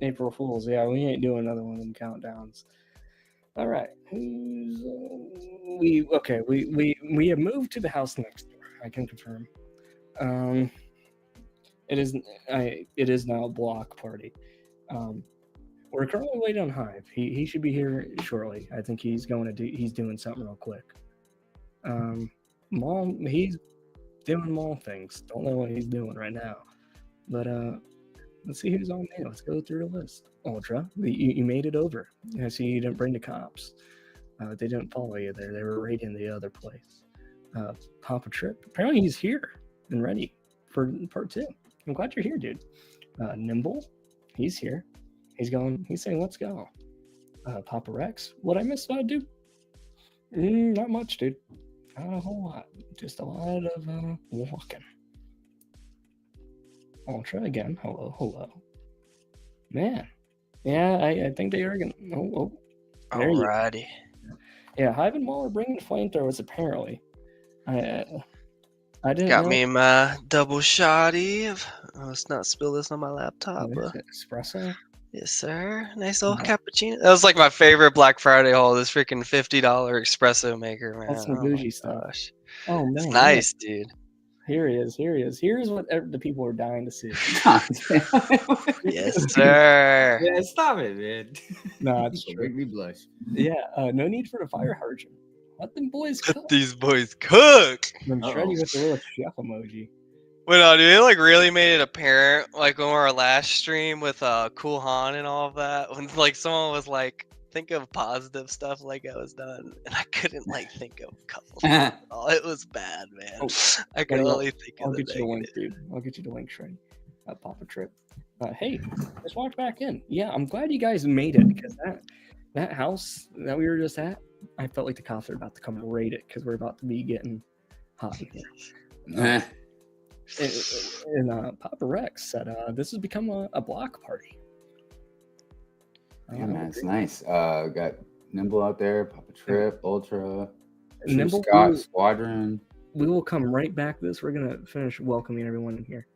April Fools. Yeah, we ain't doing another one of them countdowns. All right. We have moved to the house next door. I can confirm. It is now a block party. We're currently waiting on Hive. He should be here shortly. I think he's doing something real quick. Mom, he's doing mall things. Don't know what he's doing right now. But let's see who's on there. Let's go through the list. Ultra, you made it over. I see you didn't bring the cops. They didn't follow you there. They were raiding the other place. Papa Trip, apparently he's here and ready for part 2. I'm glad you're here, dude. Nimble, he's here. He's saying, let's go. Papa Rex, what I missed about, dude? Not much, dude. Not a whole lot. Just a lot of walking. Ultra again. Hello. Man. Yeah, I think they are gonna. Oh. Alrighty. Yeah, Hive and Maul are bringing flamethrowers apparently. I didn't. Got know. me my double shotty. Let's not spill this on my laptop. Espresso. Yes, sir. Nice little cappuccino. That was like my favorite Black Friday haul. This freaking $50 espresso maker, man. That's some bougie stuff. Gosh. Oh man, it's nice, dude. Here he is. Here's what the people are dying to see. Yes, sir. Yeah, stop it, man. No, it's true. Make me blush. Yeah, no need for the fire hydrant. Let them boys cook. Let these boys cook. I'm shreddy with the little chef emoji. Wait, no, dude, it like really made it apparent, like on our last stream with CoolHan and all of that, when like someone was like, think of positive stuff like I was done, and I couldn't like think of a couple. Oh, it was bad, man. I could only think of I'll the get you the link, dude. I'll get you the link, Shreddy. Papa Trip. Hey, let's walk back in. Yeah, I'm glad you guys made it because that house that we were just at, I felt like the cops are about to come raid it because we're about to be getting hot in here. And Papa Rex said this has become a block party. Yeah, man, it's nice. Got Nimble out there, Papa Trip, Ultra, Nimble Scott, Squadron. We will come right back to this. We're gonna finish welcoming everyone in here.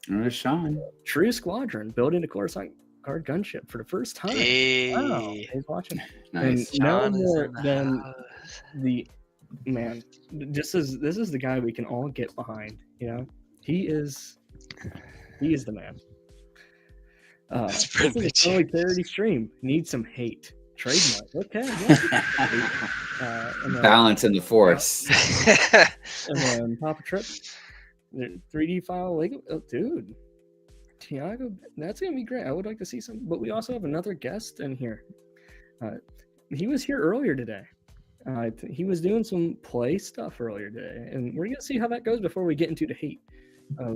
There's Sean. True Squadron building a Coruscant guard gunship for the first time. Hey. Wow, he's watching. Nice. And no more than the man. This is the guy we can all get behind. You know, he is the man. This is a totally parody stream. Need some hate. Trademark. Okay. Yeah. Balance in the force. And then Papa Trip. 3D file Lego. Oh, dude. Tiago, that's gonna be great. I would like to see some. But we also have another guest in here. He was here earlier today. He was doing some play stuff earlier today, and we're gonna see how that goes before we get into the hate of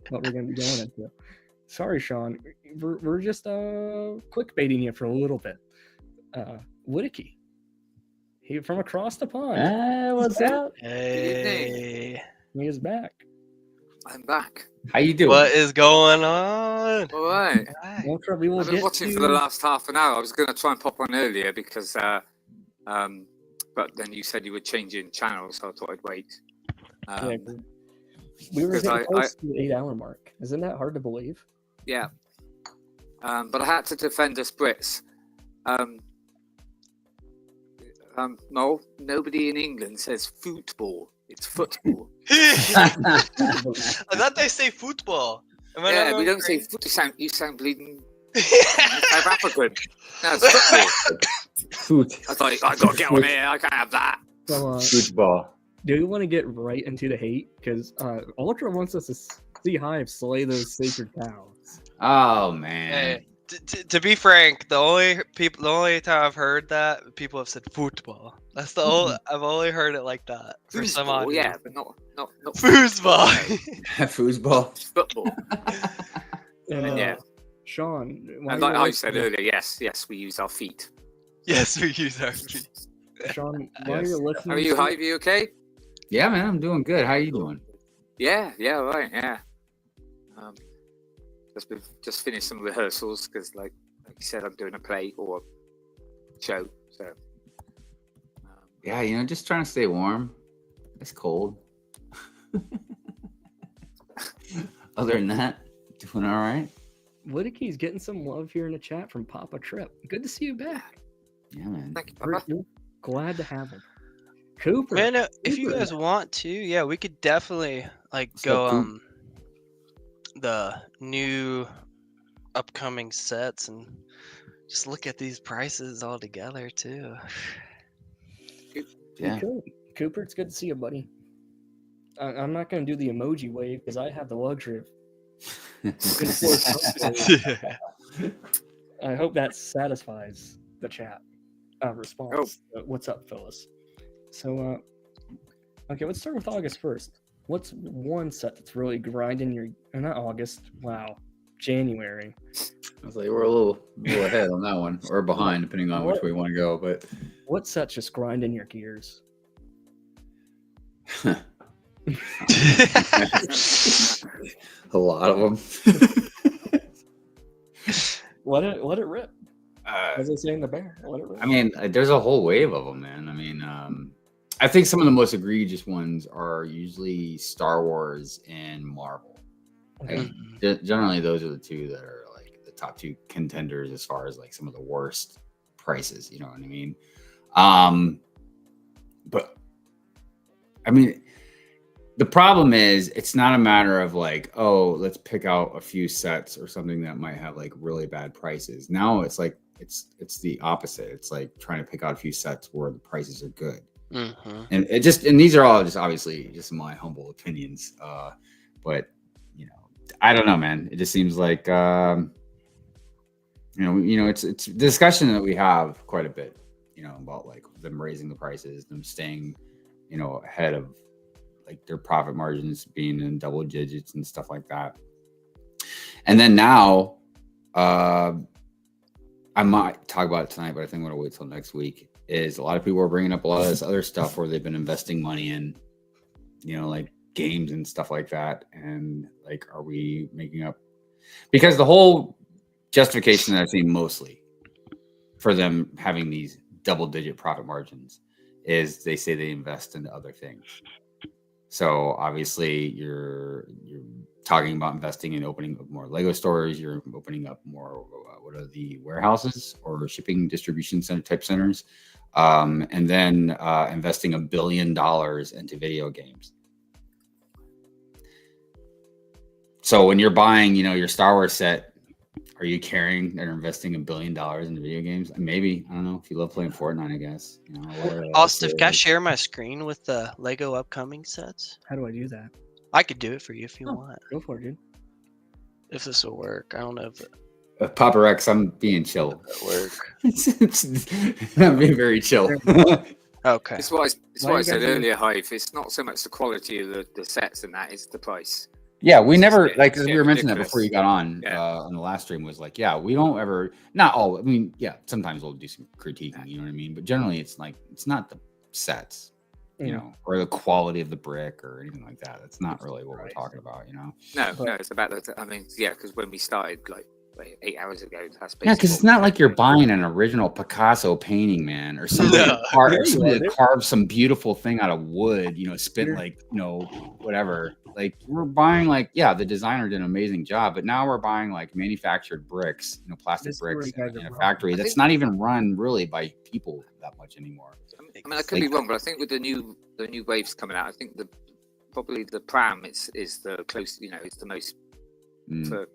what we're gonna be going into. Sorry, Sean. We're just clickbaiting you for a little bit. Whittaky. He from across the pond. Hey, what's up? Hey. He is back. I'm back. How you doing? What is going on? All right. Ultra, we will I've been watching for the last half an hour. I was going to try and pop on earlier because, but then you said you were changing channels, so I thought I'd wait. We were getting close to the 8-hour mark. Isn't that hard to believe? Yeah. But I had to defend us Brits. No, nobody in England says football. It's football. I thought they say football. Yeah, we don't say foot. You sound bleeding South African. No, it's football. Foot. I thought I got to get on here. I can't have that. So, Football. do you want to get right into the hate? Because Ultra wants us to see Hive slay those sacred cows. Oh man. Hey, to be frank, the only time I've heard that, people have said football. That's the only I've only heard it like that. For some odd yeah, reason. but not Foosball. Foosball. Football. And, yeah. Sean, And like I said earlier, yes, we use our feet. Yes, we use our feet. Sean, while you're listening, How are you, Hive? You okay? Yeah, man, I'm doing good. How you doing? Yeah, right, yeah. Just finished some rehearsals because, like you said, I'm doing a play or a show. So yeah, just trying to stay warm. It's cold. Other than that, doing all right. Woody's getting some love here in the chat from Papa Trip. Good to see you back. Yeah, man. Thank you, We're Papa. glad to have him. Cooper. Man, if you Cooper. guys want to, yeah, we could definitely like What's go up, Coop? the new upcoming sets and just look at these prices all together too. Yeah. Cool. Cooper, it's good to see you, buddy. I'm not going to do the emoji wave because I have the luxury of. I hope that satisfies the chat response. What's up, Phyllis? So, okay, let's start with August 1st. What's one set that's really grinding your... not August, wow. January. I was like, we're a little ahead on that one, or behind, depending on which way we want to go. But what set's just grinding your gears? a lot of them. Let it rip. As they say in the bear, let it rip. I mean, there's a whole wave of them, man. I mean, I think some of the most egregious ones are usually Star Wars and Marvel. Like, generally, those are the two that are like the top two contenders as far as like some of the worst prices. You know what I mean? But I mean, the problem is it's not a matter of like, oh, let's pick out a few sets or something that might have like really bad prices. Now it's like it's the opposite. It's like trying to pick out a few sets where the prices are good. And and these are all just obviously just my humble opinions. But you know, I don't know, man. It just seems like you know, it's a discussion that we have quite a bit, you know, about like them raising the prices, them staying, you know, ahead of like their profit margins being in double digits and stuff like that. And then now, I might talk about it tonight, but I think I'm gonna wait till next week. Is a lot of people are bringing up a lot of this other stuff where they've been investing money in, you know, like games and stuff like that. And like, are we making up? Because the whole justification that I've seen mostly for them having these double-digit profit margins is they say they invest into other things. So obviously you're talking about investing in opening up more Lego stores. You're opening up more, what are the warehouses or shipping distribution center type centers? And then investing $1 billion into video games. So when you're buying, you know, your Star Wars set, are you caring that you're investing $1 billion into video games? Maybe. I don't know. If you love playing Fortnite, I guess. You know, Austiff, can I share my screen with the Lego upcoming sets? How do I do that? I could do it for you if you want. Go for it, dude. If this will work. I don't know if it Papa Rex, I'm being chill. will work. I'm being very chill. Okay. It's what Why I you said guys earlier, Hive. It's not so much the quality of the sets and that, it's the price. Yeah, we never, It's like, we were mentioning that ridiculous. before you got on the last stream, was like, yeah, we don't ever, not all, I mean, yeah, sometimes we'll do some critiquing, you know what I mean? But generally it's like, it's not the sets, you know, or the quality of the brick or anything like that. That's not really what we're talking about, you know? No, it's about the, I mean, yeah, because when we started, like 8 hours ago, that's basically. Yeah, because it's not like you're buying an original Picasso painting, man, or somebody, No. that carved some beautiful thing out of wood, you know, spent like, you know, whatever. Like, we're buying like, yeah, the designer did an amazing job, but now we're buying like manufactured bricks, you know, plastic bricks in a factory that's not even run really by people that much anymore. I mean, I could be wrong, but I think with the new waves coming out, I think probably the Pram is the close, you know, it's the most for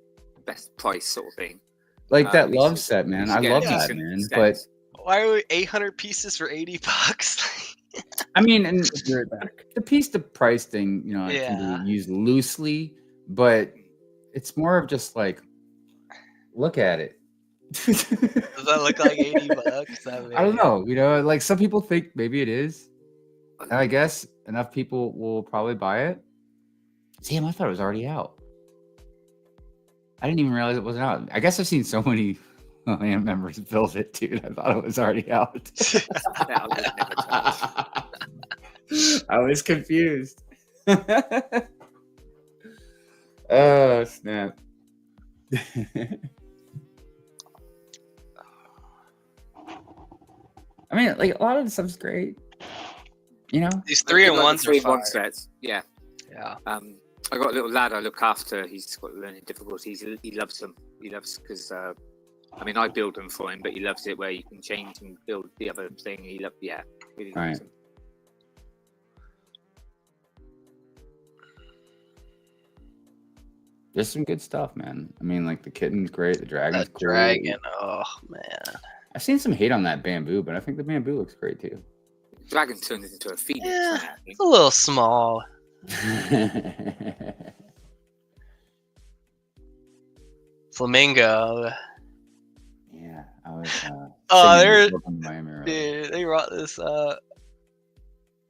best price sort of thing. Like that love set, man. I love that, man. But why are we 800 pieces for $80? I mean, and the piece to price thing, you know, it Yeah. can be used loosely, but it's more of just like, look at it. Does that look like $80? I don't know. You know, like some people think maybe it is. And I guess enough people will probably buy it. Damn, I thought it was already out. I didn't even realize it wasn't out. I guess I've seen so many AMP members build it, dude. I thought it was already out. I was confused. Oh, snap. I mean, like, a lot of the stuff's great. You know? These 3-in-1s are 3-in-1 fire. sets. Yeah. I got a little lad I look after. He's got learning difficulties. He loves them. He loves because I mean I build them for him, but he loves it where you can change and build the other thing. He loves really Right. loves them. There's some good stuff, man. I mean, like the kitten's great, the dragon's That cool. dragon, oh man. I've seen some hate on that bamboo, but I think the bamboo looks great too. Dragon turned into a phoenix. Yeah, isn't it, I think? it's a little small. Flamingo. Yeah, I was. Oh, singing there, Welcome to Miami earlier. dude, they brought this.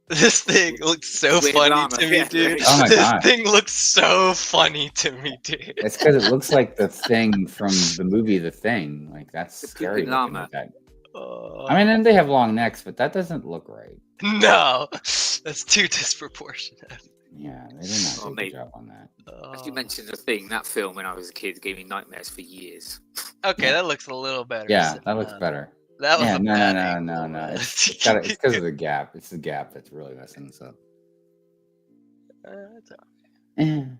This thing looks so Weird funny llama, to me, yeah. dude. Oh my This God. thing looks so funny to me, dude. It's because it looks like the thing from the movie The Thing. Like that's The scary. pooping looking llama. like that. Oh, I mean, then they have long necks, but that doesn't look right. no, that's too disproportionate. Yeah, they did not do a mate. good job on that. As you mentioned the thing, that film when I was a kid gave me nightmares for years. Okay, that looks a little better. Yeah, So, that looks better. That was Yeah, a no, bad no, angle. no. It's because of the gap. It's the gap that's really messing us up. It's all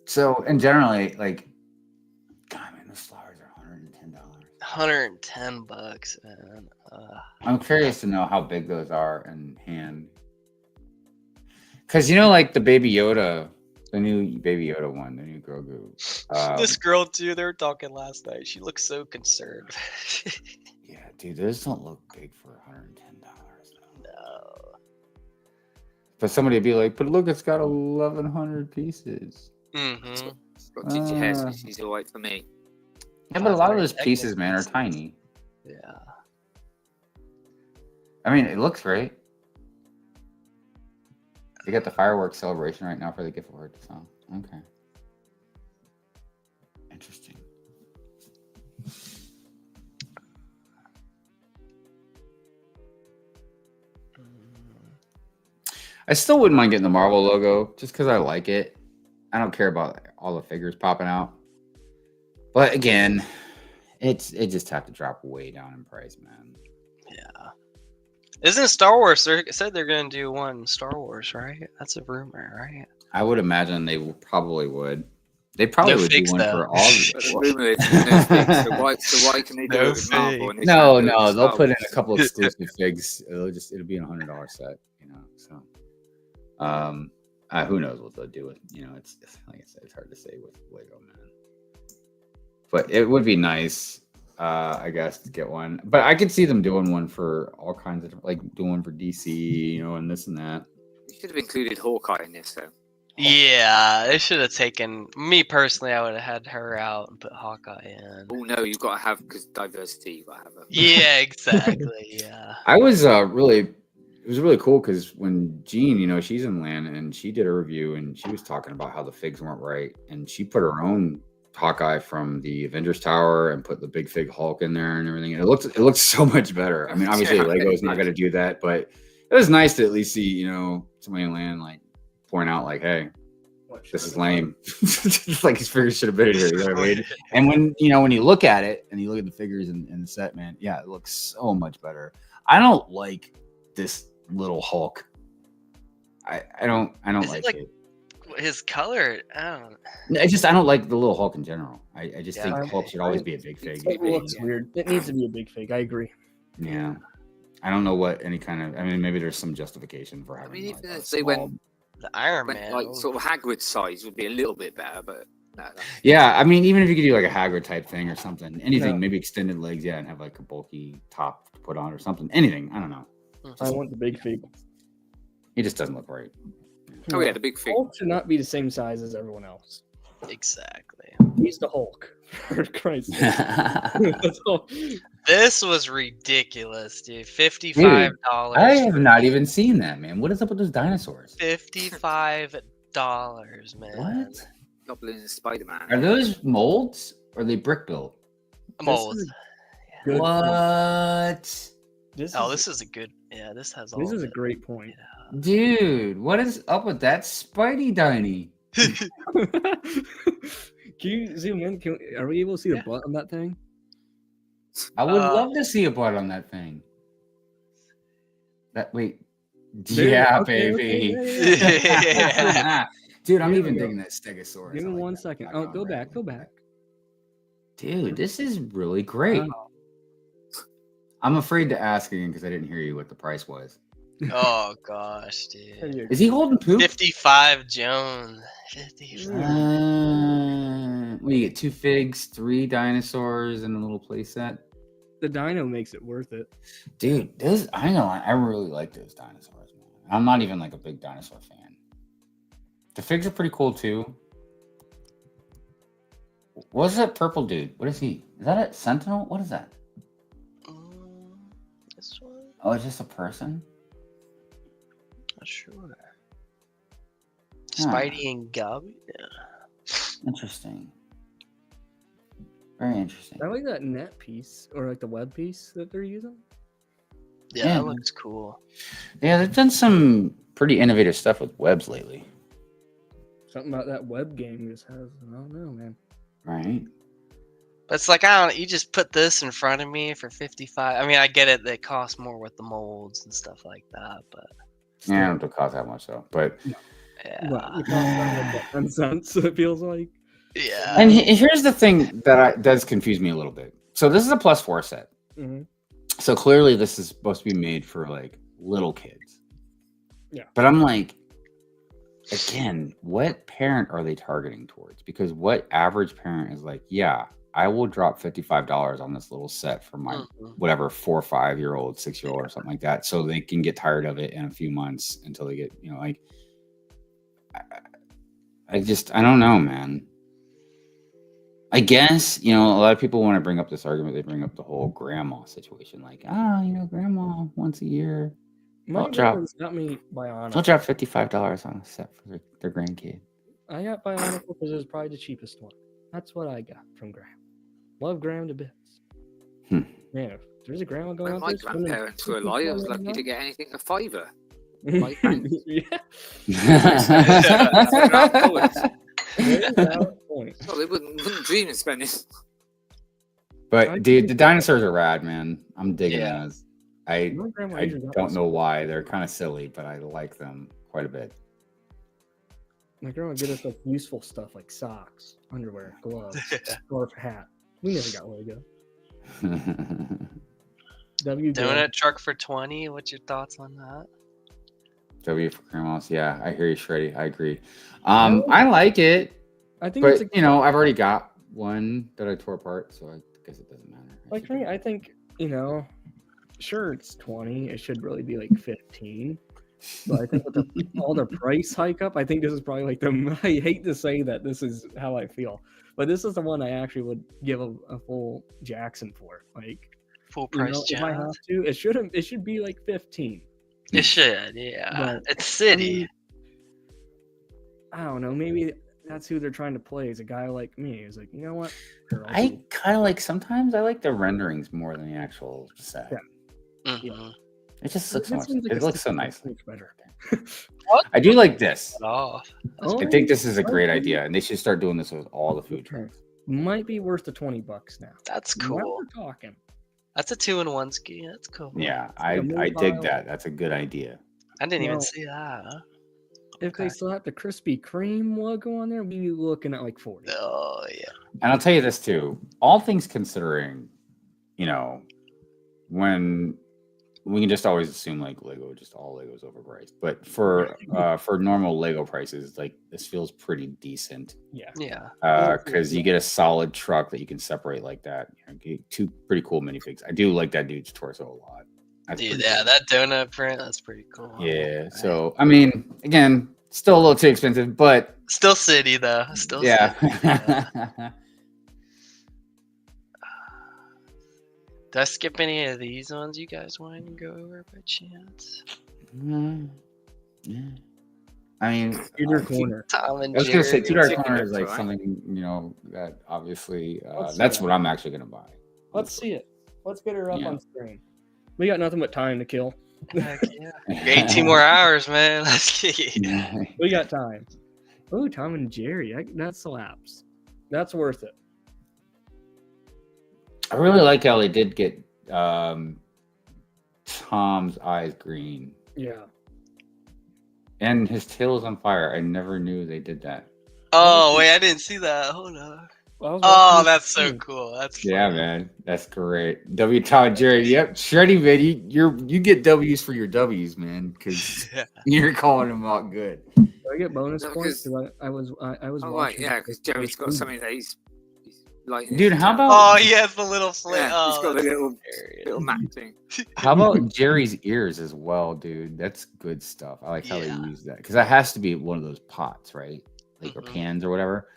So, and generally, like, God, man, those flowers are $110. $110, man. I'm curious to know how big those are in hand. Because, you know, like the Baby Yoda, the new Baby Yoda one, the new Grogu. This girl too, they were talking last night. She looks so concerned. Yeah, dude, those don't look big for $110. No. But somebody would be like, but look, it's got 1,100 pieces. Mm-hmm. Got ginger hair, so she's alright for me. Yeah, but a lot of those pieces, man, are tiny. Yeah. I mean, it looks great. They got the fireworks celebration right now for the gift award, so okay. Interesting. I still wouldn't mind getting the Marvel logo just because I like it. I don't care about all the figures popping out. But again, it just have to drop way down in price, man. Yeah. Isn't Star Wars? They said they're going to do one Star Wars, right? That's a rumor, right? I would imagine they probably would. They probably would do figs, one though. for all. But the rumor is there's no figs, so why can they do No it with Marvel? And they No, can't do it with they'll Star put in Wars? a couple exclusive figs. It'll be a $100 set, you know. So, who knows what they'll do with, you know, it's like I said, it's hard to say with Lego, man. But it would be nice, I guess, to get one. But I could see them doing one for all kinds of, like doing one for DC, you know, and this and that. You should have included Hawkeye in this, though. Yeah, they should have taken me personally. I would have had her out and put Hawkeye in. Oh no, you've got to have because diversity. You've got to have them. Yeah, exactly. Yeah. I was it was really cool because when Jean, you know, she's in LAN and she did a review and she was talking about how the figs weren't right. And she put her own Hawkeye from the Avengers Tower and put the big fig Hulk in there and everything. And it looked so much better. I mean, obviously Yeah, Lego is not going to do that, but it was nice to at least see, you know, somebody in LAN like point out like, hey, this is lame. It's like his figures should have been in here. You know what I mean? And when you look at it and you look at the figures in the set, man, yeah, it looks so much better. I don't like this little Hulk. I don't like it. His color, I don't. I don't like the little Hulk in general. I just think Hulk should always be a big fig. It looks weird. It needs to be a big fig. I agree. Yeah. I don't know what any kind of. I mean, maybe there's some justification for having. I mean, like, even a if they small- went The Iron Man. like sort of Hagrid size would be a little bit better, but no. Yeah, I mean, even if you could do like a Hagrid type thing or something, anything, Yeah. maybe extended legs, yeah, and have like a bulky top to put on or something. Anything, I don't know. I want the big fig. It just doesn't look right. Oh yeah, the big fig. Hulk should not be the same size as everyone else. Exactly. He's the Hulk. For Christ's sake. That's all. This was ridiculous, dude. $55. I have not even seen that, man. What is up with those dinosaurs? $55, man. What? Goblin and Spider-Man. Are those molds or are they brick built? Mold. This is good. What? This is a good. Yeah, this has all. This is of a it. great point. Dude, what is up with that Spidey Diny? Can you zoom in? Are we able to see the Yeah. butt on that thing? I would love to see a butt on that thing. Wait. Yeah, Okay, baby. Yeah. Dude, I'm Here even we go. digging that Stegosaurus. Give I me like 1 that second. black Oh, on go red. back. Go back. Dude, this is really great. Wow. I'm afraid to ask again because I didn't hear you what the price was. Oh gosh, There dude. you Is go. he holding poop? 55 Jones. 55. Well, you get 2 figs, 3 dinosaurs, and a little playset. The dino makes it worth it. Dude, I really like those dinosaurs, man. I'm not even like a big dinosaur fan. The figs are pretty cool too. What's that purple dude? What is he? Is that a sentinel? What is that? This one? Oh, it's just a person? Not sure. Huh. Spidey and Gubby? Yeah. Interesting. Very interesting. I like that net piece or like the web piece that they're using. Yeah, Yeah. that looks cool. Yeah, they've done some pretty innovative stuff with webs lately. Something about that web game just has, I don't know, man. Right? But it's like, I don't, you just put this in front of me for 55. I mean, I get it, they cost more with the molds and stuff like that, but Yeah, it don't cost that much though. But yeah. Well, it costs around like 10 cents, it feels like. Yeah. and here's the thing that does confuse me a little bit. So this is a +4 set. Mm-hmm. So clearly this is supposed to be made for like little kids. Yeah. But I'm like, again, what parent are they targeting towards? Because what average parent is like, yeah, I will drop $55 on this little set for my whatever 4 or 5 year old, 6-year-old or something like that, so they can get tired of it in a few months until they get, like I don't know, man. I guess, a lot of people want to bring up this argument. They bring up the whole grandma situation. Like, grandma once a year. My drop grandma's got me Bionicle. They'll drop $55 on a set for their grandkid. I got Bionicle because it was probably the cheapest one. That's what I got from Graham. Love Graham to bits. Man, if there's a grandma going When out my there spending grandparents were alive, I was lucky to get anything a £5. Very valid point. Well, they wouldn't dream of spending. But dude, the dinosaurs are rad, man. I'm digging those. I My grandma I usually got don't this. know why. They're kind of silly, but I like them quite a bit. My grandma would get us like useful stuff like socks, underwear, gloves, scarf, hat. We never got Lego. Donut truck for 20. What's your thoughts on that? W for grandmas. Yeah, I hear you, Shreddy. I agree. I like it, I think but it's I've already got one that I tore apart, so I guess it doesn't matter. like for me. I think sure it's 20. It should really be like 15. But I think with all the price hike up, I think this is probably like I hate to say that this is how I feel, but this is the one I actually would give a full Jackson for. Like Full price if I have to, it should be like 15. It should, yeah. But, It's city. I don't know. Maybe that's who they're trying to play. Is a guy like me. Is like, you know what? Sure, I'll I do kind of like sometimes I like the renderings more than the actual set. Yeah. Mhm. It just looks so This much. one's like It a looks so 60 nice. inch better. I do like this. Cut off. Oh, I think this is a great okay. idea, and they should start doing this with all the food trucks. Might be worth the $20 now. That's Now cool. we're talking. That's a 2-in-1 ski. That's cool. Yeah, like a I dig mobile- that. That's a good idea. I didn't even Well, see that. If they still have the Krispy Kreme logo on there, we'd be looking at like 40. Oh yeah. And I'll tell you this too. All things considering, when we can just always assume like Lego, just all Lego's overpriced. But for normal Lego prices, like this feels pretty decent. Yeah. Yeah. Because you get a solid truck that you can separate like that. Get 2 pretty cool minifigs. I do like that dude's torso a lot. That's Dude, pretty yeah, cool. that donut print, that's pretty cool. Yeah. So I mean, again, still a little too expensive, but Still city though. Still yeah. city. Yeah. Did I skip any of these ones you guys wanted to go over by chance? Yeah. I mean, Tudor Corner. Tom and I was gonna say Jerry. Tudor Chicken Corner is like right? something that obviously Let's see that's that. what I'm actually gonna buy. Let's see it. Let's get her up Yeah. on screen. We got nothing but time to kill. Heck yeah. 18 more hours, man. Let's get it. We got time. Oh, Tom and Jerry. That slaps. That's worth it. I really like how they did get Tom's eyes green. Yeah. And his tail is on fire. I never knew they did that. Oh wait, I didn't see that. Hold on. Well, Oh, that's so cool. That's funny. Yeah, man, that's great. W. Todd Jerry, yep, Shreddy, man, you get W's for your W's, man, because you're calling them out good. Do I get bonus No, points? 'cause- I was Oh, right, watching. yeah, because Jerry's got something that he's like. Dude, how about Oh, he has the little flip. Yeah, Oh, he's got the that's little hilarious. map thing. how about Jerry's ears as well, dude? That's good stuff. I like how they Yeah. use that because that has to be one of those pots, right? Like or Mhm. pans or whatever.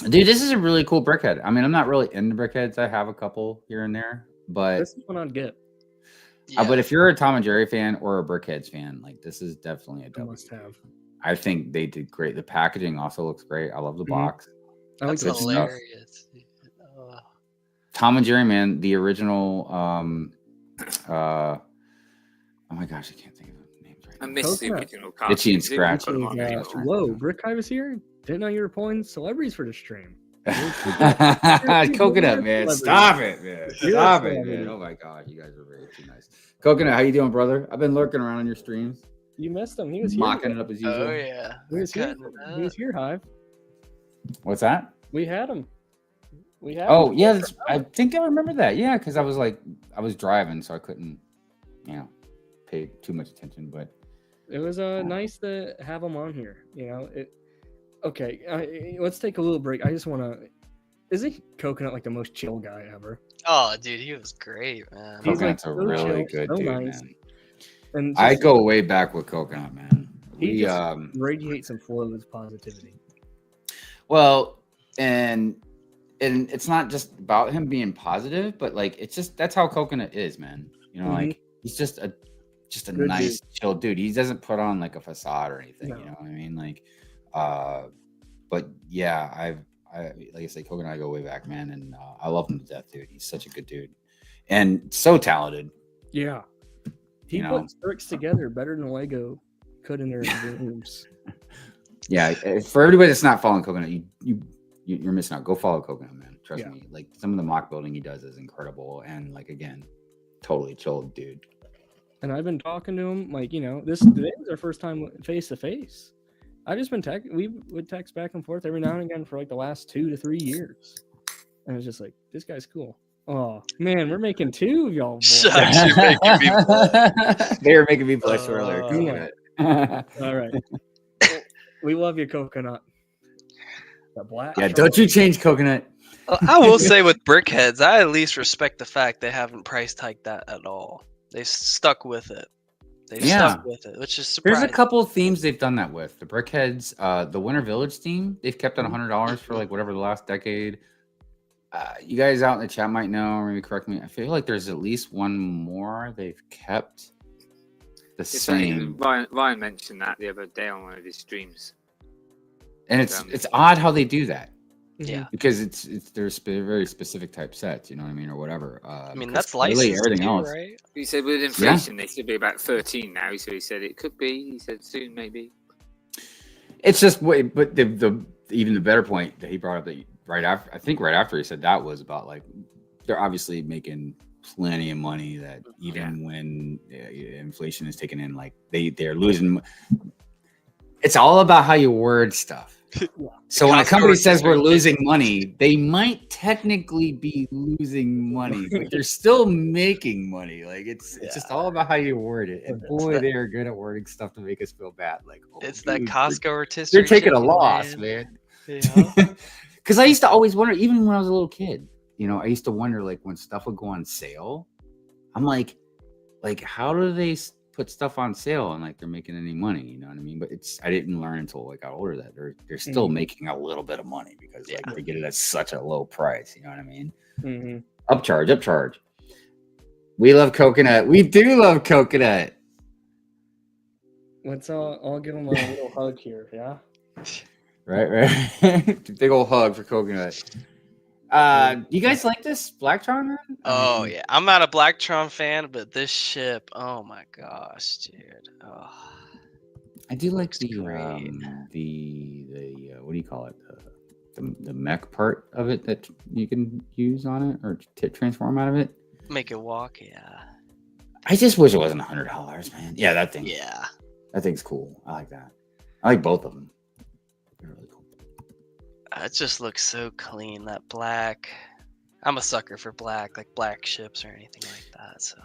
Dude, this is a really cool brickhead. I mean, I'm not really into brickheads. I have a couple here and there, but This is one I'd get. Yeah. but if you're a Tom and Jerry fan or a Brickheads fan, like this is definitely a I W. must have. I think they did great. The packaging also looks great. I love the Mhm. box. I like That's good this. stuff. hilarious. Oh. Tom and Jerry, man, the original. Oh my gosh, I can't think of the names right I now. mess the Coconut. original card. Itchy and Scratch. Put 'em on Yeah, there. whoa, Brickhive is here. Didn't know you were pulling celebrities for the stream. Coconut, man, stop it, man, You're a stop it, celebrity. man. Oh my god, you guys are very too nice. Coconut, how you doing, brother? I've been lurking around on your streams, You missed him. He was here. mocking it up as usual. Oh yeah. He was here. Cutting it He was up. here, Hive. What's that? We had him. We had Oh him. yeah, I think I remember that. Yeah, because I was driving, so I couldn't, pay too much attention. But It was nice to have him on here. Okay, let's take a little break. I just want to. Isn't Coconut like the most chill guy ever? Oh, dude, he was great, man. He's Coconut's like a so really chill, good so dude, nice. man. And I just go way back with Coconut, man. He We just radiates and flows positivity. well, and it's not just about him being positive, but like it's just that's how Coconut is, man. Like he's just a Good nice, chill dude. He doesn't put on like a facade or anything. No. You know what I mean? Like, but yeah, I like I say, Coconut, I go way back, man, and I love him to death, dude. He's such a good dude and so talented. Yeah. He You know. puts bricks together better than Lego could in their rooms. Yeah, for everybody that's not following Coconut, you're missing out. Go follow Coconut, man. Trust me. Like some of the mock building he does is incredible, and like again, totally chilled, dude. And I've been talking to him, like, today was our first time face to face. I've just been we would text back and forth every now and again for like the last 2 to 3 years. And it's just like, this guy's cool. Oh man, we're making 2 of y'all. Shucks, you're making me blush. They were making me blush earlier. Coconut. All right. We love you, Coconut. The black. Yeah, don't you change Coconut. I will say with Brickheads, I at least respect the fact they haven't price tagged that at all. They stuck with it. They stuck with it, which is surprising. There's a couple of themes they've done that with. The Brickheads, the Winter Village theme, they've kept at $100 for like whatever the last decade. You guys out in the chat might know, or maybe correct me. I feel like there's at least one more they've kept the same. Ryan mentioned that the other day on one of his streams. And it's odd how they do that. Yeah. Because there's very specific type sets, you know what I mean, or whatever. I mean, that's licensed really everything too, else. right? He said with inflation, they should be about 13 now. So he said it could be. He said soon, maybe. It's just but the even the better point that he brought up that right after he said that was about like they're obviously making plenty of money that even when inflation is taken in, like they're losing. It's all about how you word stuff. So when a company says we're losing money, they might technically be losing money, but they're still making money. Like it's just all about how you word it. And boy, they are good at wording stuff to make us feel bad. Like It's that Costco rotisserie. They're taking a chicken, loss, man. Yeah. Because I used to always wonder, even when I was a little kid, I used to wonder, like when stuff would go on sale, I'm like how do they put stuff on sale and like they're making any money? You know what I mean? But I didn't learn until I got older that they're still making a little bit of money because like they get it at such a low price. You know what I mean? Mm-hmm. Upcharge. We love Coconut. We do love Coconut. I'll give him a little hug here. Yeah. Right. Big old hug for Coconut. You guys like this Blacktron? Oh yeah, I'm not a Blacktron fan, but this ship, oh my gosh, dude. Oh. I do like the great. what do you call it? The mech part of it that you can use on it or transform out of it. Make it walk, yeah. I just wish it wasn't $100, man. Yeah, that thing. Yeah. That thing's cool. I like that. I like both of them. They're really cool. It just looks so clean. That black. I'm a sucker for black, like black ships or anything like that. So.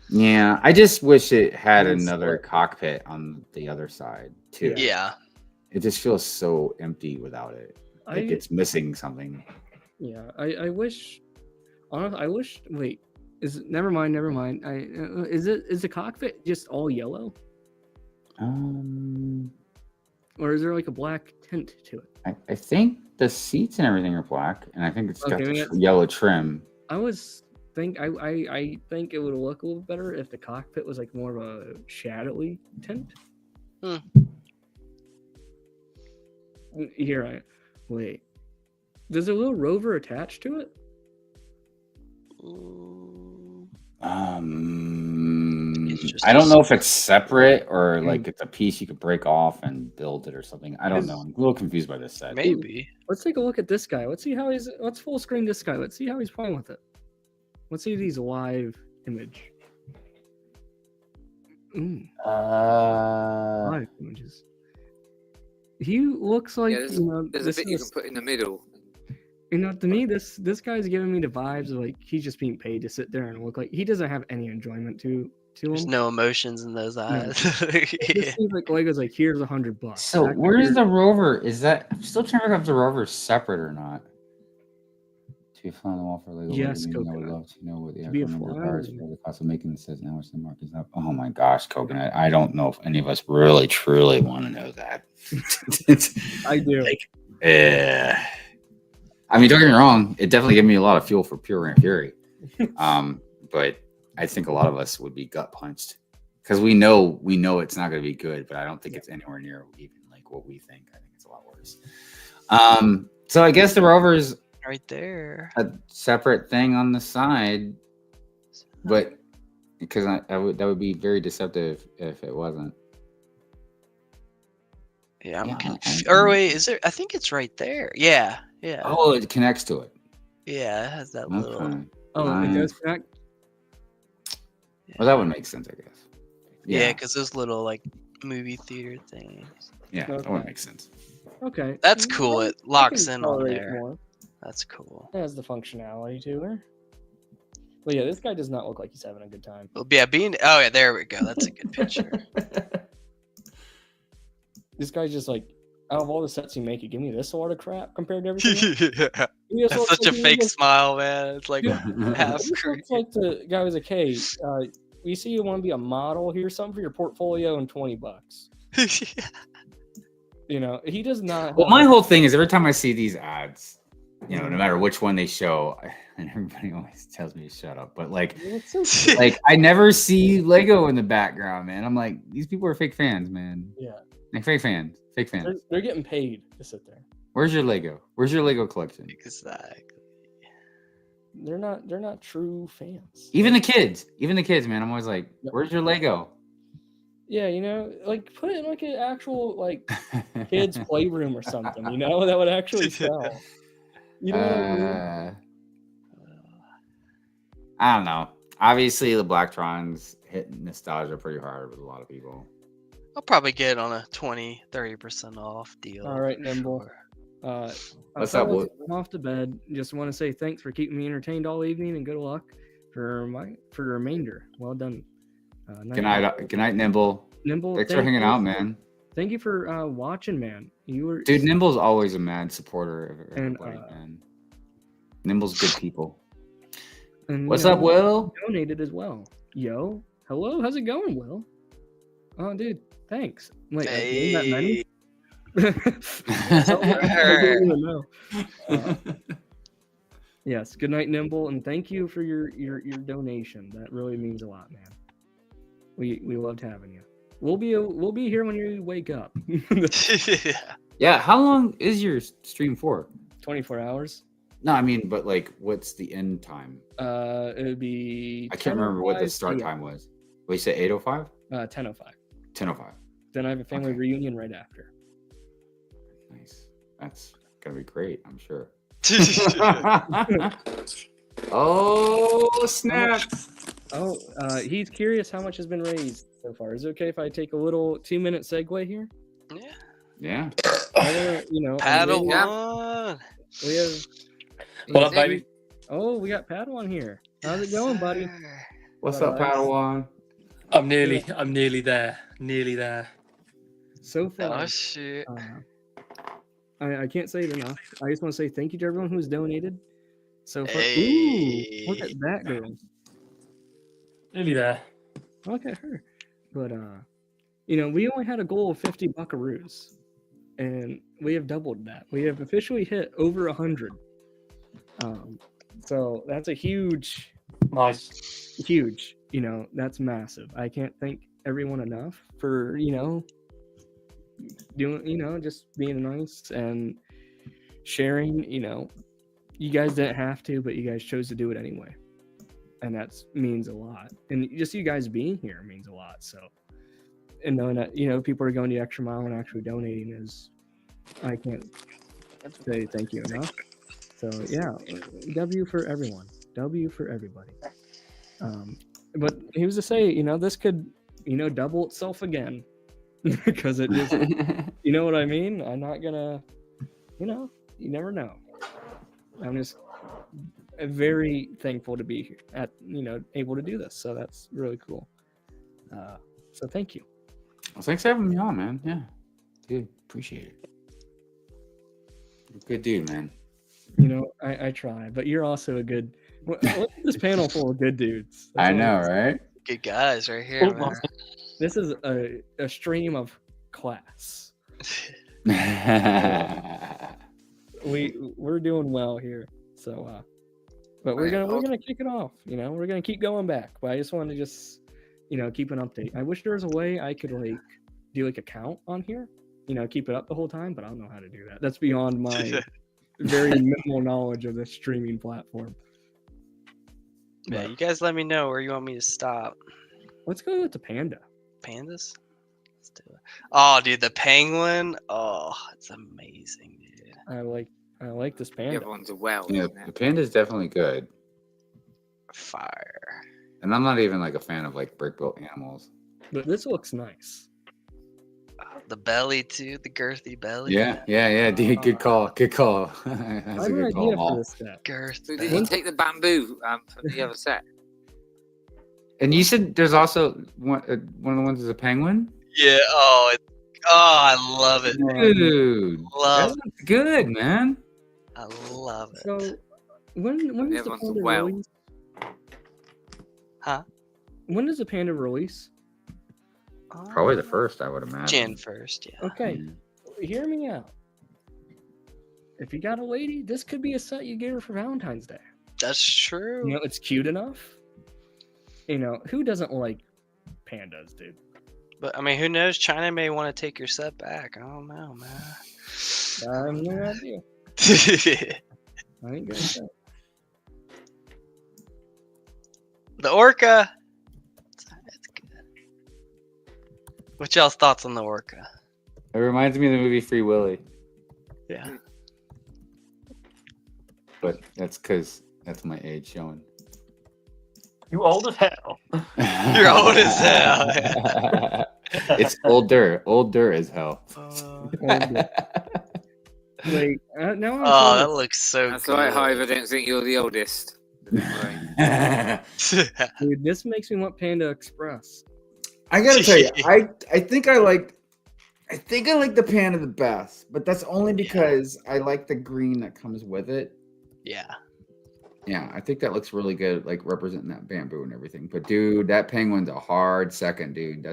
Yeah, I just wish it had It's another like- cockpit on the other side too. Yeah. It just feels so empty without it. Like it's missing something. Yeah, I wish. Honestly, I wish. Wait, never mind. Is the cockpit just all yellow, or is there like a black tint to it? I think the seats and everything are black, and I think it's got Okay, the that's- yellow trim. I think it would look a little better if the cockpit was like more of a shadowy tint. Here, wait. Does a little rover attach to it? I don't know if it's separate or like it's a piece you could break off and build it or something. I don't know. I'm a little confused by this set. Maybe. Let's take a look at this guy. Let's full screen this guy. Let's see how he's playing with it. Let's see these live image. Live images. He looks like there's a bit you can put in the middle. To me, this guy's giving me the vibes of like he's just being paid to sit there and look like he doesn't have any enjoyment to There's him. no emotions in those eyes. It just seems like Lego's like, here's $100. So where's the rover? Is that I'm still trying to figure out if the rover is separate or not. To be flying on the wall for Lego. Yes, I Coconut. would love to know what the To be a actual number of flyer. cars for the cost of making this says now which the mark is up. Oh my gosh, Coconut. I don't know if any of us really truly want to know that. I do. I mean, don't get me wrong. It definitely gave me a lot of fuel for pure and fury. But I think a lot of us would be gut punched because we know it's not going to be good, but I don't think it's anywhere near even like what we think. I think it's a lot worse. So I guess the rover's Right there. a separate thing on the side, but because that would be very deceptive if it wasn't. Yeah, I'm Yeah, confused. Or wait, is there? I think it's right there. Yeah. Oh, it connects to it. Yeah, it has that little. Okay. Oh, it does connect. Well, that would make sense, I guess. Yeah, because those little like movie theater things. Yeah, that Okay. would make sense. Okay. That's cool. It I locks can in on tolerate there. more. That's cool. It has the functionality to her. But yeah, this guy does not look like he's having a good time. Well, yeah, oh yeah, there we go. That's a good picture. This guy's just like, out of all the sets you make, you give me this sort of crap compared to everything else? Yeah. He just That's looks such a like he fake just- smile, man. It's like Dude, half This creepy. looks like the guy was like, hey, we see you want to be a model. Here's something for your portfolio and $20. You know, he does not. Well, my whole thing is every time I see these ads, you know, no matter which one they show, and everybody always tells me to shut up, but like, like I never see Lego in the background, man. I'm like, these people are fake fans, man. Yeah, Like fake fans, fake fans. they're getting paid to sit there. Where's your Lego? Where's your Lego collection? Exactly. They're not true fans. Even the kids, man. I'm always like, Yep. where's your Lego? Yeah, you know, like put it in like an actual like kids playroom or something. You know, that would actually sell. You know what I mean? I don't know. Obviously, the Blacktrons hit nostalgia pretty hard with a lot of people. I'll probably get it on a 20-30% off deal. All right, for Nimble. sure. What's I up, was Wood? off to bed. Just want to say thanks for keeping me entertained all evening and good luck for the remainder. Well done. Good night, Nimble. Nimble. Thanks for thank hanging you. out, man. Thank you for watching, man. You were Dude, Nimble's always a mad supporter of And, everybody, man. Nimble's good people. and, What's you know, up, Will? Donated as well. Yo, hello, how's it going, Will? Oh, dude, thanks. Wait, I gave that many? I didn't even know. Yes, good night, Nimble, and thank you for your donation. That really means a lot, man. We loved having you. We'll be here when you wake up. Yeah, how long is your stream for? 24 hours. No, I mean, but like, what's the end time? It would be. I can't remember what the 10:05 start PM. time was. What you say, 8:05? 10:05. 10:05. Then I have a family Okay. reunion right after. Nice. That's gonna be great, I'm sure. Oh snap! Oh, he's curious how much has been raised. so far. Is it okay if I take a little 2-minute segue here? Yeah. Yeah. Padawan. We have. What up, baby? Oh, we got Padawan here. How's it going, buddy? Sir. What's But, up, Padawan? I'm nearly there. Nearly there. So far, Oh shit. I can't say it enough. I just want to say thank you to everyone who's donated. So far, Hey. ooh, look at that girl. Nearly there. Look at her. But we only had a goal of 50 buckaroos, and we have doubled that. We have officially hit over 100. So that's a huge, Nice. that's massive. I can't thank everyone enough for doing, just being nice and sharing. You guys didn't have to, but you guys chose to do it anyway, and that means a lot. And just you guys being here means a lot. So, and knowing that people are going the extra mile and actually donating I can't say thank you enough. So yeah, W for everyone, W for everybody. But he was to say, this could, double itself again, because it just, you know what I mean? I'm not gonna, you never know. I'm just very thankful to be here able to do this. So that's really cool. So thank you. Well, thanks for having me on, man. Yeah, dude, appreciate it. You're a good dude, man. I try, but you're also a good. Look at this panel full of good dudes. I know, right? Good guys right here, man. This is a stream of class. We're doing well here. So, but we're gonna kick it off. We're gonna keep going back. But I just want to keep an update. I wish there was a way I could do a count on here. Keep it up the whole time, but I don't know how to do that. That's beyond my very minimal knowledge of this streaming platform. Yeah, you guys let me know where you want me to stop. Let's go with the panda. Pandas? Let's do it. Oh, dude, the penguin. Oh, it's amazing, dude. I like this The panda. other ones are well. Yeah, isn't it? the panda's definitely good. Fire. And I'm not even like a fan of like brick built animals. But this looks nice. The belly too, the girthy belly. Yeah, dude. Good call. Good call. That's I a have an good idea call. for Mal. this set. Girth. So did you take the bamboo from the other set? And you said there's also one of the ones is a penguin? Yeah. Oh, I love it. Dude. Love That's good, man. I love it. So when The does the other ones are panda well. release? Huh? When does the panda release? Probably the first, I would imagine. Jan first, yeah. Okay, hear me out. If you got a lady, this could be a set you give her for Valentine's Day. That's true. It's cute enough. Who doesn't like pandas, dude? But I mean, who knows? China may want to take your set back. I don't know, man. I have no idea. I ain't gonna say. The orca. That's good. What y'all's thoughts on the orca? It reminds me of the movie Free Willy. Yeah. But that's because that's my age showing. You old as hell. You're old as hell. It's older. Older as hell. Wait, now I'm Oh, that looks so That's good. right, Hive. I don't think you're the oldest. I dude, this makes me want Panda Express. gotta tell you, I think I like the panda the best, but that's only because I like the green that comes with it. Yeah. Yeah, I think that looks really good, like representing that bamboo and everything. But dude, that penguin's a hard second, dude.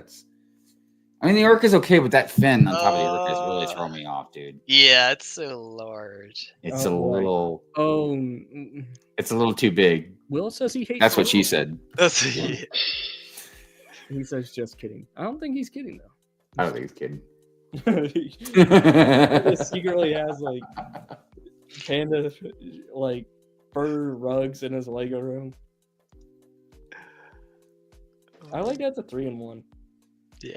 I mean, the orca's okay, but that fin on top of the orca is really throwing me off, dude. Yeah, it's so large. It's Oh, boy. It's a little too big. Will says he hates. That's what she orcas. said. That's He says just kidding. I don't think he's kidding I don't think he's kidding. though. He secretly has like panda like fur rugs in his Lego room. I like that's a 3-in-1. Yeah.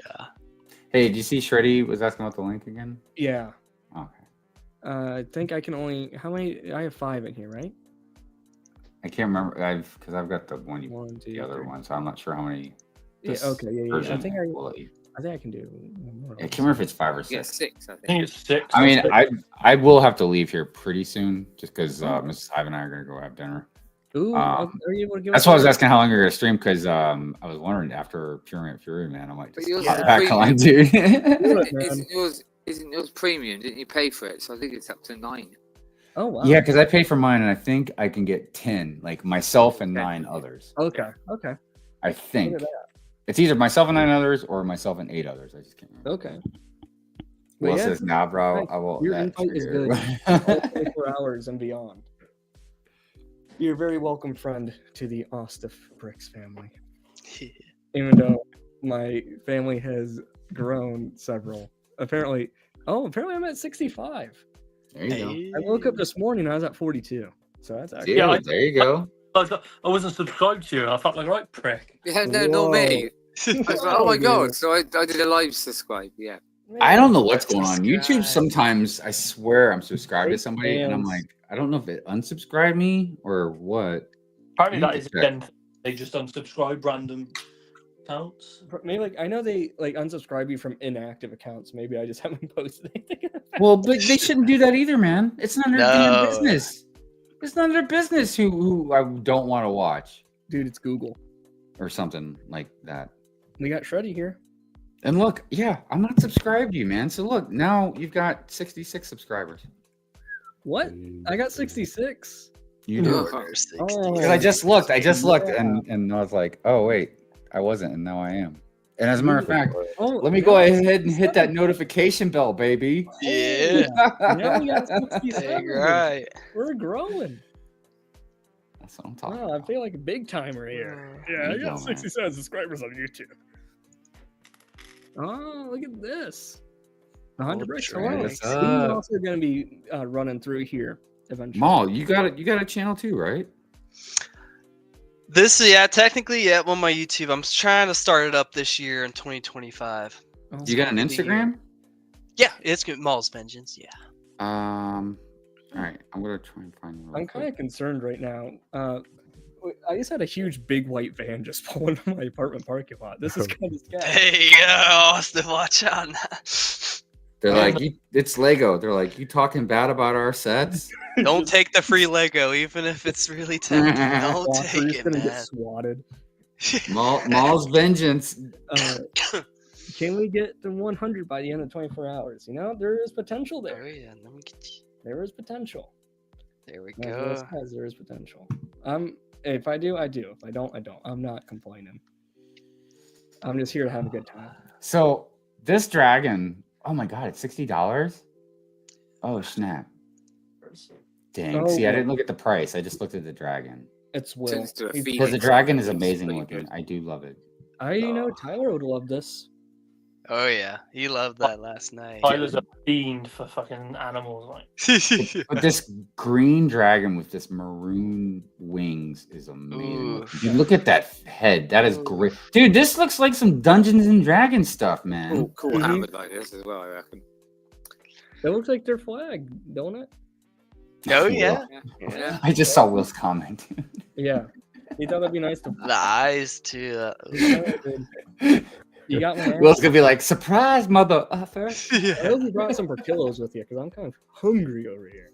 Hey, did you see Shreddy was asking about the link again? Yeah. Okay. I think I can only how many? I have 5 in here, right? I can't remember. Because I've got the one, 1, 2, the other 3. one, so I'm not sure how many. Yeah. this Okay. Yeah. I version think quality. I think I can do. More or I less. can't remember if it's 5 or 6. Yeah, 6. I I think think. it's 6. I mean, or 6. I will have to leave here pretty soon, just because Oh. Mrs. Hive and I are gonna go have dinner. Ooh, are you able to give That's us why I was a- asking how long you're gonna stream, because I was wondering after Fury Man, I might But just yours hop is back premium. on, dude. Do it, man. Isn't yours premium? Didn't you pay for it? So I think it's up to 9. Oh wow. Yeah, because I pay for mine, and I think I can get 10, like myself and Okay. 9 others. Okay. Okay. I think Look at it's either myself and 9 others or myself and 8 others. I just can't remember. Okay. But Will yeah, says, "Nah, bro, right. I won't." Your let invite is you." All 24 hours and beyond. You're a very welcome friend to the Austiff Bricks family. Even though my family has grown several. Apparently I'm at 65. There you go. I woke up this morning and I was at 42. So that's actually Dude, Yeah, there you go. I wasn't subscribed to you. I felt like, right, prick. Yeah, no, not me. I was like, oh my Dude. god! So I did a live subscribe. Yeah. I don't know what's going on. YouTube Subscribe. sometimes, I swear I'm subscribed to Fake somebody and I'm fans. like, I don't know if it unsubscribed me or what. Apparently, that need is to again. They just unsubscribe random accounts. Maybe like I know they like unsubscribe you from inactive accounts. Maybe I just haven't posted anything. Well, but they shouldn't do that either, man. It's none of their No. damn business. It's none of their business who I don't want to watch Dude, it's Google. or something like that. We got Shreddy here. And look, yeah, I'm not subscribed to you, man. So look, now you've got 66 subscribers. What? I got 66. You do. Oh. Because I just looked, and I was like, oh wait, I wasn't, and now I am. And as a matter of fact, Oh, let me now go it's ahead and hit that 67. notification bell, baby. Yeah. Now we got 67. Dang right. We're growing. That's what I'm talking Oh, I about. feel like a big timer here. There Yeah, I you got go, man. 67 subscribers on YouTube. Oh, look at this. 100 bricks. Ultra Hello. bricks. He's up? also going to be running through here eventually. Maul, you got a channel too, right? Technically, on my YouTube. I'm trying to start it up this year in 2025. Oh, You got an Instagram? Yeah, it's good. Mall's Vengeance. Yeah. All right, I'm gonna try and find you. I'm kind of concerned right now. I just had a huge big white van just pull into my apartment parking lot. This is kind of scary. Hey, Austiff, watch out now. They're like, it's Lego. They're like, you talking bad about our sets? Don't take the free Lego, even if it's really tempting. Don't Walker's take it, gonna get man. swatted. Maul's vengeance. Can we get to 100 by the end of 24 hours? You know, there is potential Oh there. yeah, let me get you. There is potential. There we As Will go. says, there is potential. If I do, I do. If I don't, I don't. I'm not complaining. I'm just here to have a good time. So this dragon, oh my god, it's $60. Oh snap! Dang. Oh, See, I yeah. didn't look at the price. I just looked at the dragon. It's Will. Turns to a He's- feed. Because the dragon is It's amazing pretty looking. good. I do love it. I know Tyler would love this. Oh yeah, he loved that last night. Tyler's a fiend for fucking animals. Like, But this green dragon with this maroon wings is amazing. Oof. Dude, look at that head. That is great. Dude, this looks like some Dungeons and Dragons stuff, man. Cool Mhm. hammered like this as well, I reckon. That looks like their flag, don't it? Oh yeah, Yeah. I just saw Will's comment. Yeah. You thought that'd be nice to. the eyes too. You got my ass. Will's gonna be like, surprise, mother effer. I hope you brought some Portillos with you because I'm kind of hungry over here.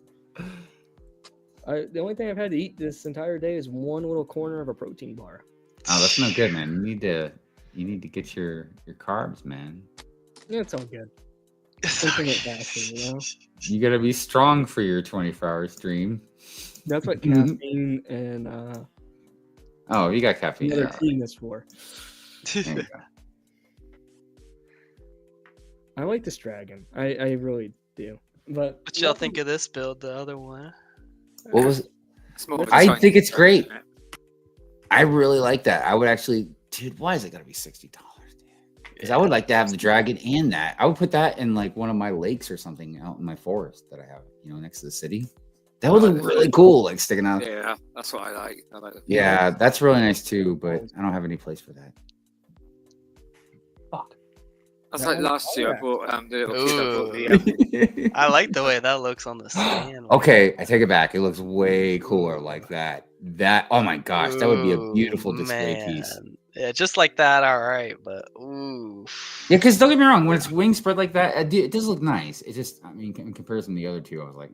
The only thing I've had to eat this entire day is one little corner of a protein bar. Oh, that's no good, man. You need to get your carbs, man. Yeah, it's all good. Intermittent fasting, you know? You gotta be strong for your 24-hour stream. That's what Mhm. caffeine and Oh, you got caffeine. another Yeah. team is for. There you go. I like this dragon. I really do. But What y'all think of this build? The other one? What was? It's more of a I Chinese think it's version, great. isn't it? I really like that. I would actually, dude. Why is it gotta be $60? Because I would like to have the dragon and that. I would put that in like one of my lakes or something out in my forest that I have, next to the city. That would look really cool, like sticking out. Yeah, that's what I like. I like the Yeah, that's really nice too, but I don't have any place for that. fuck. That's That like one's last year. I alright. bought the little kid. I bought the, I like the way that looks on the stand. Okay, I take it back. It looks way cooler like that. Oh my gosh, that would be a Ooh, beautiful display piece. man. Yeah, just like that, all right. But ooh. Yeah, because don't get me wrong, when it's wing spread like that, it does look nice. It just, I mean, in comparison to the other two, I was like,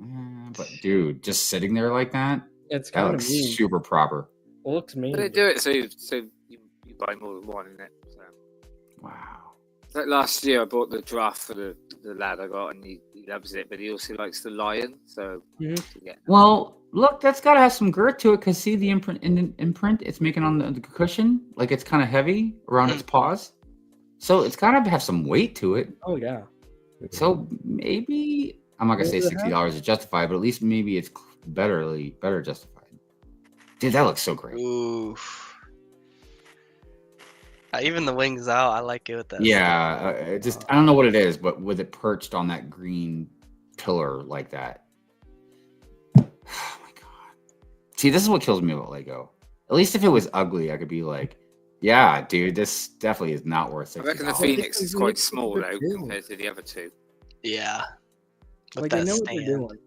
but dude, just sitting there like that, It's that kind of looks mean. super proper. It looks mean. But they do it so you buy more than one in it. So. Wow. Like last year, I bought the giraffe for the lad I got, and he loves it, but he also likes the lion. So yeah. Well, look, that's got to have some girth to it, because see the imprint it's making on the cushion, like it's kind of heavy around its paws, so it's got to have some weight to it. Oh yeah. So maybe I'm not gonna say $60 is justified, but at least maybe it's better justified. Dude, that looks so great. Ooh. Even the wings out, I like it with that. Yeah, I don't know what it is, but with it perched on that green pillar like that. Oh my god! See, this is what kills me about Lego. At least if it was ugly, I could be like, "Yeah, dude, this definitely is not worth $60." I reckon the Phoenix is quite small though compared to the other two. Yeah. Like they know what they're doing.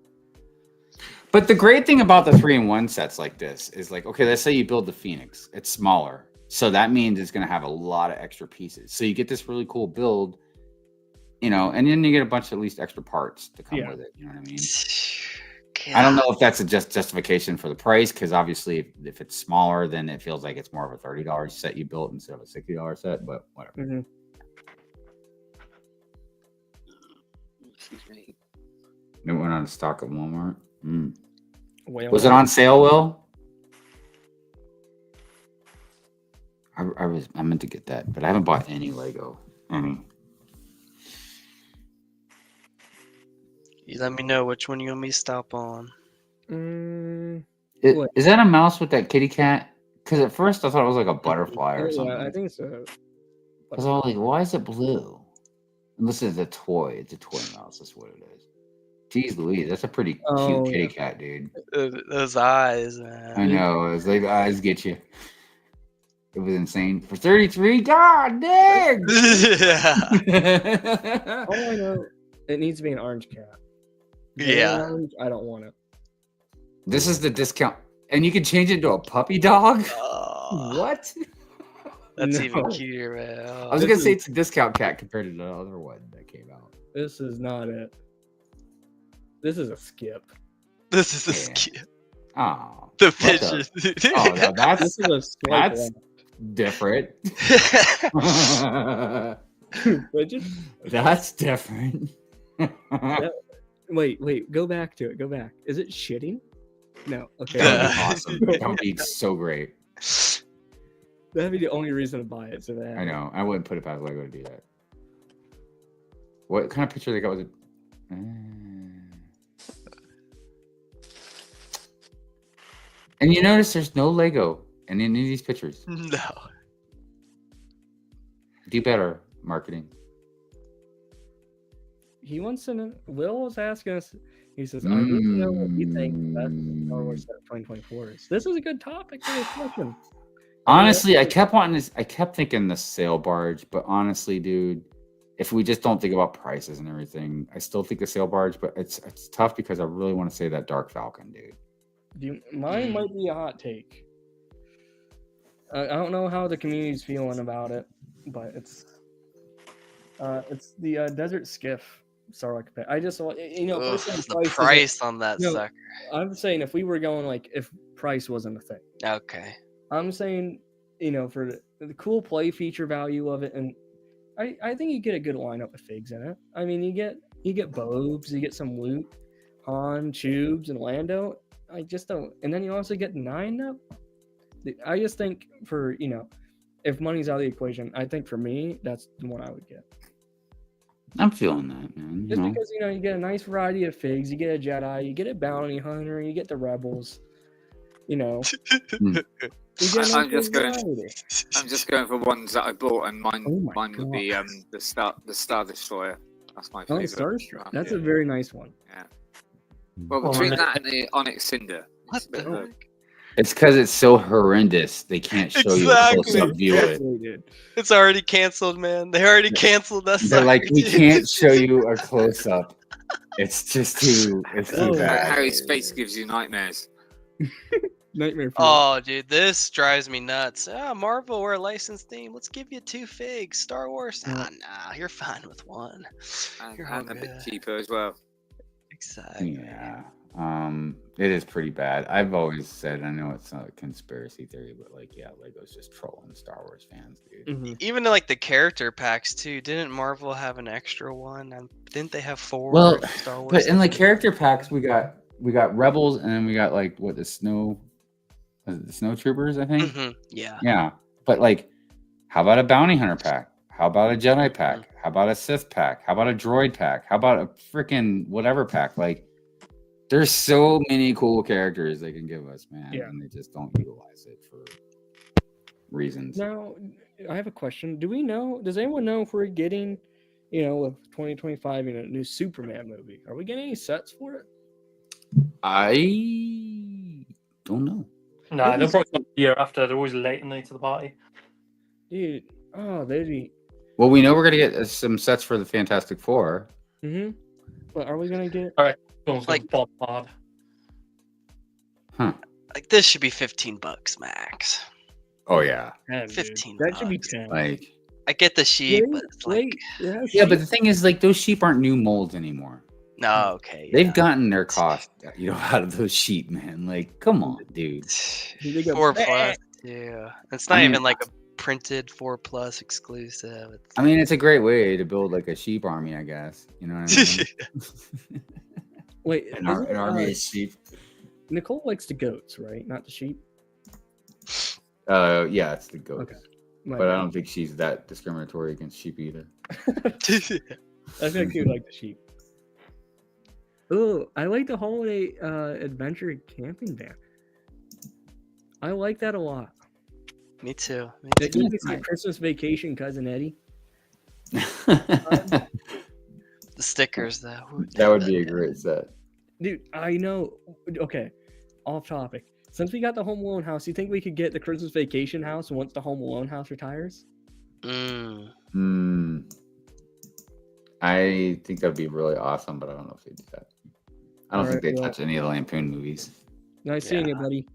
But the great thing about the 3-in-1 sets like this is like, okay, let's say you build the Phoenix, it's smaller. So that means it's going to have a lot of extra pieces. So you get this really cool build, and then you get a bunch of at least extra parts to come with it. You know what I mean? God. I don't know if that's a justification for the price, because obviously if it's smaller, then it feels like it's more of a $30 set you built instead of a $60 set, but whatever. Mm-hmm. Excuse me. It went on stock at Walmart. Was it on sale, Will? I meant to get that, but I haven't bought any Lego. Any. You let me know which one you want me to stop on. Is that a mouse with that kitty cat? Because at first I thought it was like a butterfly or something. Yeah, I think so. Because I was like, why is it blue? And this is a toy. It's a toy mouse. That's what it is. Jeez Louise, that's a pretty cute kitty cat, dude. Those eyes, man. I know. It's like eyes get you. It was insane. For 33, god dang! Yeah. All I know, it needs to be an orange cat. Yeah. Orange, I don't want it. This is the discount. And you can change it to a puppy dog? What? That's even cuter, man. I was going to say it's a discount cat compared to the other one that came out. This is not it. This is a skip. This is a skip. Oh. The pictures. That's this is a skip. That's different. That's different. Wait, go back to it. Go back. Is it shitting? No. Okay. That would be awesome. That would be so great. That'd be the only reason to buy it. So that I know. I wouldn't put it past Lego to do that. What kind of picture they got? Was it? And you notice there's no Lego in any of these pictures. No. Do better, marketing. He wants to know. Will was asking us. He says, "I need to know what you think the best Star Wars set of 2024 is." This is a good topic for discussion. Honestly, I kept wanting this. I kept thinking the sail barge, but honestly, dude, if we just don't think about prices and everything, I still think the sail barge. But it's tough because I really want to say that Dark Falcon, dude. Mine might be a hot take. I don't know how the community's feeling about it, but it's the Desert Skiff Starlight Pet. I just the price on that sucker. I'm saying if we were going like if price wasn't a thing. Okay. I'm saying for the cool play feature value of it, and I think you get a good lineup of figs in it. I mean, you get Bobes, you get some Luke, Han, Tubes, and Lando. I just don't, and then you also get 9 up. I just think for if money's out of the equation, I think for me that's the one I would get. I'm feeling that, man. Just because you get a nice variety of figs, you get a Jedi, you get a bounty hunter, you get the rebels. I'm just going for ones that I bought, and mine would be the Star Destroyer. That's my favorite. Star Destroyer. That's a very nice one. Yeah. Well, between that and the Onyx Cinder. It's because it's so horrendous. They can't show you a close-up view of it. It's already canceled, man. They already canceled us. They're like, we can't show you a close-up. It's just too. It's too bad. Harry's face gives you nightmares. Nightmare fuel. Oh, dude, this drives me nuts. Marvel, we're a licensed theme. Let's give you 2 figs. Star Wars, nah, you're fine with 1. You're all And a bit good. cheaper as well. Exactly. Yeah. It is pretty bad. I've always said, I know it's a conspiracy theory, but like, yeah, Lego's just trolling Star Wars fans, dude. Mhm. Even like the character packs too. Didn't Marvel have an extra one? Didn't they have 4 Well, Star Wars? but in like stuff? character packs, we got Rebels, and then we got like what the snow troopers, I think. Mhm, yeah. Yeah, but like, how about a bounty hunter pack? How about a Jedi pack? How about a Sith pack? How about a droid pack? How about a freaking whatever pack? Like, there's so many cool characters they can give us, man, Yeah. and they just don't utilize it for reasons. Now, I have a question. Does anyone know if we're getting, with 2025, new Superman movie? Are we getting any sets for it? I don't know. Nah, they'll probably come the year after. They're always late to the party. Dude, they'd be. Well, we know we're gonna get some sets for the Fantastic Four. But are we gonna get? Like- Bob hard. Like this should be $15 max. Oh yeah, 10, dude. 15 That should be bucks. 10. like I get the sheep, but it's like yeah, but the thing is, like, those sheep aren't new molds anymore. no, okay. They've yeah. gotten their cost, out of those sheep, man. Like, come on, dude. They go, 4+, yeah. It's not I mean, even like a printed 4+ exclusive. It's... I mean, it's a great way to build like a sheep army, I guess. You know what I mean? Wait, an army of sheep. Nicole likes the goats, right? Not the sheep. Yeah, it's the goats. Okay. My But I bad. don't think she's that discriminatory against sheep either. I think you like the sheep. Oh, I like the holiday adventure camping van. I like that a lot. Me too. That gives me some Christmas vacation, cousin Eddie. The stickers, though. Who That did would be a great set. Dude, I know. Okay, off topic. Since we got the Home Alone house, you think we could get the Christmas vacation house once the Home Alone house retires? I think that'd be really awesome, but I don't know if they do that. I don't think they touch any of the Lampoon movies. Nice seeing you, buddy.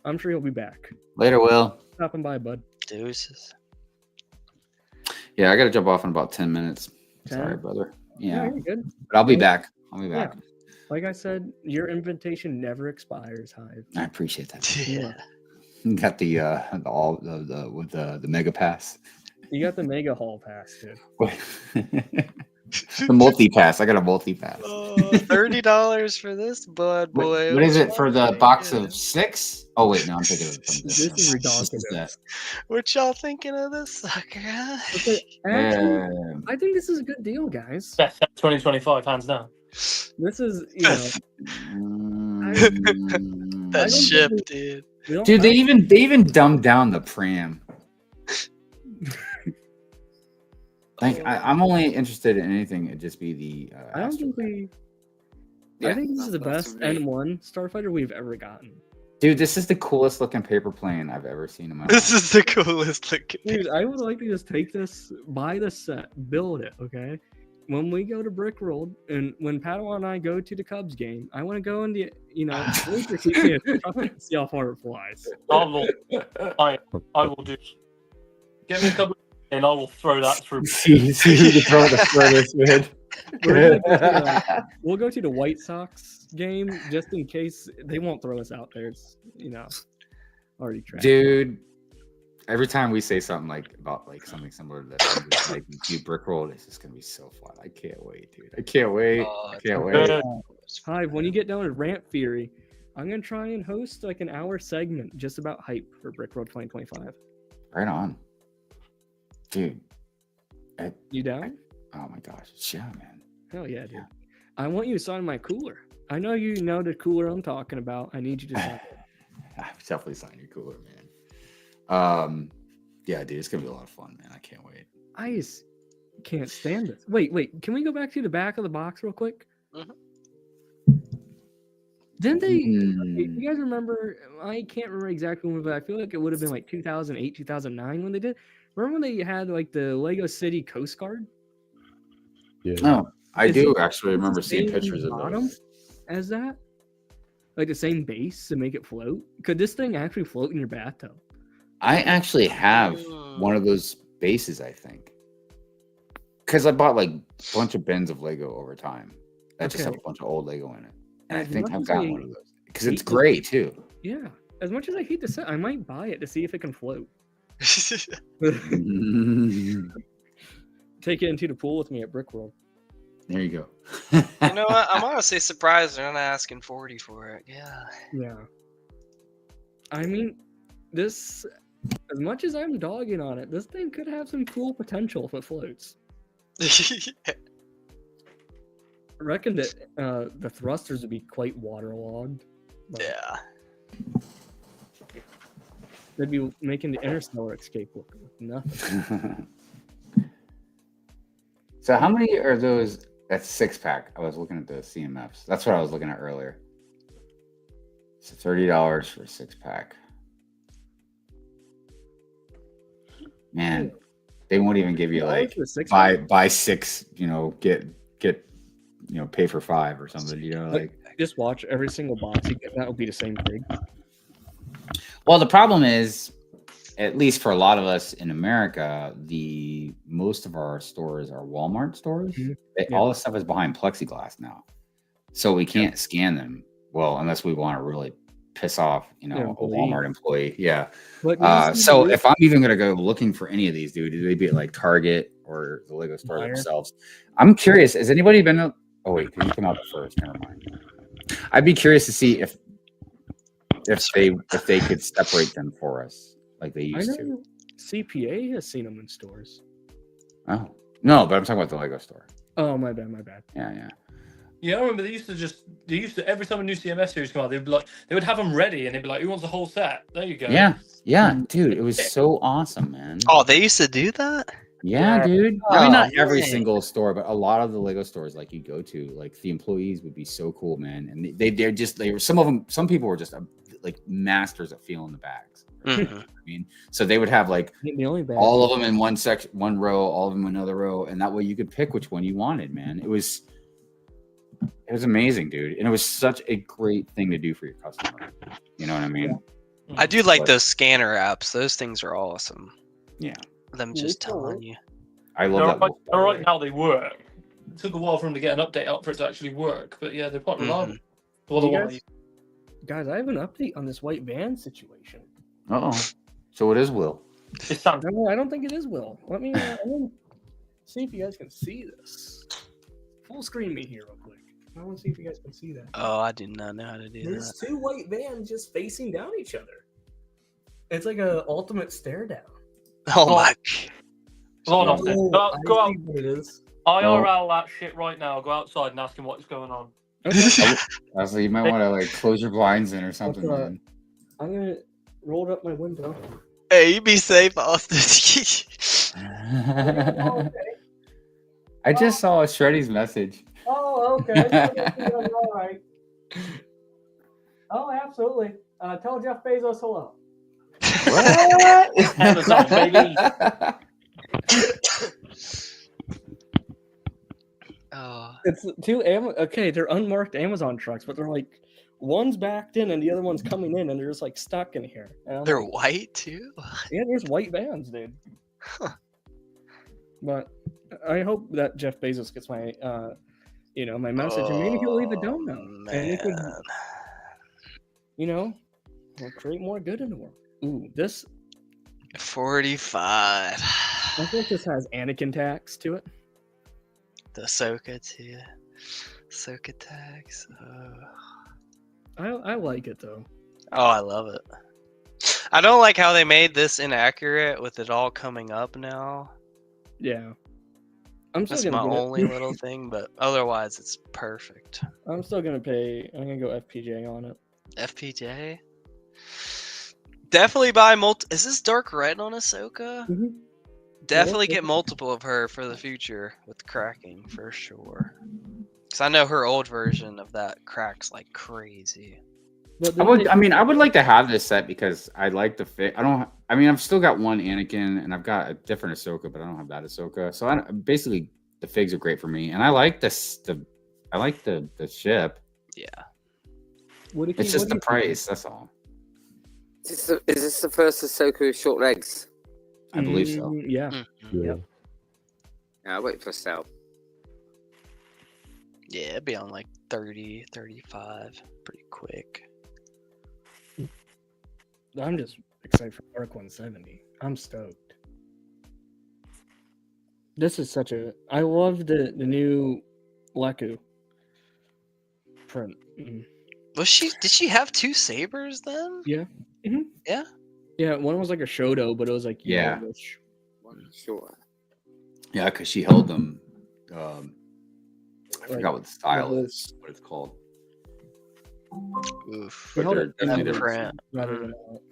I'm sure he'll be back. Later, Will. Stopping by, bud. Deuces. Yeah, I gotta jump off in about 10 minutes. 10? Sorry, brother. Yeah, Yeah, you're good. but I'll be back. I'll be back. Yeah. Like I said, your invitation never expires, Hive. I appreciate that. Yeah. You got the mega pass. You got the mega hall pass, dude. The multi pass. I got a multi pass. $30 for this bud boy. What is it for the box of 6? Oh wait, no, I'm thinking of something. This is ridiculous. This is that. What y'all thinking of this sucker, huh? Okay, actually, I think this is a good deal, guys. Best 2025, hands down. This is, That ship, dude. Dude, they even dumbed down the pram. Like, I'm only interested in anything. It'd just be the. I don't think we. I think this is the best N1 Starfighter we've ever gotten. Dude, this is the coolest looking paper plane I've ever seen in my life. This is the coolest looking. Dude, I would like to just take this, buy the set, build it, okay? When we go to Brickworld and when Padawan and I go to the Cubs game, I want to go in the, see how far it flies. I will do. Get me a couple, and I will throw that through. See who can throw the furthest, man. We'll go to the White Sox game just in case they won't throw us out there. It's already trapped. Dude, every time we say something about something similar to that, like Brickworld, it's just gonna be so fun. I can't wait, dude. I can't wait. I can't wait. Hive, when you get down to Rant Fury, I'm gonna try and host like an hour segment just about hype for Brickworld 2025. Right on, dude. You down? Oh my gosh, yeah, man. Hell yeah, dude. I want you to sign my cooler. I know you know the cooler I'm talking about. I need you to sign it. I definitely sign your cooler, man. Yeah, dude, it's gonna be a lot of fun, man. I can't wait. I just can't stand this. Wait, can we go back to the back of the box real quick? Didn't they? You guys remember? I can't remember exactly when, but I feel like it would have been like 2008, 2009 when they did. Remember when they had like the Lego City Coast Guard? Yeah. Oh, I do actually remember seeing pictures of those. As that? like the same base to make it float? Could this thing actually float in your bathtub? I actually have one of those bases, I think. Because I bought like a bunch of bins of Lego over time. That just have a bunch of old Lego in it. And I think I've got one of those. Because it's gray too. Yeah. As much as I hate the set, I might buy it to see if it can float. Take it into the pool with me at Brickworld. There you go. You know what? I'm honestly surprised they're not asking 40 for it. Yeah. Yeah. I mean, this, as much as I'm dogging on it, this thing could have some cool potential if it floats. I reckon that the thrusters would be quite waterlogged. Yeah. They'd be making the interstellar escape look like nothing. So how many are those? That's 6-pack. I was looking at the CMFs. That's what I was looking at earlier. So $30 for a 6-pack. Man, they won't even give you like buy 6, get pay for 5 or something, like just watch every single box you get, that will be the same thing. Well, the problem is, at least for a lot of us in America, most of our stores are Walmart stores. Mm-hmm. All the stuff is behind plexiglass now, so we can't scan them. Well, unless we want to really piss off, a Walmart employee. Yeah. So if I'm even gonna go looking for any of these, dude, they'd be at like Target or the Lego store themselves. I'm curious. Has anybody been? Oh wait, you come out first. Never mind. I'd be curious to see if they could separate them for us like they used to. CPA has seen them in stores. Oh no, but I'm talking about the Lego store. Oh, my bad. Yeah. Yeah, I remember they used to every time a new CMS series come out, they'd be like, they would have them ready, and they'd be like, "Who wants the whole set?" There you go. Yeah, dude, it was so awesome, man. Oh, they used to do that? Yeah, dude. I mean, not every single store, but a lot of the Lego stores, like you go to, like the employees would be so cool, man. And they were some people were just like masters at feeling the bags. Mm-hmm. I mean, so they would have like all of them in one section, one row, all of them in another row, and that way you could pick which one you wanted, man. It was amazing, dude, and it was such a great thing to do for your customer. You know what I mean? I do like those scanner apps. Those things are awesome. Yeah. Them just telling you. I love that. I like how they work. It took a while for them to get an update out for it to actually work, but yeah, they're quite reliable. Guys, I have an update on this white van situation. So it is Will. No, I don't think it is Will. Let me see if you guys can see this. Full screen me here real quick. I want to see if you guys can see that. Oh, I did not know how to do that. There's 2 white vans just facing down each other. It's like an ultimate stare down. Oh my God. Go out. What it is. IRL that shit right now. Go outside and ask him what's going on. Okay. Also, you might want to like close your blinds in or something, man. I'm gonna roll up my window. Hey, you be safe, Austiff. I just saw Shreddy's message. Oh, okay. All right. Oh, absolutely. Tell Jeff Bezos hello. What? Amazon, baby. It's 2 they're unmarked Amazon trucks, but they're like one's backed in and the other one's coming in, and they're just like stuck in here. They're white too? Yeah, there's white vans, dude. Huh. But I hope that Jeff Bezos gets my my message, and maybe he'll leave a donut. And it could, we'll create more good in the world. Ooh, this 45. I think this has Anakin tags to it. The Ahsoka too. Ahsoka tags. I like it though. Oh, I love it. I don't like how they made this inaccurate with it all coming up now. Yeah. That's my only little thing, but otherwise it's perfect. I'm still gonna pay. I'm gonna go FPJ on it. FPJ? Definitely buy Is this dark red on Ahsoka? Mm-hmm. Definitely get multiple of her for the future with cracking for sure. Because I know her old version of that cracks like crazy. I would like to have this set because I like the fit. I've still got one Anakin and I've got a different Ahsoka, but I don't have that Ahsoka. So basically the figs are great for me, and I like the ship. Yeah. What It's just the price. That's all. Is this the first Ahsoka with short legs? I believe so. Yeah. Mhm. Yep. Yeah, I'll wait for a sale. Yeah, it'd be on like 30, 35, pretty quick. I'm just excited for Arc 170. I'm stoked. This is such a. I love the new Leku print. Did she have 2 sabers then? Yeah. Mhm. Yeah. Yeah, one was like a Shoto, but it was like Yeah. yellowish. One short. Yeah, because she held them. I Like, forgot what the style the is. What it's called. Oof. They But held they're it definitely that different. print. rather than out.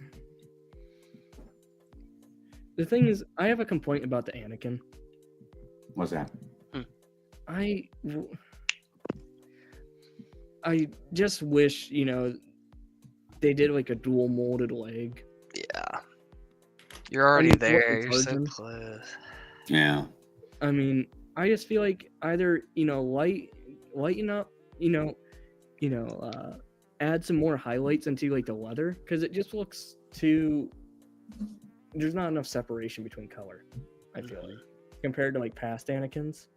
The thing is, I have a complaint about the Anakin. What's that? I just wish, they did like a dual molded leg. Yeah. You're already mean, there. You're so Sergeant. close. Yeah. I mean, I just feel like either, lighten up, add some more highlights into like the leather, because it just looks too. There's not enough separation between color, I feel like, compared to like past Anakins.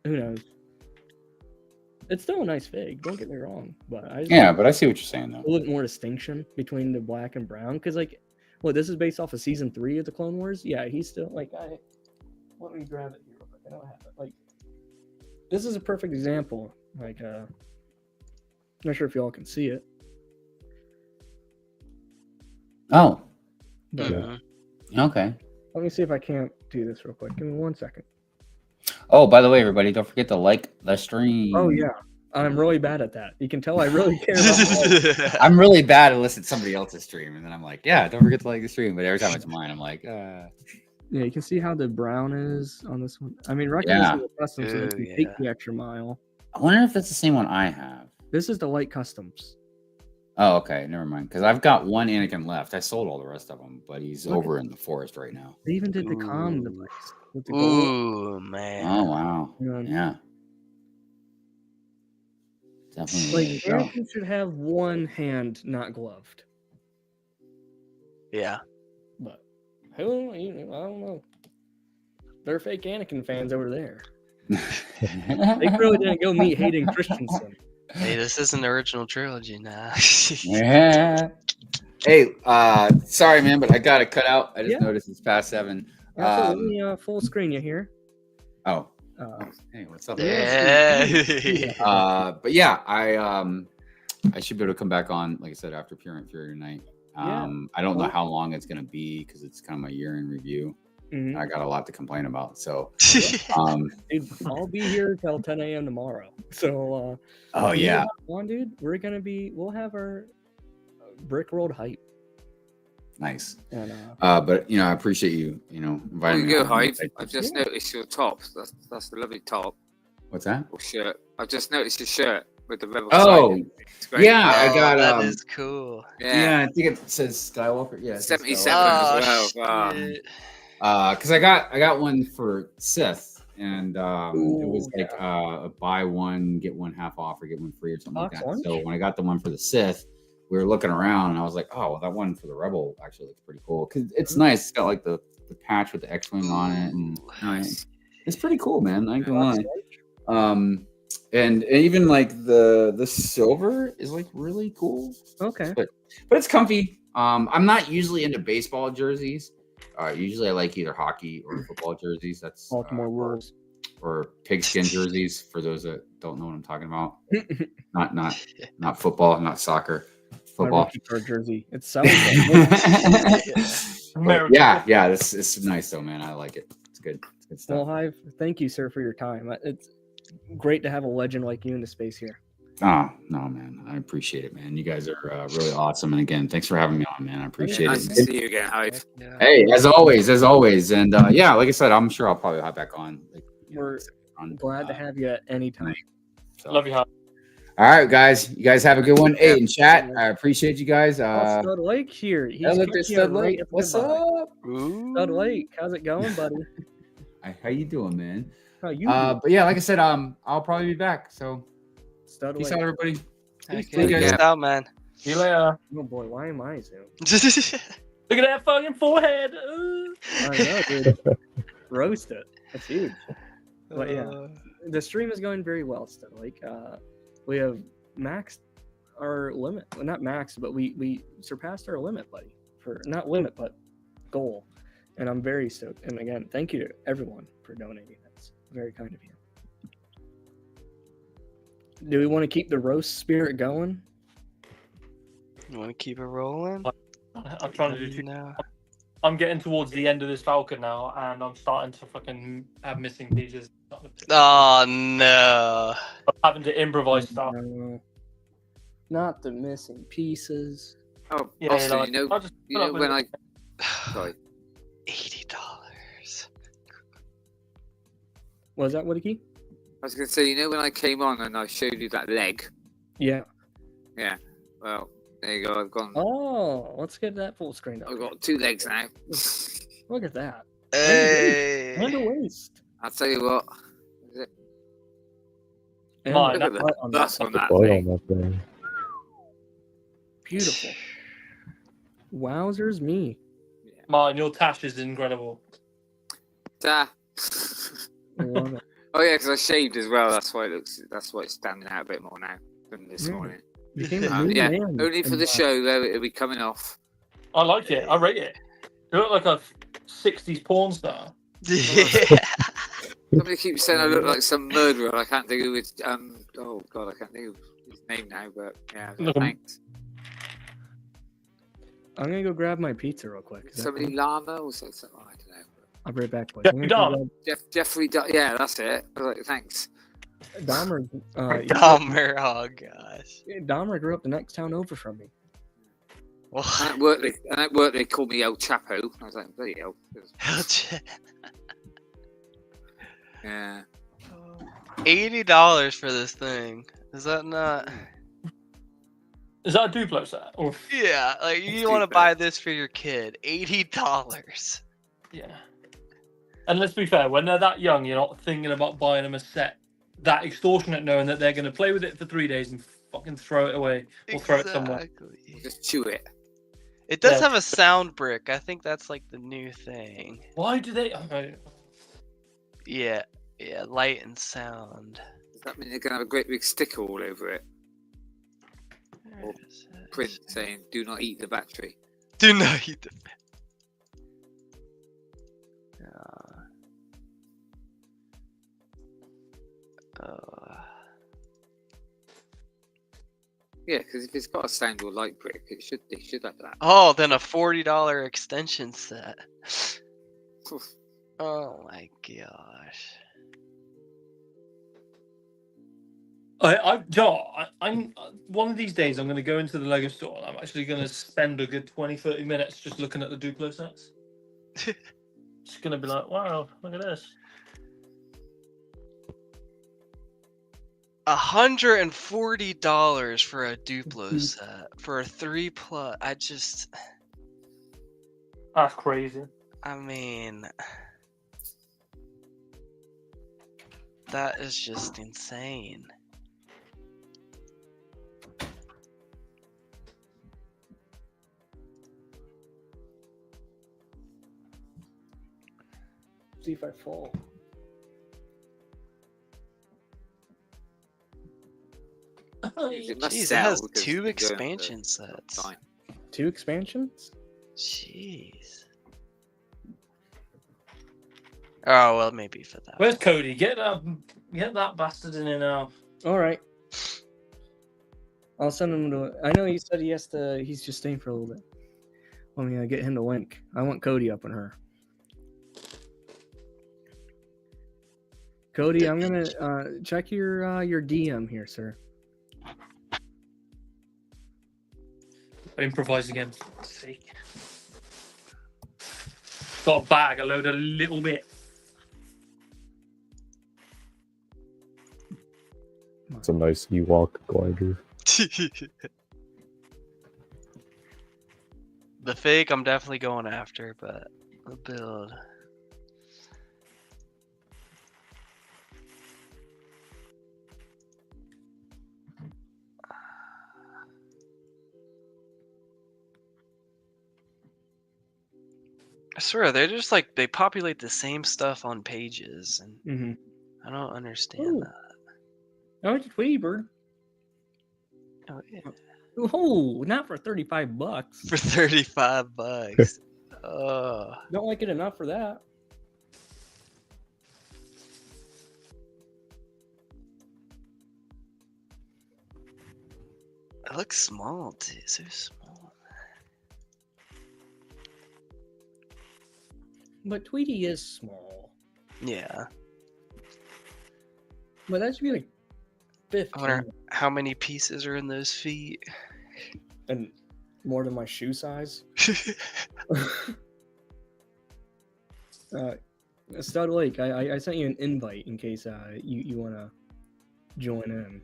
Who knows? It's still a nice fig, don't get me wrong, but I just Yeah, but I see what you're saying though. a little bit more distinction between the black and brown, because like, this is based off of season 3 of the Clone Wars. Yeah, he's still like, let me grab it here real quick. I don't have it. Like, this is a perfect example. Like, not sure if y'all can see it. Oh, But, Mhm. okay. let me see if I can't do this real quick. Give me 1 second. Oh, by the way, everybody, don't forget to like the stream. Oh yeah, I'm really bad at that. You can tell I really care about the I'm really bad at listening to somebody else's stream, and then I'm like, yeah, don't forget to like the stream. But every time it's mine, I'm like, Yeah, you can see how the brown is on this one. I mean, Yeah. this is a custom, so they Ooh, can yeah. take the extra mile. I wonder if that's the same one I have. This is the light customs. Oh, okay, never mind. Because I've got one Anakin left. I sold all the rest of them, but he's Look at- over in the forest right now. They even did the comm Ooh. device with the gold. Ooh, man. Oh wow, And, yeah. Definitely. like, the way to go. Anakin should have one hand not gloved. Yeah. But who? I don't know. They're fake Anakin fans over there. They really didn't go meet Hayden Christensen. Hey, this isn't the original trilogy now. Yeah. Hey, sorry, man, but I got to cut out. I just Yeah. noticed it's past 7. Absolutely, full screen. You hear? Oh, Uh, hey, what's up? Yeah. But yeah, I should be able to come back on, like I said, after Pure and Fury night. I don't know how long it's gonna be because it's kind of my year in review. mhm. I got a lot to complain about. So, Dude, I'll be here till 10 a.m. tomorrow. So, oh yeah, on, dude, we'll have our Brick Road hype. nice. And, But I appreciate you, There inviting you me. go, on. Hive. I've just noticed your top. That's a lovely top What's that? or shirt. I've just noticed your shirt with the rebel Oh, side. It's great. yeah, I got that is cool. Yeah. I think it says Skywalker. Yeah, it says 77 Skywalker. as well. shit. Because I got one for Sith, and it was Ooh, like a buy one get one half off or get one free or something like Box that. lunch? So when I got the one for the Sith, we were looking around, and I was like, oh, well, that one for the Rebel actually looks pretty cool because it's nice. It's got like the patch with the X-wing on it, and Nice. it's pretty cool, man. I ain't gonna Box lie. lunch? And even like the silver is like really cool. Okay. But it's comfy. I'm not usually into baseball jerseys. Usually I like either hockey or football jerseys. That's Baltimore Wolves. or pigskin jerseys for those that don't know what I'm talking about. not football, not soccer. My Football. rookie card jersey. It's selling. But yeah, it's nice though, man. I like it. It's good. It's good stuff. Well, Hive, thank you, sir, for your time. It's great to have a legend like you in the space here. Oh no, man. I appreciate it, man. You guys are really awesome. And again, thanks for having me on, man. I appreciate Nice it. to see you again, Hive. Yeah. Hey, as always. And yeah, like I said, I'm sure I'll probably hop back on. We're glad to have you at any time. So. Love you, Hive. All right, guys. You guys have a good one. Hey, in chat, I appreciate you guys. Stud Lake here. He's Look at kicking Stud right Lake. at the What's goodbye. up? Stud Lake, how's it going, buddy? How you doing, man? How you? But yeah, like I said, I'll probably be back. So Stud peace Lake. out, everybody. Peace, Okay, dude. peace out, man. See you later. Oh boy, why am I Zoom? Look at that fucking forehead. I know, dude. Roast it. That's huge. But yeah, the stream is going very well still. Like, we have maxed our limit. Well, not maxed, but we surpassed our limit, buddy. For not limit, but goal. And I'm very stoked. And again, thank you to everyone for donating. That's very kind of you. Do we want to keep the roast spirit going? You want to keep it rolling? I'm trying to do two. No. I'm getting towards the end of this Falcon now, and I'm starting to fucking have missing pieces. Oh no. I'm having to improvise stuff. No. Not the missing pieces. Oh, Yeah, also, like, you know, I'll just you put know up with when it. I sorry, $80. Was that what key? I was gonna say, you know, when I came on and I showed you that leg. Yeah. Yeah. Well, there you go. I've gone. Oh, let's get that full screen up. I've got 2 legs now. Look at that. Hey. And a waist. I'll tell you what. Is it? And Mine, a Look at butt on That's that. on that Boy thing. on that thing. Beautiful. Wowzers me. Martin, your tash is incredible. Ta. I love it. Oh yeah, because I shaved as well. That's why it looks. That's why it's standing out a bit more now than this Yeah. morning. Became a new Yeah, man only for in the black. show though. It'll be coming off. I like it. I rate it. You look like a 60s porn star. Yeah. Somebody keeps saying I look like some murderer. I can't think of his. Oh god, I can't think of his name now. But yeah, Look, thanks. I'm gonna go grab my pizza real quick. Is that Somebody cool? Llama or something. I don't know. I'll be right back, boys. Jeffrey I'm gonna go Dahmer. Jeffrey. Yeah, that's it. I was like, thanks. grab Dahmer. Dahmer, oh gosh. Dahmer grew up the next town over from me. Well, And at work they called me El Chapo. I was like, bloody hell. Yeah. $80 for this thing. Is that not? Is that a Duplo set? Or... Yeah, like you It's want to stupid. buy this for your kid. $80. Yeah. And let's be fair, when they're that young, you're not thinking about buying them a set that extortionate, knowing that they're going to play with it for 3 days and fucking throw it away or throw it somewhere. Exactly. Just chew it. It does Yeah. have a sound brick. I think that's like the new thing. Why do they? Oh, Yeah, light and sound. Does that mean they're going to have a great big sticker all over it? Where is it? Print saying, do not eat the battery. Do not eat the. Yeah, because if it's got a sound or light brick, they should have that. Oh, then a $40 extension set. Oh my gosh. I'm one of these days I'm going to go into the Lego store and I'm actually going to spend a good 20-30 minutes just looking at the Duplo sets. It's going to be like, wow, look at this. $140 for a Duplo set for a 3+. That's crazy. I mean, that is just insane. See if I fall. It must Jeez, it sell has because 2 you go expansion into sets. time. 2 expansions? Jeez. Oh well, maybe for that. Where's Cody? Get that bastard in here now. All right. I'll send him to. I know he said he has to. He's just staying for a little bit. Let me get him the link. I want Cody up on her. Cody, I'm gonna check your DM here, sir. Improvise again. For fuck's sake. Got a bag, a load of little bit. It's a nice Ewok glider. The fake, I'm definitely going after, but the build. I swear, they're just like, they populate the same stuff on pages, and Mm-hmm. I don't understand Ooh. that. Oh, it's a Tweety bird. Oh, yeah. Oh, not for $35. For $35. Don't like it enough for that. It looks small, too. So small. But Tweety is small. Yeah. But that should be like 15. I wonder how many pieces are in those feet. And more than my shoe size. Stud Lake, I sent you an invite in case you want to join in.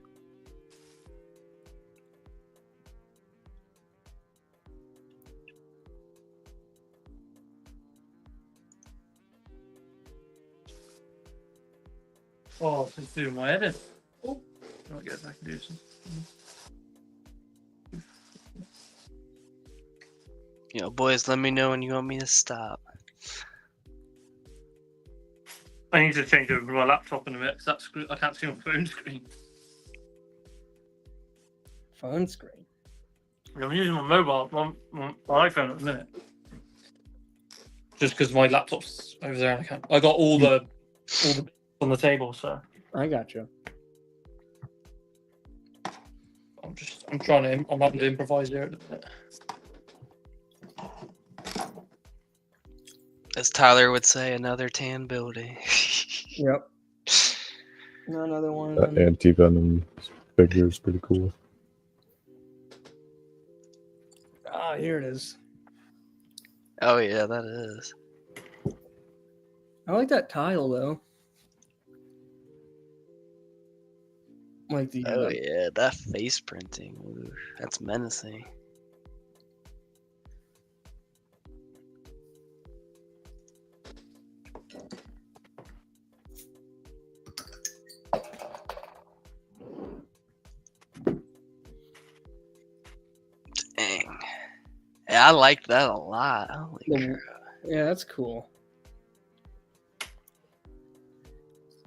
Oh, just doing my edit. Oh, I guess I can do some. Boys, let me know when you want me to stop. I need to change over my laptop in a minute because I can't see my phone screen. Phone screen. I'm using my mobile, my iPhone at the minute. Just because my laptop's over there and I got all the bits on the table, so I got you. I'm having to improvise here at the minute. As Tyler would say, another tan building. Yep. Another one. That anti-venom figure is pretty cool. Ah, here it is. Oh yeah, that is. I like that tile though. Like the. Oh yeah, that face printing. Ooh, that's menacing. Dang. Yeah, I like that a lot. Holy crap. Yeah, that's cool.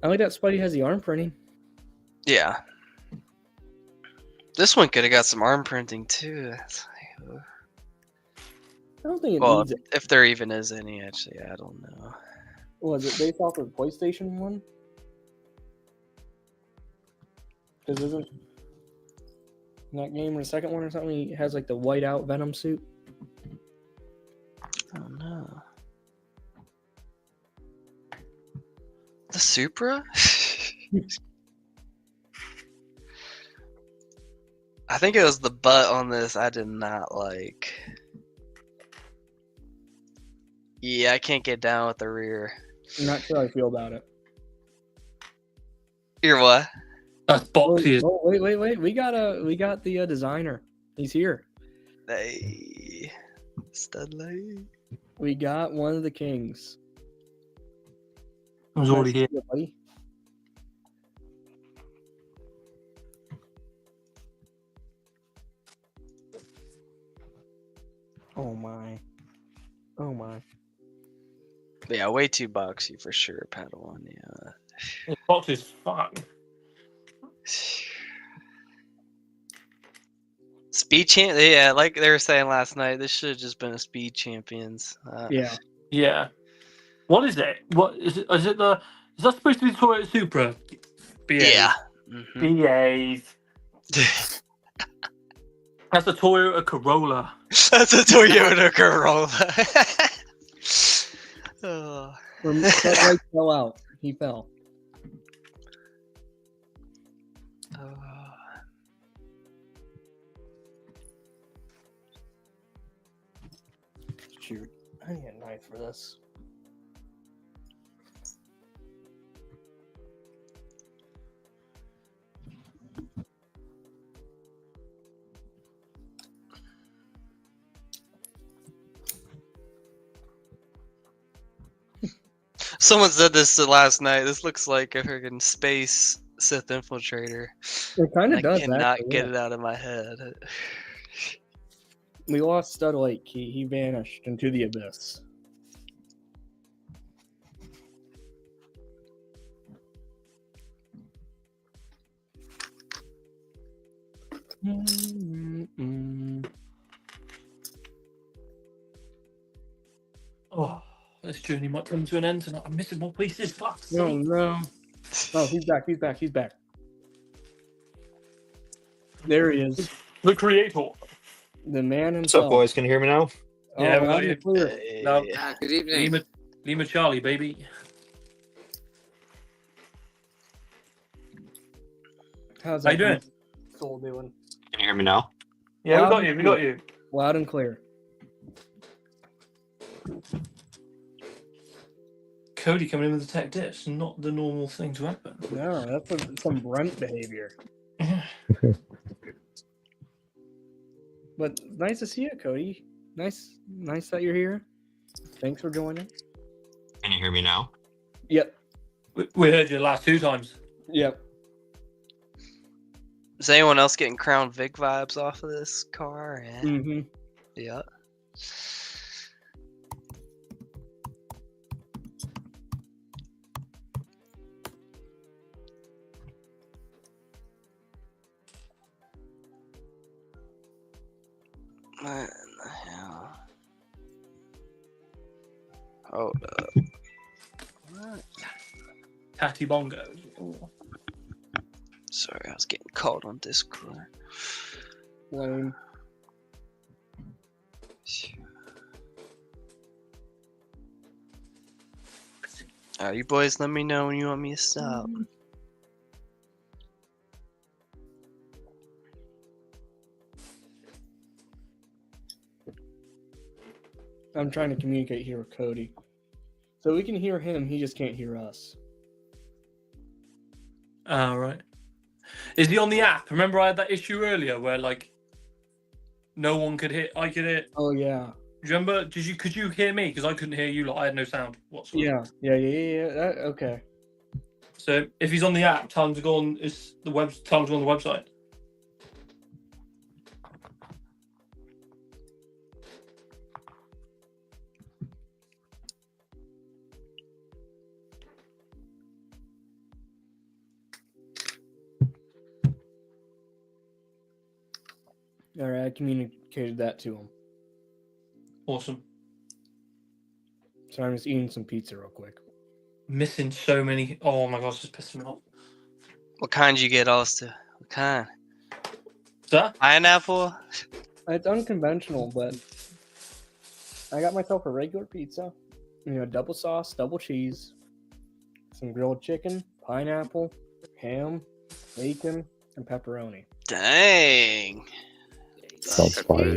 I like that Spidey has the arm printing. Yeah. This one could have got some arm printing too. That's like, ugh. I don't think it Well, needs it. if there even is any, actually, I don't know. Was it based off of the PlayStation one? Because isn't in that game or the second one or something, he has like the white out Venom suit? I don't know. The Supra? I think it was the butt on this I did not like. Yeah, I can't get down with the rear. I'm not sure how I feel about it. You're what? That's boxy. Oh, wait. We got the designer. He's here. Hey, Studley. We got one of the kings. I was already here. Yeah, buddy. Oh my. Yeah, way too boxy for sure, Padawan. Yeah. It's boxy as fuck. Speed champ. Yeah, like they were saying last night, this should have just been a Speed Champions. Yeah. Yeah. What is it? What is it? Is that supposed to be the Toyota Supra? Yeah. Mhm. Behave. That's a Toyota Corolla. That's a Toyota Corolla. Oh. That light fell out. He fell. Shoot. I need a knife for this. Someone said this last night. This looks like a freaking space Sith infiltrator. It kind of does. I cannot actually, get yeah. it out of my head. We lost Stud Lake. He vanished into the abyss. Oh, this journey might come to an end tonight. I'm missing more pieces. Fuck. No, no. Oh, he's back. He's back. He's back. There he is. The creator. The man What's himself. up, boys? Can you hear me now? Yeah, Oh, we got loud you. and clear. No. Good evening. Lima Charlie, baby. How's How you doing? Soul doing? Can you hear me now? Yeah, Loud we got and you. We clear. got you. Loud and clear. Cody coming in with the tech dips, not the normal thing to happen. No, that's some Brent behavior. But nice to see you, Cody. Nice that you're here. Thanks for joining. Can you hear me now? Yep. We heard you the last 2 times. Yep. Is anyone else getting Crown Vic vibes off of this car? Yeah. Mm-hmm. Yeah. What in the hell? Hold up. What? Tatty Bongo. Sorry, I was getting called on Discord. Lame. Alright, you boys, let me know when you want me to stop. I'm trying to communicate here with Cody. So we can hear him, he just can't hear us. Right. Is he on the app? Remember I had that issue earlier where like no one could hear. I could hear. Oh yeah. Do you remember? Could you hear me? Because I couldn't hear you. Like I had no sound whatsoever. Yeah. Okay. So if he's on the app, tell him to go on. Tell him to go on the website. All right, I communicated that to him. Awesome. So I'm just eating some pizza real quick. Missing so many. Oh my gosh, it's pissing me off. What kind you get, Austiff? What kind? Sir? Pineapple? It's unconventional, but I got myself a regular pizza. You know, double sauce, double cheese, some grilled chicken, pineapple, ham, bacon, and pepperoni. Dang. Sounds fire.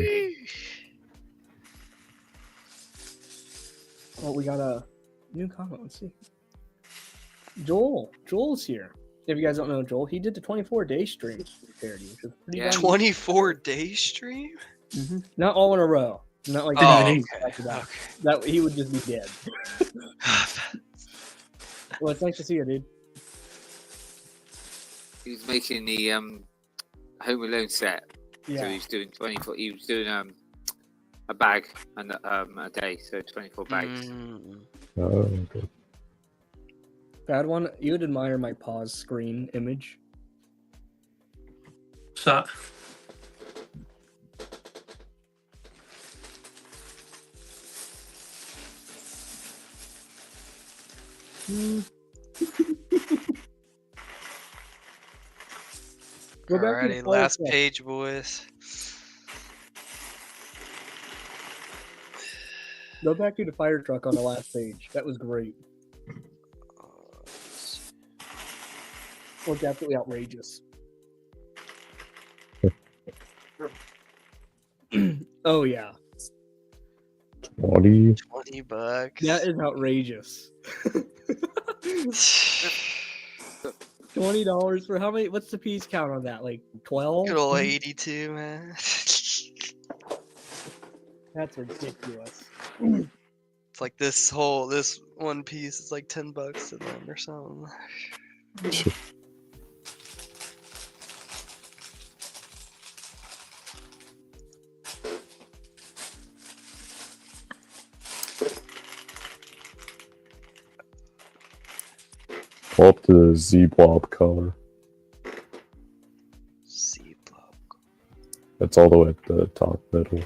Oh, we got a new comment. Let's see. Joel's here. If you guys don't know Joel, he did the 24-day stream parody, which is pretty Yeah. fun. 24-day stream? Mm-hmm. Not all in a row. Not like Oh, okay. okay. After that he would just be dead. Well, it's nice to see you, dude. He's making the Home Alone set. Yeah. So he's doing 24. He was doing a bag and a day, so 24 bags. Oh, okay. Bad one. You would admire my pause screen image. What's that? Go back to Alrighty, the last fire page, boys. truck. Go back to the fire truck on the last page. That was great. Looked absolutely outrageous. Oh yeah, 20. $20. that is outrageous. $20 for how many? What's the piece count on that? Like 12? Good old 82, man. That's ridiculous. It's like this one piece is like $10 to them or something. Up to the Z-blob color. C block. It's all the way at the top middle.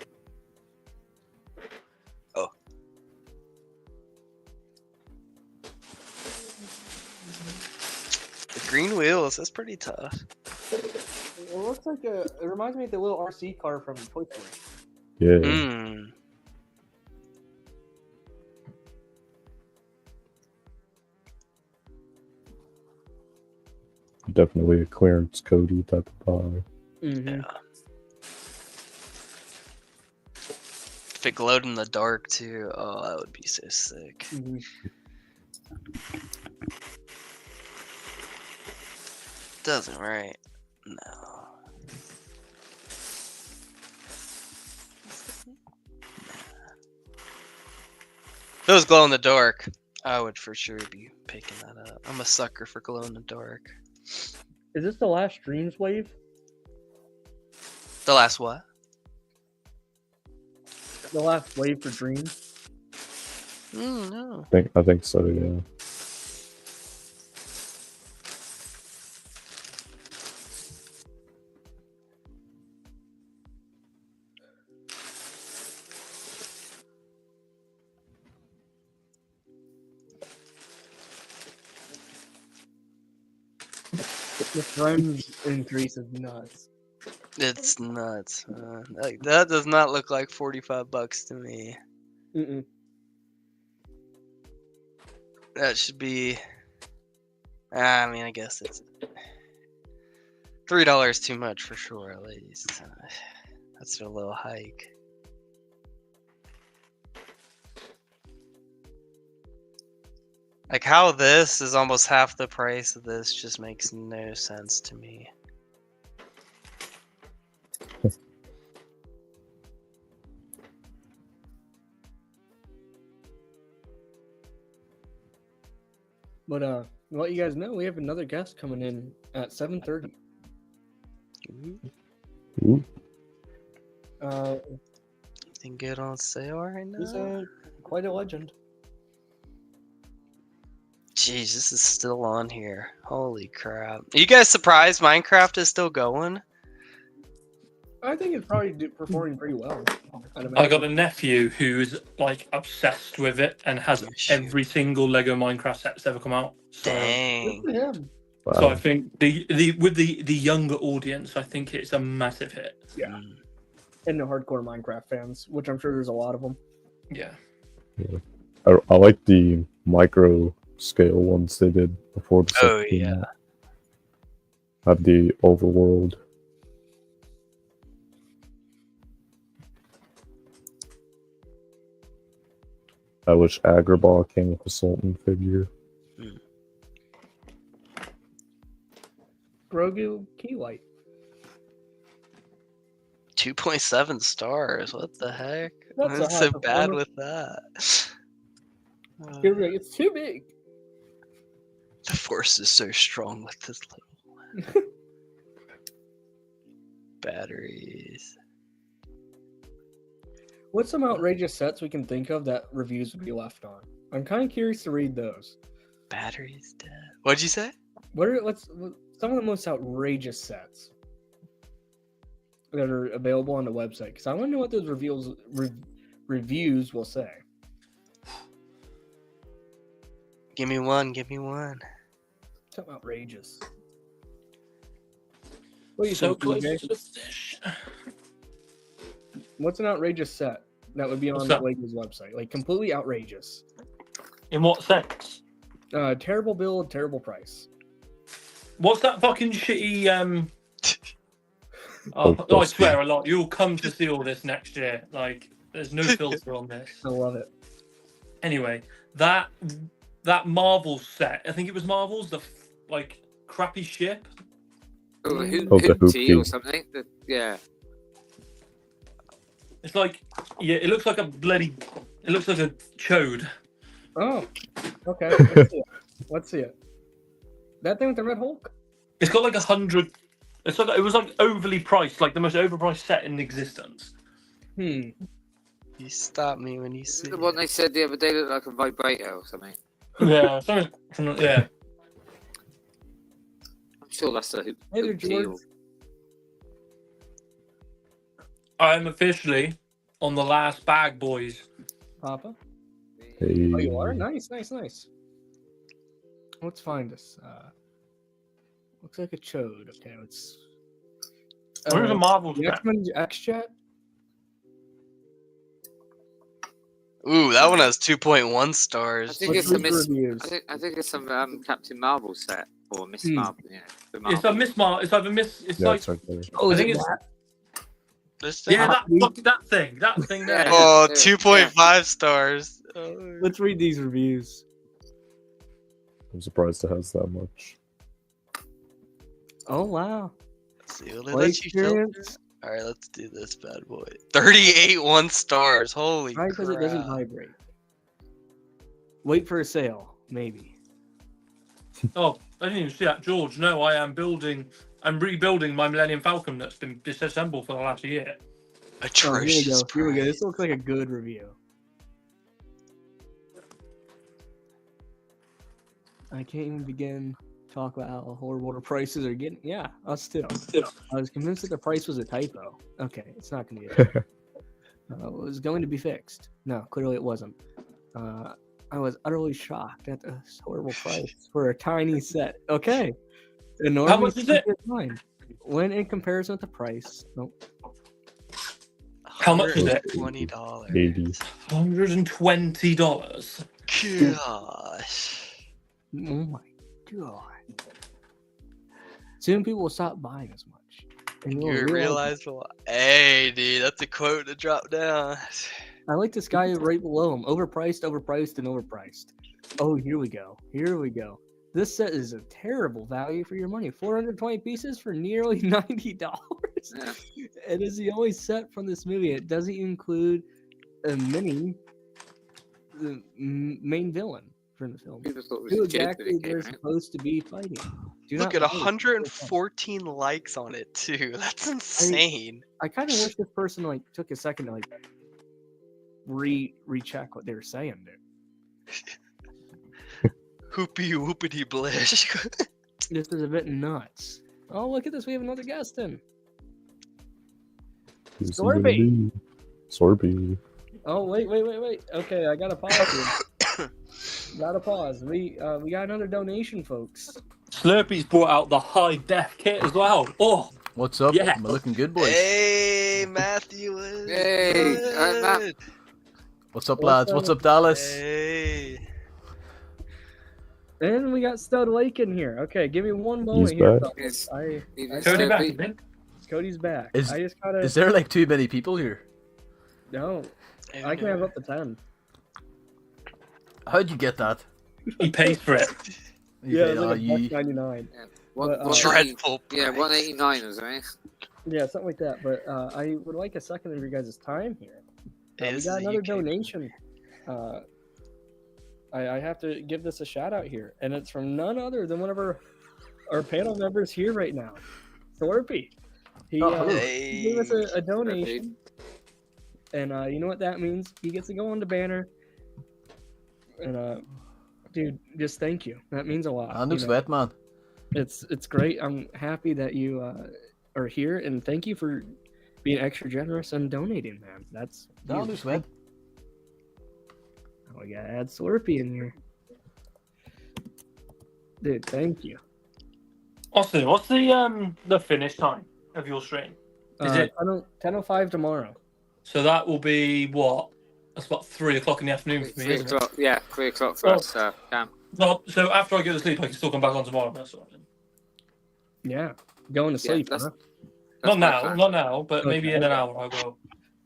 Oh. The green wheels, that's pretty tough. It looks like it reminds me of the little RC car from Toy Story. Yeah. Hmm. Definitely a clearance Cody type of buy. Yeah. If it glowed in the dark too, oh, that would be so sick. Doesn't, right? No. If it was glow in the dark, I would for sure be picking that up. I'm a sucker for glow in the dark. Is this the last Dreams wave? The last what? The last wave for Dreams? No. I think so, yeah. The Dreams increase is nuts. It's nuts. Like, that does not look like $45 to me. Mm-mm. That should be. I mean, I guess it's $3 too much for sure, at least. That's a little hike. Like how this is almost half the price of this just makes no sense to me. But to let you guys know, we have another guest coming in at 7:30. Ooh. Anything good on sale right He's now? quite a legend. Jeez, this is still on here. Holy crap. Are you guys surprised Minecraft is still going? I think it's probably performing pretty well. I got a nephew who's like obsessed with it and has every single Lego Minecraft set that's ever come out. So, Dang. Good for him. Wow. so I think the younger audience, I think it's a massive hit. Yeah. And the hardcore Minecraft fans, which I'm sure there's a lot of them. Yeah. I like the micro scale ones they did before the Oh, set came yeah. out. Had the overworld. I wish Agrabah came with a Sultan figure. Grogu Keylight. 2.7 stars. What the heck? That's a What's high so bad performer. with that? It's too big. The force is so strong with this little batteries. What's some outrageous sets we can think of that reviews would be left on? I'm kind of curious to read those. Batteries dead. What'd you say? What's some of the most outrageous sets that are available on the website? Because I want to know what those reviews will say. Give me one. Give me one. Something outrageous. What do you So think, close TJ? to the fish. What's an outrageous set that would be on What's that? Lego's website? Like completely outrageous. In what sense? Terrible build, terrible price. What's that fucking shitty Oh, I swear a lot. You'll come to see all this next year. Like, there's no filter on this. I love it. Anyway, that Marvel set, I think it was Marvel's, the like crappy ship. Oh, the Hoopty or Hoopty. something. Yeah. It's like, yeah, it looks like a chode. Oh, okay. Let's see it. That thing with the red Hulk? It's got like 100. It's like it was like overly priced, like the most overpriced set in existence. You stop me when you see The one it. they said the other day looked like a vibrator or something. Yeah, yeah. I'm sure that's a Hey there, Hoopty. George. I'm officially on the last bag, boys. Papa? Hey. Oh, you are? Nice. Let's find this. Looks like a chode. Okay, let's... Where's the Marvel the set? X-Men X-Chat? Ooh, that one has 2.1 I stars. think Let's it's a read the Miss. reviews. I think it's some Captain Marvel set or Miss Marvel. Yeah, the It's Marvel. a Miss Mar. It's either Miss. It's Yeah, like. it's right there. Oh, I is think it it's. that? This thing? Yeah, that thing. That thing there. Yeah. Oh, 2.5 stars. Oh. Let's read these reviews. I'm surprised it has that much. Oh, wow. Let's see, will they Play let you filter? experience. All right, let's do this bad boy. 38 1 stars. Holy Right, because it doesn't crap. vibrate. Wait for a sale, maybe. Oh, I didn't even see that, George. No, I'm rebuilding my Millennium Falcon that's been disassembled for the last year. Oh, here we Atrocious go. Here we go. price. This looks like a good review. I can't even begin to talk about how horrible the prices are getting. Yeah, us too. I was convinced that the price was a typo. Okay, it's not going to be. It was going to be fixed. No, clearly it wasn't. I was utterly shocked at this horrible price for a tiny set. Okay. How much is it? Fine. When in comparison with the price. Nope. How much is it? $20. 80. $120. Gosh. Oh my god. Soon people will stop buying as much. And you'll You realize what? Hey, dude, that's a quote to drop down. I like this guy right below him. Overpriced, overpriced, and overpriced. Oh, here we go. Here we go. This set is a terrible value for your money. 420 pieces for nearly $90. Yeah. It is the only set from this movie. It doesn't include a mini, the main villain from the film. People thought it was Who a joke exactly when it they're came out. supposed to be fighting. Do Look not at buy it. 114 likes on it too. That's insane. I kind of wish this person like took a second to like recheck what they were saying, dude. Hoopy whoopity blish. This is a bit nuts. Oh, look at this. We have another guest in. Who's he Sorbet. gonna be? Sorbet. Oh, wait. Okay, I gotta pause here. Gotta pause. We got another donation, folks. Slurpee's brought out the high def kit as well. Oh, What's up? Yeah. Am I looking good, boys? Hey, Matthew. Is Hey, good. Matt. What's up, lads? What's up, Dallas? Hey. And we got Stud Lake in here. Okay, give me one moment He's here. back. fellas. Even Cody back, Slurpee. I think. Cody's back. Is- I just gotta. Is there like too many people here? No, I can have up to 10. How'd you get that? He pays for it. Yeah, it's oh, like you... $1.99. One, But, 180 Dreadful. yeah, 189 or something. Yeah, something like that. But I would like a second of your guys' time here. Hey, We this got is a another UK. donation. I have to give this a shout out here, and it's from none other than one of our panel members here right now, Thorpey. He, Oh, hello. he gave us a donation, and you know what that means? He gets to go on the banner. And dude, just thank you. That means a lot. Ah, no you know. sweat, man. It's great. I'm happy that you are here, and thank you for being extra generous and donating, man. That's No, no huge. sweat. Oh, we gotta add Slurpee in here. Dude, thank you. Austin, what's the finish time of your stream? Is it 10:05 tomorrow? so that will be what? That's about 3 o'clock in the afternoon for me, 3 isn't it? o'clock. Yeah, 3 o'clock for Oh. us. Cam. Well, so after I go to sleep, I can still come back on tomorrow. That's all right. Yeah, going to sleep. that's- huh? That's my Not plan. now, but maybe Okay. in an hour I'll go.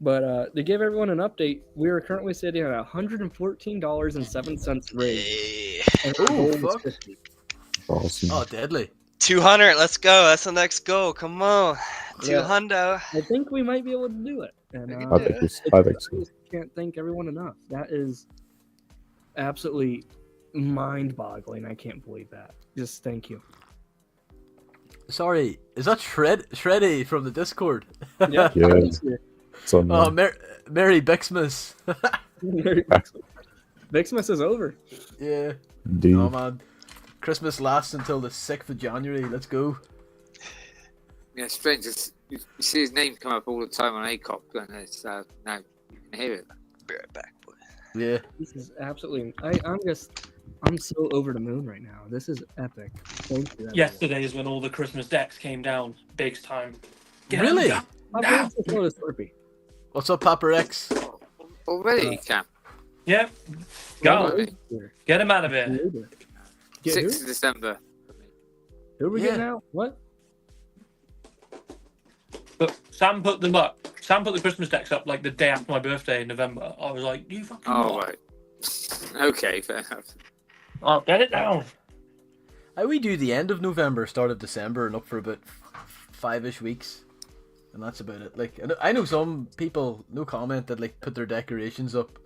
But to give everyone an update, we are currently sitting at $114.07 raised. Hey. And our Ooh, goal is fuck. 50. Awesome. Oh, deadly. 200. Let's go. That's the next goal. Come on. Yeah. 200. I think we might be able to do it. And I think I think so. just can't thank everyone enough. That is absolutely mind-boggling. I can't believe that. Just thank you. Sorry, is that Shreddy from the Discord? Yeah. Yeah. It's on Oh, there. Merry Bixmas. Vixmas is over. Yeah. Indeed. Oh man, Christmas lasts until the 6th of January. Let's go. Yeah, strange. You see his name come up all the time on ACOB, and it's now you can hear it. Be right back, boy. Yeah. This is absolutely. I'm so over the moon right now. This is epic. Thank you. everyone. Yesterday is when all the Christmas decks came down, big time. Get 'em Really? down How now. big is this little Slurpee? What's up, Papa X? Already, Cam. Yeah, go. Already. Get him out of here. Get 6th who? of December. Who are we Yeah. getting out? What? But Sam put them up. Sam put the Christmas decks up like the day after my birthday in November. I was like, you fucking Oh, what? right. Okay, fair enough. Oh, get it down. We do the end of November, start of December, and up for about 5-ish weeks, and that's about it. Like, I know some people, no comment, that like put their decorations up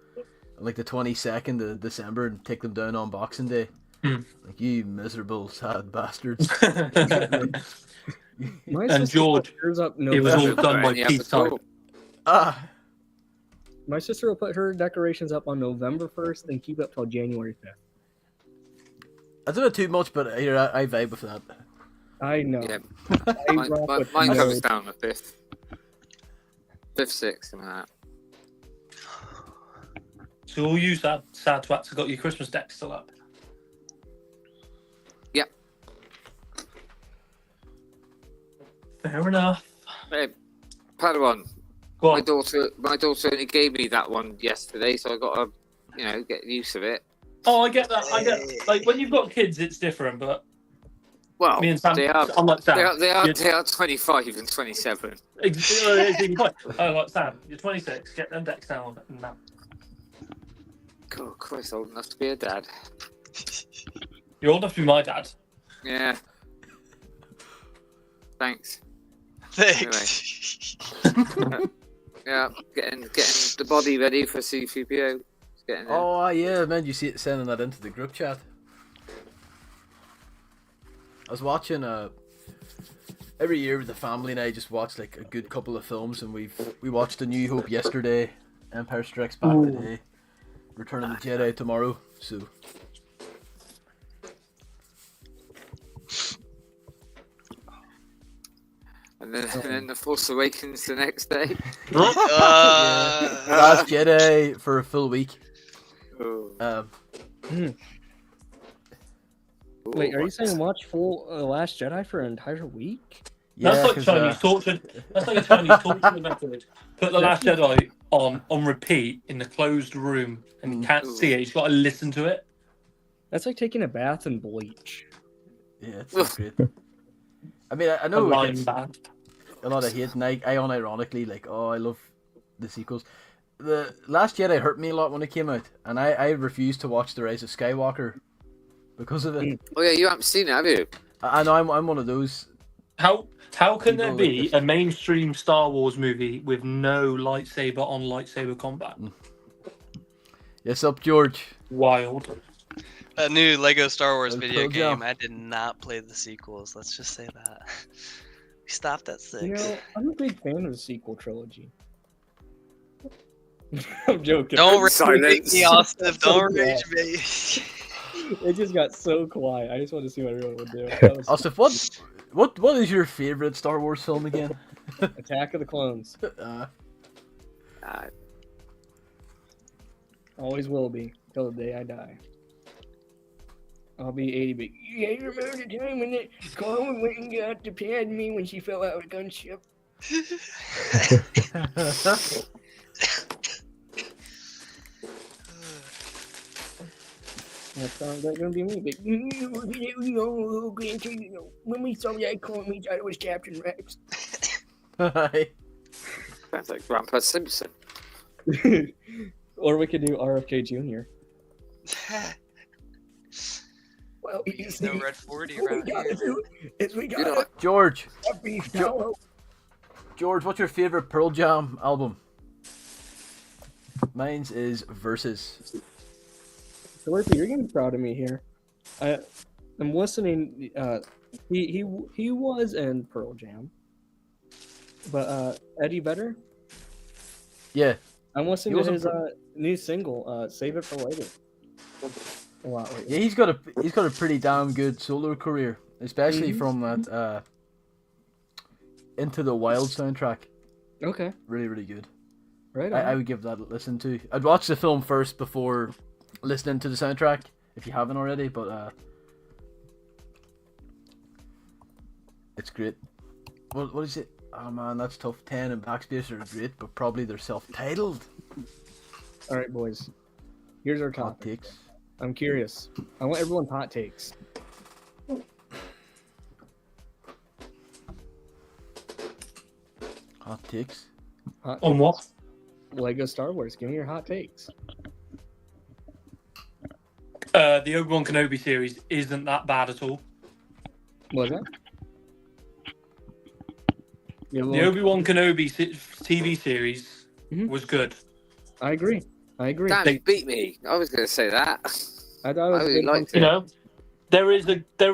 on like the 22nd of December and take them down on Boxing Day. Like, you miserable, sad bastards. My And sister George, put hers up it was all November. done by Right, yeah, peacetime. cool. My sister will put her decorations up on November 1st and keep it till January 5th. That's a bit too much, but here, I vibe with that. I know. Yeah. I Mine, rock with mine no- comes down the 5th. 5th, 6th, and that. So all you sad twats have got your Christmas decks still up. Yep. Fair enough. Hey, Padawan, Go my on. daughter only gave me that one yesterday, so I got to, get use of it. Oh, I get that. Like when you've got kids, it's different. But Well, me and Sam, they are, I'm like Sam. they You're- are 25 and 27. Oh, like Sam, you're 26. Get them decks down now. God, Christ, old enough to be a dad. You're old enough to be my dad. Yeah. Thanks. Thanks. Yeah, getting the body ready for C3PO. Getting there. Oh, yeah, man, you see it sending that into the group chat. I was watching, every year with the family and I just watch like a good couple of films, and we watched A New Hope yesterday, Empire Strikes Back today, Return of the Jedi tomorrow, so... And then the Force Awakens the next day. Last Jedi for a full week. Oh. Wait, are you saying watch full Last Jedi for an entire week? Yeah, That's like 'cause, Chinese torture. That's like a Chinese torture method. Put the Last Jedi on repeat in the closed room, and you can't see it. You've got to listen to it. That's like taking a bath in bleach. yeah, it's not great. I mean, I A know it line gets band. a lot of hate, and I unironically, like, I love the sequels. The Last Jedi hurt me a lot when it came out, and I refused to watch The Rise of Skywalker because of it. Oh yeah, you haven't seen it, have you? I know I'm one of those. How can there People like be this. a mainstream Star Wars movie with no lightsaber on lightsaber combat? Yes, up, George. Wild. That new Lego Star Wars Well, video Pearl Jam. game, I did not play the sequels. Let's just say that. We stopped at 6. You know, I'm a big fan of the sequel trilogy. I'm joking. Don't rage Silence. me, Austiff. Don't Yeah. rage me. It just got so quiet. I just wanted to see what everyone would do. That was Austiff, what is your favorite Star Wars film again? Attack of the Clones. Always will be till the day I die. I'll be 80, but you guys remember the time when that clone went and got to pad me when she fell out of a gunship? That sounds like gonna be me, but when we saw that clone, we thought it was Captain Rex. Sounds like Grandpa Simpson. Or we could do RFK Jr. Well, you There's see, no Red 40 what we around gotta here. do is we You gotta know, George, beef tallow. George, what's your favorite Pearl Jam album? Mine's is Versus. Slurpee, you're gonna be proud of me here. I'm listening. He was in Pearl Jam, but Eddie Vedder. Yeah, I'm listening He to was in his new single, "Save It for Later." A lot lately. yeah, he's got a pretty damn good solo career, especially from that Into the Wild soundtrack. Okay. Really, really good. Right. I would give that a listen to. I'd watch the film first before listening to the soundtrack, if you haven't already, but it's great. What is it? Oh man, that's tough. 10 and Backspace are great, but probably they're self-titled. All right, boys. Here's our Hot topic. takes. I'm curious. I want everyone's hot takes. Hot takes. Hot On what? Lego Star Wars. Give me your hot takes. The Obi-Wan Kenobi series isn't that bad at all. Was that? The Obi-Wan Kenobi TV series was good. I agree. Damn, you beat me. I was going to say that. I thought it was really good liked You it. know, there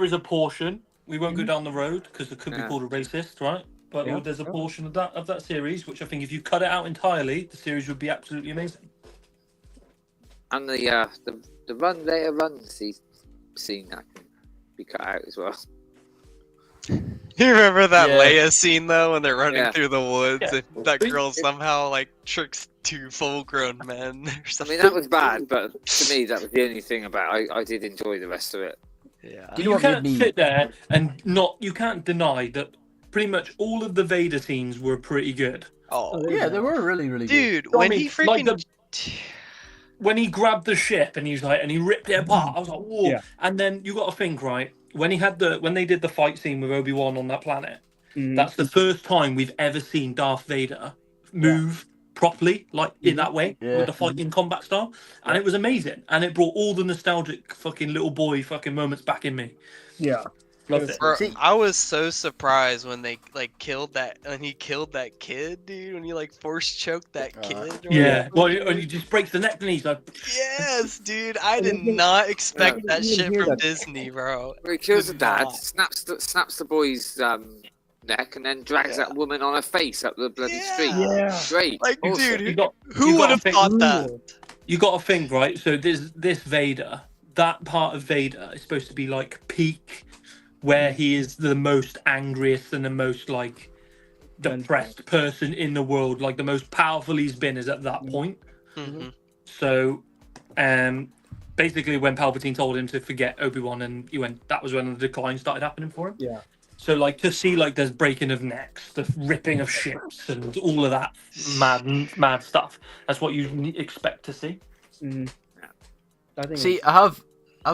is a portion. We won't go down the road because it could be called a racist, right? But Yeah. there's a portion of that series which I think if you cut it out entirely, the series would be absolutely amazing. And the run scene that can be cut out as well. You remember that Yeah. Leia scene though when they're running Yeah. through the woods Yeah. and that girl somehow like tricks two full-grown men or I something? mean, that was bad, but to me, that was the only thing about it. I did enjoy the rest of it. Yeah. Do you know You what made can't me? sit there and you can't deny that pretty much all of the Vader scenes were pretty good. Oh, Yeah, they were really, really good. dude, I when mean, he like freaking When he grabbed the ship and he ripped it apart, I was like, whoa. Yeah. And then you got to think, right, when they did the fight scene with Obi-Wan on that planet, Mhm. that's the first time we've ever seen Darth Vader move properly, like in that way, Yeah. with the fighting combat style. And it was amazing. And it brought all the nostalgic fucking little boy fucking moments back in me. Yeah. Loved it. Bro, See- I was so surprised when they killed that kid, dude. When he force choked that kid. or Yeah. whatever. Well, he just breaks the neck and he's like, Yes, dude. I And did then- not expect Yeah. that shit Hear from that. Disney, bro. Well, he kills the Did dad, not. snaps the boy's neck, and then drags that woman on her face up the bloody street. Yeah. Great. Like, Awesome. dude, you got who you would gotta have think- thought that? you got to think, right? So this Vader, that part of Vader is supposed to be like peak, where he is the most angriest and the most depressed person in the world, like the most powerful he's been is at that point. Mhm. So, basically, when Palpatine told him to forget Obi-Wan, and he went, that was when the decline started happening for him. Yeah. So, to see there's breaking of necks, the ripping of ships, and all of that mad stuff. That's what you expect to see. Mhm. I think. See, I have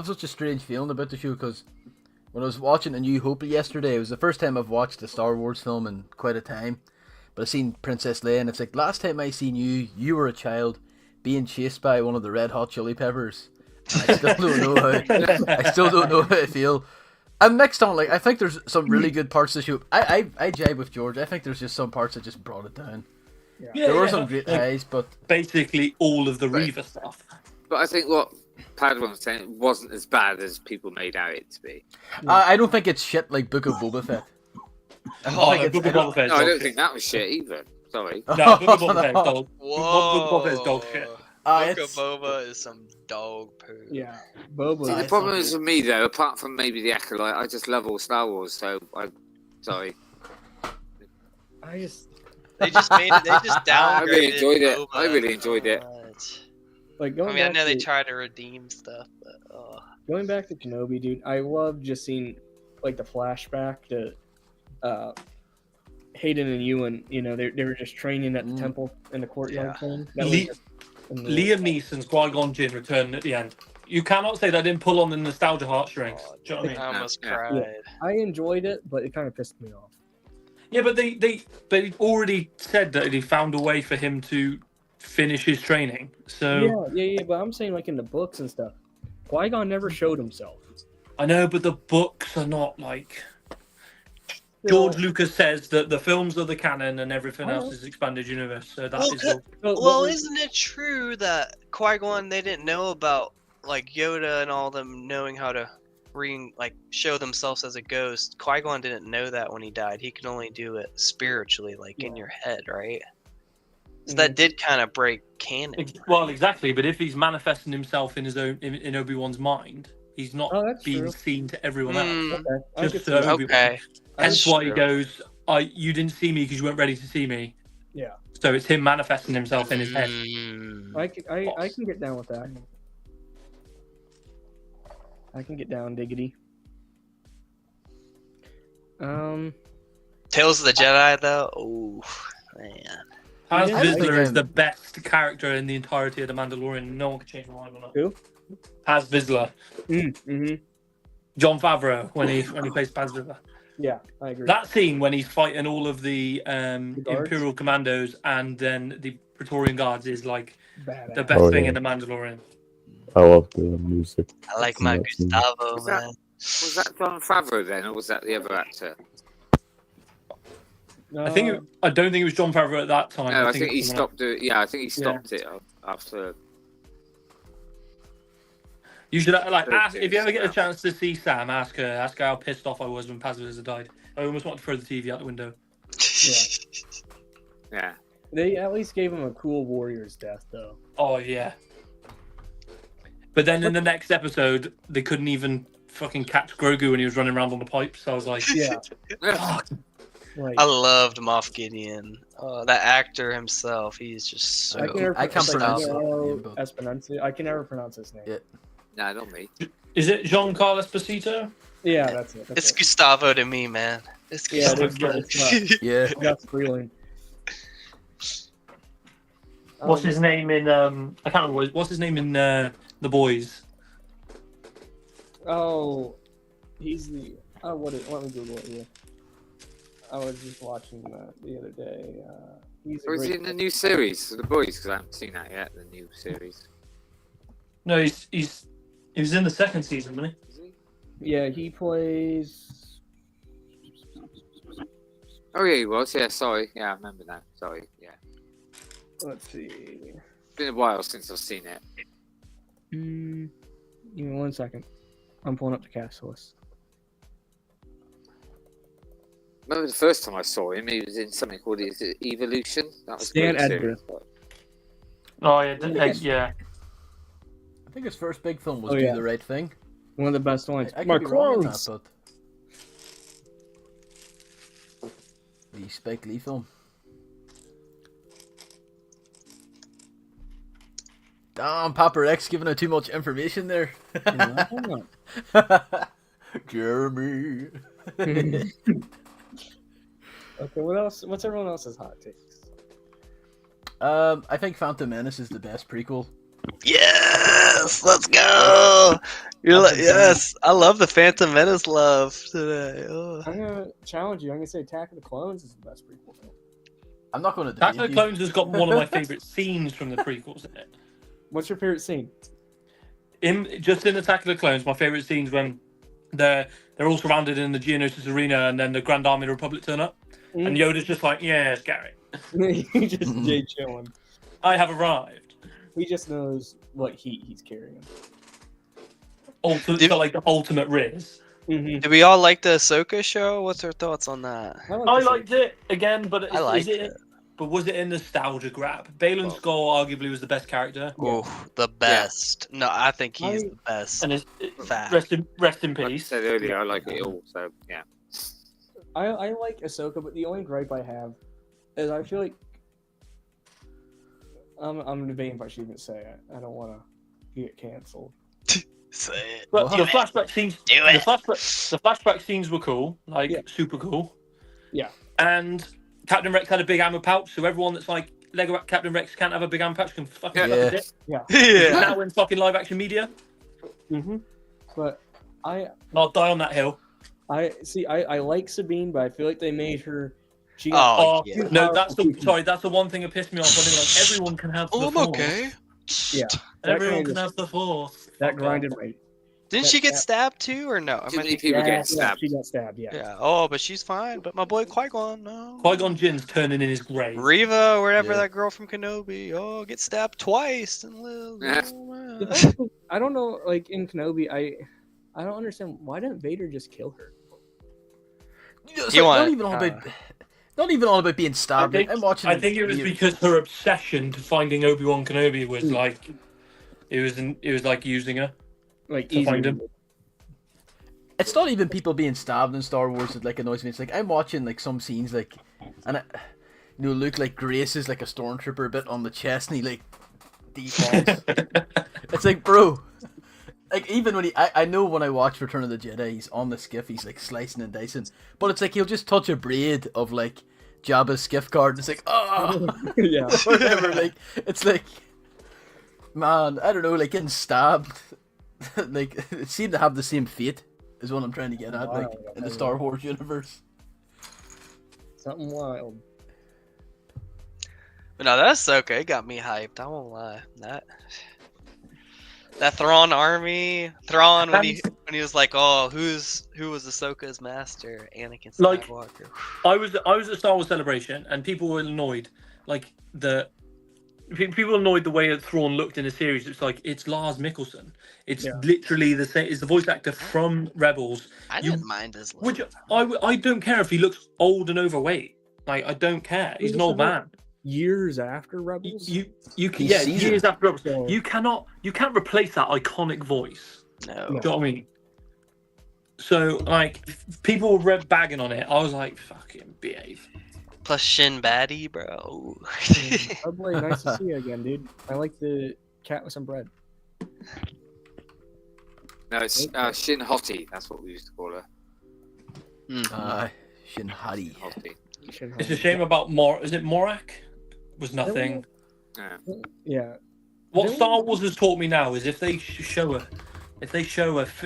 such a strange feeling about the show because when I was watching A New Hope yesterday, it was the first time I've watched a Star Wars film in quite a time. But I seen Princess Leia, and it's like last time I seen you were a child being chased by one of the Red Hot Chili Peppers. And I still don't know how I feel. And next on, I think there's some really good parts of the show. I jive with George. I think there's just some parts that just brought it down. Yeah, There were some great highs, but basically all of the Reaver stuff. But I think what Padawan was saying wasn't as bad as people made out it to be. I don't think it's shit like Book of Boba Fett. Oh, no, Book of Boba Fett is No, I dog don't shit. think that was shit either. Sorry. No, Book of Boba Fett is dog. Whoa. Book of Boba Fett is dog shit. Book of It's- Boba is some dog poo. Yeah. Boba. See, the problem is with me though, apart from maybe the Acolyte, I just love all Star Wars. So sorry. I just They just made it. They just downgraded. I really enjoyed it. Boba I really enjoyed it. much. going. I mean, I back know they to- try to redeem stuff, but Going back to Kenobi, dude, I love just seeing the flashback to Hayden and Ewan. You know, they were just training at the temple in the courtyard Yeah. thing. That was Le- just amazing. Liam Neeson's Qui-Gon Jinn returning at the end. You cannot say that didn't pull on the nostalgia heartstrings. Do you know what I mean? I almost Yeah. cried. I enjoyed it, but it kind of pissed me off. Yeah, but they already said that they found a way for him to finish his training. So Yeah. But I'm saying in the books and stuff, Qui-Gon never showed himself. I know, but the books are not George Lucas says that the films are the canon and everything I else know. is expanded universe. So that Well, is all. Well, isn't it true that Qui-Gon they didn't know about Yoda and all them knowing how to show themselves as a ghost? Qui-Gon didn't know that when he died. He could only do it spiritually, in your head, right? So that did kind of break canon. Well, exactly. But if he's manifesting himself in his own in Obi-Wan's mind, he's not Oh, that's being true. seen to everyone else. Mm, Okay. I Just could so see- Obi-Wan. okay. Hence That's why he true. goes, you didn't see me because you weren't ready to see me. Yeah. So it's him manifesting himself in his head. I can get down with that. I can get down, diggity. Tales of the Jedi, though. Oh man. Paz Yeah, Vizsla is the best character in the entirety of The Mandalorian. No one can change my mind on that. Who? Paz Vizsla. Mm-hmm. John Favreau when he plays Paz Vizsla. Yeah, I agree. That scene when he's fighting all of the guards? Imperial commandos and then the Praetorian guards is like Badass. the best Oh, thing yeah. in The Mandalorian. I love the music. I like my That's nice. Gustavo, Was that- man. Was that John Favreau then, or was that the other actor? I don't think it was John Favreau at that time. No, I think it he was someone else. stopped it. Yeah, I think he stopped it after. You should like Don't ask do if you ever get a Sam. chance to see Sam. Ask her how pissed off I was when Paz Vizsla died. I almost wanted to throw the TV out the window. Yeah. They at least gave him a cool warrior's death, though. Oh yeah. But then in the next episode, they couldn't even fucking catch Grogu when he was running around on the pipes. So I was like, Yeah. fuck. Like, I loved Moff Gideon. That actor himself, he's just so. I can't pronounce it. Espinanza. I can never pronounce his name. Yeah. No, not me. Is it Giancarlo Esposito? Yeah, that's it. It's Gustavo to me, man. It's Yeah, Gustavo. it's Yeah. That's Freeling. What's his name in? I can't remember. What's his name in The Boys? Oh, he's the. Oh, let me Google it here. I was just watching that the other day. He's. Or is he in the new series, The Boys? Because I haven't seen that yet. The new series. No, he was in the second season, wasn't Is he? Yeah, he plays. Oh yeah, he was. Yeah, sorry. Yeah, I remember now. Sorry. Yeah. Let's see. It's been a while since I've seen it. Give me 1 second. I'm pulling up the cast list. Remember the first time I saw him, he was in something called Evolution. That was a Stan great Edgar. series. Oh yeah, yeah. I think his first big film was Oh, Do yeah. the Right Thing. One of the best ones. I My could be wrong on that, clones. but the Spike Lee film. Damn, Papa X giving out too much information there. Jeremy. Okay, what else? What's everyone else's hot takes? I think Phantom Menace is the best prequel. Yes, let's go. You're like, yes, I love the Phantom Menace love today. Oh. I'm gonna challenge you. I'm gonna say Attack of the Clones is the best prequel film. I'm not going to Attack debate of the you. Clones has got one of my favourite scenes from the prequels in it. What's your favorite scene? In Attack of the Clones, my favourite scenes when they're all surrounded in the Geonosis arena and then the Grand Army of the Republic turn up. And Yoda's just like, yes, Gary. He just Jay chilling. I have arrived. He just knows what heat he's carrying. So like the ultimate Riz. Mm-hmm. Did we all like the Ahsoka show? What's our thoughts on that? I liked it again, but I liked it. But was it a nostalgia grab? Balin Skull arguably was the best character. Oh, the best. No, I think he's the best. And Fact. rest in Like I peace. said earlier, I like it all. So yeah. I like Ahsoka, but the only gripe I have is I feel like I'm debating if I should even say it. I don't want to get canceled. Say it. But Do the it. flashback scenes, Do the it. flashback scenes were cool, like super cool. Yeah. And Captain Rex had a big ammo pouch, so everyone that's like Lego Captain Rex can't have a big ammo pouch can fucking Yeah. suck it. Yeah. Yeah. Now in fucking live action media, Mm-hmm. But I'll die on that hill. I like Sabine, but I feel like they made her. She Oh, Oh yeah. no, that's the one thing that pissed me off. When they were like, everyone can have the Oh, I'm Force. okay. Yeah. Everyone can That have the Force. That grinded me. Didn't she get stabbed too, or no? Too many people get stabbed. She got stabbed. Yeah. Yeah. Oh, but she's fine. But my boy Qui-Gon, no. Qui-Gon Jinn's turning in his grave. Reva, or whatever Yeah. that girl from Kenobi. Oh, get stabbed twice and live. Yeah. Oh, The man. thing is, I don't know. Like in Kenobi, I don't understand why didn't Vader just kill her? It's You like, want- not even all about being stabbed. I'm watching. I think it was because her obsession to finding Obi-Wan Kenobi was like, it was like using her Like to find easy. him. it's not even people being stabbed in Star Wars that like annoys me. It's like I'm watching like some scenes like, and Luke like graces like a stormtrooper a bit on the chest, and he like defaults. It's like, bro, like even when I know when I watch Return of the Jedi, he's on the skiff, he's like slicing and dicing, but it's like he'll just touch a braid of like Jabba's skiff card. It's like, oh, Yeah. whatever. Like it's like, man, I don't know, like getting stabbed. Like it seemed to have the same fate, is what I'm trying to get at, like in the Star Wars universe. Something wild. But no, that's Ahsoka. It got me hyped. I won't lie. That Thrawn army, Thrawn when he was like, oh, who was Ahsoka's master? Anakin Skywalker. Like, I was at Star Wars Celebration, and people were annoyed. Like people annoyed the way that Thrawn looked in the series. It's like it's Lars Mikkelsen. It's literally the same. It's the voice actor from Rebels. I didn't mind his look. I don't care if he looks old and overweight. Like I don't care. He's an old man. Years after Rebels. You can years after Rebels. So... You can't replace that iconic voice. No. Do you know what I mean? So like people were bagging on it. I was like, fucking behave. Plus Shin Baddie, bro. Probably nice to see you again, dude. I like the cat with some bread. No, it's Shin Hottie. That's what we used to call her. Shin Hottie. It's a shame about Is it Morak? Was nothing. Yeah. What Star Wars has taught me now is if they show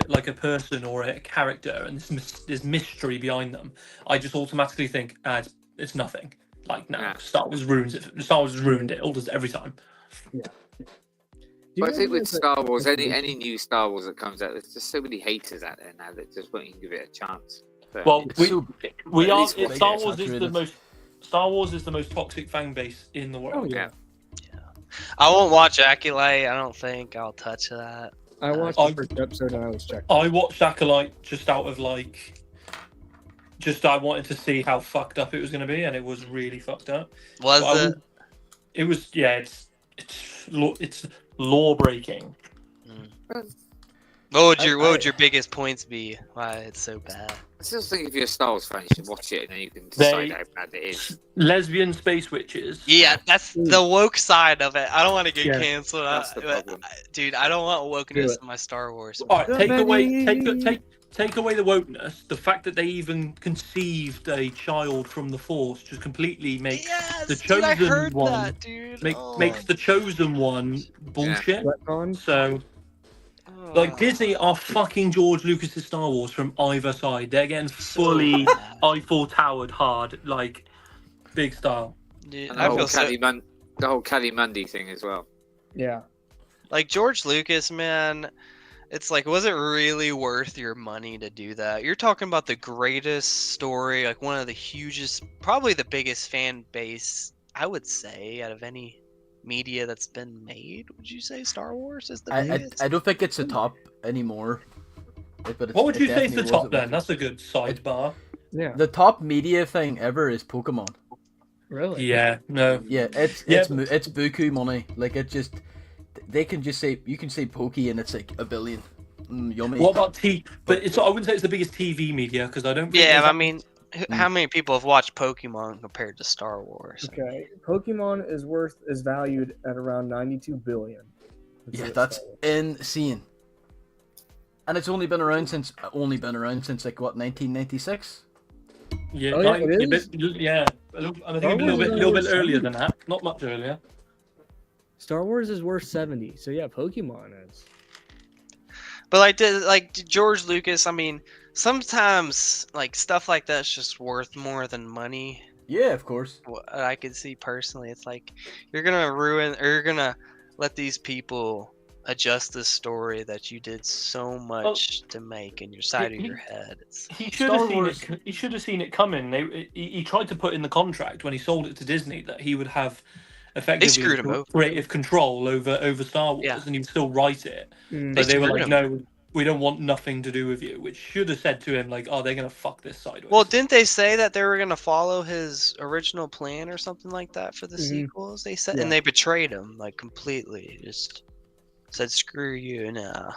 like a person or a character and there's mystery behind them, I just automatically think it's nothing. Like no, Star Wars ruins it. Star Wars has ruined it. All does every time. Yeah. But I think with Star Wars, any new Star Wars that comes out, there's just so many haters out there now that just won't even give it a chance. So, well, we are. Star Wars is the most toxic fan base in the world. Oh, yeah. I won't watch Acolyte. I don't think I'll touch that. I watched the first episode and I was checked. I watched Acolyte just out of like. I wanted to see how fucked up it was going to be, and it was really fucked up. Was it? It was. Yeah, it's law breaking. What would your biggest points be? Why it's so bad? I still think if you're a Star Wars fan, you should watch it and then you can decide how bad it is. Lesbian space witches. Yeah, that's the woke side of it. I don't want to get canceled. That's the problem. Dude, I don't want wokeness in my Star Wars. All right, take away the wokeness. The fact that they even conceived a child from the Force just completely makes the chosen one makes the chosen one bullshit. Yeah. So. Like Disney are fucking George Lucas's Star Wars from either side. They're getting fully Eiffel Towered hard, like big style. Dude, and the whole Caddy Mundy thing as well. Yeah. Like George Lucas, man, it's like, was it really worth your money to do that? You're talking about the greatest story, like one of the hugest, probably the biggest fan base, I would say, out of any media that's been made. Would you say Star Wars is the biggest? I don't think it's the top anymore. But what would you say is the top then? That's a good sidebar. Yeah. The top media thing ever is Pokemon. Really? Yeah. No. Yeah. It's buku money. Like it just, they can just say, you can say Pokey and it's like a billion. Yummy. What about But I wouldn't say it's the biggest TV media because I don't. Yeah, I mean. How many people have watched Pokemon compared to Star Wars? Okay, Pokemon is valued at around 92 billion. That's insane. And it's only been around since like what, 1996? Yeah, it is? Yeah. I think a little bit earlier than that. Not much earlier. Star Wars is worth 70, so yeah, Pokemon is. But like George Lucas, I mean, sometimes like stuff like that's just worth more than money. Yeah, of course. What I could see personally, it's like you're gonna let these people adjust this story that you did so much to make in your side of your head. He should have seen it. He should have seen it coming. He tried to put in the contract when he sold it to Disney that he would have effectively creative control over Star Wars, and he would still write it. But they were like, no, we don't want nothing to do with you, which should have said to him, like, oh, they're going to fuck this sideways. Well, didn't they say that they were going to follow his original plan or something like that for the sequels? They said, and they betrayed him, like, completely. Just said, screw you now.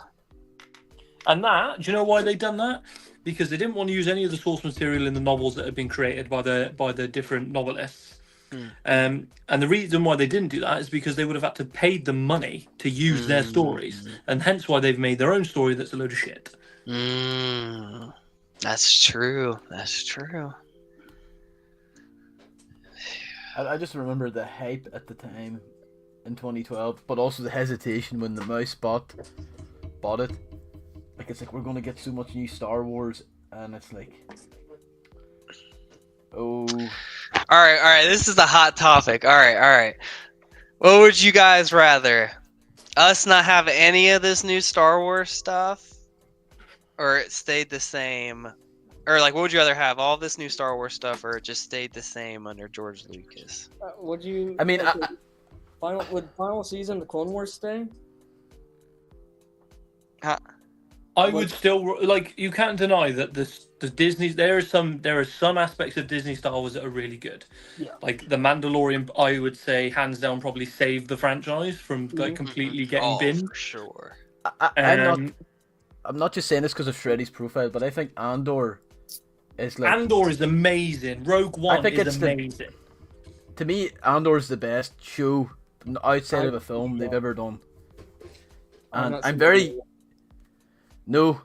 And that, do you know why they done that? Because they didn't want to use any of the source material in the novels that had been created by the different novelists. And the reason why they didn't do that is because they would have had to pay them money to use their stories, and hence why they've made their own story that's a load of shit. That's true. That's true. I just remember the hype at the time in 2012, but also the hesitation when the mouse bought it. Like, it's like, we're going to get so much new Star Wars, and it's like, oh. All right. This is a hot topic. All right. What would you guys rather? Us not have any of this new Star Wars stuff, or it stayed the same? Or, like, what would you rather have? All this new Star Wars stuff, or it just stayed the same under George Lucas? Would you? I mean, would final season the Clone Wars stay? I would still like. You can't deny that the Disney. There are some aspects of Disney Star Wars that are really good. Yeah. Like the Mandalorian, I would say hands down probably saved the franchise from like completely getting binned. For sure. I'm not just saying this because of Shreddy's profile, but I think Andor is like. Andor is amazing. Rogue One is amazing. To me, Andor is the best show outside of a film they've ever done. And I'm very. No.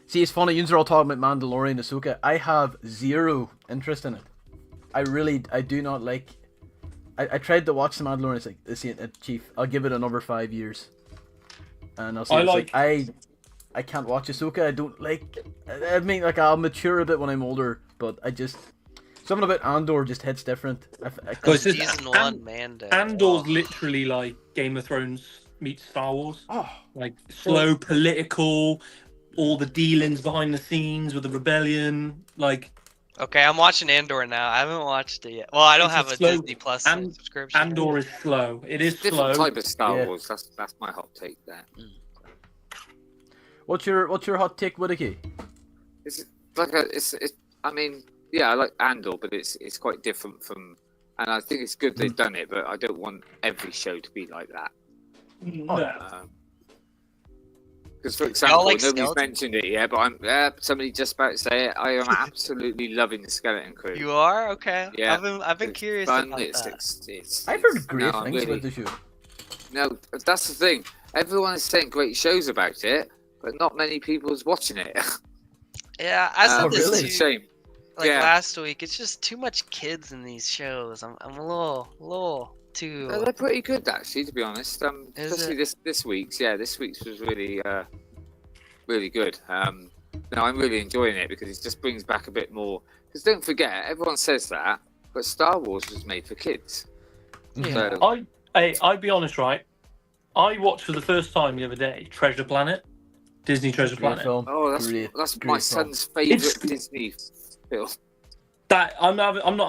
See, it's funny, you're all talking about Mandalorian, Ahsoka. I have zero interest in it. I do not like... I tried to watch the Mandalorian, it's like, this ain't it, Chief. I'll give it another 5 years. And I'll say, I can't watch Ahsoka, I don't like... I mean, like, I'll mature a bit when I'm older, but I just... Something about Andor just hits different. Season 1, Mando. Andor's literally like Game of Thrones meets Star Wars. Oh. Like, slow, political... all the dealings behind the scenes with the rebellion, like. Okay, I'm watching Andor now. I haven't watched it yet. Well, I don't have a Disney Plus subscription. Andor is slow. It is slow. Different type of Star Wars. That's my hot take there. What's your hot take, Whittaky? It's like I mean, yeah, I like Andor, but it's quite different from. And I think it's good they've done it, but I don't want every show to be like that. Because, for example, nobody's mentioned it yet, but I'm somebody just about to say it. I am absolutely loving the Skeleton Crew. You are? Okay. Yeah. I've been curious fun. about that. I've heard great things about the show. No, that's the thing. Everyone is saying great shows about it, but not many people's watching it. Yeah, I said this really? Shame. Last week. It's just too much kids in these shows. I'm a little too. They're pretty good, actually, to be honest. Especially this week's. Yeah, this week's was really really good. No, I'm really enjoying it because it just brings back a bit more. Because don't forget, everyone says that, but Star Wars was made for kids. Yeah. So... I'd be honest, right? I watched for the first time the other day Treasure Planet, Disney Treasure Planet. Film. Oh, that's my son's favourite Disney film. I'm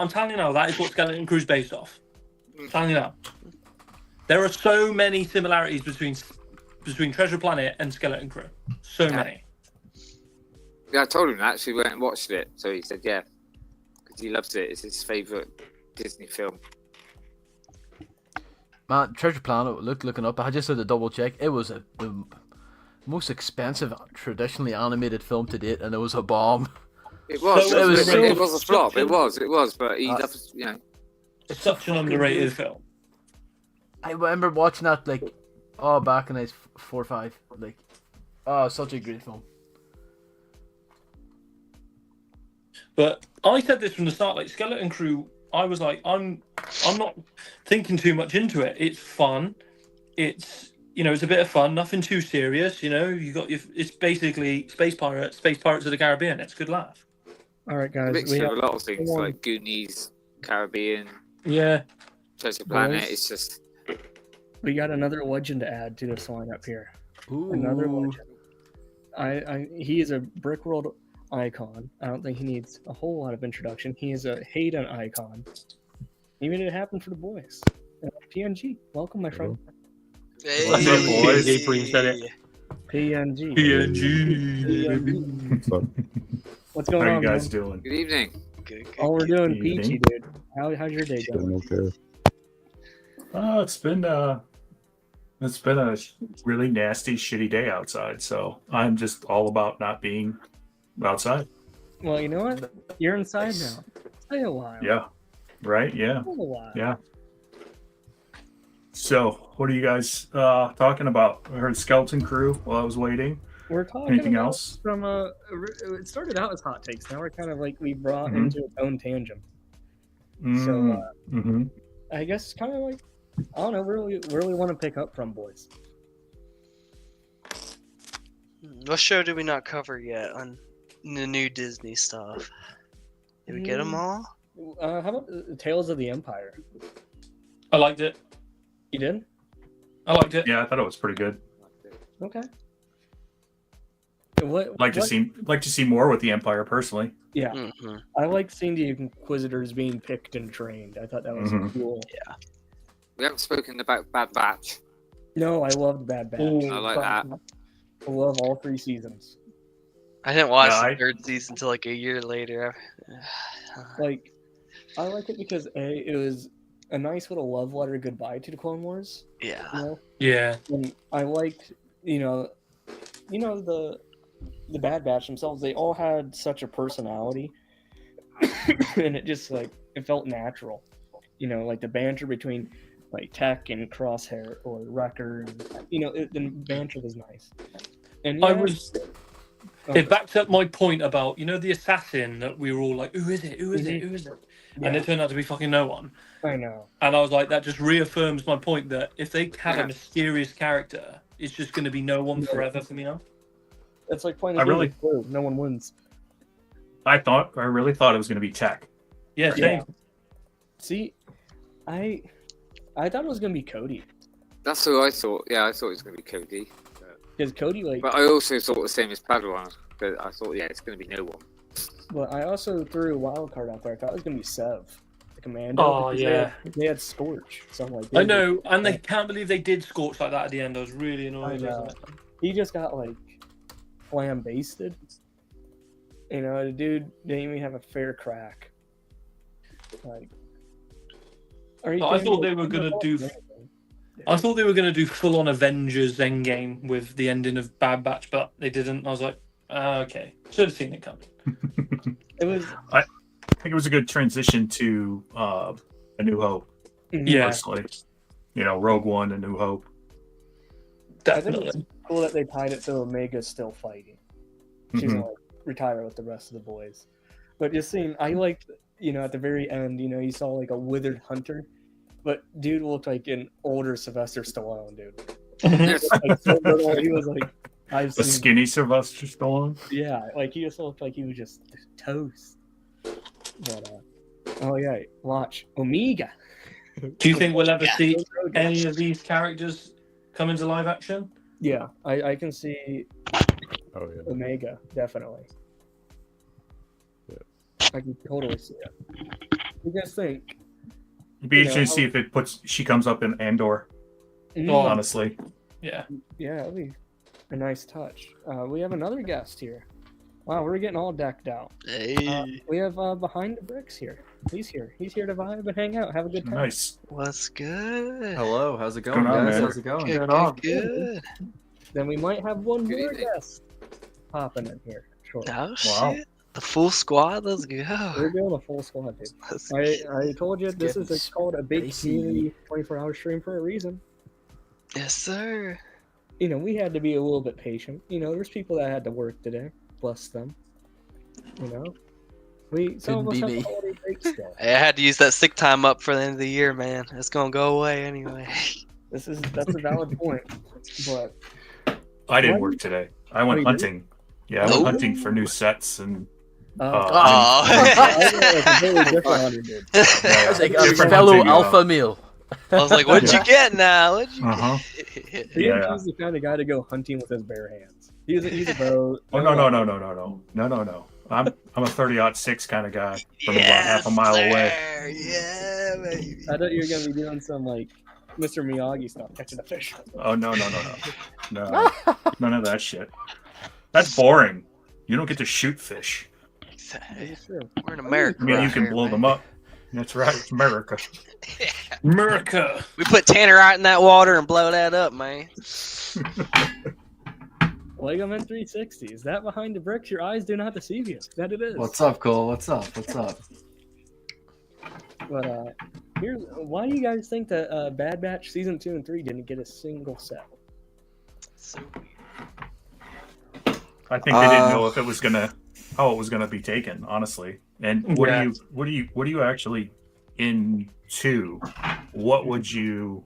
telling you now, that is what Skeleton Crew's based off. I'm telling you now. There are so many similarities between Treasure Planet and Skeleton Crew. So many. Yeah, I told him that. So he went and watched it. So he said, yeah, because he loves it. It's his favourite Disney film. Man, Treasure Planet, looking up, I just had to double check. It was the most expensive traditionally animated film to date, and it was a bomb. It was. It was a flop. It was. But he loves, It's such an underrated film. I remember watching that back when I was 4 or 5. Such a great film. But I said this from the start, like Skeleton Crew. I was like, I'm not thinking too much into it. It's fun. It's it's a bit of fun. Nothing too serious. It's basically Space Pirates of the Caribbean. It's a good laugh. All right, guys. We have a lot of things like Goonies, Caribbean. Yeah. Treasure Planet. It's just. We got another legend to add to this lineup here. Ooh. Another legend. He is a Brickworld icon. I don't think he needs a whole lot of introduction. He is a Hayden icon. He made it happen for the boys. PNG, welcome, my friend. Hey. What's up, boys? April said it. PNG. What's going on? How are you guys doing? Good evening. Good, We're doing peachy, dude. How's your day going? Okay. It's been It's been a really nasty, shitty day outside, so I'm just all about not being outside. Well, you know what? You're inside now. Stay a while. Yeah. Right? Yeah. Stay a while. Yeah. So, what are you guys talking about? I heard Skeleton Crew while I was waiting. We're talking Anything about else? from it started out as hot takes. Now we're kind of like we brought Mhm. into its own tangent. So I guess kind of like I don't know where we want to pick up from, boys. What show did we not cover yet on the new Disney stuff? Did we get them all? How about Tales of the Empire? I liked it. You did? I liked it. Yeah, I thought it was pretty good. Okay. What Like to see more with the Empire personally. Yeah, Mm-hmm. I like seeing the Inquisitors being picked and trained. I thought that was cool. Yeah. We haven't spoken about Bad Batch. No, I loved Bad Batch. Ooh. I like that. I love all 3 seasons. I didn't watch Yeah, the third season until like a year later. Like, I like it because it was a nice little love letter goodbye to the Clone Wars. Yeah. You know? Yeah. And I liked, the Bad Batch themselves. They all had such a personality, and it just like it felt natural. Like the banter between like Tech and Crosshair or Wrecker, and the banter was nice. And It backs up my point about the assassin that we were all like, who is it? Who is it? Who is it? Yeah. And it turned out to be fucking no one. I know. And I was like, that just reaffirms my point that if they have a mysterious character, it's just going to be no one forever for me now. It's like playing a game of Clue. No one wins. I really thought it was going to be Tech. Yeah, same. See, I thought it was going to be Cody. That's what I thought. Yeah, I thought it was going to be Cody. Because Cody, But I also thought the same as Padawan. But I thought, it's going to be no one. But I also threw a wild card out there. I thought it was going to be Sev, the Commando. Oh, yeah. They had Scorch. So I'm like, I know, and they can't believe they did Scorch like that at the end. I was really annoyed. I know. He just got like flambasted. The dude didn't even have a fair crack. Like, I thought they were gonna do. I thought they were gonna do full on Avengers Endgame with the ending of Bad Batch, but they didn't. I was like, okay, should have seen it coming. It was. I think it was a good transition to A New Hope. Yeah. Personally. Rogue One, A New Hope. I think it's cool that they tied it so Omega's still fighting. She's gonna retire with the rest of the boys. But just seeing, I liked, at the very end, you saw like a withered hunter, but dude looked like an older Sylvester Stallone, dude. Like, so little, he was like, A skinny Sylvester Stallone. Yeah, like he just looked like he was just toast. But watch Omega. Do you think we'll ever see any of these characters come into live action? Yeah, I can see Omega, definitely. Yeah. I can totally see it. What do you guys think? It'd be interesting to see if she comes up in Andor. Honestly. Yeah. Yeah, that'd be a nice touch. We have another guest here. Wow, we're getting all decked out. Hey. We have Behind the Bricks here. He's here. He's here to vibe and hang out, have a good time. Nice. What's good? Hello, how's it going, Going on, guys? man? How's it going? Good. Then we might have one Good more evening. guest popping in here. Sure. Oh, Wow. shit. The full squad? Let's We're go. doing a full squad, dude. Let's I told you this getting is called a big spicy. community 24-hour stream for a reason. Yes, sir. We had to be a little bit patient. There's people that had to work today. Bless them. Some of us Couldn't be have me. holiday breaks still. Hey, I had to use that sick time up for the end of the year, man. It's gonna go away anyway. That's a valid point. But I didn't work today. I went you hunting. Yeah, I went hunting for new sets and I got a completely different hunter, dude. I was like, a different fellow hunting, alpha male. I was like, what'd you get now? What'd you Uh-huh. get? Yeah. He's the kind of guy to go hunting with his bare hands. He's a bow. Oh no. I'm a 30-06 kind of guy from about half a mile away. Sir. Yeah, baby. I thought you were gonna be doing some like Mr. Miyagi stuff, catching a fish. Oh no. No. None of that shit. That's boring. You don't get to shoot fish. It's true. We're in America. I mean, you right can here, blow man. them up. That's right, America. America. We put tannerite in that water and blow that up, man. Legomen360, is that behind the bricks? Your eyes do not deceive you. That it is. What's up, Cole? What's up? What's up? But here's why do you guys think that Bad Batch season 2 and 3 didn't get a single set? So weird. I think they didn't know if it was how it was gonna be taken, honestly. And what do you actually into? What would you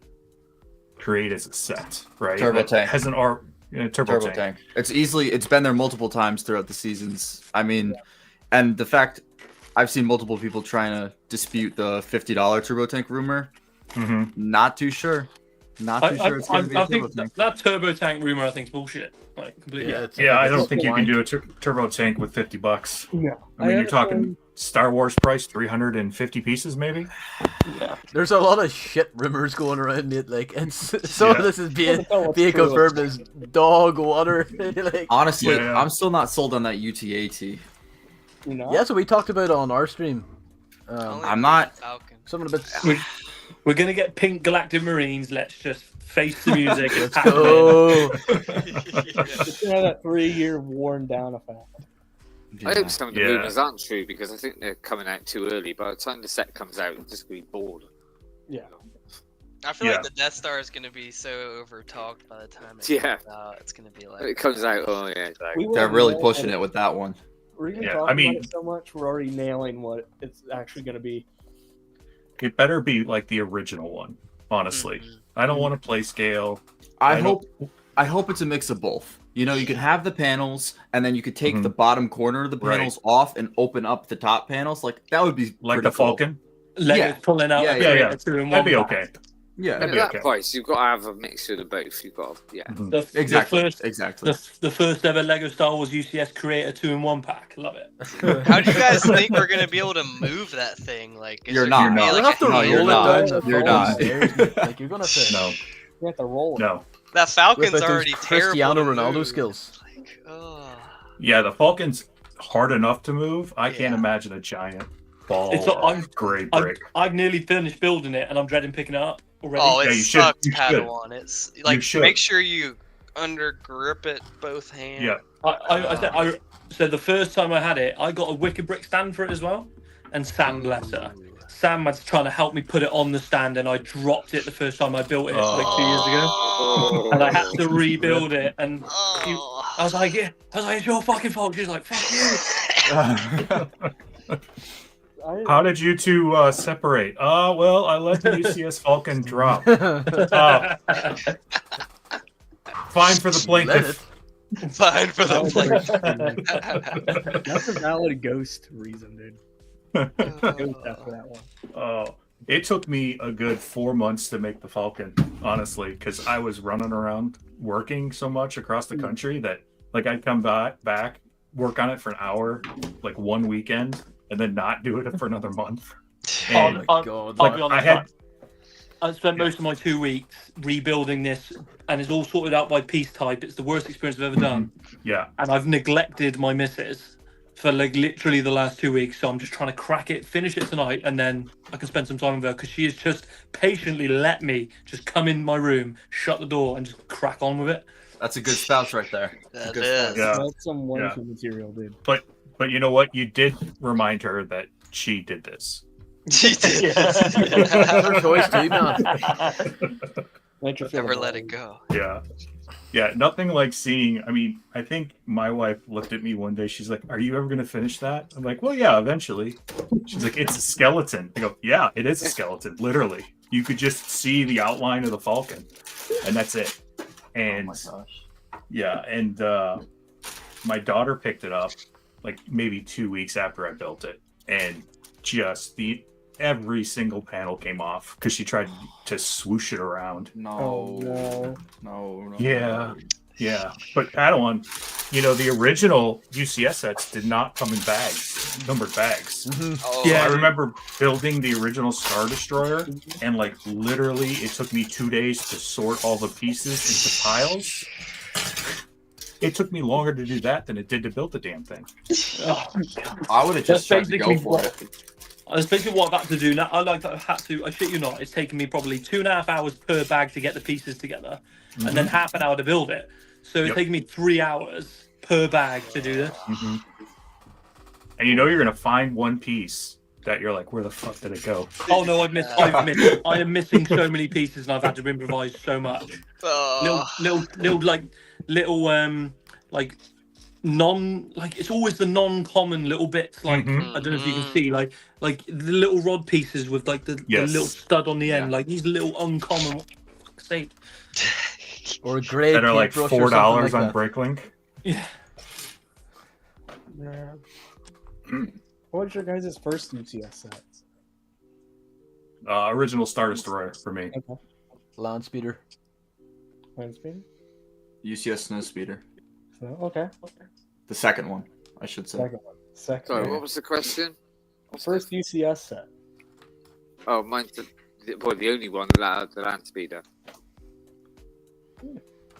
create as a set? Right, Turbo tank. Has an turbo tank. It's been there multiple times throughout the seasons. I mean, and the fact I've seen multiple people trying to dispute the $50 turbo tank rumor. Mm-hmm. Not too sure. Not too sure it's going to be a turbo tank. That turbo tank rumor, I think, is bullshit. Like completely. I don't think you can do a turbo tank with $50. No, I mean, you're talking Star Wars price, 350 pieces, maybe. Yeah, there's a lot of shit rumors going around it, like, and some of this is being confirmed as dog water. Like, honestly, I'm still not sold on that UTAT. You know? Yeah, so we talked about it on our stream. I'm not. Something about. We're gonna get pink galactic marines. Let's just face the music. Let's go. It's gonna have that 3-year worn down effect. I hope some of the rumors aren't true because I think they're coming out too early. By the time the set comes out, I'm just gonna be bored. Yeah. I feel like the Death Star is gonna be so overtalked by the time it comes out. It's gonna be like it comes out. Oh yeah, they're really pushing it with that one. We're even talking about it so much. We're already nailing what it's actually gonna be. It better be like the original one. Honestly, I don't want to play scale. I hope it's a mix of both. You know, you could have the panels, and then you could take the bottom corner of the panels off and open up the top panels. Like that would be like the Falcon. Pulling out. That'd be okay. Yeah, at that price, you've got to have a mixture of both. You've got, exactly. The first ever Lego Star Wars UCS Creator 2-in-1 pack. Love it. How do you guys think we're gonna be able to move that thing? Like, you're not. You have to roll it down. You're not. Like you're gonna fit. No. You have to roll it. No. That Falcon's already Cristiano terrible. Ronaldo skills. Like, yeah, the Falcon's hard enough to move. I can't imagine a giant ball. Gray brick. I've nearly finished building it, and I'm dreading picking it up already. Oh, it sucks, Padawan. It's like make sure you under grip it both hands. Yeah. I said the first time I had it, I got a wicked brick stand for it as well, and Sam, bless her. Sam was trying to help me put it on the stand, and I dropped it the first time I built it like 2 years ago, and I had to rebuild it. And I was like, it's your fucking fault. She's like, fuck you. How did you two separate? Well, I let the UCS Falcon drop. Fine for the plaintiff. Fine for the plaintiff. That's a valid ghost reason, dude. It took me a good 4 months to make the Falcon, honestly, because I was running around working so much across the country that like I'd come back, work on it for an hour, like one weekend, and then not do it for another month. And, I'll be honest, I spent most of my 2 weeks rebuilding this, and it's all sorted out by piece type. It's the worst experience I've ever done. Yeah. And I've neglected my missus for like literally the last 2 weeks, so I'm just trying to crack it, finish it tonight, and then I can spend some time with her because she has just patiently let me just come in my room, shut the door, and just crack on with it. That's a good spouse right there. That is. Yeah. That's some wonderful material, dude. But you know what? You did remind her that she did this. She did. Her choice too, man. Never let it go. Yeah, nothing like seeing. I mean, I think my wife looked at me one day. She's like, "Are you ever going to finish that?" I'm like, "Well, yeah, eventually." She's like, "It's a skeleton." I go, "Yeah, it is a skeleton. Literally, you could just see the outline of the Falcon, and that's it." And yeah, and my daughter picked it up like maybe 2 weeks after I built it, and just every single panel came off because she tried to swoosh it around. No. Yeah. But Padawan, you know, the original UCS sets did not come in bags, numbered bags. I remember building the original Star Destroyer, and like literally it took me 2 days to sort all the pieces into piles. It took me longer to do that than it did to build the damn thing. I would have just tried to go for it. That's basically what I've had to do now. I shit you not, it's taken me probably 2.5 hours per bag to get the pieces together, and then half an hour to build it. So it's taken me 3 hours per bag to do this. And you know you're gonna find one piece that you're like, where the fuck did it go? Oh no, I am missing so many pieces, and I've had to improvise so much. It's always the non-common little bits. Like I don't know if you can see, like the little rod pieces with like the little stud on the end. Like these little uncommon. What the fuck's sake? Or a grey that are like $4 like on that. Bricklink. Yeah. What was your guys' first UCS sets? Original Star Destroyer for me. Okay. Land Speeder. Land Speeder? UCS Snow Speeder. So, okay. The second one, I should say. Second one. Second. Sorry, what was the question? First UCS set. Oh, mine's the only one, the Land Speeder.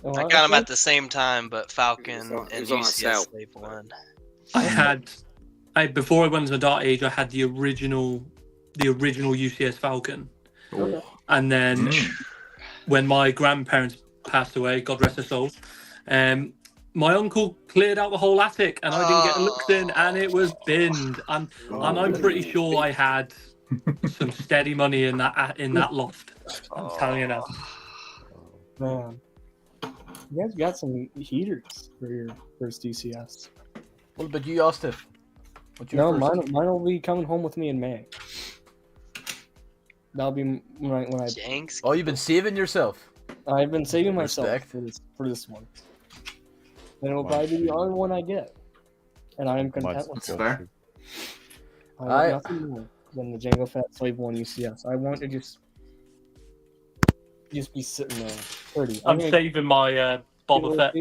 Oh, I got them at the same time, but Falcon and was on a sale. UCS Slave 1. Before I went into the Dark Age, I had the original UCS Falcon. Oh. And then when my grandparents passed away, God rest their souls, my uncle cleared out the whole attic, and I didn't get the looks in, and it was binned. And I'm pretty sure I had some steady money in that loft. I'm telling you now. Man, you guys got some heaters for your first DCS. What about you, Austiff? No, mine will be coming home with me in May. That'll be when I. Yanks. Oh, you've been saving yourself. I've been saving myself Respect. for this one. And it'll probably be the only one I get. And I am content with it. Fair. I want nothing more than the Jango Fett Slave 1 UCS. I want to just be sitting there pretty. I'm saving my Boba Fett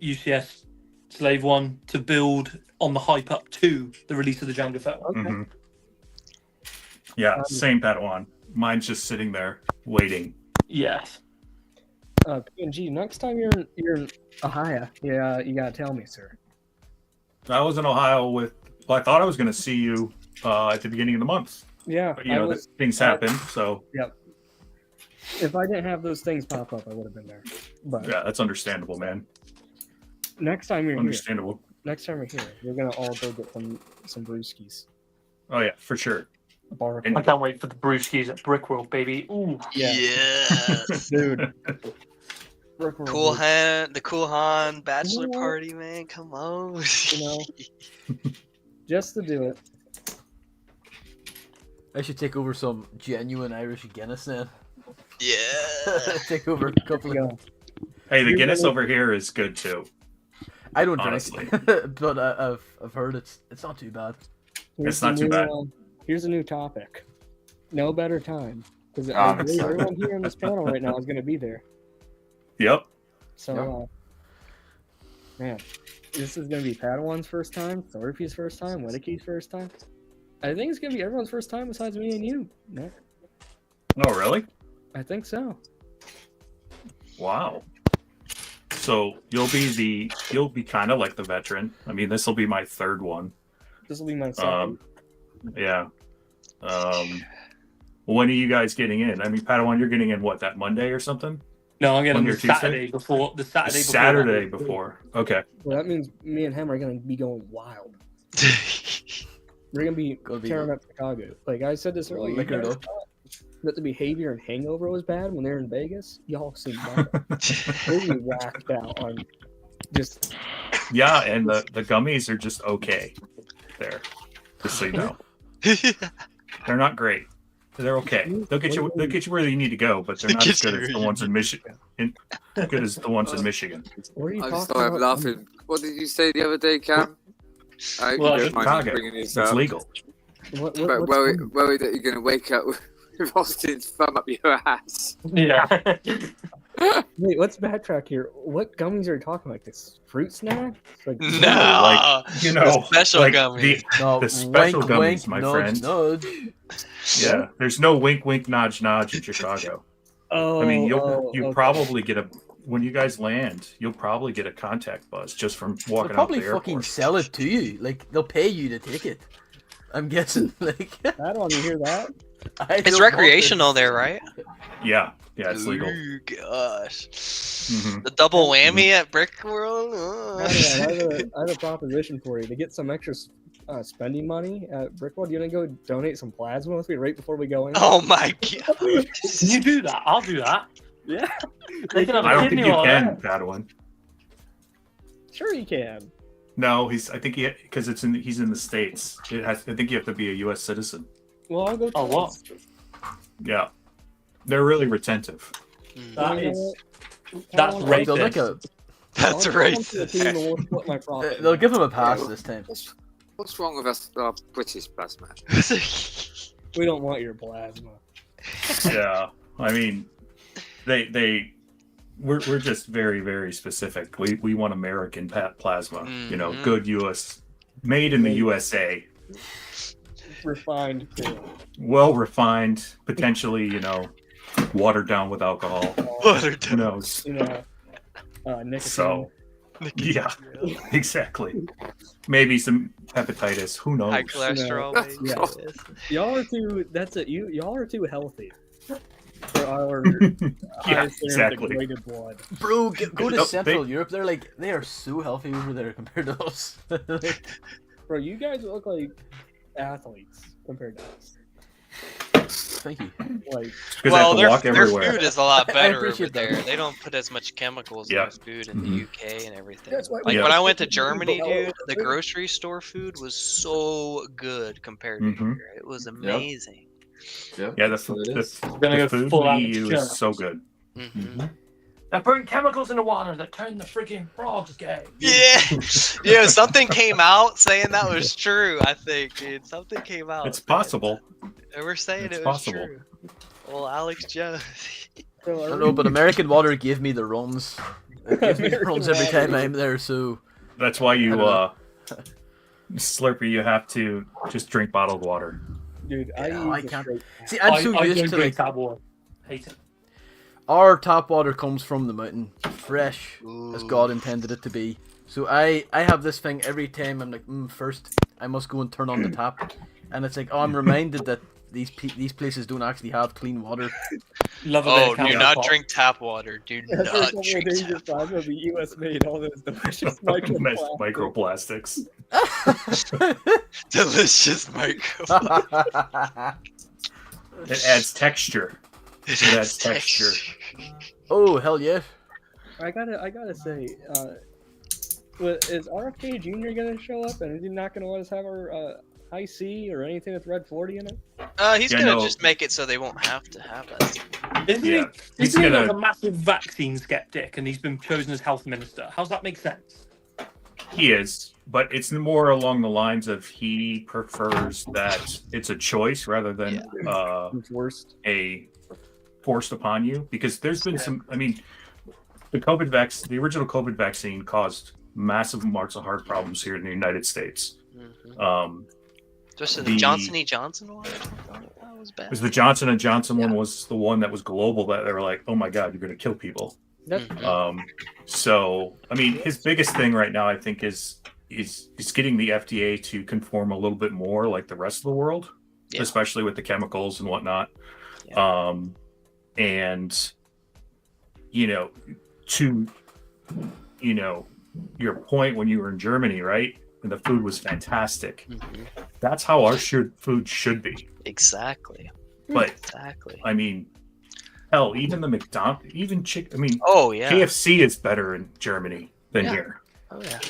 UCS Slave 1 to build on the hype up to the release of the Jango Fett. Okay. Yeah, same Padawan. Mine's just sitting there waiting. Yes. PNG, next time you're in Ohio, you gotta tell me, sir. I was in Ohio I thought I was going to see you at the beginning of the month. Yeah. But, things happen, so. Yep. If I didn't have those things pop up, I would have been there. But yeah, that's understandable, man. Next time you're understandable. here, we're gonna all go get some brewskis. Oh yeah, for sure. I can't wait for the brewskis at Brickworld, baby. Ooh. Yes. Dude. The CoolHan bachelor party, man. Come on. Just to do it. I should take over some genuine Irish Guinness then. Yeah. Take over a couple of. Hey, the Guinness over here is good too. I don't honestly drink, but I've heard it's not too bad. It's not too bad. Here's a new topic. No better time, because I believe everyone here on this panel right now is going to be there. Yep. So, man, this is going to be Padawan's first time, Thorpe's first time, Wedicky's first time. I think it's going to be everyone's first time besides me and you, Nick. Oh, really? I think so. Wow. So you'll be kind of like the veteran. I mean, this will be my third one. This will be my second. Yeah. When are you guys getting in? I mean, Padawan, you're getting in what, that Monday or something? No, I'm getting Monday the Saturday before. The Saturday before. Okay. Well, that means me and him are going to be going wild. We're going to be tearing up Chicago. Like I said this earlier, that the behavior and hangover was bad when they're in Vegas. Y'all seen that. They'll be whacked out on just. Yeah, and the gummies are just okay there. Just so you know. They're not great. They're okay. They'll get you where you need to go, but they're not as good as the ones in Michigan. Good as the ones in Michigan. I'm sorry, I'm laughing. What did you say the other day, Cam? Chicago. It's legal. Worried that you're going to wake up with Austin's thumb up your ass. Yeah. Wait, let's backtrack here. What gummies are you talking about? This fruit snack? Like, no, the special gummies. The special wink, gummies, wink, my nudge, friend. Nudge. Yeah, there's no wink, wink, nudge, nudge in Chicago. Oh, I mean, you probably get when you guys land, you'll probably get a contact buzz just from walking out the airport. They'll probably fucking sell it to you. Like they'll pay you to take it. I'm guessing. Like, I don't want to hear that. It's recreational there, right? Yeah, it's legal. Ooh, gosh. Mhm. The double whammy at Brick World? I have a proposition for you. To get some extra spending money at Brickworld, you want to go donate some plasma with me right before we go in? Oh my god. Can you do that? I'll do that. Yeah. They can have a I don't think kidney you or can, that. Padawan. Sure you can. No, I think because he's in the States. I think you have to be a U.S. citizen. Well, I'll go. Oh, what? Yeah, they're really retentive. That's They'll make racist. That's racist. They'll give him a pass this time. What's wrong with us, British plasma? We don't want your plasma. Yeah, I mean, we're just very, very specific. We want American plasma. You know, good U.S. made in the USA. Refined. Well refined, potentially, you know, watered down with alcohol. Watered down. Who knows? You know, nicotine. So, yeah, exactly. Maybe some hepatitis. Who knows? High cholesterol. Yeah. Y'all are too. That's it. Y'all are too healthy for our high standard of weighted blood. Bro, go to No, Central Europe. They are so healthy over there compared to us. Bro, you guys look like athletes compared to us. Thank you. Like, well, their everywhere. food is a lot better over appreciate that. there. They don't put as much chemicals in their food in the UK and everything. That's why Like when I went to Germany, dude, the grocery store food was so good compared to here. It was amazing. Yeah, the food in the EU is so good. They're putting chemicals in the water that turn the freaking frogs gay. Yeah, yeah. Something came out saying that was true. I think, dude. Something came out. It's possible. And we're saying It's it was possible. true. Well, Alex Jones. I don't know, but American water gave me the runs. It gives me the runs every time I'm there, so... That's why you, Slurpee, you have to just drink bottled water. Dude, I can't... See, I'm so used to, like... tap water. Hate it. Our tap water comes from the mountain, fresh as God intended it to be. So I have this thing every time I'm like, first I must go and turn on the tap, and it's like, oh, I'm reminded that these places don't actually have clean water. Oh, do not drink tap water. Do not drink tap water. The U.S. made all those delicious microplastics. Delicious microplastics. It adds texture. It adds texture. Oh, hell yeah. I gotta say, is RFK Jr. gonna show up, and is he not gonna let us have our high C or anything with Red 40 in it? He's gonna just make it so they won't have to have us. Isn't he like a massive vaccine skeptic, and he's been chosen as health minister? How's that make sense? He is, but it's more along the lines of he prefers that it's a choice rather than forced upon you, because there's been some. I mean, the original COVID vaccine caused massive amounts of heart problems here in the United States. Just the Johnson & Johnson one. That was bad. Because the Johnson & Johnson one was the one that was global, that they were like, oh my god, you're going to kill people. So I mean, his biggest thing right now, I think, is getting the FDA to conform a little bit more like the rest of the world, especially with the chemicals and whatnot. And to your point when you were in Germany, right? And the food was fantastic. That's how our food should be. Exactly. But I mean, hell, even the McDonald's, even chicken. I mean, KFC is better in Germany than here. Oh yeah.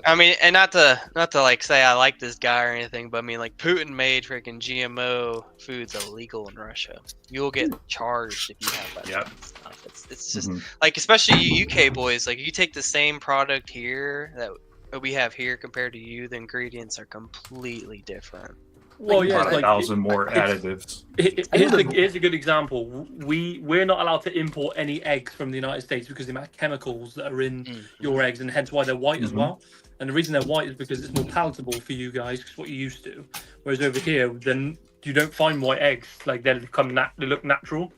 I mean, and not to like say I like this guy or anything, but I mean, like, Putin made freaking GMO foods illegal in Russia. You'll get charged if you have that stuff. It's just like, especially you UK boys, like, you take the same product here that we have here compared to you, the ingredients are completely different. Well, yeah, it's like 1,000 more additives. Here's a good example. We're not allowed to import any eggs from the United States because of the amount of chemicals that are in your eggs, and hence why they're white as well. And the reason they're white is because it's more palatable for you guys, because what you're used to. Whereas over here, then you don't find white eggs. Like, they look natural.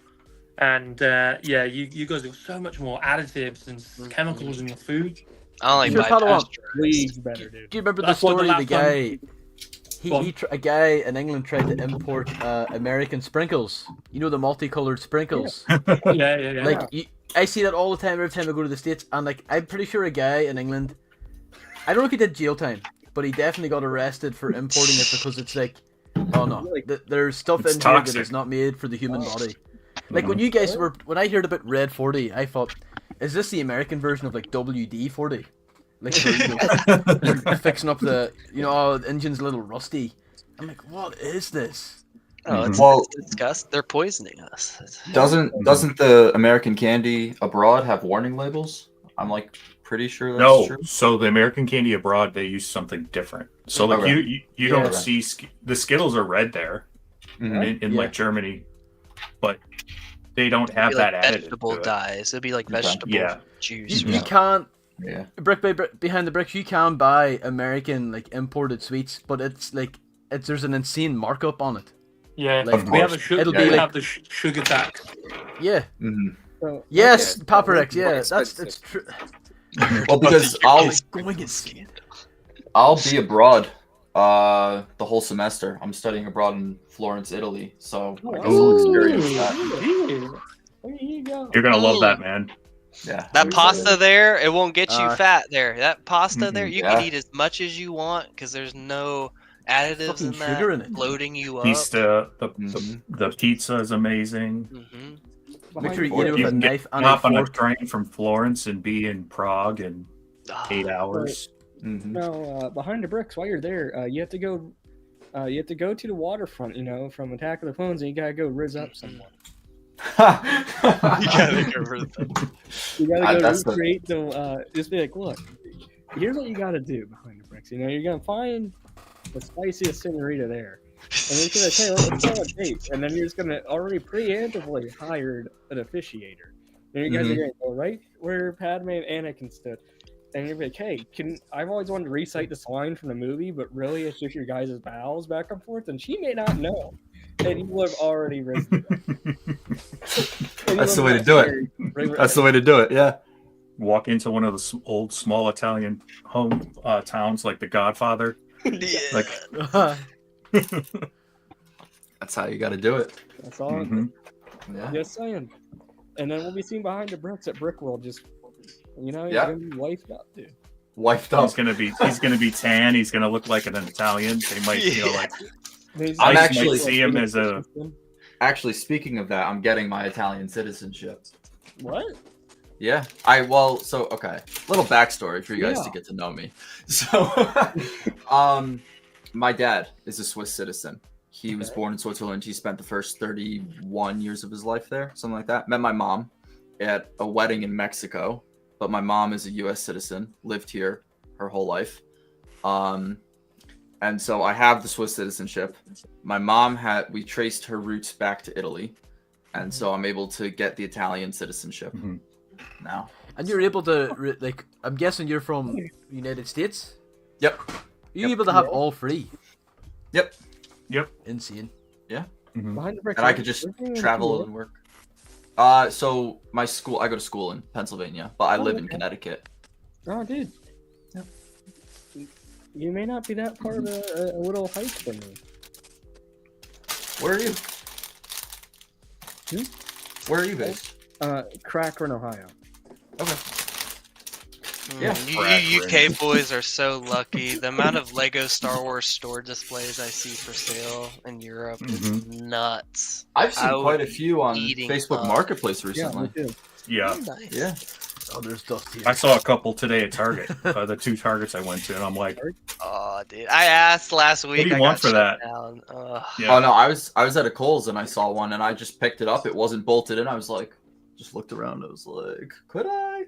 And you guys have so much more additives and chemicals in your food. I don't like better, dude. Do you remember the story of the guy? A guy in England tried to import American sprinkles. You know, the multicolored sprinkles. Yeah. Like I see that all the time every time I go to the States, and like I'm pretty sure a guy in England, I don't know if he did jail time, but he definitely got arrested for importing it because it's like, oh no, there's stuff in here that is not made for the human body. Like when you guys when I heard about Red 40, I thought, is this the American version of like WD 40? Like fixing up the, the engine's a little rusty. I'm like, what is this? Oh, it's disgusting. They're poisoning us. Doesn't the American candy abroad have warning labels? I'm like pretty sure that's true. So the American candy abroad, they use something different. So like you don't see the Skittles are red there in like Germany, but they don't have that added. Vegetable dyes. It'd be like vegetable juice. You can't. Yeah. Behind the bricks, you can buy American like imported sweets, but it's like there's an insane markup on it. Yeah, like, we have the sugar tax. Yeah. Mm-hmm. So, yes, Paparex. Yeah, that's true. Well, because I'll be abroad the whole semester. I'm studying abroad in Florence, Italy, so I guess I'll experience that. There you go. You're gonna love that, man. Yeah. That pasta there, it won't get you fat there. That pasta there, you can eat as much as you want because there's no additives in that sugar in it. bloating you up. The pizza is amazing. Make sure you eat it with a knife and hop a on a fork. train from Florence and be in Prague in 8 hours. Now, behind the bricks, while you're there, you have to go. You have to go to the waterfront. From Attack of the Clones, and you gotta go riz up someone. You gotta go riz up. You gotta go recreate the. Just be like, look, here's what you gotta do behind the bricks. You're gonna find the spiciest senorita there. And you're gonna say, let's go on a date, and then you're just gonna already preemptively hired an officiator. And you guys are gonna go right where Padme and Anakin stood, and you're like, hey, I've always wanted to recite this line from the movie, but really it's just your guys' bows back and forth, and she may not know, and you would have already risen. That's the way to do it. That's the way to do it. Yeah. Walk into one of the old small Italian home towns like The Godfather. Like. That's how you got to do it. That's all. Yeah. Just saying. And then we'll be seen behind the bricks at Brickworld. Just he's gonna be wifed up, dude. Wifed up. He's gonna be tan. He's gonna look like an Italian. They might, I'm actually might see him as a. Actually, speaking of that, I'm getting my Italian citizenship. What? Yeah. Okay. Little backstory for you guys to get to know me. So, my dad is a Swiss citizen. He was born in Switzerland. He spent the first 31 years of his life there, something like that. Met my mom at a wedding in Mexico, but my mom is a U.S. citizen, lived here her whole life. And so I have the Swiss citizenship. My mom we traced her roots back to Italy. And so I'm able to get the Italian citizenship now. And you're able to, I'm guessing you're from United States? Yep. You're able to have all three. Yep. Insane. Yeah. Behind the bricks, And I could just travel and work. So my school, I go to school in Pennsylvania, but I live in Connecticut. Oh, dude. Yep. You may not be that far of a little hike from me. Where are you? Where are you based? Crackern, Ohio. Okay. Yeah, you UK boys are so lucky. The amount of Lego Star Wars store displays I see for sale in Europe is nuts. I've seen quite a few on Facebook Marketplace recently. Yeah. Nice. Yeah. Oh, there's dust here. I saw a couple today at Target. The 2 Targets I went to, and I'm like, oh, dude, I asked last week. What do you want for that? Yeah. Oh no, I was at a Kohl's and I saw one and I just picked it up. It wasn't bolted in. I was like, just looked around. I was like, could I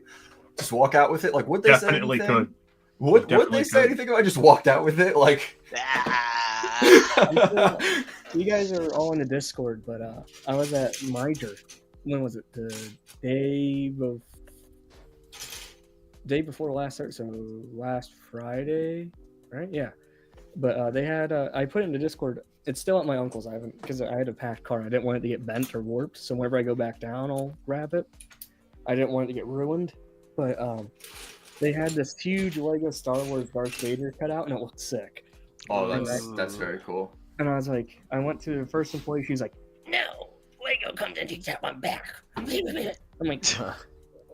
just walk out with it? Like, would they definitely say anything? Could. Would they say anything if I just walked out with it? Like, you guys are all in the Discord, but I was at Mitre. When was it? The day before last start, so last Friday, right? Yeah. But they had I put it in the Discord. It's still at my uncle's. I haven't, because I had a packed car. I didn't want it to get bent or warped. So whenever I go back down, I'll grab it. I didn't want it to get ruined. But they had this huge Lego Star Wars Darth Vader cutout, and it looked sick. Oh, that's very cool. And I was like, I went to the first employee. She's like, no, Lego comes and takes out my back. I'm like,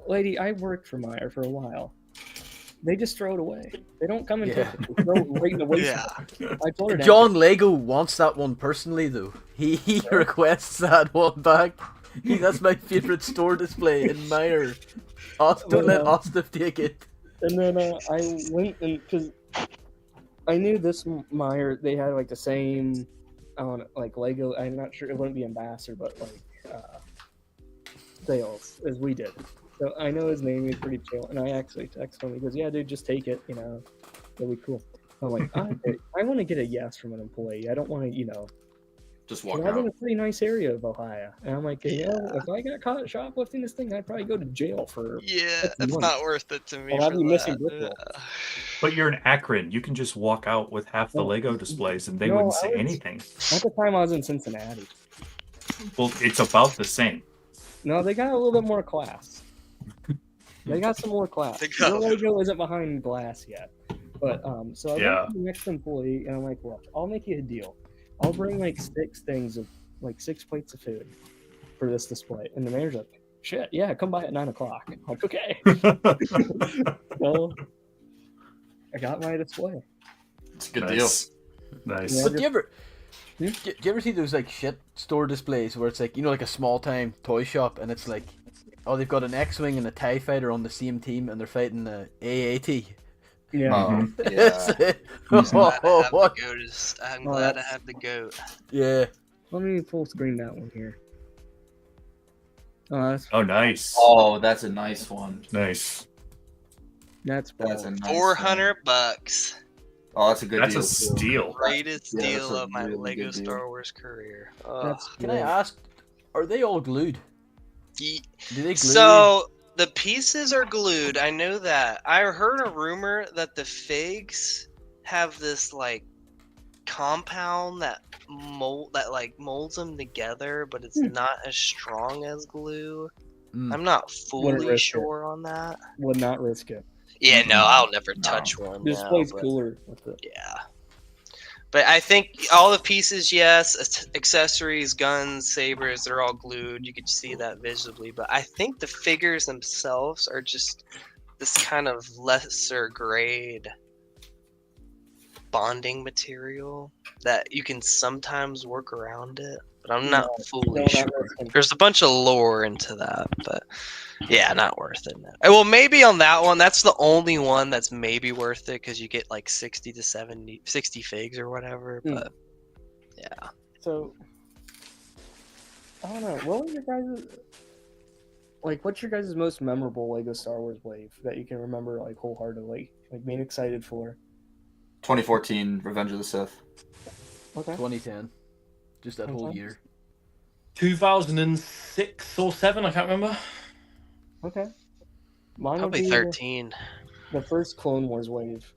lady, I worked for Meyer for a while. They just throw it away. They don't come and take it. They throw it right in the waste. I told her John Lego wants that one personally, though. He requests that one back. That's my favorite store display in Meyer. Don't let Austiff take it. And then I went and because I knew this Meyer, they had like the same, like Lego. I'm not sure it wouldn't be Ambassador, but like sales as we did. So I know his name is pretty chill, and I actually texted him. He goes, "Yeah, dude, just take it. You know, it'll be cool." I'm like, I want to get a yes from an employee. I don't want to, just walk out. out. I'm in a pretty nice area of Ohio, and I'm like, if I got caught shoplifting this thing, I'd probably go to jail for. Yeah, it's not worth it to me. Well, I'd be missing brick rolls. But you're in Akron. You can just walk out with half the Lego displays, and they wouldn't say anything. At the time, I was in Cincinnati. Well, it's about the same. No, they got a little bit more class. They got some more class. Your Lego isn't behind glass yet. But so I went to the next employee and I'm like, look, I'll make you a deal. I'll bring like 6 things of like 6 plates of food for this display. And the manager's like, shit, yeah, come by at 9 o'clock. I'm like, okay. So I got my display. It's a good deal. Nice. But do you ever see those like shit store displays where it's like, like a small time toy shop and it's like, oh, they've got an X-Wing and a TIE fighter on the same team and they're fighting the AAT. Yeah. I'm glad to have the goat. Yeah. Let me full screen that one here. Oh, that's nice. Oh, that's a nice one. Nice. That's a nice $400. Oh, that's a good deal. That's a steal. Greatest deal of my Lego Star Wars career. Can I ask, are they all glued? Do they glue? So the pieces are glued. I know that. I heard a rumor that the figs have this like compound that molds them together, but it's not as strong as glue. I'm not fully sure on that. Would not risk it. Yeah, no, I'll never touch one. This plays cooler with it. Yeah. But I think all the pieces, yes, accessories, guns, sabers, they're all glued. You could see that visibly. But I think the figures themselves are just this kind of lesser grade bonding material that you can sometimes work around it. But I'm not fully sure. There's a bunch of lore into that, but yeah, not worth it. Well, maybe on that one, that's the only one that's maybe worth it because you get like 60 figs or whatever. But yeah. So I don't know. What was your guys' what's your guys' most memorable Lego Star Wars wave that you can remember like wholeheartedly, like being excited for? 2014 Revenge of the Sith. Okay. 2010. Just that whole year. 2006 or 7, I can't remember. Okay. Mine Probably would be 13. The first Clone Wars wave.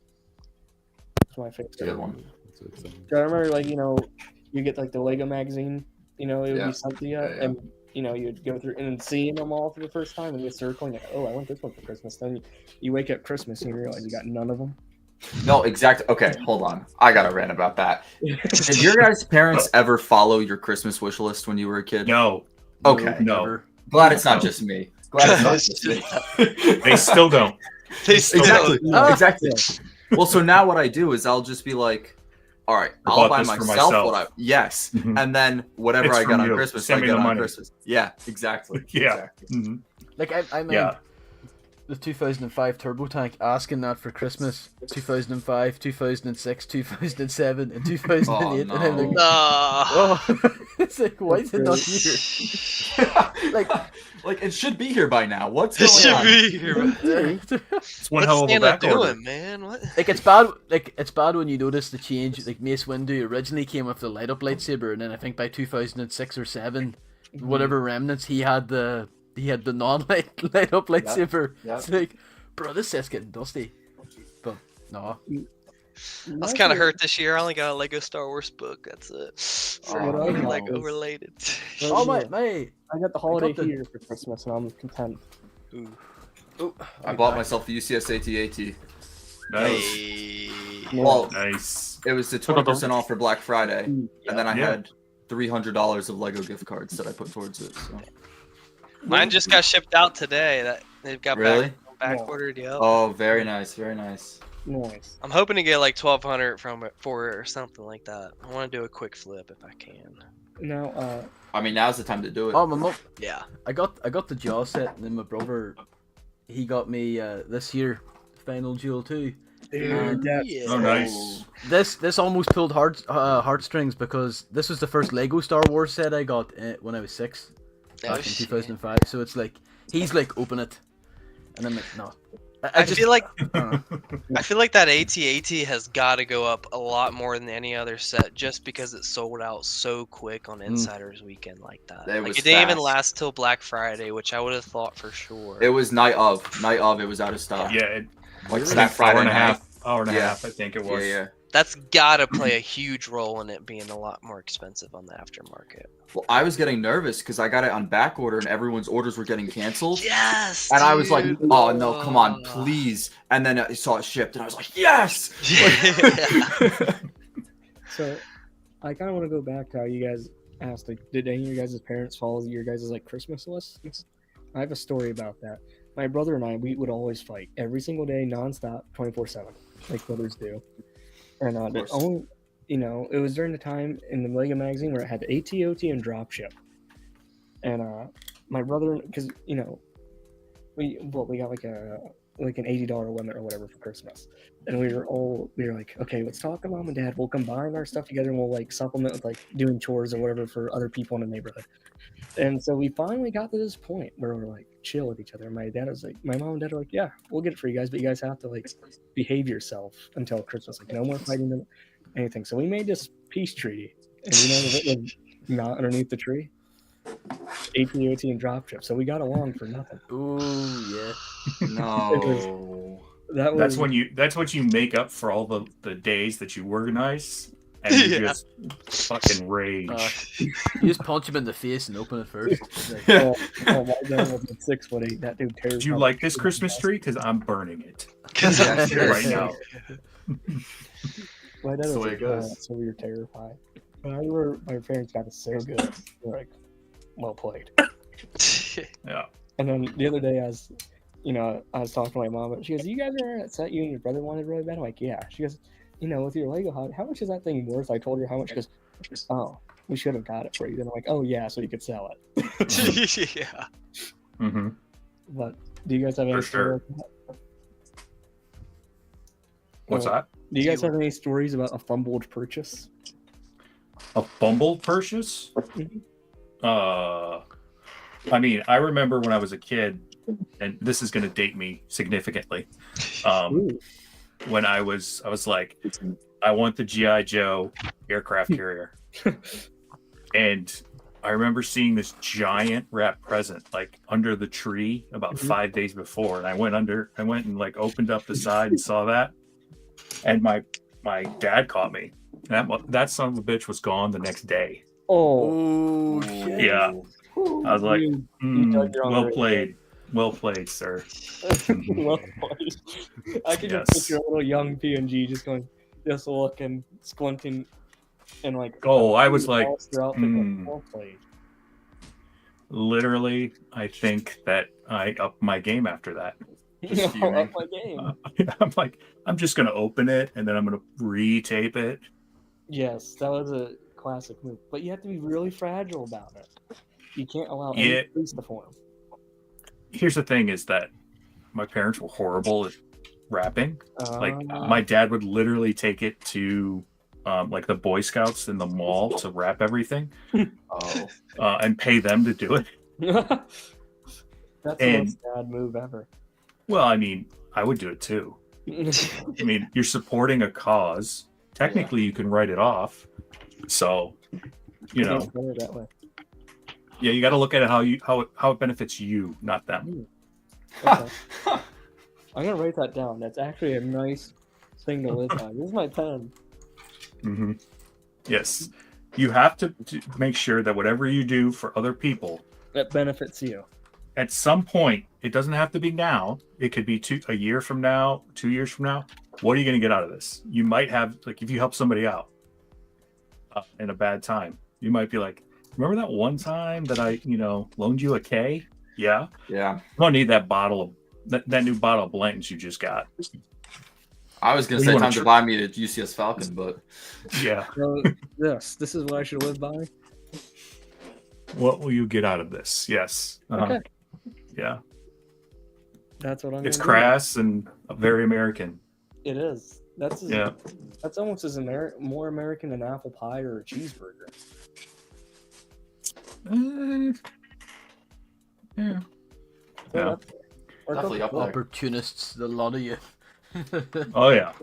That's my favorite. Good one. I remember, you get like the Lego magazine. It would be sent to you, and you'd go through and seeing them all for the first time, and you're circling. Like, oh, I want this one for Christmas. Then you wake up Christmas and you realize you got none of them. No, exactly. Okay, hold on. I got to rant about that. Did your guys' parents ever follow your Christmas wish list when you were a kid? No. Okay. No. Glad it's not just me. Glad it's not just me. They still don't. Exactly. Well, so now what I do is I'll just be like, all right, I'll buy myself what I... Yes. Mm-hmm. And then whatever I got on Christmas, I get on Christmas. Yeah, exactly. Yeah. Exactly. Mm-hmm. Like, I mean... The 2005 Turbo Tank asking that for Christmas, 2005, 2006, 2007, and 2008. Oh, no. And I'm like, oh, it's like, why is it not here? like it should be here by now. What's going on? It should be here. It's one hell of a back order. Man? What? Like it's bad. Like it's bad when you notice the change. Like Mace Windu originally came with the light up lightsaber, and then I think by 2006 or 7, whatever remnants he had the non-light light up lightsaber. Yeah. It's like, bro, this set's getting dusty. But no. I was kind of hurt this year. I only got a Lego Star Wars book. That's it. Lego related. Oh my! I got the holiday heater for Christmas, and I'm content. I bought myself the UCS AT-AT. Nice. Hey. Well, nice. It was the 20% off for Black Friday, and then I had $300 of Lego gift cards that I put towards it. So. Mine just got shipped out today. That they've got back ordered. Yep. Oh, very nice, very nice. Nice. I'm hoping to get like 1,200 from it for it or something like that. I want to do a quick flip if I can. Now, I mean, now's the time to do it. Oh, my mom. Yeah. I got the Jaw set, and then my brother, he got me this year Final Duel 2. Dude, Oh, nice. This almost pulled heartstrings because this was the first Lego Star Wars set I got when I was 6, back in 2005. So it's like he's like, open it, and I'm like, no. I feel like I feel like that AT-AT has got to go up a lot more than any other set, just because it sold out so quick on Insiders Weekend like that. Like it didn't even last till Black Friday, which I would have thought for sure. It was night of. It was out of stock. Yeah, like that Friday night. Hour and a half, I think it was. Yeah. That's gotta play a huge role in it being a lot more expensive on the aftermarket. Well, I was getting nervous because I got it on back order and everyone's orders were getting canceled. Yes. And I was like, oh no, come on, please. And then I saw it shipped and I was like, yes. So, I kind of want to go back to how you guys asked, like, did any of your guys' parents follow your guys' like Christmas lists? I have a story about that. My brother and I, we would always fight every single day, nonstop, 24/7, like brothers do. And the only, it was during the time in the Lego magazine where it had the AT-OT and dropship. And my brother, because we got like an $80 limit or whatever for Christmas, and we were like, okay, let's talk to mom and dad. We'll combine our stuff together and we'll like supplement with like doing chores or whatever for other people in the neighborhood. And so we finally got to this point where we're like chill with each other. And my mom and dad are like, yeah, we'll get it for you guys, but you guys have to like behave yourself until Christmas. Like no more fighting them, anything. So we made this peace treaty, and it was not underneath the tree. AT-OT and dropship. So we got along for nothing. Ooh, yeah. No. That's what you make up for all the days that you organize. And you just fucking rage. You just punch him in the face and open it first. Like, my dad was 6'8". That dude terrified. Do you like this Christmas tree? Because I'm burning it right now. My dad was so we were terrified. But I remember my parents got us so good. We're like, well played. Yeah. And then the other day, I was talking to my mom, and she goes, "You guys are that set you and your brother wanted really bad?" I'm like, "Yeah." She goes, with your Lego hut, how much is that thing worth? I told her how much. She goes, "Oh, we should have got it for you." Then I'm like, "Oh yeah, so you could sell it." Yeah. Mm-hmm. But do you guys have any stories? What's that? Do you guys have any stories about a fumbled purchase? A fumbled purchase? Mm-hmm. I mean, I remember when I was a kid, and this is going to date me significantly. When I was like, I want the G.I. Joe aircraft carrier. And I remember seeing this giant wrap present like under the tree about 5 days before. And I went and like opened up the side and saw that. And my dad caught me. That son of a bitch was gone the next day. Oh shit. Yeah. I was like, well played. Well played, sir. Well played. I can just picture a little young PNG just looking, squinting, and like. Oh, I was like, well played. Literally, I think that I upped my game after that. Up my game. I'm like, I'm just gonna open it and then I'm gonna re-tape it. Yes, that was a classic move, but you have to be really fragile about it. You can't allow any crease to form. Here's the thing: is that my parents were horrible at wrapping. Like my dad would literally take it to like the Boy Scouts in the mall to wrap everything, and pay them to do it. That's the most bad move ever. Well, I mean, I would do it too. I mean, you're supporting a cause. Technically, you can write it off. So, that way. Yeah, you got to look at it how it benefits you, not them. Okay. I'm gonna write that down. That's actually a nice thing to live by. This is my pen. Mm-hmm. Yes, you have to make sure that whatever you do for other people that benefits you. At some point, it doesn't have to be now. It could be a year from now, 2 years from now. what are you going to get out of this? You might have, like, if you help somebody out in a bad time, you might be like, remember that one time that I, loaned you a K? Yeah. Yeah. I'm going to need that bottle of, that new bottle of Blanton's you just got. I was going to say time to buy me a UCS Falcon, but. Yeah. So this is what I should live by. What will you get out of this? Yes. Okay. Yeah. That's what I'm. It's crass and very American. It is. That's almost as more American than apple pie or a cheeseburger. Yeah. Definitely up there. Opportunists, the lot of you. Oh yeah.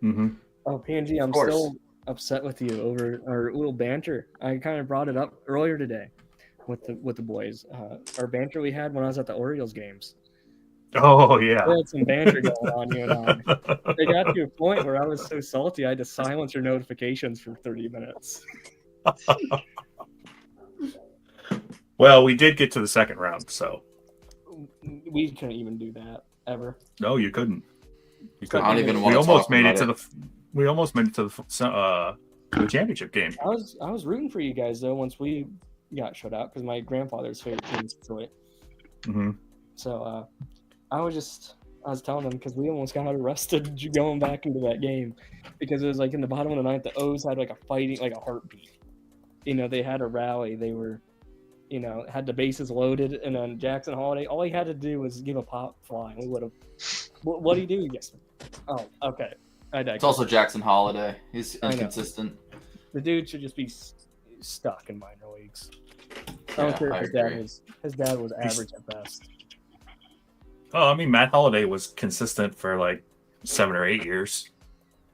Mm-hmm. Oh, PNG, I'm still upset with you over our little banter. I kind of brought it up earlier today with the boys. Our banter we had when I was at the Orioles games. Oh yeah. We had some banter going on, you and I. It got to a point where I was so salty I had to silence your notifications for 30 minutes. Well, we did get to the second round, so we couldn't even do that ever. No, you couldn't. You couldn't. I don't even want we to almost talk made about it to the. We almost made it to the championship game. I was rooting for you guys though once we got shut out because my grandfather's favorite team is Detroit. Mm-hmm. So I was telling them because we almost got arrested going back into that game because it was like in the bottom of the ninth, the O's had like a heartbeat. They had a rally. They were, had the bases loaded, and then Jackson Holiday, all he had to do was give a pop fly, and we would have. What do you do? Yes. Oh, okay. It's also Jackson Holiday. He's inconsistent. The dude should just be stuck in minor leagues. I don't care if his dad was average at best. Oh, I mean, Matt Holliday was consistent for like 7 or 8 years,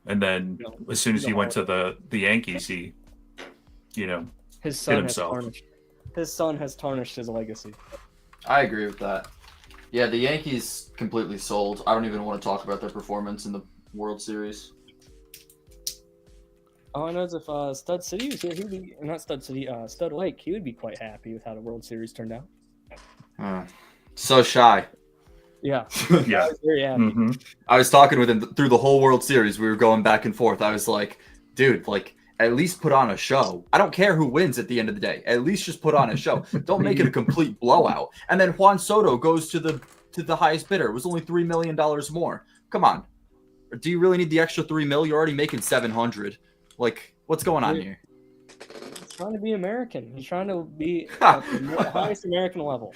and then as soon as he went to the Yankees, he, his son hit himself. His son has tarnished his legacy. I agree with that. Yeah, the Yankees completely sold. I don't even want to talk about their performance in the World Series. All I know is if Stud City was here, he'd be not Stud City, Stud Lake. He would be quite happy with how the World Series turned out. So shy. Yeah, yeah. I was very happy. Mm-hmm. I was talking with him through the whole World Series. We were going back and forth. I was like, dude, like, at least put on a show. I don't care who wins at the end of the day. At least just put on a show. Don't make it a complete blowout. And then Juan Soto goes to the highest bidder. It was only $3 million more. Come on. Do you really need the extra $3 million? You're already making $700. Like, what's going on here? He's trying to be American. He's trying to be at the highest American level.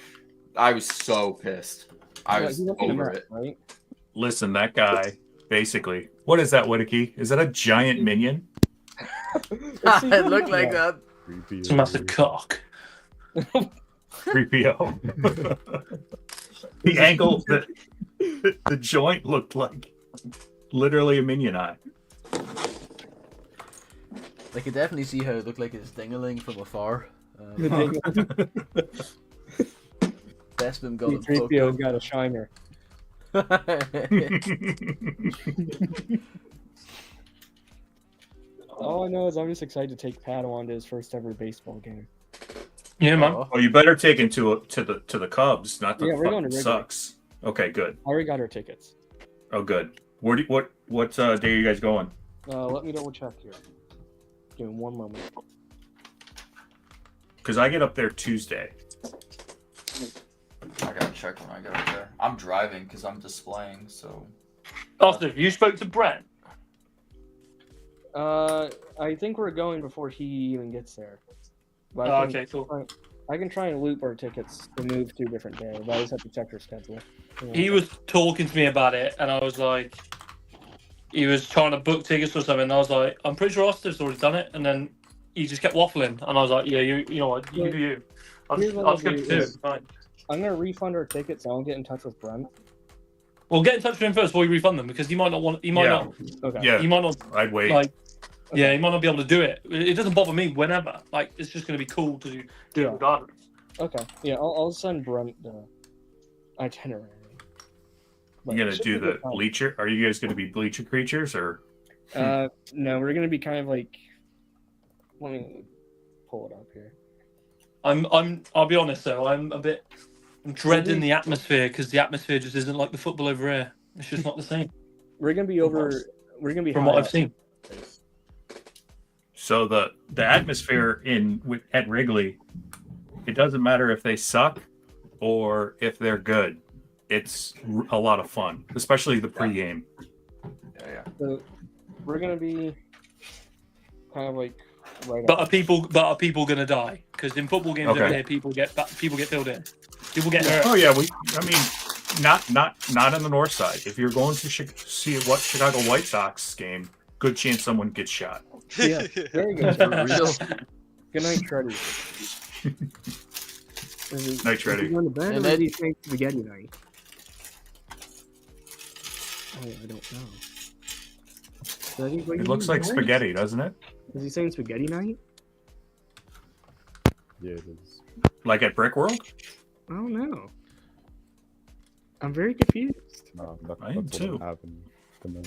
I was so pissed. I was over it. Right? Listen, that guy, basically, what is that, Whittaky? Is that a giant minion? It looked like that. It's a massive cock. 3PO. The angle, the joint looked like literally a minion eye. I could definitely see how it looked like his ding-a-ling from afar. Bestman got him. 3PO got a shiner. All I know is I'm just excited to take Padawan to his first ever baseball game. Yeah, man. Well, you better take him to the Cubs, not the we're going to Sucks. Okay, good. I already got our tickets. Oh, good. What day are you guys going? Let me double check here. Give me one moment. Because I get up there Tuesday. I gotta check when I get up there. I'm driving because I'm displaying, so. Austiff, you spoke to Brent? I think we're going before he even gets there. But Okay, cool. I can try and loop our tickets to move to a different day, but I just have to check our schedule. He was talking to me about it, and I was like, he was trying to book tickets or something, and I was like, I'm pretty sure Austiff's already done it, and then he just kept waffling, and I was like, yeah, you know what, you do you. I'll just go to it, fine. I'm going to refund our tickets, and I'll get in touch with Brent. Well, get in touch with him first before you refund them, because he might not want, not. Okay. Yeah, he might not. I'd wait. Like, yeah, he might not be able to do it. It doesn't bother me whenever. Like, it's just going to be cool to do it regardless. Okay. Yeah, I'll send Brent the itinerary. You gonna do the bleacher? Are you guys gonna be bleacher creatures or? No, we're gonna be kind of like. Let me pull it up here. I'll be honest though. I'm dreading the atmosphere because the atmosphere just isn't like the football over here. It's just not the same. We're gonna be over. We're gonna be From high what I've up. seen. So the atmosphere at Wrigley, it doesn't matter if they suck or if they're good. It's a lot of fun, especially the pregame. Yeah. So we're gonna be kind of like right. But up. are people gonna die? Because in football games over here, people get filled in. People get hurt. Oh yeah, I mean, not on the north side. If you're going to see what Chicago White Sox game, good chance someone gets shot. Yeah, very good. For real. Good night, Shreddy. Night, Shreddy. Going to bed, And or is then- he saying spaghetti night? Oh, I don't know. Shreddy, what It you looks doing like tonight? spaghetti, doesn't it? Is he saying spaghetti night? Yeah, it is. Like at Brick World? I don't know. I'm very confused. No, I am that's too. what happened tonight.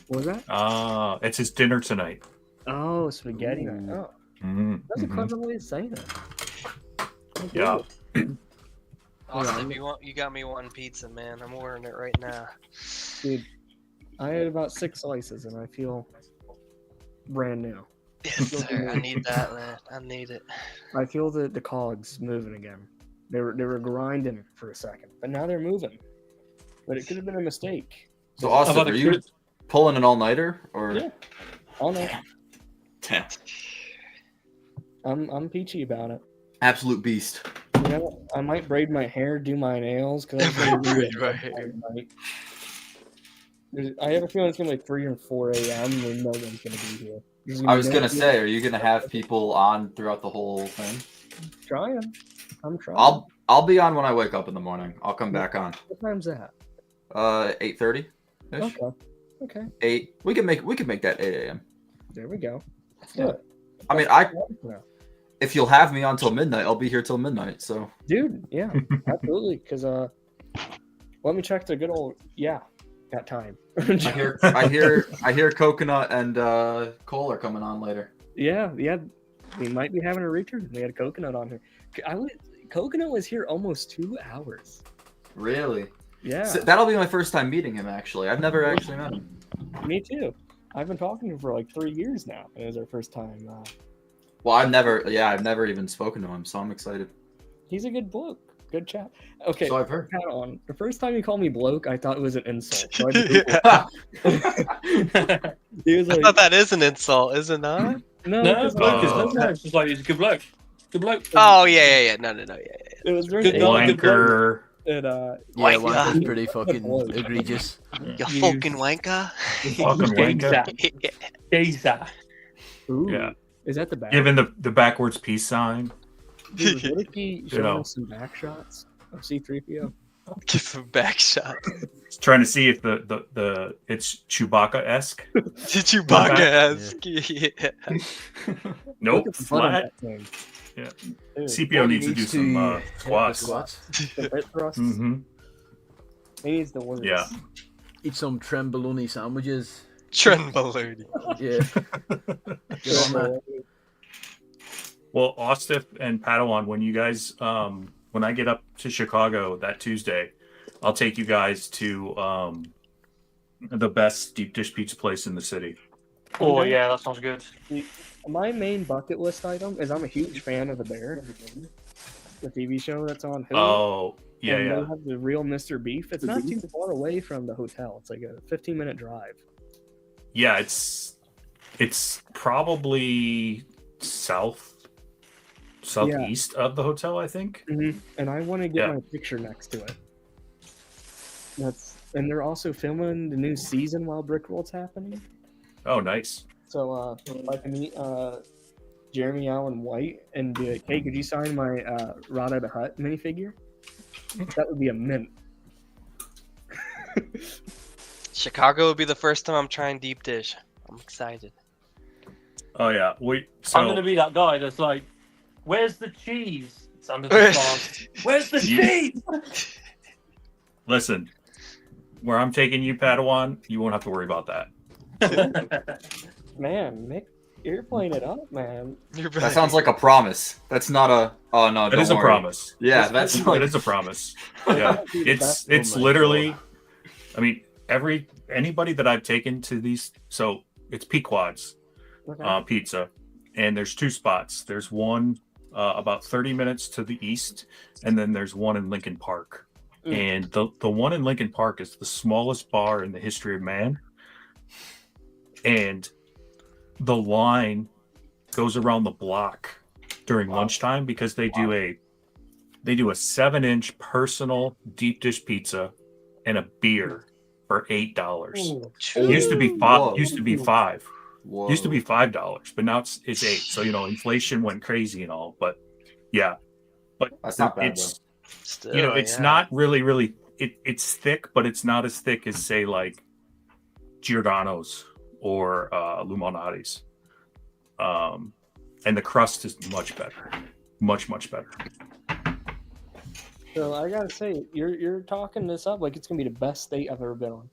What was that? It's his dinner tonight. Oh, spaghetti night. Oh, that's a clever way to say that. Yeah. Austin, you got me one pizza, man. I'm ordering it right now. Dude, I had about 6 slices and I feel brand new. Yes, sir. I need that, man. I need it. I feel the cogs moving again. They were grinding for a second, but now they're moving. But it could have been a mistake. So Austin, about are the you kids? pulling an all-nighter or? Yeah. Oh no, Damn. I'm peachy about it. Absolute beast. You know, I might braid my hair, do my nails, because I have a feeling it's gonna be like 3 or 4 a.m. and no one's gonna be here. I was gonna say, are you gonna have people on throughout the whole thing? Trying. I'm trying. I'll be on when I wake up in the morning. I'll come back on. What time's that? 8:30. Okay. 8. We can make that 8 a.m. There we go. Yeah. Good. I mean, if you'll have me on till midnight, I'll be here till midnight. So. Dude, yeah, absolutely. Because let me check the good old got time. I hear Coconut and Cole are coming on later. Yeah. We might be having a return. We had a Coconut on here. Coconut was here almost 2 hours. Really? Yeah. So that'll be my first time meeting him. Actually, I've never actually met him. Me too. I've been talking to him for like 3 years now. It was our first time. Well, I've never even spoken to him, so I'm excited. He's a good bloke. Good chat. Okay. So I've heard. Padawan, the first time you called me bloke, I thought it was an insult. So I he was I like, thought that is an insult, is it not? no, No, because bloke is no, it's just like he's a good bloke. Good bloke. Oh yeah. No, yeah. it was during Good the bloke. Wanker. and Yeah, Wanker. Wanker's pretty fucking egregious. You fucking wanker. Fucking wanker. Geezer. ooh, Yeah. is that the back? Giving the backwards peace sign. Dude, what if he showed know. us some back shots of C-3PO? Give him back shot. It's trying to see if the it's Chewbacca-esque. Did you ask? Yeah. Nope. Look at the butt on Flat. that thing. Yeah. Dude, CPO needs to do some squats. the hip thrusts. Mm-hmm. He needs the words. Yeah. Eat some tremboloni sandwiches. Tremboloni. Yeah. Get on that. Well, Austiff and Padawan, when you guys, when I get up to Chicago that Tuesday, I'll take you guys to the best deep dish pizza place in the city. Oh yeah, that sounds good. My main bucket list item is I'm a huge fan of The Bear, the TV show that's on Hulu. Oh, yeah, and yeah. They have the real Mr. Beef. It's not too far away from the hotel. It's like a 15-minute drive. Yeah, it's probably southeast of the hotel, I think. Mm-hmm. And I want to get Yeah. my picture next to it. And they're also filming the new season while Brickworld's happening. Oh, nice. So if I can meet Jeremy Allen White and be like, hey, could you sign my Rada the Hutt minifigure? That would be a mint. Chicago would be the first time I'm trying deep dish. I'm excited. Oh yeah, I'm gonna be that guy that's like, "Where's the cheese?" It's under the glass. Where's the cheese? Listen, where I'm taking you, Padawan, you won't have to worry about that. Man, Nick, you're playing it up, man. That sounds like a promise. That's not a. Oh no, That is a worry. promise. Yeah, that's It like. is a promise. Yeah, Oh it's my literally. I mean, anybody that I've taken to these, so it's Pequod's pizza, and there's 2 spots. There's one about 30 minutes to the east, and then there's one in Lincoln Park. And the one in Lincoln Park is the smallest bar in the history of man, and the line goes around the block during lunchtime because they do a 7-inch personal deep dish pizza and a beer for $8. Used to be five. Used to be $5, but now it's 8. So inflation went crazy and all, but yeah, but That's not bad, it's it's not really it's thick, but it's not as thick as say like Giordano's or Lumonati's. And the crust is much better, much better. So I gotta say, you're talking this up like it's gonna be the best state I've ever been on.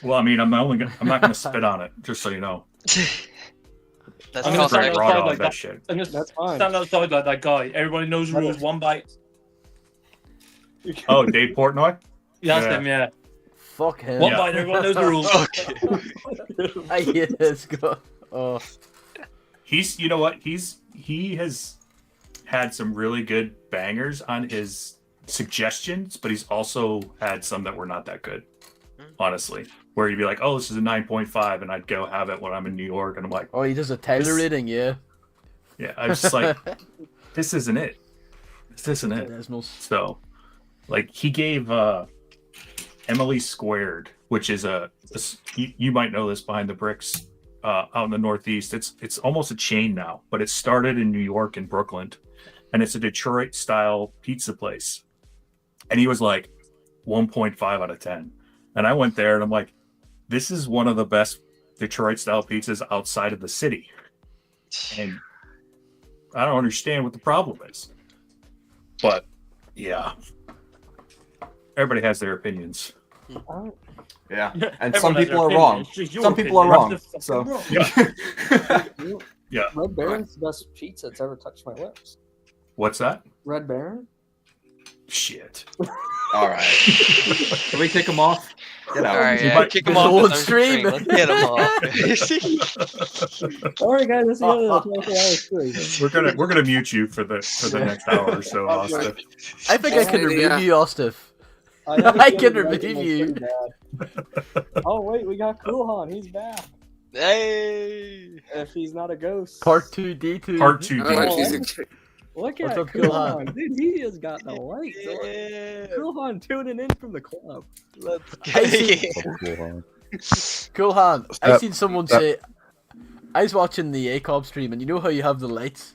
Well, I mean, I'm not gonna spit on it, just so you know. That's I'm gonna stand correct. outside on like that that. shit. I'm gonna That's fine. stand outside like that guy. Everybody knows the rules. 1 bite. Oh, Dave Portnoy? That's Yeah. him, yeah. Fuck him. 1 bite, everyone knows the rules. I hate this guy. Oh. He's, you know what? He has had some really good bangers on his suggestions, but he's also had some that were not that good, honestly. Where you'd be like, oh, this is a 9.5, and I'd go have it when I'm in New York, and I'm like, Oh, he does a Tyler rating, yeah. yeah, I was just like, this isn't it. This isn't it. Desmos. So, like, he gave Emily Squared, which is you might know this, behind the bricks out in the Northeast. It's almost a chain now, but it started in New York and Brooklyn, and it's a Detroit style pizza place. And he was like 1.5 out of 10. And I went there and I'm like, this is one of the best Detroit style pizzas outside of the city. And I don't understand what the problem is. But yeah, everybody has their opinions. Yeah, and Everyone some has people their are wrong. opinion. It's just your Some people are opinion. wrong. That's So wrong. Yeah. Red Baron's the best pizza that's ever touched my lips. What's that? Red Baron? Shit. all right, can we kick him off? Get out. All right, You yeah, might- kick him This off. whole the stream. Let's get him off. Alright guys, let's go to the 24-hour stream. We're gonna mute you for the next hour or so, Austiff. I think I can Yeah. remove you, Austiff. have a I feeling can the remove writing was you. pretty bad. Oh wait, we got CoolHan. He's back. Hey. If he's not a ghost. Part 2D2. Part 2. Oh, Oh, she's Look What's at up, CoolHan. CoolHan? Dude, he has got the lights. Yeah. CoolHan tuning in from the club. Let's I see- CoolHan, I seen someone say. I was watching the ACOB stream, and you know how you have the lights?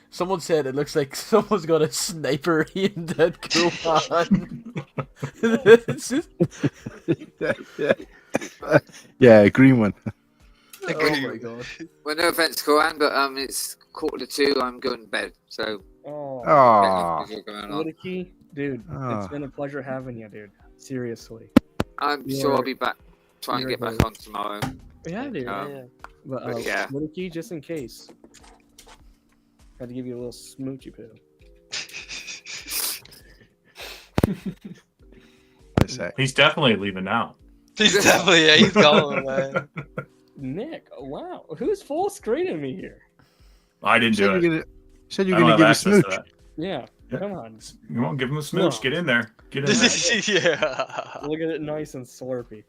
Someone said it looks like someone's got a sniper aimed at CoolHan. It's just- Yeah, green one. oh my god. Well, no offense, Koran, but it's 1:45. I'm going to bed. So Oh, Aw. going on. Woodicky, dude, Ah. it's been a pleasure having you, dude. Seriously. I'm You're- sure I'll be back. Try and you're get back great. on tomorrow. Yeah, dude. Um, But but yeah. Woodicky, just in case. Had to give you a little smoochy poo. I say. He's definitely leaving now. He's definitely, yeah, he's going, man. Nick, wow, who's full screening me here? I didn't do it. Said you're I don't gonna give have a access to smooch. that. Yeah, Yeah. come on. You won't give him a smooch. No. Get in there. Get in there. Yeah. Look at it nice and slurpy.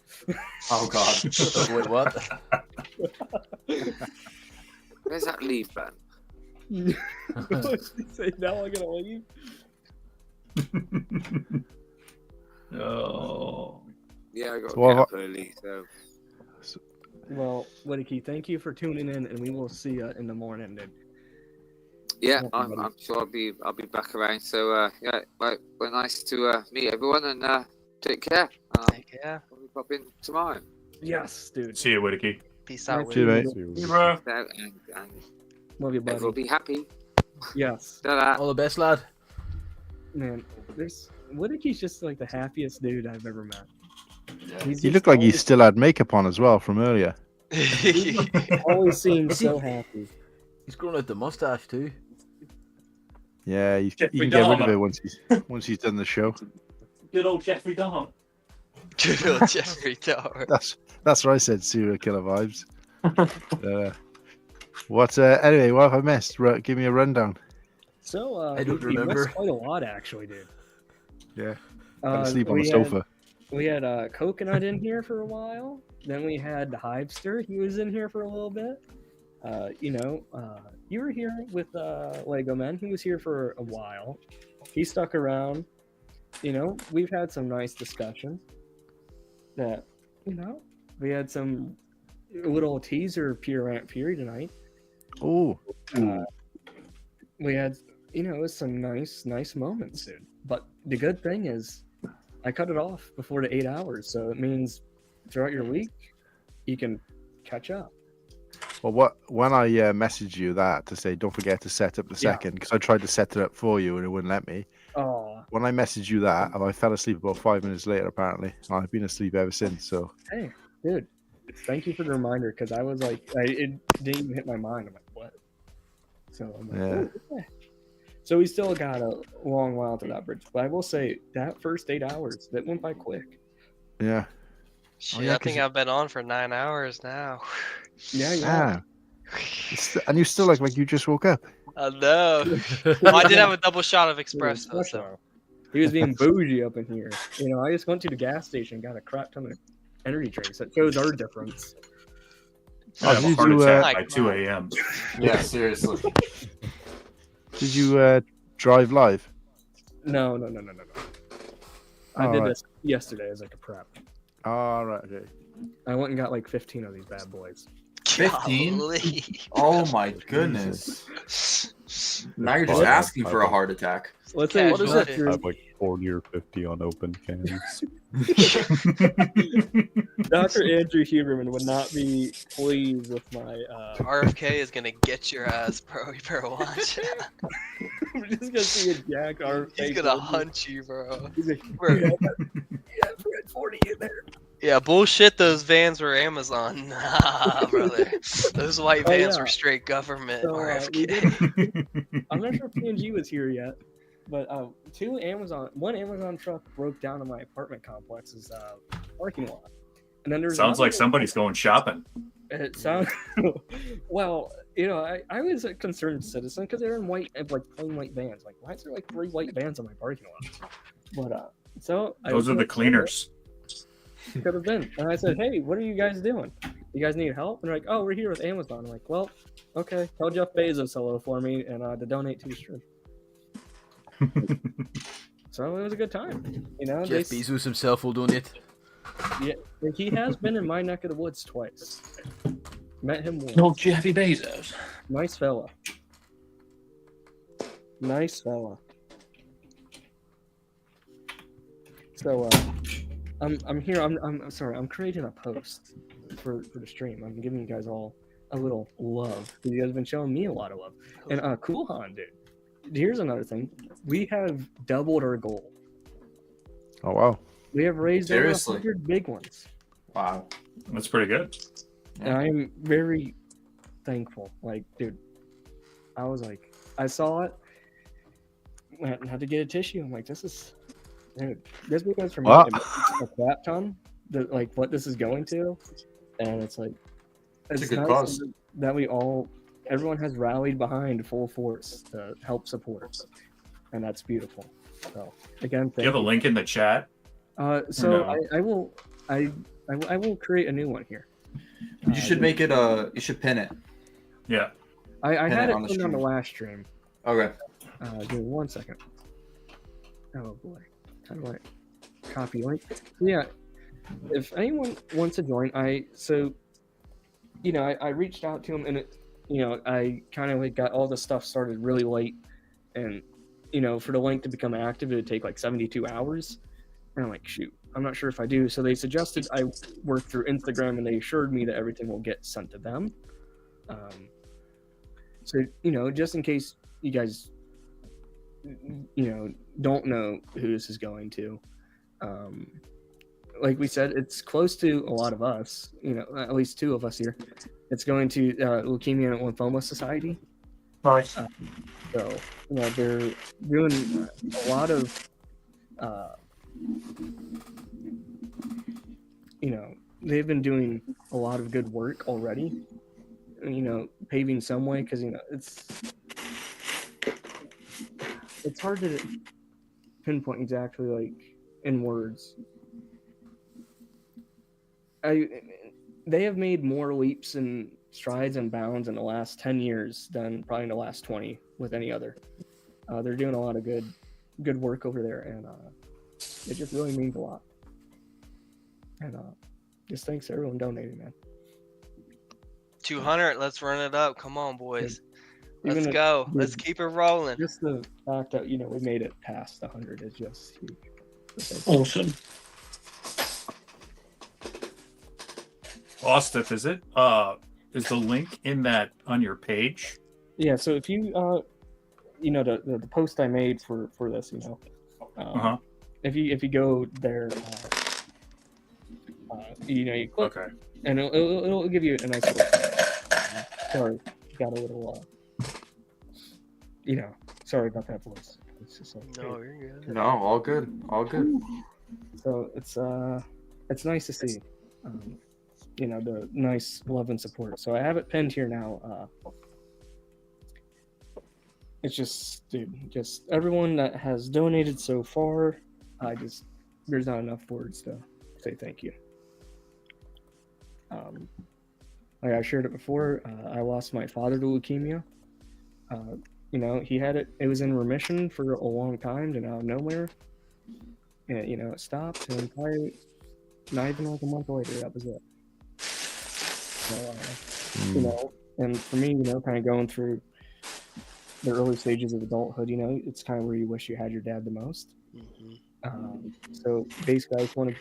Oh god. Wait, what? Where's that leave button? Say now I'm gonna leave. Oh. Yeah, I got to So what get up early. So Well, Woodicky, thank you for tuning in, and we will see you in the morning, dude. yeah, Yeah, I'm buddy. sure I'll be back around. So yeah, well, nice to meet everyone and take care. Yeah. We'll pop in tomorrow. Yes, dude. See you, Whittaky. Peace out. Nice See you, Willie. mate. See you, bro. So, and Love you, everyone will buddy. be happy. Yes, Ta-da. All the best, lad. man. There's Wooddicky's just like the happiest dude I've ever met. He's You just look like you always- still had makeup on as well from earlier. always seems so happy. He's grown out the mustache too. Yeah, you Jeffrey can get rid of Dahmer. it once he's done the show. Good old Jeffrey Dahmer. Good old Jeffrey Dahmer. That's what I said. Serial killer vibes. Anyway, what have I missed? Give me a rundown. So I don't we remember. missed quite a lot, actually, dude. Yeah. Fell asleep on the we sofa. We had Coconut in here for a while. Then we had the Hivester. He was in here for a little bit. You were here with Legomen. He was here for a while. He stuck around. We've had some nice discussions. That, we had some little teaser Pure Rant Fury tonight. Oh. We had, some nice moments, dude. But the good thing is, I cut it off before the 8 hours, so it means throughout your week, you can catch up. Well, when I messaged you that to say don't forget to set up the second, because I tried to set it up for you and it wouldn't let me. Oh. When I messaged you that, I fell asleep about 5 minutes later. Apparently, I've been asleep ever since. So. Hey, dude, thank you for the reminder, because I was like, it didn't even hit my mind. I'm like, what? So I'm like, yeah. So we still got a long while to that bridge, but I will say that first 8 hours that went by quick. Yeah. Shit, I think I've been on for 9 hours now. Yeah. And you still like you just woke up. I know. Well, I did have a double shot of espresso. So. He was being bougie up in here. I just went to the gas station and got a crap ton of energy drinks. That shows our difference. I have a heart attack by 2 a.m. Yeah, seriously. Did you drive live? No. I did this yesterday as like a prep. All right. Okay. I went and got like 15 of these bad boys. 15? Oh my goodness. Now you're just asking for a heart attack. Let's say, what is I have like 40 or 50 unopened cans. Dr. Andrew Huberman would not be pleased with my... RFK is going to get your ass, bro. You better watch it. I'm just going to see a jack RFK. He's going to hunt you, bro. He's like, yeah, we had 40 in there. Yeah, bullshit, those vans were Amazon. Nah, brother. Those white vans were straight government RFK. I'm not sure if P&G was here yet, but one Amazon truck broke down in my apartment complex's parking lot. And then there's sounds like somebody's going shopping. It sounds well, I was a concerned citizen because they're in white, like plain white vans. Like, why is there like 3 white vans in my parking lot? But those are the cleaners. Could have been. And I said, hey, what are you guys doing? You guys need help? And they're like, oh, we're here with Amazon. I'm like, well, okay, tell Jeff Bezos hello for me and to donate to the stream. So it was a good time. Jeff Bezos himself will donate. Yeah, he has been in my neck of the woods twice. Met him once. No, Jeffy Bezos. Nice fella. Nice fella. So I'm here. I'm sorry. I'm creating a post for the stream. I'm giving you guys all a little love because you guys have been showing me a lot of love. And CoolHan, dude. Here's another thing. We have doubled our goal. Oh wow. We have raised over 100 big ones. Wow, that's pretty good. And I am very thankful. Like, dude, I was like, I saw it. I had to get a tissue. I'm like, this is, dude, this because for me, a crap ton. Like what this is going to, and it's like, it's a good nice cause that everyone has rallied behind full force to help support, and that's beautiful. So again, do you have a link in the chat? So no? I will create a new one here. You should make it you should pin it. Yeah. I had it pinned on the last stream. Okay. Give me 1 second. Oh boy. How do I copy link? Yeah. If anyone wants to join, I reached out to him and I kind of like got all the stuff started really late, and for the link to become active it would take like 72 hours. And I'm like, shoot, I'm not sure if I do. So they suggested I work through Instagram, and they assured me that everything will get sent to them. So, just in case you guys, don't know who this is going to, like we said, it's close to a lot of us, at least 2 of us here. It's going to Leukemia and Lymphoma Society. Nice. So, they're doing a lot of they've been doing a lot of good work already. Paving some way, because it's hard to pinpoint exactly like in words. They have made more leaps and strides and bounds in the last 10 years than probably in the last 20 with any other. They're doing a lot of good work over there, and it just really means a lot. And just thanks to everyone donating, man. 200. Let's run it up. Come on, boys. Even Let's go. Let's keep it rolling. Just the fact that we made it past 100 is just huge. Awesome. Austiff, is it? Is the link in that on your page? Yeah. So if you the post I made for this, if you go there, you click, Okay. and it'll give you a nice little. Sorry, got a little. Sorry about that voice. It's just like, No, you're good. No, all good. All good. So it's nice to see, the nice love and support. So I have it pinned here now. It's just, dude, just everyone that has donated so far. There's not enough words to say thank you. Like I shared it before, I lost my father to leukemia. He had it. It was in remission for a long time, and out of nowhere, and it stopped. And probably not even like a month later, that was it. So, and for me, kind of going through the early stages of adulthood, it's kind of where you wish you had your dad the most. Mm-hmm. So basically, I just want to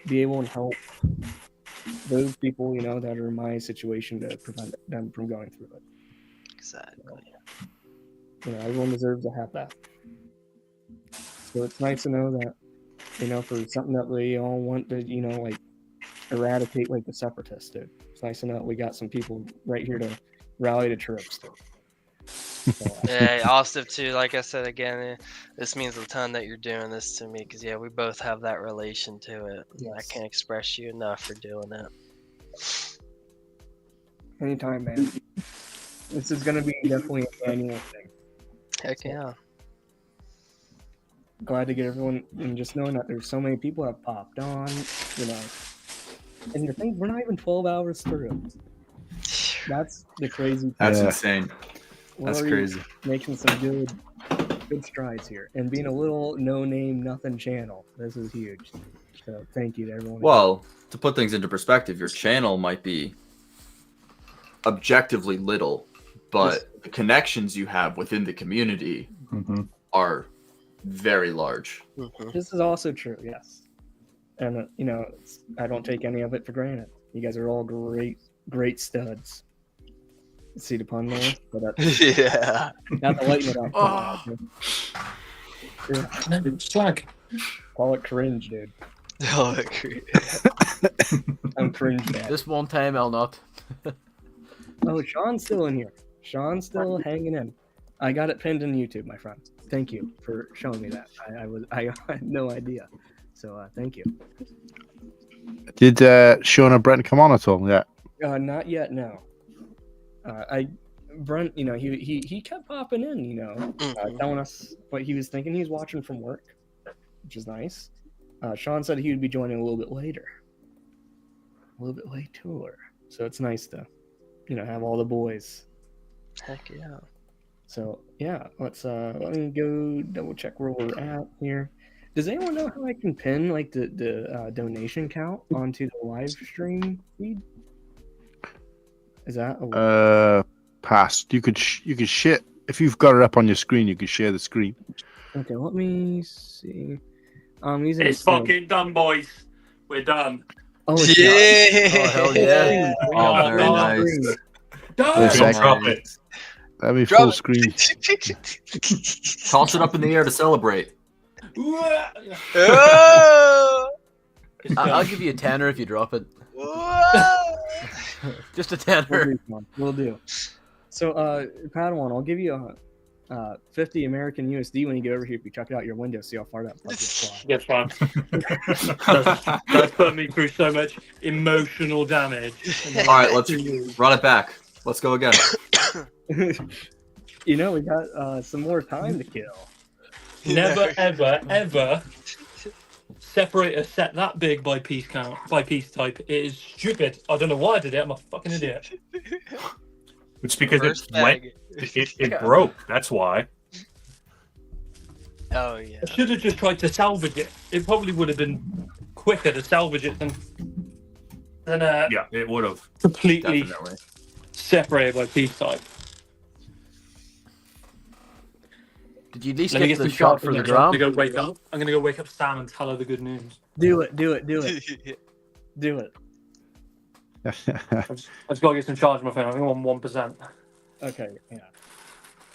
be able to help those people, that are in my situation to prevent them from going through it. Exactly. Everyone deserves to have that. So it's nice to know that, for something that we all want to, eradicate, like the separatists did. It's nice to know that we got some people right here to rally the troops. Yeah, Austiff too. Like I said again, this means a ton that you're doing this to me, because we both have that relation to it. Yes. I can't express you enough for doing it. Anytime, man. This is gonna be definitely an annual thing. Heck yeah. Glad to get everyone, and just knowing that there's so many people that popped on, and the thing, we're not even 12 hours through. That's the crazy thing. That's insane. We're That's already crazy. making some good strides here, and being a little no-name, nothing channel. This is huge. So thank you to everyone. Well, to put things into perspective, your channel might be objectively little, but the connections you have within the community are very large. This is also true, yes. And I don't take any of it for granted. You guys are all great studs. See the pun there? But yeah. Not to lighten it up. Slag. Call it cringe, dude. Oh, cringe. I'm cringe, man. This one time I'll not. Oh, Sean's still in here. Sean's still hanging in. I got it pinned in YouTube, my friend. Thank you for showing me that. I had no idea. So thank you. Did Sean and Brent come on at all yet? Not yet, no. Brent, he kept popping in, telling us what he was thinking. He was watching from work, which is nice. Sean said he would be joining a little bit later. A little bit later. So it's nice to, have all the boys. Heck yeah. So yeah, let me go double check where we're at here. Does anyone know how I can pin like the donation count onto the live stream feed? Is that past? You could share if you've got it up on your screen. You can share the screen. Okay, let me see. It's fucking done, boys. We're done. Oh, yeah! Oh, hell yeah! Oh, very nice. Done. Let me full screen. Toss it up in the air to celebrate. Oh! I'll give you a tenner if you drop it. Just a tenner. We'll do. So, Padawan, I'll give you 50 American USD when you get over here if you chuck it out your window, see how far that puppy will fly. That's fine. That's put me through so much emotional damage. All right, let's run it back. Let's go again. You know, we got some more time to kill. Never, ever, ever separate a set that big by piece count, by piece type. It is stupid. I don't know why I did it. I'm a fucking idiot. It's because it broke. That's why. Oh yeah. I should have just tried to salvage it. It probably would have been quicker to salvage it than yeah, it would have completely separated by piece type. Did you at least Let me get get the some shot for the drum? I'm gonna go wake up Sam and tell her the good news. Do it, do it, do it. Do it. I just gotta get some charge on my phone. I think I'm on 1%. Okay, yeah.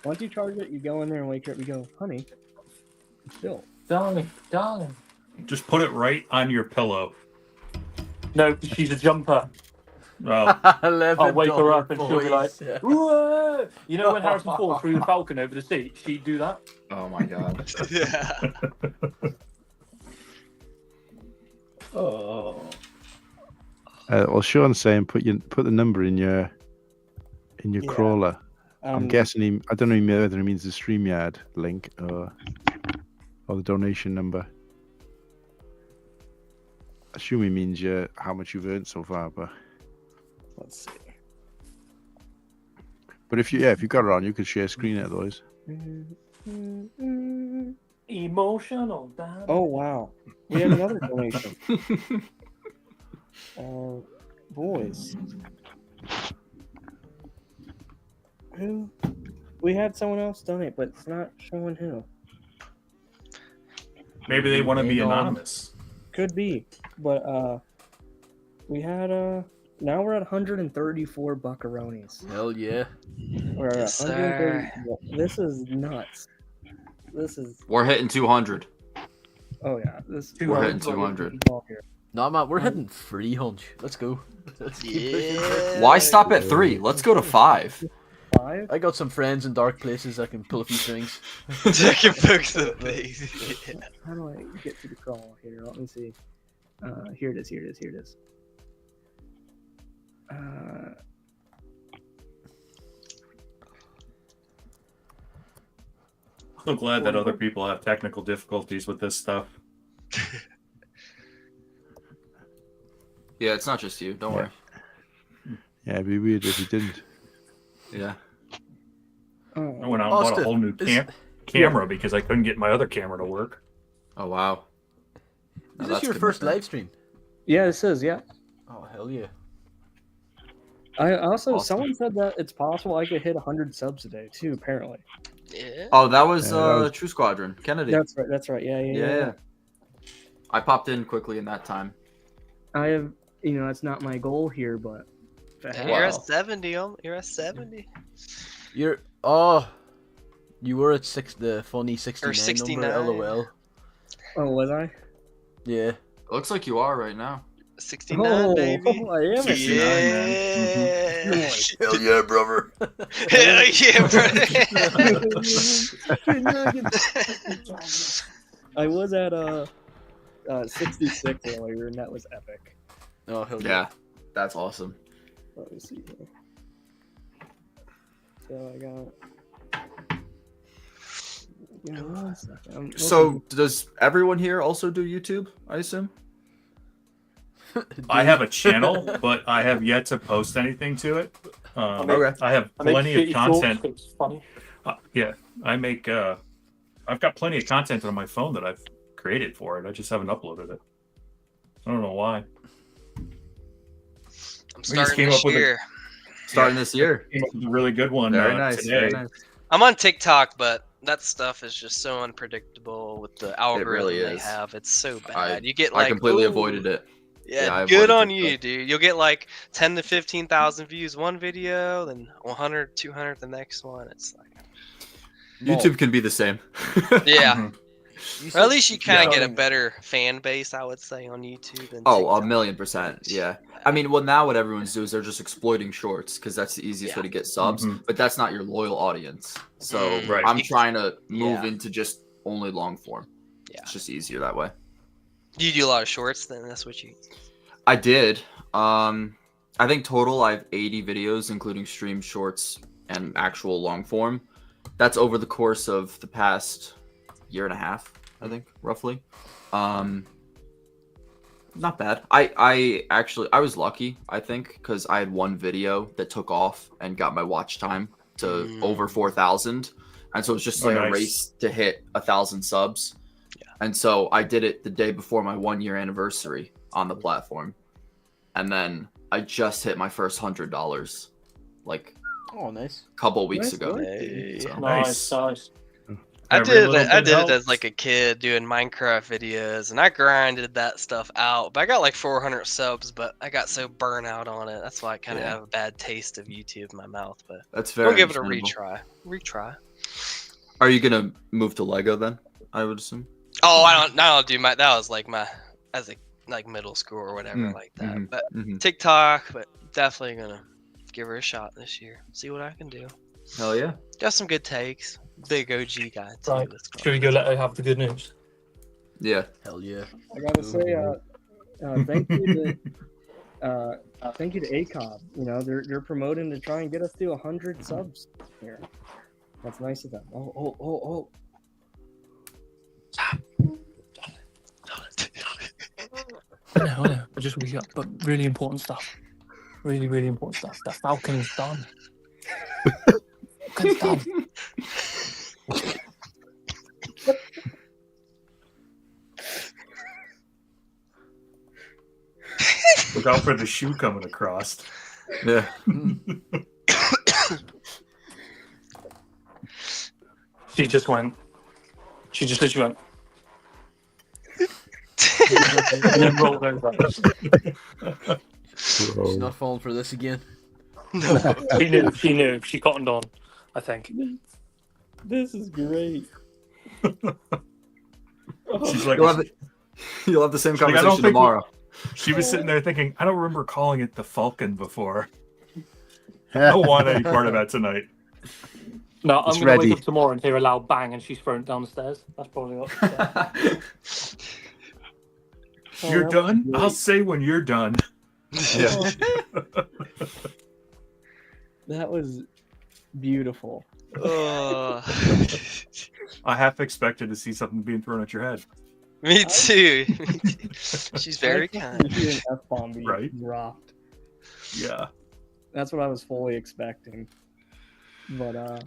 Once you charge it, you go in there and wake her up. You go, honey, it's still. Darling. Just put it right on your pillow. No, she's a jumper. Oh. I'll wake her up and she'll be like, Yeah. "Whoa!" You know when Harrison Ford threw the Falcon over the seat? She'd do that. Oh my god. Yeah. Oh. Well, Sean's saying put the number in your crawler. I'm guessing I don't know whether he means the StreamYard link or the donation number. I assume he means how much you've earned so far, but let's see. But if you got it on, you could share screen otherwise. Emotional damage. Oh wow, we have another donation. Boys. Who? We had someone else donate, but it's not showing who. Maybe they want to be anonymous. Could be, but we had now we're at 134 buckaroonies. Hell yeah. We're at Yes, 130. This is nuts. This is. We're hitting 200. Oh yeah, this. We're hitting 200. No man, we're hitting 300. Let's go. Let's keep pushing. Why stop at 3? Let's go to 5. 5? I got some friends in dark places. I can pull a few strings. I can fix the face. How do I get to the crawl here? Let me see. Here it is. Here it is. Here it is. So glad that other people have technical difficulties with this stuff. Yeah, it's not just you. Don't worry. Yeah, it'd be weird if he didn't. Yeah. I went out and bought a whole new camera because I couldn't get my other camera to work. Oh wow. Is this your first live stream? Yeah, this is. Yeah. Oh hell yeah. I also someone said that it's possible I could hit 100 subs a day too. Apparently. Yeah. Oh, that was True Squadron. Kennedy. That's right. That's right. Yeah. I popped in quickly in that time. I have, it's not my goal here, but You're at 70. You're at 70. You were at the funny 69, Or 69. number. LOL. Oh, was I? Yeah. It looks like you are right now. 69, baby. I am at 69, man. Yeah. Hell yeah, brother. Hell yeah, bro. I was at 66 earlier, and that was epic. Oh hell yeah. Yeah, that's awesome. Let me see here. So I got. One second. So does everyone here also do YouTube? I assume. I have a channel, but I have yet to post anything to it. Okay. I have plenty of content. It's funny. Yeah, I've got plenty of content on my phone that I've created for it. I just haven't uploaded it. I don't know why. I'm starting this year. Starting this year. Came up with a really good one Very nice. today. Very nice. I'm on TikTok, but that stuff is just so unpredictable with the algorithm really they is. have. It's so bad. You get like I completely ooh, avoided it. Yeah, I good avoided on TikTok. you, dude. You'll get like 10 to 15,000 views one video, then 100, 200 the next one. It's like YouTube can be the same. yeah. Or at least you kind of get a better fan base, I would say, on YouTube than Oh, TikTok. 1,000,000%. Yeah. I mean, well, now what everyone's doing is they're just exploiting shorts because that's the easiest way to get subs, but that's not your loyal audience. So I'm trying to move into just only long form. Yeah. It's just easier that way. Do you do a lot of shorts then? That's what you... I did. I think total I have 80 videos, including stream shorts and actual long form. That's over the course of the past year and a half, I think, roughly. Not bad. I was lucky, I think, because I had one video that took off and got my watch time to over 4,000. And so it's just like a race to hit 1,000 subs. Yeah. And so I did it the day before my 1-year anniversary on the platform. And then I just hit my first $100 like nice. a couple of weeks ago. Nice. I did it as like a kid doing Minecraft videos, and I grinded that stuff out. But I got like 400 subs, but I got so burnt out on it. That's why I kind of have a bad taste of YouTube in my mouth. But that's very. We'll give it a retry. Are you gonna move to Lego then? I would assume. Oh, I don't do my. That was like as a middle school or whatever like that. But TikTok, but definitely gonna give her a shot this year. See what I can do. Hell yeah. Got some good takes. Big OG guy too. Right. Should we go let her have the good news? Yeah. Hell yeah. I gotta say, thank you to ACOB. You know, they're promoting to try and get us to 100 subs here. That's nice of them. Oh. No. I just wake up, but really important stuff. Really, really important stuff. The Falcon is done. Falcon's done. Look out for the shoe coming across. Yeah. She just literally went. And then rolled over. She's not falling for this again. No, she knew. She cottoned on, I think. This is great. She's like, you'll have the same conversation tomorrow. She was sitting there thinking, I don't remember calling it the Falcon before. I don't want any part of that tonight. No, I'm going to wake up tomorrow and hear a loud bang and she's thrown it down the stairs. That's probably what. You're done? Great. I'll say when you're done. Yeah. That was beautiful. I half expected to see something being thrown at your head. Me too. She's very kind. An F-bomb being dropped. Yeah. That's what I was fully expecting. But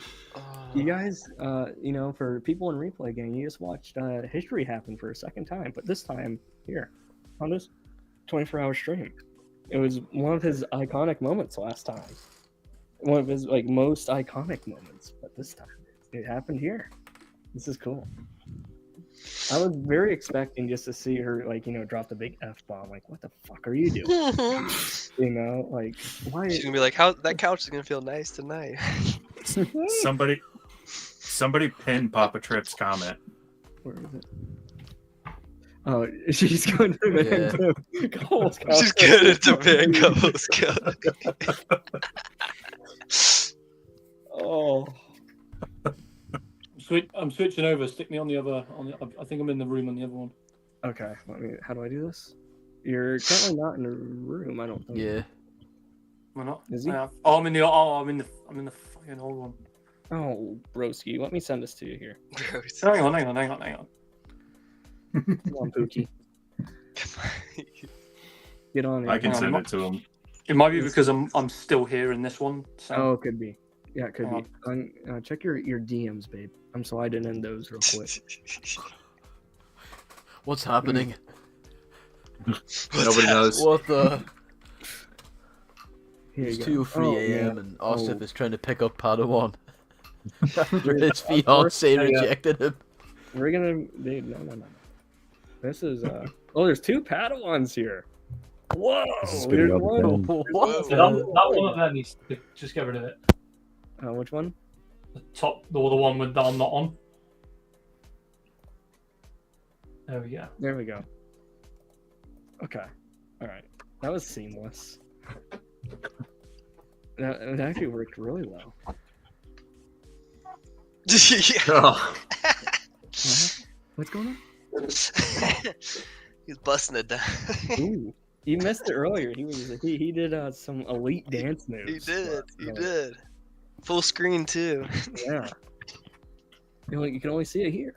you guys, you know, for people in replay game, you just watched history happen for a second time, but this time here on this 24-hour stream. It was one of his iconic moments last time. One of his like most iconic moments, but this time it happened here. This is cool. I was very expecting just to see her, like, you know, drop the big F-bomb. Like, what the fuck are you doing? You know, like, why? She's gonna be like, "How that couch is gonna feel nice tonight." Somebody pin Papa Trip's comment. Where is it? Oh, she's going to man. Couples couch. She's good at demand couples couch. Oh. I'm switching over. Stick me on the other. I think I'm in the room on the other one. Okay. How do I do this? You're currently not in the room. I don't think. Yeah. Why not? Is he? Oh, I'm in the fucking old one. Oh, broski, let me send this to you here. Hang on. Come on, Pookie. Get on here. I can send it to him. It might be because I'm still here in this one. So. Oh, it could be. Yeah, it could be. Check your DMs, babe. I'm so I didn't end those real quick. What's happening? Nobody knows. What the? It's 2:03 a.m. and Austiff is trying to pick up Padawan after his fiance rejected him. We're gonna, dude. No. This is Oh, there's 2 Padawans here. Whoa! There's one. What? That one of them needs to just get rid of it. Which one? The one with that I'm not on. There we go. There we go. Okay. All right. That was seamless. It actually worked really well. Oh. What's going on? He's busting it down. Ooh, you missed it earlier. He did some elite dance moves. He did. He did. Full screen too. Yeah. You can only see it here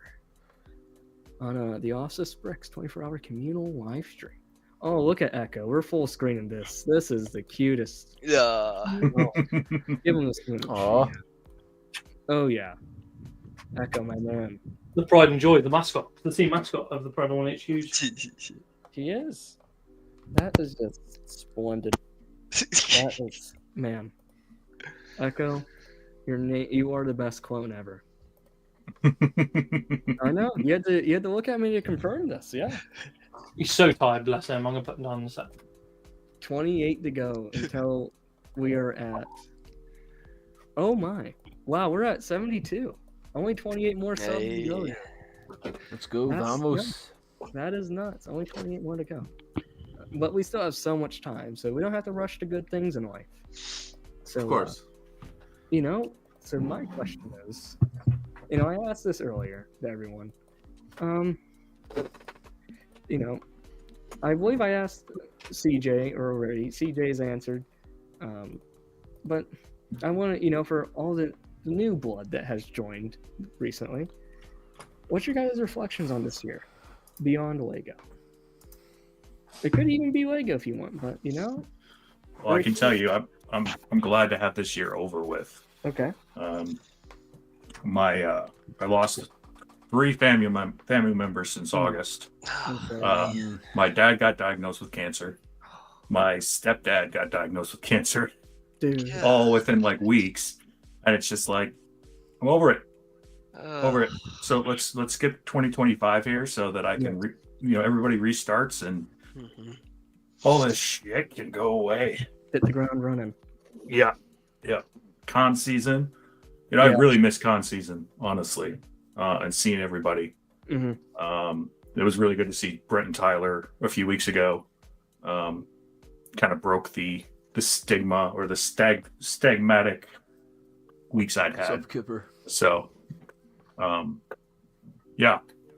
on the Austiff Bricks 24-hour communal live stream. Oh, look at Echo. We're full screening this. This is the cutest. Yeah. Oh, give him the screen. Aw. Oh yeah. Echo, my man. The pride and joy, the mascot, the team mascot of the PadawanHQ. He is. That is just splendid. That is, man. Echo, you are the best clone ever. I know. You had to look at me to confirm this. Yeah. He's so tired, bless him. I'm gonna put him down in a sec. 28 to go until we are at. Oh my! Wow, we're at 72. Only 28 more subs to go. Let's go, vamos. Yeah, that is nuts. Only 28 more to go. But we still have so much time, so we don't have to rush to good things in life. So, Of course. So my question is, I asked this earlier to everyone. I believe I asked CJ already. CJ's answered. But I want to, for all the new blood that has joined recently, what's your guys' reflections on this year beyond Lego? It could even be Lego if you want, but Well, I can tell you, I'm glad to have this year over with. Okay. I lost 3 family members since August. My dad got diagnosed with cancer. My stepdad got diagnosed with cancer. Dude. All within like weeks, and it's just like I'm over it. Over it. So let's get 2025 here so that I can everybody restarts and all this shit can go away. Hit the ground running. Yeah. Con season. I really miss con season, honestly, and seeing everybody. It was really good to see Brent and Tyler a few weeks ago. Kind of broke the stigma or the stigmatic weeks I'd had. So,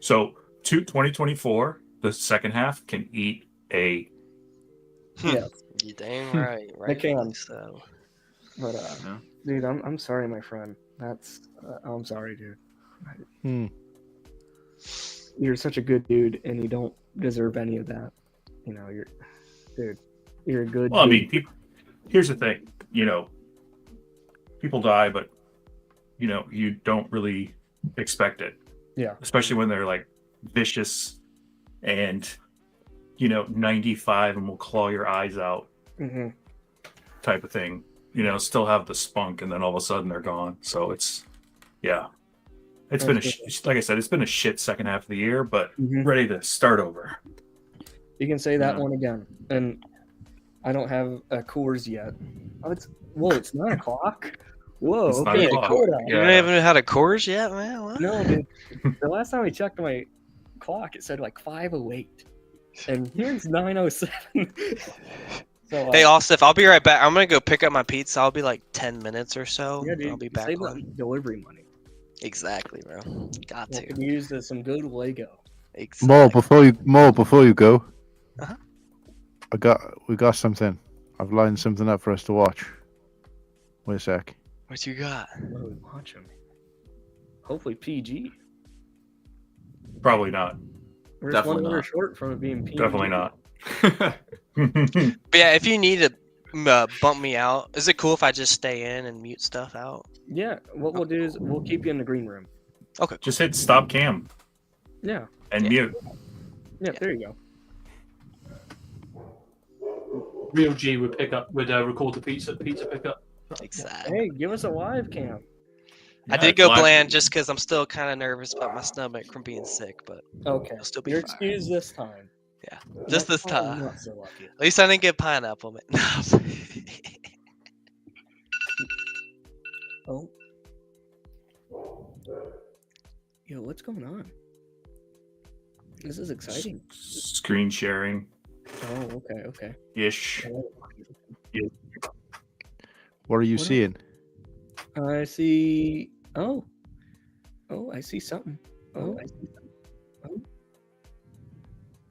So 2024, the second half can eat a. Yeah. You dang right. They can. So. But dude, I'm sorry, my friend. I'm sorry, dude. You're such a good dude, and you don't deserve any of that. You're a good. Well, dude. I mean, here's the thing. People die, but you don't really expect it. Yeah. Especially when they're like vicious and 95 and will claw your eyes out. Type of thing. Still have the spunk, and then all of a sudden they're gone. So it's been like I said, it's been a shit second half of the year, but ready to start over. You can say that one again. And I don't have a Coors yet. It's 9 o'clock. Whoa, It's okay. 9 o'clock. You haven't had a Coors yet, man? What? No, dude. The last time I checked my clock, it said like 5:08, and here's 9:07. So, hey, Austiff, I'll be right back. I'm gonna go pick up my pizza. I'll be like 10 minutes or so. Yeah, dude, I'll be back save on. that delivery money. Exactly, bro. Got to. Can use some good Lego. Exactly. More before you go. Uh-huh. We got something. I've lined something up for us to watch. Wait a sec. What you got? What are we watching? Hopefully PG. Probably not. We're just one order short from it being PG. Definitely not. But yeah, if you need to bump me out, is it cool if I just stay in and mute stuff out? Yeah, what we'll do is we'll keep you in the green room. Okay. Just hit stop cam. Yeah. And mute. Yeah, there you go. Real G would record the pizza pickup. Exactly. Hey, give us a live cam. I did go bland just because I'm still kind of nervous about my stomach from being sick, but okay, I'll still be you're fine. excused this time. Yeah, just this time. Not so lucky. At least I didn't get pineapple, man. Oh. Yo, what's going on? This is exciting. Screen sharing Oh, okay. ish. What are you What seeing? I see. Oh, I see something. Oh,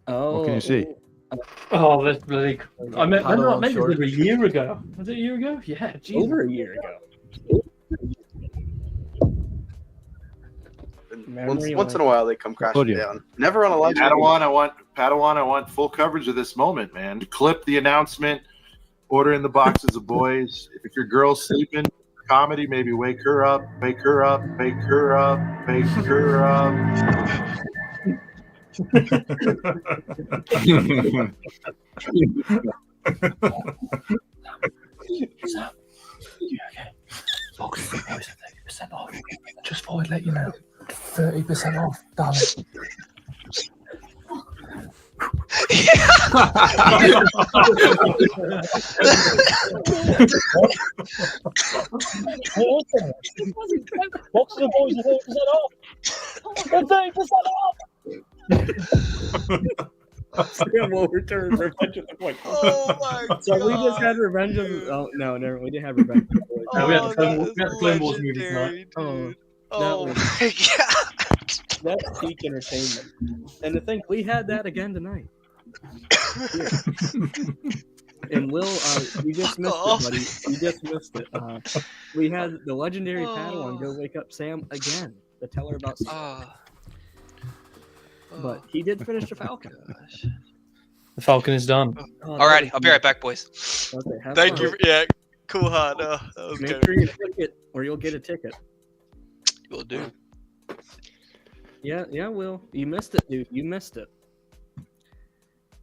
What can you see? Oh, that's bloody. I meant Padawan this short. over a year ago. Was it a year ago? Yeah, Jesus. Over a year ago. Once in a while they come crashing Podium. down. Never on a live stream. Padawan, I want full coverage of this moment, man. Clip the announcement, order in the boxes of boys. If your girl's sleeping, comedy, maybe wake her up, wake her up, wake her up, wake her up. Folks, the boys are 30% off. Just thought I'd let you know. 30% off, darling. Box of the boys are 30% off. 30% off. Yeah, we'll return Revenge of the Boys. Oh my god. So we just had Revenge of the... Oh, no, never. We didn't have Revenge of the Boys. No, we had Oh, the Clone Wars movie legendary, Oh, dude. Oh was- my god. That's peak entertainment. And to think, we had that again tonight. And Will, you just missed it, buddy. You just missed it. We had the legendary Padawan go wake up Sam again to tell her about Sam. But he did finish the Falcon. The Falcon is done. Alrighty, I'll be right back, boys. Okay, have Thank fun. you. Yeah, cool, hot. That was Make good. sure you click it, or you'll get a ticket. Will do. Yeah, Will. You missed it, dude. You missed it.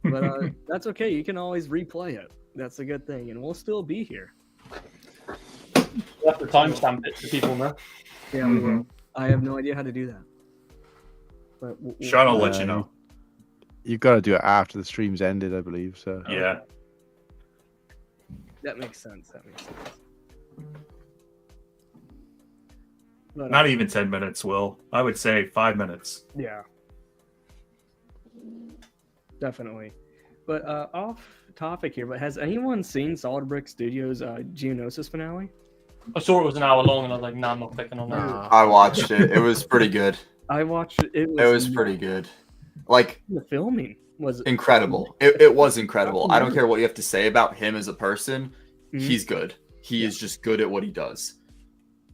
But that's okay. You can always replay it. That's a good thing, and we'll still be here. You have to timestamp it so people know. Yeah, we will. I have no idea how to do that. But Sean will let you know. You've got to do it after the stream's ended, I believe. So Yeah. That makes sense. But, Not even 10 minutes, Will. I would say 5 minutes. Yeah. Definitely. But off topic here, but has anyone seen Solid Brick Studios' Geonosis finale? I saw it was an hour long, and I was like, "Nah, I'm not clicking on that." I watched it. It was pretty good. I watched it. It was pretty good. Like the filming was incredible. It was incredible. I don't care what you have to say about him as a person. Mhm. He's good. He is just good at what he does.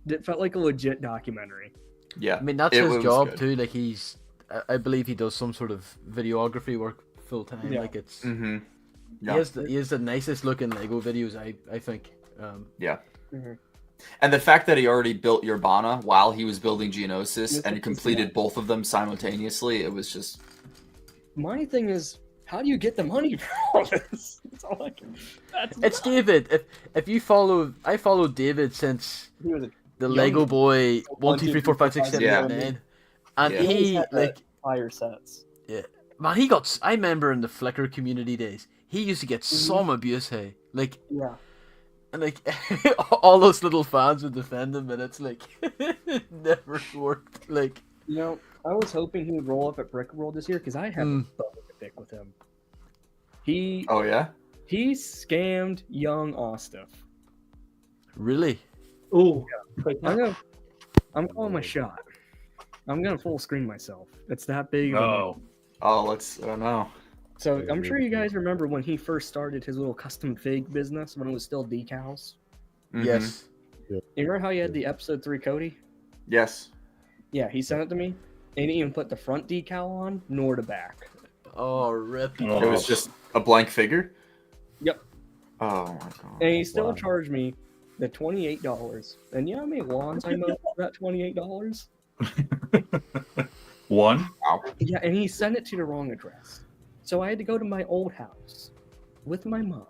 It felt like a legit documentary. Yeah. I mean, that's it his was job good. too. Like I believe he does some sort of videography work full time. Yeah. Like it's. Mm-hmm. He has the nicest looking Lego videos. I think. Yeah. Mm-hmm. And the fact that he already built Urbana while he was building Geonosis and he completed both of them simultaneously, it was just. My thing is, how do you get the money for all this? That's all I can. It's David. If you follow, I followed David since He was a the young- Lego Boy 1, 2, 3, 4, 5, 6, 7, Yeah. 8, 9, and Yeah. he had the like fire sets. yeah, man. He got. I remember in the Flickr community days, he used to get some abuse. Hey, like. Yeah. And like all those little fans would defend him, and it's like it never worked. Like I was hoping he would roll up at Brick World this year because I have a bone to pick with him. He Oh yeah. he scammed young Austiff. really, Oh, I'm calling my shot. I'm gonna full screen myself. It's that big. Oh. Oh, let's. I don't know. So I'm sure you guys remember when he first started his little custom fig business when it was still decals. Mhm. yes, You remember how he had the episode 3 Cody? Yes. Yeah, he sent it to me. And he didn't even put the front decal on nor the back. oh rip. Oh. It was just a blank figure. Yep. Oh my god. And he still charged me the $28. And you know how many lawns I mowed for that $28? One. Wow. Yeah, and he sent it to the wrong address. So I had to go to my old house with my mom.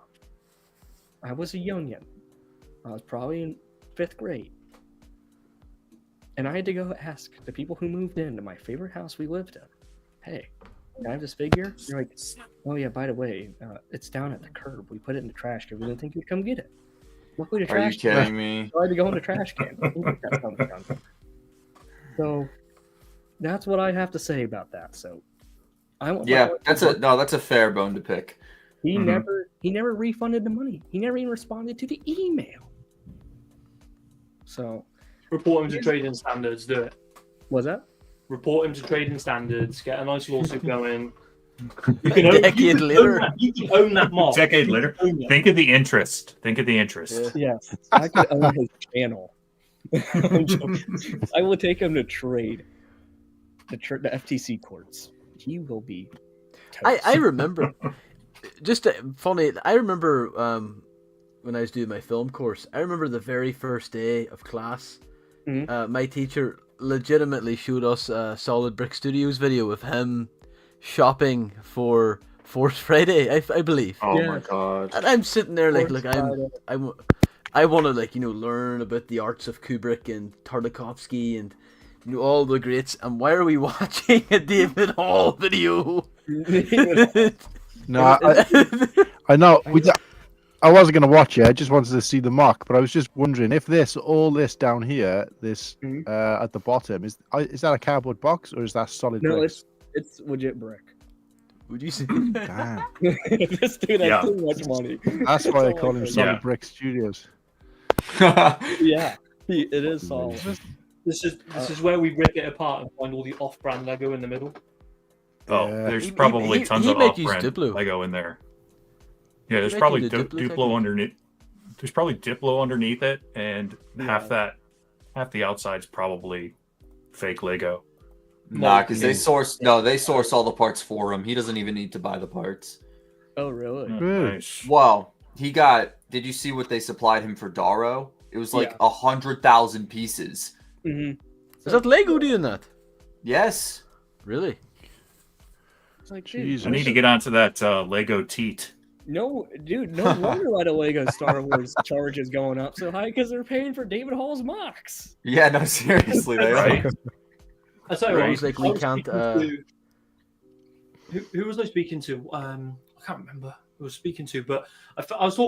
I was a youngin'. I was probably in 5th grade. And I had to go ask the people who moved into my favorite house we lived in, hey, can I have this figure? They're like, oh yeah, by the way, it's down at the curb. We put it in the trash can. We didn't think you'd come get it. Luckily, the Are you trash can. kidding me? So I had to go in the trash can. So that's what I have to say about that. So I want Yeah, that's a fair bone to pick. He never refunded the money. He never even responded to the email. So report him to trading standards. Do it. Was that? Report him to trading standards. Get a nice lawsuit going. You can own that mark. Decade later. Think of the interest. Yes, I could own his channel. I will take him to trade the FTC courts. He will be. I remember. Just funny. I remember when I was doing my film course. I remember the very first day of class. My teacher legitimately showed us a Solid Brick Studios video of him shopping for Force Friday, I believe. Oh my god! And I'm sitting there like, look, I want to like learn about the arts of Kubrick and Tartakovsky and all the greats. And why are we watching a David Hall video? No, I know. I wasn't going to watch it. I just wanted to see the mock, but I was just wondering if all this down here, at the bottom, is that a cardboard box or is that solid brick? No, it's legit brick. Would you say? Damn. This dude has too much money. That's why I call him Solid Brick Studios. Yeah, it is solid. This is where we rip it apart and find all the off-brand Lego in the middle. Oh, there's probably tons of off-brand Lego in there. Yeah, there's probably Duplo underneath. There's probably Diplo underneath it, and half the outside's probably fake Lego. Nah, because they source all the parts for him. He doesn't even need to buy the parts. Oh, really? Nice. Well, did you see what they supplied him for Daro? It was like 100,000 pieces. Mm-hmm. Is that Lego doing that? Yes. Really? It's like, Jesus. I need to get onto that Lego teat. No, dude, no wonder why the Lego Star Wars charge is going up so high, because they're paying for David Hall's mocks. Yeah, no, seriously, they are. I tell you what, like we can't. Who was I speaking to? I can't remember who I was speaking to, but I was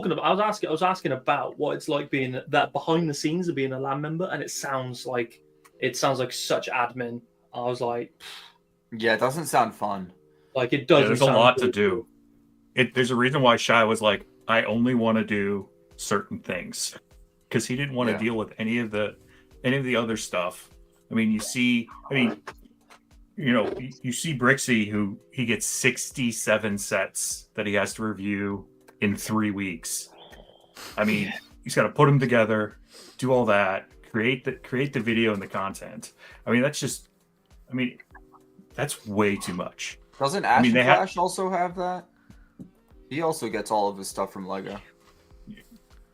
asking about what it's like being that behind the scenes of being a LAN member, and it sounds like such admin. I was like, yeah, it doesn't sound fun. Like it doesn't. There's a lot to do. There's a reason why Shai was like, I only want to do certain things, because he didn't want to deal with any of the other stuff. I mean, you see Brixie, who he gets 67 sets that he has to review in 3 weeks. I mean, he's got to put them together, do all that, create the video and the content. I mean, that's way too much. Doesn't Ash Flash also have that? He also gets all of his stuff from Lego.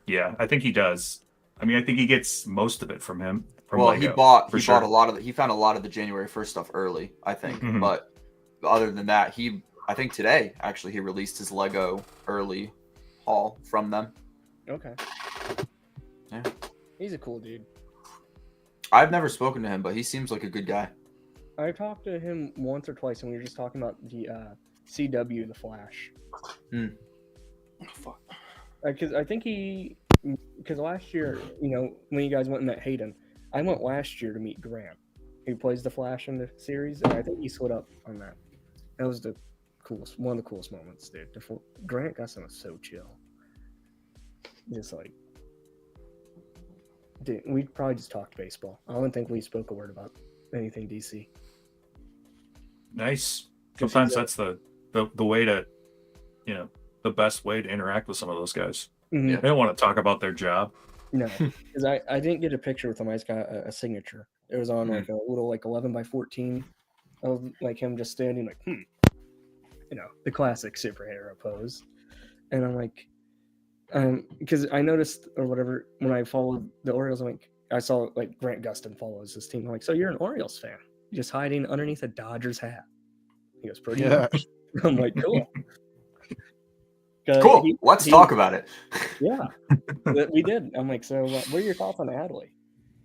Yeah, I think he does. I mean, I think he gets most of it from him. Well, Lego, he bought a lot of he found a lot of the January 1st stuff early, I think. Mm-hmm. But other than that, I think today actually he released his Lego early haul from them. Okay. Yeah. He's a cool dude. I've never spoken to him, but he seems like a good guy. I talked to him once or twice, and we were just talking about the CW, the Flash. Oh, fuck. Because I think because last year, when you guys went and met Hayden, I went last year to meet Grant, who plays the Flash in the series, and I think he split up on that. That was one of the coolest moments, dude. Grant Gustin was so chill. Just like, dude, we probably just talked baseball. I don't think we spoke a word about anything DC. Nice. Sometimes that's the way to, the best way to interact with some of those guys. Mm-hmm. They don't want to talk about their job. No, because I didn't get a picture with him. I just got a signature. It was on like a little 11x14 of like him just standing like, the classic superhero pose. And I'm like, because I noticed or whatever when I followed the Orioles, I'm like, I saw like Grant Gustin follows this team. I'm like, so you're an Orioles fan? You're just hiding underneath a Dodgers hat. He goes, pretty much. I'm like, cool. Cool. Let's talk about it. Yeah, we did. I'm like, so what are your thoughts on Adley?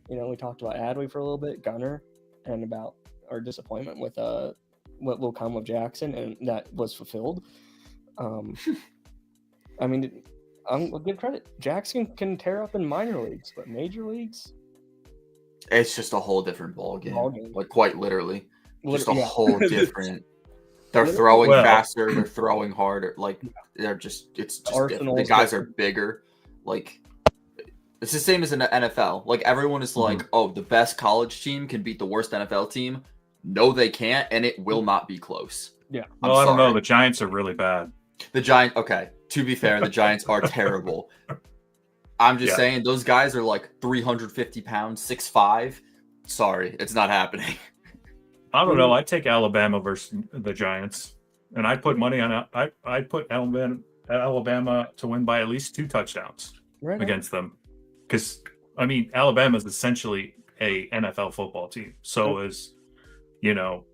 We talked about Adley for a little bit, Gunner, and about our disappointment with what will come of Jackson, and that was fulfilled. I mean, I'll give credit. Jackson can tear up in minor leagues, but major leagues, it's just a whole different ball game. Like quite literally, just a whole different. They're throwing Well- faster. They're throwing harder. Like they're just. It's just different. The Arsenal's guys are different. bigger. Like it's the same as in the NFL. Like everyone is like, oh, the best college team can beat the worst NFL team. No, they can't, and it will not be close. Yeah. Well, I don't know. The Giants are really bad. The Giants. Okay, to be fair, the Giants are terrible. I'm just saying those guys are like 350 pounds, 6'5". Sorry, it's not happening. I don't know. I'd take Alabama versus the Giants, and I'd put money on. I'd put Alabama to win by at least 2 touchdowns against them, because I mean Alabama is essentially a NFL football team. So is, you know,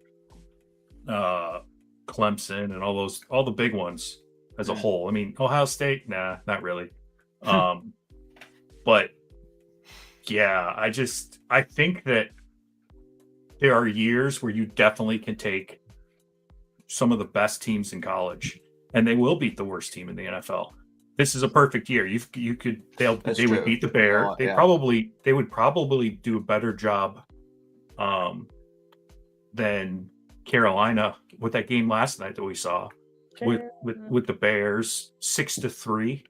Clemson and all the big ones as a whole. I mean Ohio State, nah, not really. But yeah, I think that there are years where you definitely can take some of the best teams in college, and they will beat the worst team in the NFL. This is a perfect year. They would beat the Bear. They would probably do a better job than Carolina with that game last night that we saw with the Bears 6-3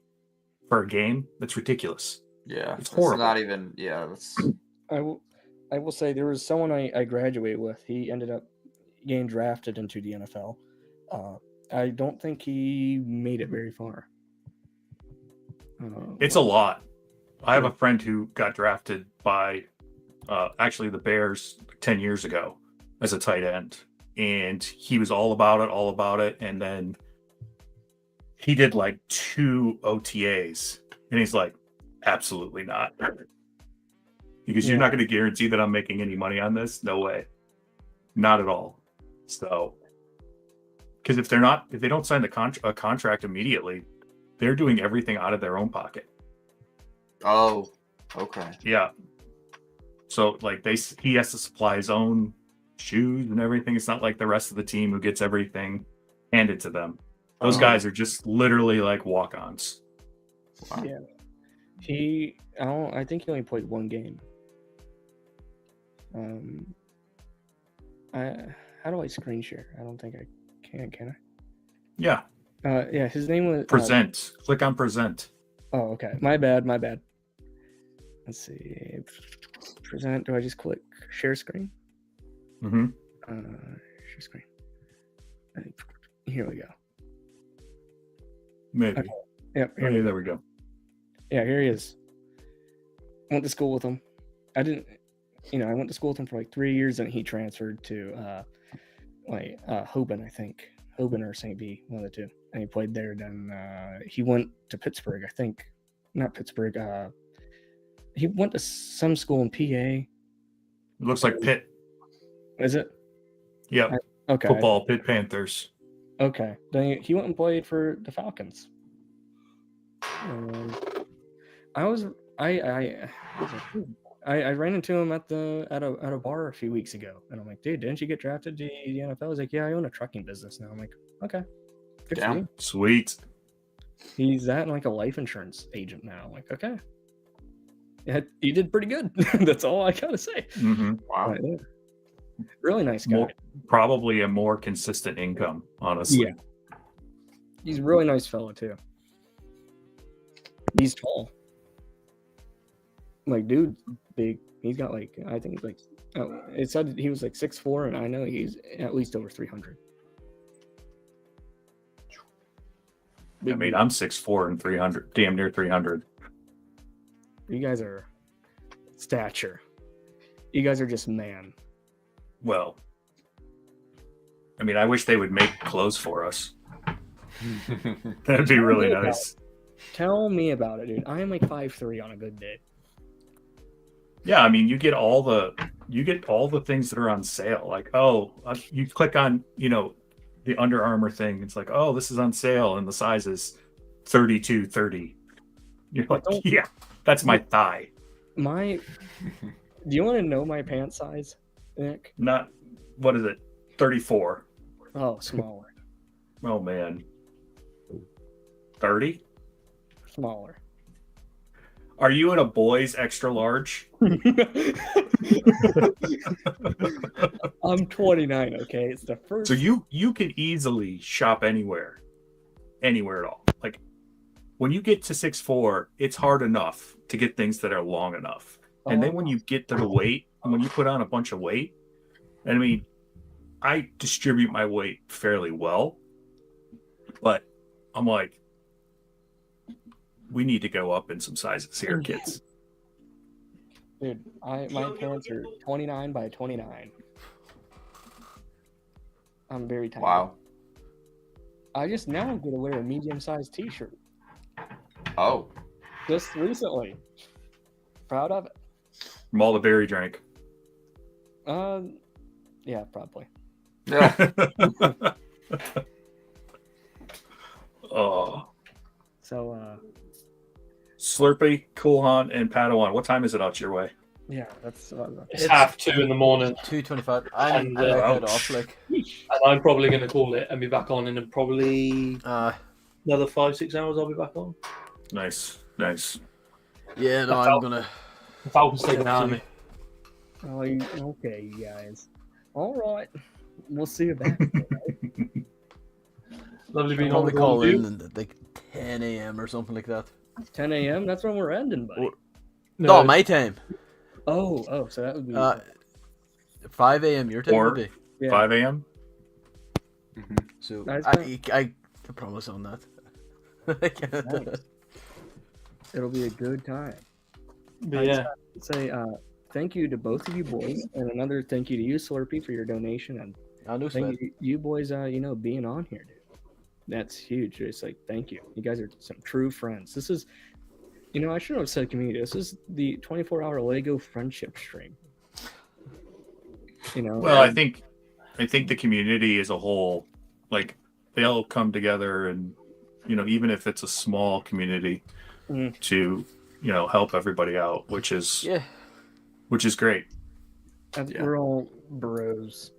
for a game. That's ridiculous. Yeah, it's horrible. Not even. Yeah, that's. I will say there was someone I graduated with. He ended up getting drafted into the NFL. I don't think he made it very far. It's a lot. I have a friend who got drafted by actually the Bears 10 years ago as a tight end, and he was all about it. And then he did like 2 OTAs, and he's like, absolutely not. Because you're not going to guarantee that I'm making any money on this. No way. Not at all. So, because if they don't sign a contract immediately, they're doing everything out of their own pocket. Oh, okay. Yeah. So like he has to supply his own shoes and everything. It's not like the rest of the team who gets everything handed to them. Those guys are just literally like walk-ons. Wow. Yeah. I think he only played 1 game. How do I screen share? I don't think I can I? Yeah. Yeah, his name was Present. Click on present. Oh, okay. My bad. Let's see. Present. Do I just click share screen? Mm-hmm. Share screen. Here we go. Maybe. Okay. Yep. There we go. Yeah, here he is. I went to school with him. I went to school with him for like 3 years, and he transferred to Hoban, I think. Hoban or St. B, one of the two. And he played there. Then he went to Pittsburgh, I think. Not Pittsburgh. He went to some school in PA. It looks like Pitt. Is it? Yep. Okay. Football, Pitt Panthers. Okay. Then he went and played for the Falcons. I ran into him at a bar a few weeks ago, and I'm like, dude, didn't you get drafted to the NFL? He's like, yeah, I own a trucking business now. I'm like, okay, good for you. Sweet. He's at like a life insurance agent now. I'm like, okay, yeah, you did pretty good. That's all I gotta say. Mm-hmm. Wow, yeah. Really nice guy. Probably a more consistent income, honestly. Yeah, he's a really nice fellow too. He's tall. Like, dude, big. He's got like, I think like, it said he was like 6'4", and I know he's at least over 300. I mean, I'm 6'4" and 300, damn near 300. You guys are stature. You guys are just man. Well, I mean, I wish they would make clothes for us. That'd be really nice. Tell me about it, dude. I am like 5'3" on a good day. Yeah, I mean, you get all the things that are on sale. Like, you click on, the Under Armour thing. It's like, oh, this is on sale, and the size is 32-30. You're like, yeah, that's my thigh. Do you want to know my pant size, Nick? Not, what is it? 34. Oh, smaller. Oh man. 30? Smaller. Are you in a boys extra large? I'm 29. Okay, it's the first. So you can easily shop anywhere at all. Like when you get to 6'4", it's hard enough to get things that are long enough. And then when you get to the weight, when you put on a bunch of weight, and I mean, I distribute my weight fairly well, but I'm like, we need to go up in some sizes here, kids. Dude, my pants are 29 by 29. I'm very tiny. Wow. I just now I'm gonna wear a medium-sized T-shirt. Oh. Just recently. Proud of it. From all the berry drink. Yeah, probably. Yeah. Oh. So, Slurpee, Coolhan, and Padawan. What time is it out your way? yeah, that's. It's 2:30 in the morning. 2:25. I'm And, head off. Like, and I'm probably going to call it and be back on in probably another 5-6 hours. I'll be back on. Nice. yeah, no, I'm gonna. The Falcon's taken out of me. Oh, okay, you guys. All right, we'll see you back. Lovely being I'll on probably the call call, in at like 10 a.m. or something like that. 10 a.m. That's when we're ending, buddy. No, my time. Oh, so that would be 5 a.m. your time Or would be. Yeah. 5 a.m. So Nice. I can promise on that. Nice. It'll be a good time. But yeah. I'd say thank you to both of you boys, and another thank you to you, Slurpee, for your donation, and thank you boys, being on here, dude. That's huge. It's like, thank you. You guys are some true friends. This is, I shouldn't have said community. This is the 24-hour Lego friendship stream. Well, I think the community as a whole, like, they all come together, and even if it's a small community, to help everybody out, which is great. We're all bros.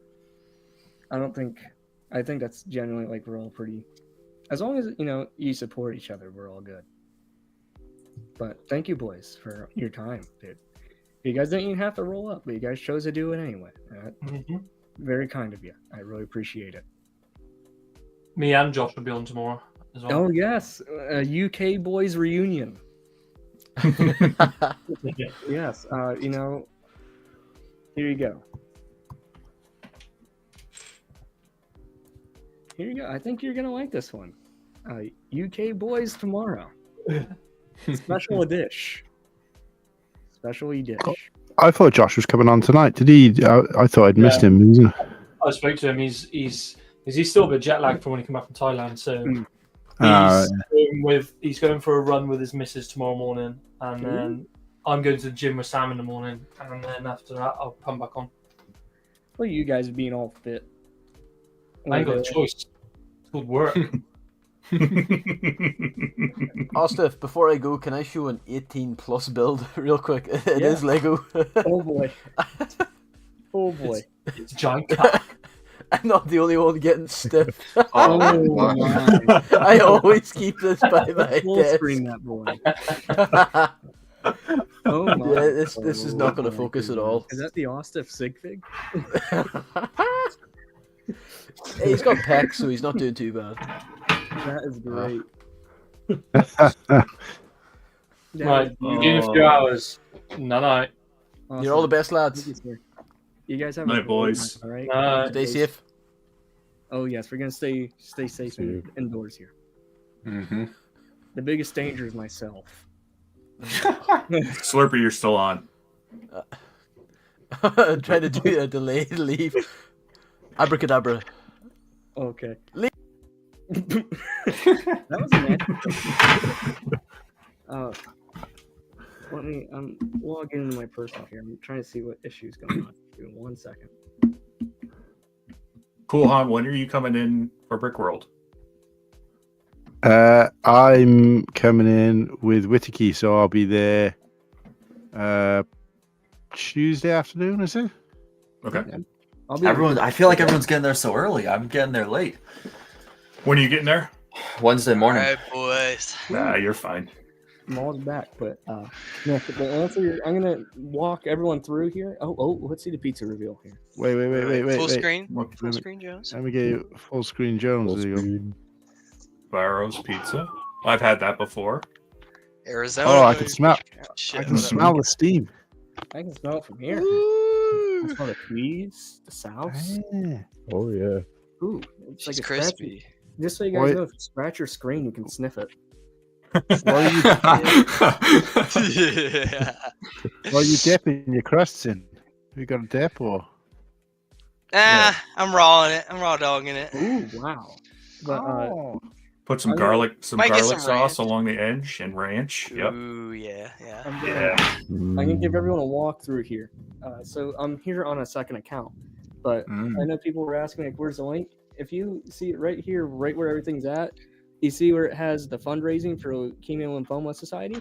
I think that's generally like we're all pretty. As long as you support each other, we're all good. But thank you, boys, for your time, dude. You guys didn't even have to roll up, but you guys chose to do it anyway. Very kind of you. I really appreciate it. Me and Josh will be on tomorrow as well. Oh yes, a UK boys reunion. Yes, here you go. Here you go. I think you're gonna like this one. UK boys tomorrow. Special edition. Special edition. I thought Josh was coming on tonight. Did he? I thought I'd missed him. Isn't it? I spoke to him. He's still a bit jet lagged from when he came back from Thailand. So he's going for a run with his missus tomorrow morning, and then I'm going to the gym with Sam in the morning, and then after that I'll come back on. Well, you guys being all fit. I ain't got a choice. It's called work. Austiff, before I go, can I show an 18+ build real quick? It is Lego. Oh boy. Oh boy. It's a giant cat. I'm not the only one getting stiff. Oh my. I always keep this by my Full desk. screen that boy. Oh my. Yeah, this is not going to focus at all. Is that the Austiff sig fig? Hey, he's got pecs, so he's not doing too bad. That is great. Right, in a few hours. Night. Awesome. You're all the best, lads. You guys have Night, boys. All right. Stay safe. Oh yes, we're gonna stay safe indoors here. The biggest danger is myself. Slurpee, you're still on. Trying to do a delayed leave. Abracadabra. Okay. That was nice. Let me log into my personal here. I'm trying to see what issue's going on. Give me 1 second. Coolhan, when are you coming in for Brick World? I'm coming in with Whittaky, so I'll be there Tuesday afternoon, is it? Okay. I feel like everyone's getting there so early. I'm getting there late. When are you getting there? Wednesday morning. All right, boys. Nah, you're fine. I'm always back, but no, the answer. I'm gonna walk everyone through here. Oh, let's see the pizza reveal here. Wait. Full wait. screen. Full screen, Jones. Let me get you full screen, Jones. Full There you go. screen. Barrows Pizza. I've had that before. Arizona. Oh, I can smell. Shit, I can whatever. smell the steam. I can smell it from here. I smell the tweeds, the souse. Yeah. Oh yeah. Ooh, it's like It's a crispy. Just so you guys Wait. know, if you scratch your screen, you can sniff it. What are you, Yeah. what are you dipping your crusts in? You got a dip or? I'm rawing it. I'm raw dogging it. Ooh, wow. But Put some I'm garlic, Might get garlic some sauce ranch. along the edge and ranch. Yep. Ooh, yeah. I'm gonna give everyone a walkthrough here. So I'm here on a second account, but I know people were asking like, "Where's the link?" If you see it right here, right where everything's at, you see where it has the fundraising for Leukemia and Lymphoma Society.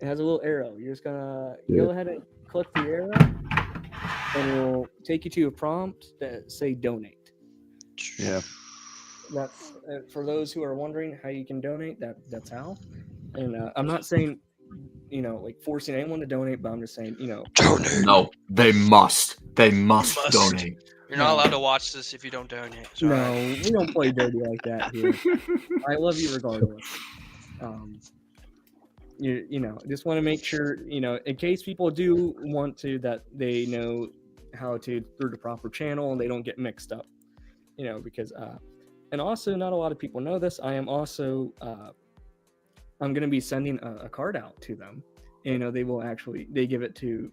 It has a little arrow. You're just gonna go ahead and click the arrow, and it'll take you to a prompt that say donate. Yeah. That's for those who are wondering how you can donate. That's how. And I'm not saying, like forcing anyone to donate, but I'm just saying, Donate. No, they must. They must donate. You're not allowed to watch this if you don't donate. Sorry. No, we don't play dirty like that here. I love you regardless. Just want to make sure, in case people do want to, that they know how to through the proper channel and they don't get mixed up, because, and also not a lot of people know this. I am also, I'm going to be sending a card out to them. They will they give it to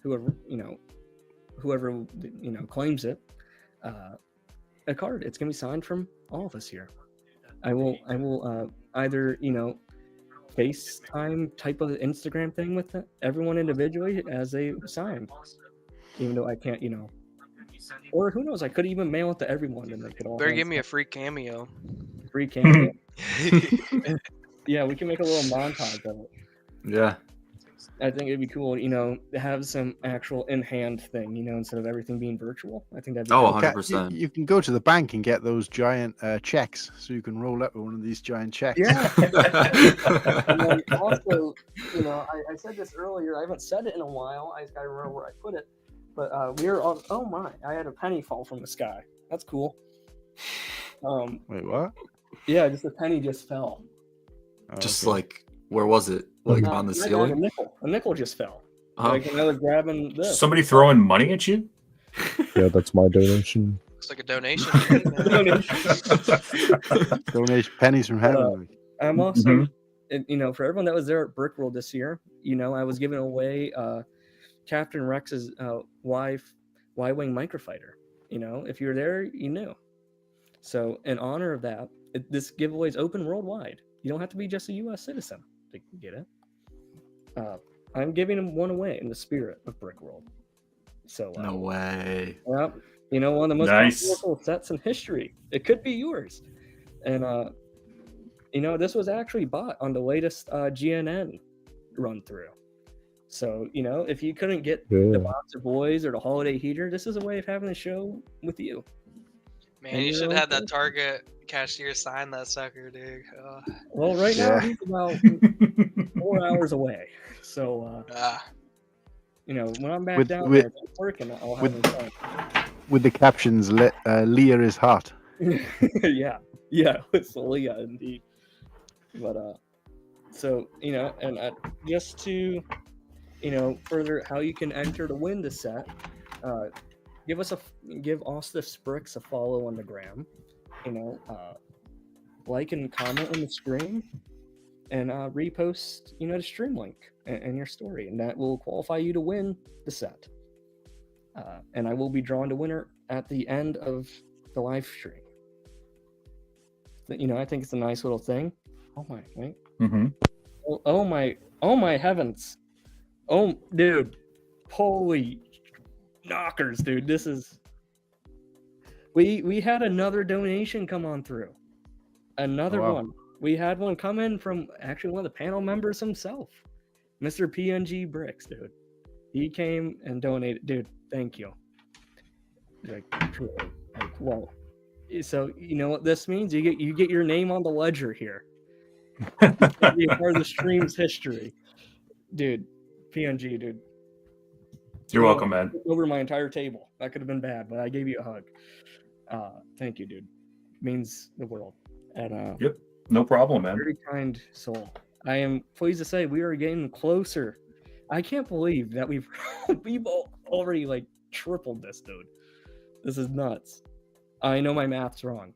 whoever, whoever claims it, a card. It's gonna be signed from all of us here. I will either FaceTime type of Instagram thing with everyone individually as they sign, even though I can't, or who knows, I could even mail it to everyone and they could all Better give me a free cameo. free cameo. Yeah, we can make a little montage of it. Yeah. I think it'd be cool, to have some actual in-hand thing, instead of everything being virtual. I think that'd be cool. 100%. You can go to the bank and get those giant checks, so you can roll up with one of these giant checks. Yeah. And then also, I said this earlier. I haven't said it in a while. I just gotta remember where I put it. But we were on. Oh my! I had a penny fall from the sky. That's cool. Wait, what? Yeah, just a penny just fell. Just like, where was it? Like on the ceiling? A nickel just fell. Oh. Like, and I was grabbing this. Somebody throwing money at you? Yeah, that's my donation. Looks like a donation. Donation pennies from heaven. I'm also, for everyone that was there at Brick World this year, I was giving away Captain Rex's Y-wing microfighter. If you were there, you knew. So in honor of that, this giveaway is open worldwide. You don't have to be just a U.S. citizen to get it. I'm giving him one away in the spirit of Brick World. So No way. Well, one of the most powerful sets in history. It could be yours. And this was actually bought on the latest GNN run through. So if you couldn't get the Boxer Boys or the Holiday Heater, this is a way of having a show with you. Man, you should have had that Target cashier sign that sucker, dude. Well, right now he's about 4 hours away. So, when I'm back down there working, I'll have him sign. With the captions, Leah is hot. yeah, it's Leah indeed. But so and just to further how you can enter to win the set, give Austiff Bricks a follow on the gram. Like and comment on the stream, and repost the stream link and your story, and that will qualify you to win the set. And I will be drawn to winner at the end of the live stream. I think it's a nice little thing. Oh my, wait. Mm-hmm. Oh my heavens. Oh, dude. Holy knockers, dude. This is... We had another donation come on through. Another one. We had one come in from actually one of the panel members himself. Mr. PNG Bricks, dude. He came and donated. Dude, thank you. Truly. Well, so you know what this means? You get your name on the ledger here. Be a part of the stream's history, dude. PNG, dude. You're welcome, man. Over my entire table. That could have been bad, but I gave you a hug. Thank you, dude. Means the world. And Yep, no problem, man. very kind soul. I am pleased to say we are getting closer. I can't believe that we've already like tripled this, dude. This is nuts. I know my math's wrong,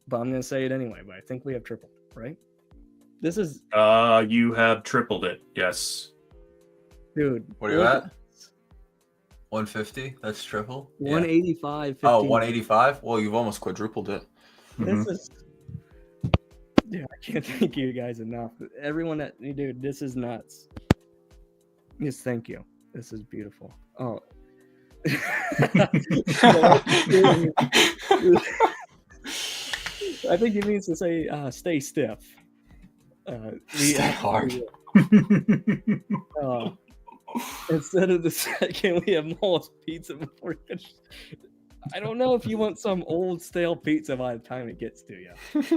but I'm gonna say it anyway. But I think we have tripled, right? This is You have tripled it. Yes. dude. What are you at? 150? That's triple? 185. Oh, 185? Well, you've almost quadrupled it. This is. Dude, I can't thank you guys enough. Everyone that, dude, this is nuts. Yes, thank you. This is beautiful. Oh. I think he means to say stay stiff. Stay hard. Instead of the second, we have Mole's pizza before you. I don't know if you want some old stale pizza by the time it gets to you.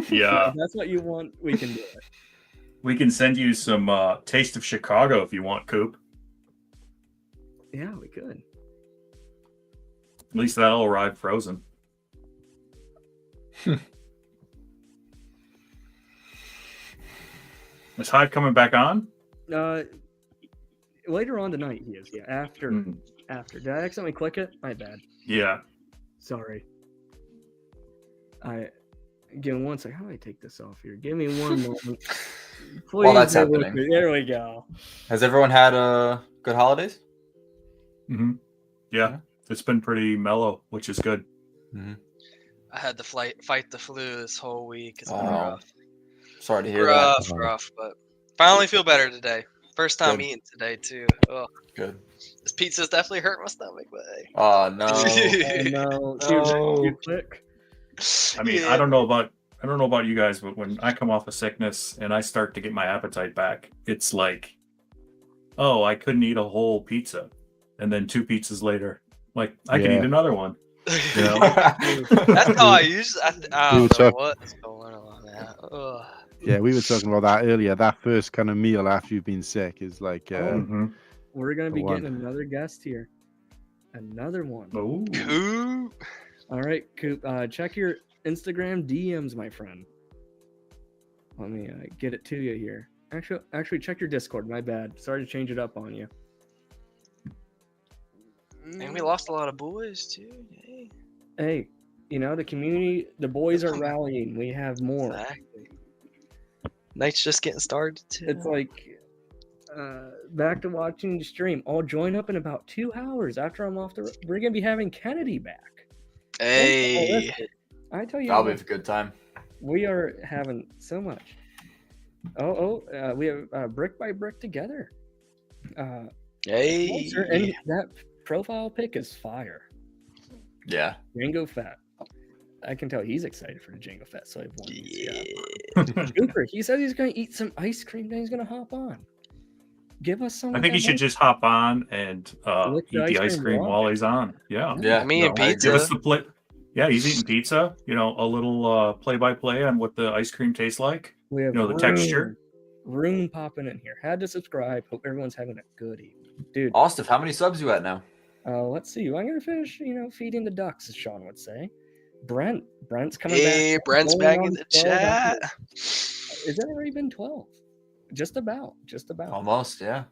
Yeah. If that's what you want, we can do it. We can send you some Taste of Chicago if you want, Coop. Yeah, we could. At least that'll arrive frozen. Is Hive coming back on? Later on tonight he is. Yeah, after. After. Did I accidentally click it? My bad. Yeah. Sorry. Give me one second. How do I take this off here? Give me one moment. While that's bear with happening. me. There we go. Has everyone had good holidays? Yeah, it's been pretty mellow, which is good. I had to fight the flu this whole week. It's been rough. Sorry to hear Rough, but finally feel better today. First time Good. eating today too. Oh, Good. This pizza's definitely hurt my stomach, but hey. Oh no! No. Quick. I mean, I don't know about you guys, but when I come off of sickness and I start to get my appetite back, it's like, oh, I couldn't eat a whole pizza, and then 2 pizzas later, like I can eat another one. You know? That's how I usually. I don't know what's going on now. Ugh. Yeah, we were talking about that earlier. That first kind of meal after you've been sick is like. We're gonna be one. getting another guest here. Another one. Oh. Coop. All right, Coop. Check your Instagram DMs, my friend. Let me get it to you here. Actually, check your Discord. My bad. Sorry to change it up on you. And we lost a lot of boys too. Hey. Hey, you know the community. The boys are rallying. We have more. Exactly. Night's just getting started too. It's like back to watching the stream. I'll join up in about 2 hours after I'm off the. We're gonna be having Kennedy back. Hey. I tell you, That'll be a good time. we are having so much. We have brick by brick together. Hey. And that profile pic is fire. Yeah. Django Fett. I can tell he's excited for the Django Fett Slave one. Yeah. Cooper, he said he's going to eat some ice cream, then he's going to hop on. Give us some. I think he should just hop on and Lick eat the ice cream while he's on. Yeah. Yeah. Me and pizza. Give us the play. Yeah, he's eating pizza. You know, a little play-by-play on what the ice cream tastes like. We have the texture. Room popping in here. Had to subscribe. Hope everyone's having a good evening, dude. Austiff, how many subs you at now? Let's see. I'm gonna finish. Feeding the ducks, as Sean would say. Brent's coming Hey, back. Brent's Going back on in the 12 chat. Is that already been 12? Just about. Almost, yeah.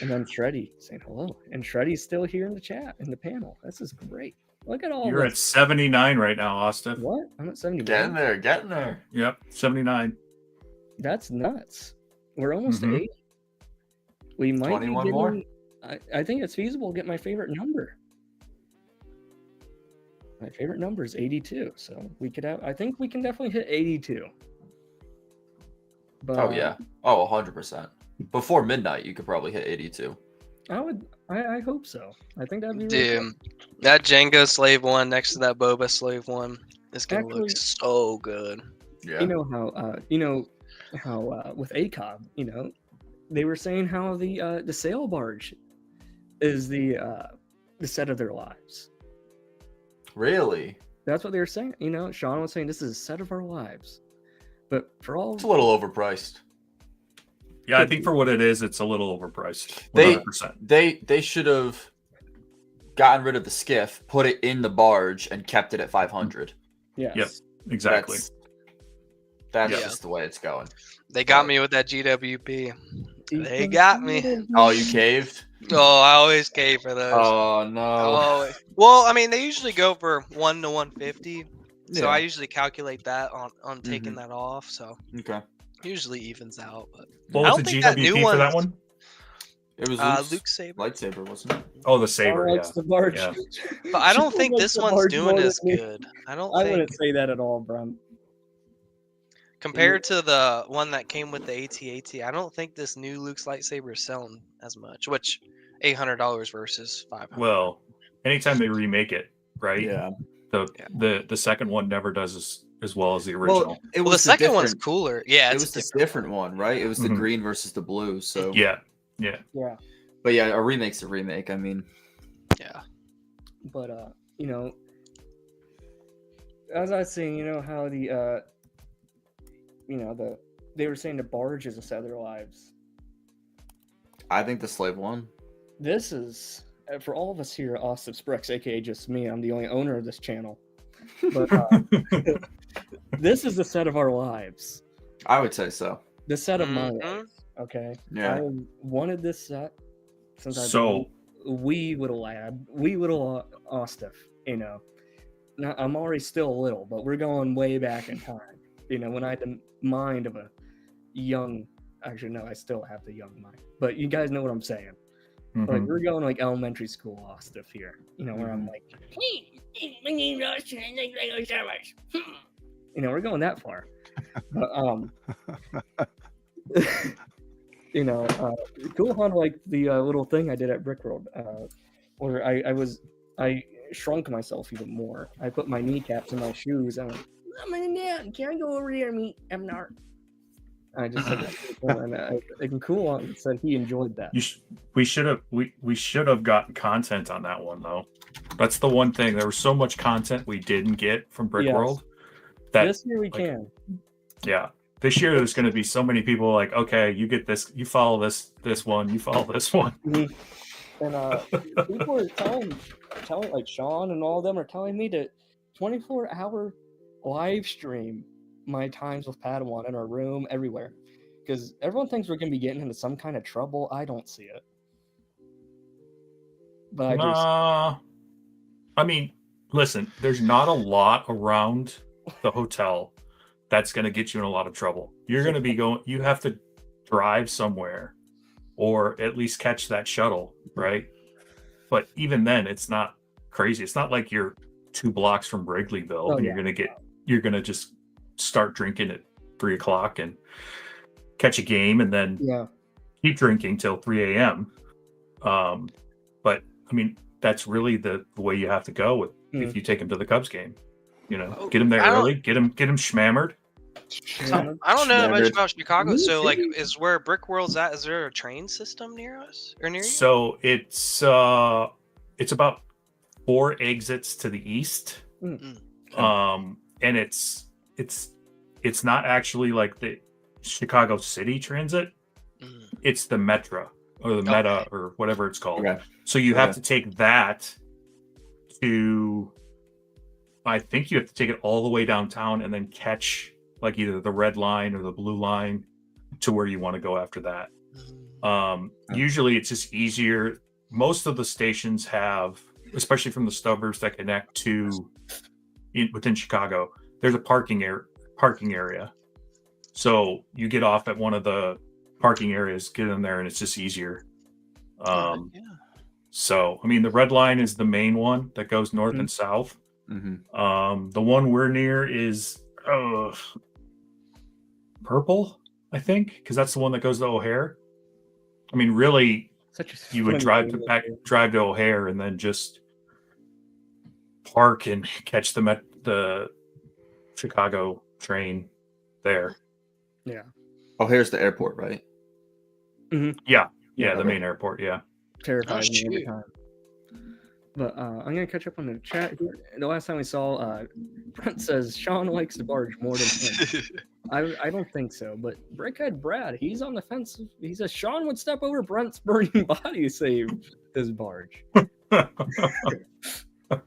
And then Shreddy saying hello. And Shreddy's still here in the chat, in the panel. This is great. Look at all You're at this. 79 right now, Austiff. What? I'm at 71. Getting there. Yep, 79. That's nuts. We're almost Mhm. to 80. We might 21 be more? getting, I think it's feasible to get my favorite number. My favorite number is 82. So we could have, I think we can definitely hit 82. But Oh yeah. Oh, 100%. Before midnight, you could probably hit 82. I hope so. I think that'd be really Dude, that Django Slave one next to that Boba Slave one is gonna look Actually- so good. Yeah. You know how with ACOB, they were saying how the sail barge is the set of their lives. Really? That's what they were saying. Sean was saying this is a set of our lives. But for all It's a little overpriced. Yeah, I think for what it is, it's a little overpriced. They 100%. they should have gotten rid of the skiff, put it in the barge, and kept it at 500. Yes. Yep. Exactly. That's Yeah. just the way it's going. They got me with that GWP. They got me. Oh, you caved? Oh, I always cave for those. Oh no. Always. Well, I mean, they usually go for 1 to 150. So Yeah. I usually calculate that on taking that off. So Okay. usually evens out. But What I was don't the think that new GWP for that one's- one? It was Luke Saber. lightsaber, wasn't it? Oh, the saber. likes Yeah. the barge. Yeah. But I don't She think likes this the one's barge doing more as than me. good. I I think wouldn't say that at all, Brent. compared to the one that came with the AT-AT, I don't think this new Luke's lightsaber is selling as much. Which $800 versus $500. Well, anytime they remake it, right? Yeah. The second one never does as well as the original. Well, it Well, was the second one's different- cooler. Yeah, it it's was a this different one, right? It was the Mhm. green versus the blue. So Yeah. Yeah. But yeah, a remake's a remake. I mean, yeah. But you know, as I was saying, you know how the they were saying the barge is a set of their lives. I think the slave one. This is for all of us here at Austiff Bricks, aka just me. I'm the only owner of this channel. But this is the set of our lives. I would say so. The set of my Mhm. life. Okay. Yeah. I wanted this set since I've So- been a wee little lad, wee little Austiff. You know, now, I'm already still a little, but we're going way back in time. You know, when I had the mind of a young. Actually, no, I still have the young mind. But you guys know what I'm saying. Like Mhm. we're going like elementary school Austiff here. You know, where I'm like, you know, we're going that far. But, you know, CoolHan like the little thing I did at Brickworld, where I shrunk myself even more. I put my kneecaps in my shoes. I'm like, I'm in down. Can I go over there and meet Emnar? I just said that, and CoolHan said he enjoyed that. We should have gotten content on that one though. That's the one thing. There was so much content we didn't get from Brickworld. That This year we can. Yeah. This year there's going to be so many people like, okay, you get this, you follow this one, you follow this one. And people are telling like Sean and all of them are telling me to 24-hour live stream my times with Padawan in our room everywhere, because everyone thinks we're going to be getting into some kind of trouble. I don't see it, but I do. I mean, listen, there's not a lot around the hotel that's going to get you in a lot of trouble. You're going to be going, you have to drive somewhere or at least catch that shuttle, right? But even then, it's not crazy. It's not like you're 2 blocks from Wrigleyville and you're going to just start drinking at 3 o'clock and catch a game and then keep drinking till 3 a.m. But I mean, that's really the way you have to go with if you take him to the Cubs game. You know, get him there early, get him schmammered. I don't know much about Chicago. So, like, is where Brickworld's at? Is there a train system near us or near you? So it's about 4 exits to the east, and it's not actually like the Chicago City Transit. It's the Metra or the Meta or whatever it's called. Okay. So you have to take that to. I think you have to take it all the way downtown and then catch like either the red line or the blue line to where you want to go after that. Usually it's just easier. Most of the stations have, especially from the suburbs that connect to within Chicago, there's a parking area. So you get off at one of the parking areas, get in there, and it's just easier. So, I mean, the red line is the main one that goes north and south. The one we're near is purple, I think, because that's the one that goes to O'Hare. I mean, really, you would drive to O'Hare and then just park and catch the Chicago train there. Yeah. O'Hare's the airport, right? Yeah, the main airport. Yeah. Terrifies me every time. But I'm gonna catch up on the chat here. The last time we saw, Brent says Sean likes the barge more than him. I don't think so. But Brickhead Brad, he's on the fence. He says Sean would step over Brent's burning body to save his barge.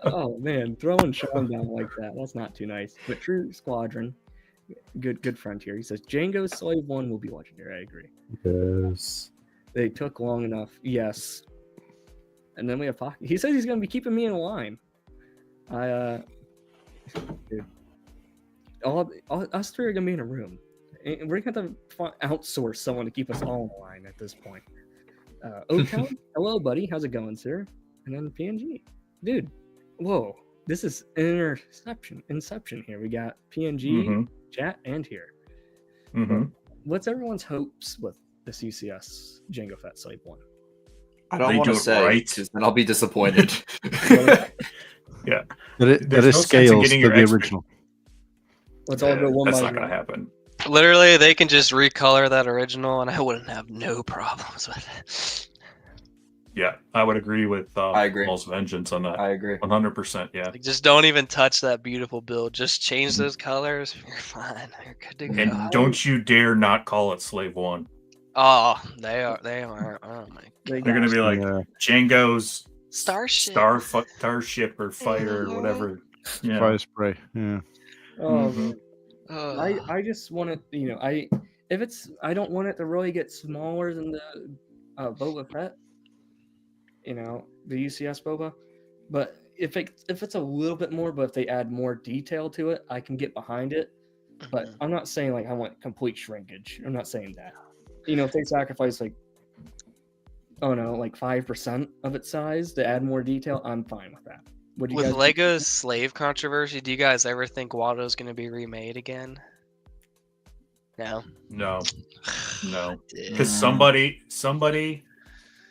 Oh man, throwing Sean down like that—that's not too nice. But True Squadron, good friend here. He says Django's Slave 1 will be legendary. I agree. Yes. They took long enough. Yes. And then we have Pocket. He says he's gonna be keeping me in line. Dude, us three are gonna be in a room. And we're gonna have to outsource someone to keep us all in line at this point. Oaktown, hello, buddy. How's it going, sir? And then PNG, dude. Whoa, this is Inception here. We got PNG, chat, and here. What's everyone's hopes with this UCS Django Fett Slave 1? I don't want to say, because then I'll be disappointed. Yeah. There is scales to the original. Let's all go one by That's not one. going to happen. Literally, they can just recolor that original, and I wouldn't have no problems with it. Yeah, I would agree with I agree. Paul's Vengeance on that. I agree. 100%, yeah. Like, just don't even touch that beautiful build. Just change those colors. You're fine. You're good to go. And don't you dare not call it Slave 1. Oh, they are. Oh my. They're going to be like Django's Starship. Starship or Fire or whatever. Yeah. Fire spray. Yeah. Oh, I just want it. I don't want it to really get smaller than the Boba Fett. The UCS Boba, but if it's a little bit more, but if they add more detail to it, I can get behind it. But I'm not saying like I want complete shrinkage. I'm not saying that. If they sacrifice like 5% of its size to add more detail, I'm fine with that. With Lego's slave controversy, do you guys ever think Watto's going to be remade again? No. No. Because somebody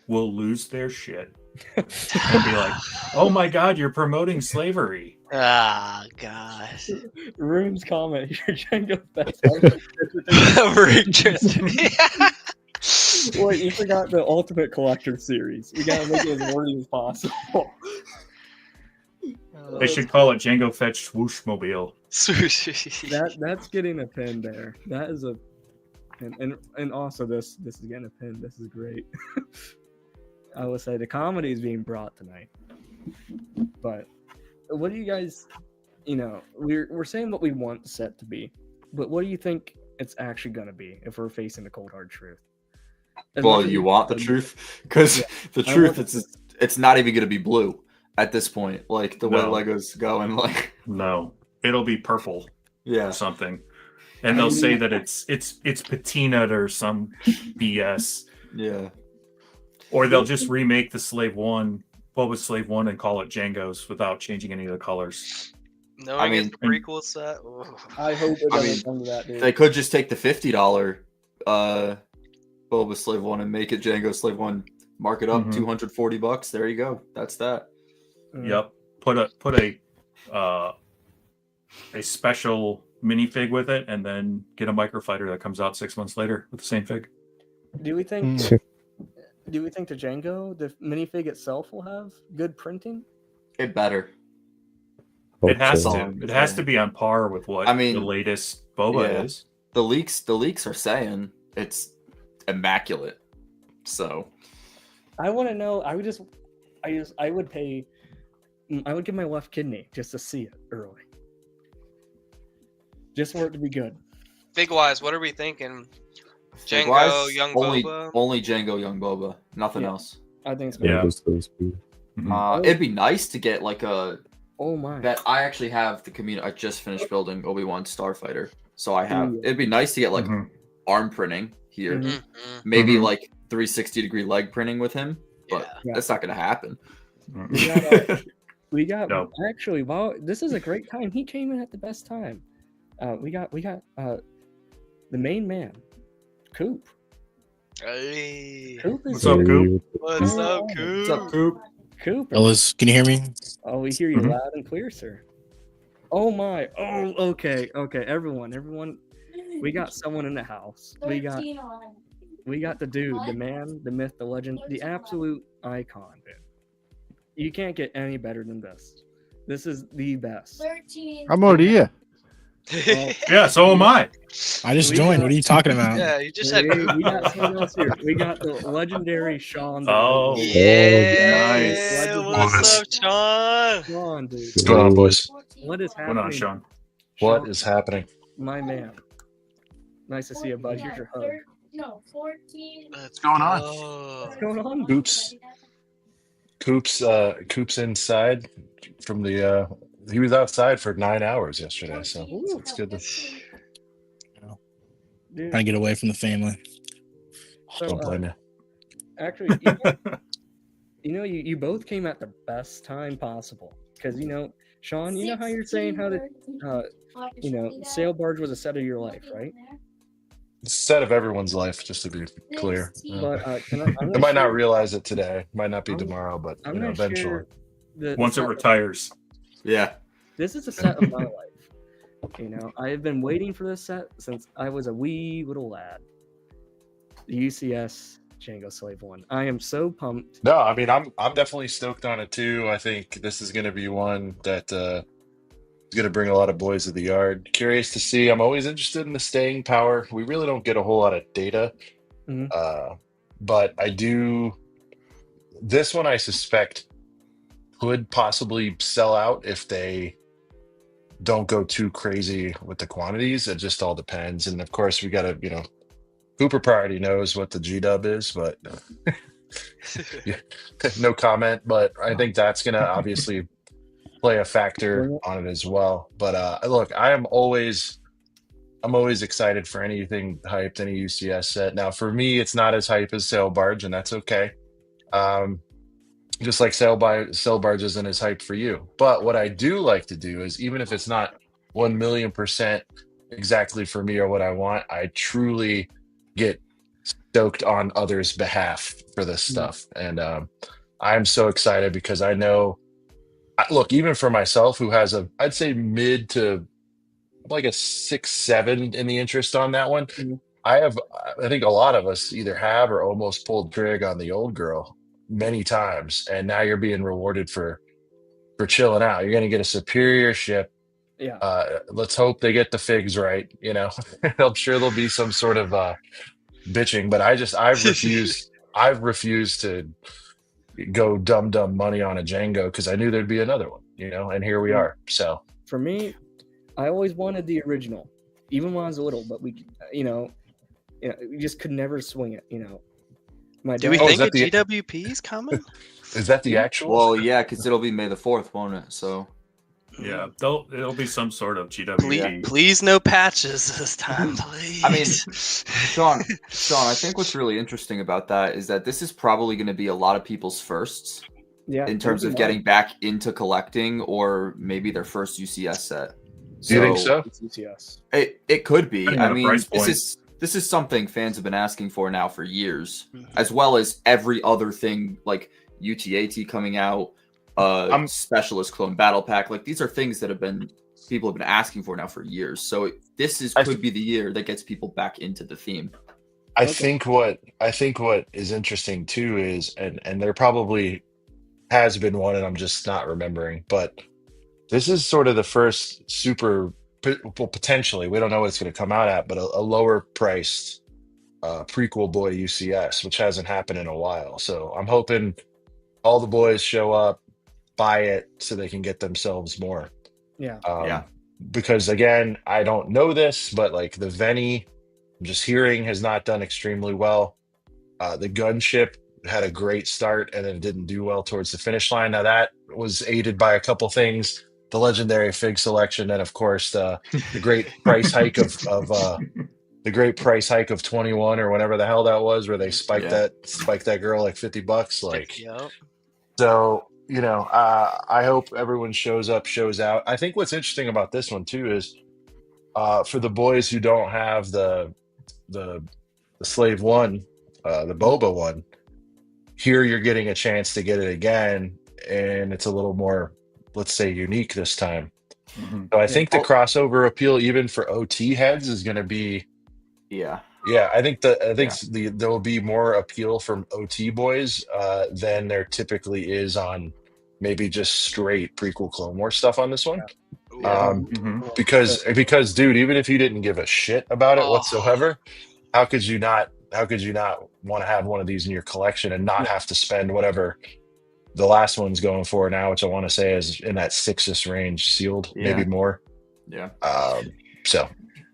will lose their shit and be like, "Oh my God, you're promoting slavery." Ah, gosh. Rune's comment here, Django Fett. Wait, you forgot the Ultimate Collector series. We gotta make it as wordy as possible. They should call it Django Fett Swooshmobile. That's getting a pin there. That is a, and also this is getting a pin. This is great. I would say the comedy is being brought tonight. But what do you guys, we're saying what we want the set to be, but what do you think it's actually gonna be if we're facing the cold hard truth? Well, you want the truth? Because the truth, it's not even going to be blue at this point. Like the way Lego's going, like no, it'll be purple, or something, and they'll say that it's patinaed or some BS, or they'll just remake the Slave 1, Boba Slave 1, and call it Django's without changing any of the colors. No, I mean, the prequel set. I hope it doesn't come to that, dude. They could just take the $50 Boba Slave 1 and make it Django Slave 1. Mark it up $240. There you go. That's that. Yep. Put a special minifig with it, and then get a microfighter that comes out 6 months later with the same fig. Do we think the Django, the minifig itself, will have good printing? It better. It has to. It has to be on par with what the latest Boba is. The leaks are saying it's immaculate. So I want to know. I would give my left kidney just to see it early, just for it to be good. Fig wise, what are we thinking? Django, Young Boba? Only Django, Young Boba. Nothing else. I think it's it'd be nice to get like a. Oh my! That I actually have the community. I just finished building Obi-Wan Starfighter, so I have. It'd be nice to get like arm printing here, maybe like 360-degree leg printing with him, but that's not gonna happen. We got actually. Wow, this is a great time. He came in at the best time. We got the main man, Coop. Hey. Coop is What's up, Coop? What's up, Coop? What's up, Coop? Coop. Fellas, can you hear me? Oh, we hear you loud and clear, sir. Oh my. Oh, okay. Everyone. We got someone in the house. We got the dude, the man, the myth, the legend, the absolute icon, dude. You can't get any better than this. This is the best. I'm already here. Well, Yeah, so am I. I just we joined. got- What are you talking about? Yeah, you just had. we got someone else here. We got the legendary Sean. Oh, Yeah, nice. what's up, Sean? Sean, dude. What's going on, boys? What is What's happening? going on, Sean? What is happening? My man. Nice to see you, bud. Here's your hug. What's going on? What's going on? Coop's inside from the. He was outside for 9 hours yesterday, so it's good to. Dude. Trying to get away from the family. So, Don't blame you. Actually, you both came at the best time possible because Sean, you know how you're saying how to, sail barge was a set of your life, right? Set of everyone's life, just to be clear. But I might not realize it today. Might not be tomorrow, but I'm gonna eventually. share the Once it set- retires. Yeah. This is a set of my life. I have been waiting for this set since I was a wee little lad. The UCS Django Slave 1. I am so pumped. No, I mean I'm definitely stoked on it too. I think this is going to be one that is going to bring a lot of boys to the yard. Curious to see. I'm always interested in the staying power. We really don't get a whole lot of data, but I do. This one I suspect could possibly sell out if they don't go too crazy with the quantities. It just all depends. And of course, we got to, Cooper already knows what the G-dub is, but no comment. But I think that's going to obviously play a factor on it as well. But look, I'm always excited for anything hyped, any UCS set. Now, for me, it's not as hype as Sail Barge, and that's okay. Just like Sail Barge isn't as hype for you. But what I do like to do is, even if it's not 1,000,000% exactly for me or what I want, I truly get stoked on others' behalf for this stuff. And I'm so excited because I know, look, even for myself, who has I'd say mid to like a 6, 7 in the interest on that one. I think a lot of us either have or almost pulled trig on the old girl many times, and now you're being rewarded for chilling out. You're going to get a superior ship. Yeah. Let's hope they get the figs right. I'm sure there'll be some sort of bitching, but I've refused to go dumb money on a Django because I knew there'd be another one, and here we are. So for me, I always wanted the original, even when I was little, but we just could never swing it, Do we think a GWP is coming? Is that the actual? Well, yeah, because it'll be May the 4th, won't it? So yeah, it'll be some sort of GWP. Please no patches this time, please. I mean, Sean, I think what's really interesting about that is that this is probably going to be a lot of people's firsts. Yeah, in terms of getting back into collecting, or maybe their first UCS set. Do you think so? UCS. It could be. Depending on I the mean, price point. this is something fans have been asking for now for years, as well as every other thing like UTAT coming out, Specialist Clone Battle Pack. Like, these are things that people have been asking for now for years. So could be the year that gets people back into the theme. I think what is interesting too is, and there probably has been one, and I'm just not remembering, but this is sort of the first potentially, we don't know what it's going to come out at, but a lower priced prequel boy UCS, which hasn't happened in a while. So I'm hoping all the boys show up, buy it, so they can get themselves more. Yeah. Because again, I don't know this, but like the Veni, I'm just hearing, has not done extremely well. The gunship had a great start and then it didn't do well towards the finish line. Now that was aided by a couple things: the legendary fig selection, and of course the great price hike of the great price hike of 21 or whatever the hell that was, where they spiked that girl like $50. Like, so I hope everyone shows up, shows out. I think what's interesting about this one too is for the boys who don't have the Slave one, the Boba one, here you're getting a chance to get it again, and it's a little more, let's say, unique this time. So I think the crossover appeal, even for OT heads, is going to be, I think there will be more appeal from OT boys than there typically is on maybe just straight prequel Clone Wars stuff on this one. Yeah. Because dude, even if you didn't give a shit about it whatsoever, how could you not want to have one of these in your collection and not have to spend whatever the last one's going for now, which I want to say is in that $6-ish range sealed, maybe more. Yeah. So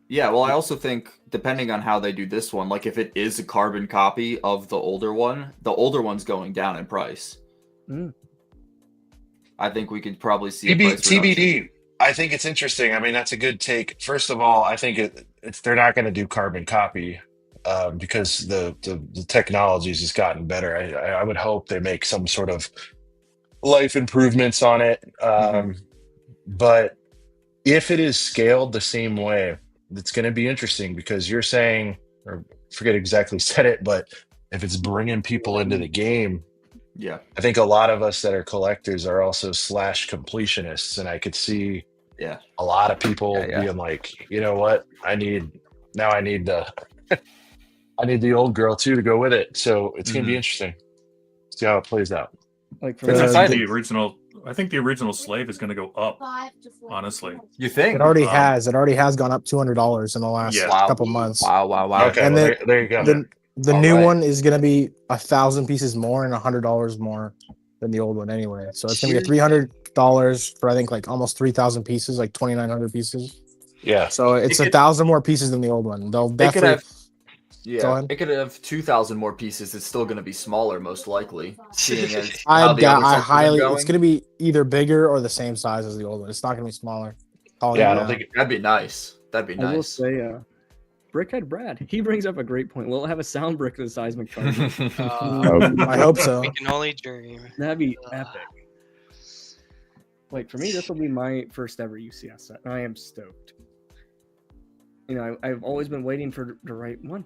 Yeah, well, I also think depending on how they do this one, like if it is a carbon copy of the older one's going down in price. I think we could probably see a price reduction. TBD. I think it's interesting. I mean, that's a good take. First of all, I think it's they're not going to do carbon copy because the technology has just gotten better. I would hope they make some sort of life improvements on it. But if it is scaled the same way, it's going to be interesting because you're saying, or forget exactly said it, but if it's bringing people into the game, I think a lot of us that are collectors are also / completionists, and I could see a lot of people being like, you know what, I need the I need the old girl too to go with it. So it's gonna be interesting. See how it plays out. Like I think the original slave is going to go up. Honestly, you think it already has? It already has gone up $200 in the last couple months. Wow. Okay, And well, then there you go. The new one is going to be 1,000 pieces more and $100 more than the old one anyway. So it's going to be $300 for I think like almost 3,000 pieces, like 2,900 pieces. Yeah. So it's 1,000 more pieces than the old one. They'll definitely. It could have 2,000 more pieces. It's still going to be smaller, most likely. Seeing as I highly, it's going to be either bigger or the same size as the old one. It's not going to be smaller. I don't think that'd be nice. That'd be nice. I will say, Brickhead Brad, he brings up a great point. Will it have a sound brick the size McCharger? I hope so. We can only dream. That'd be epic. Like for me, this will be my first ever UCS set, and I am stoked. You know, I've always been waiting for the right one,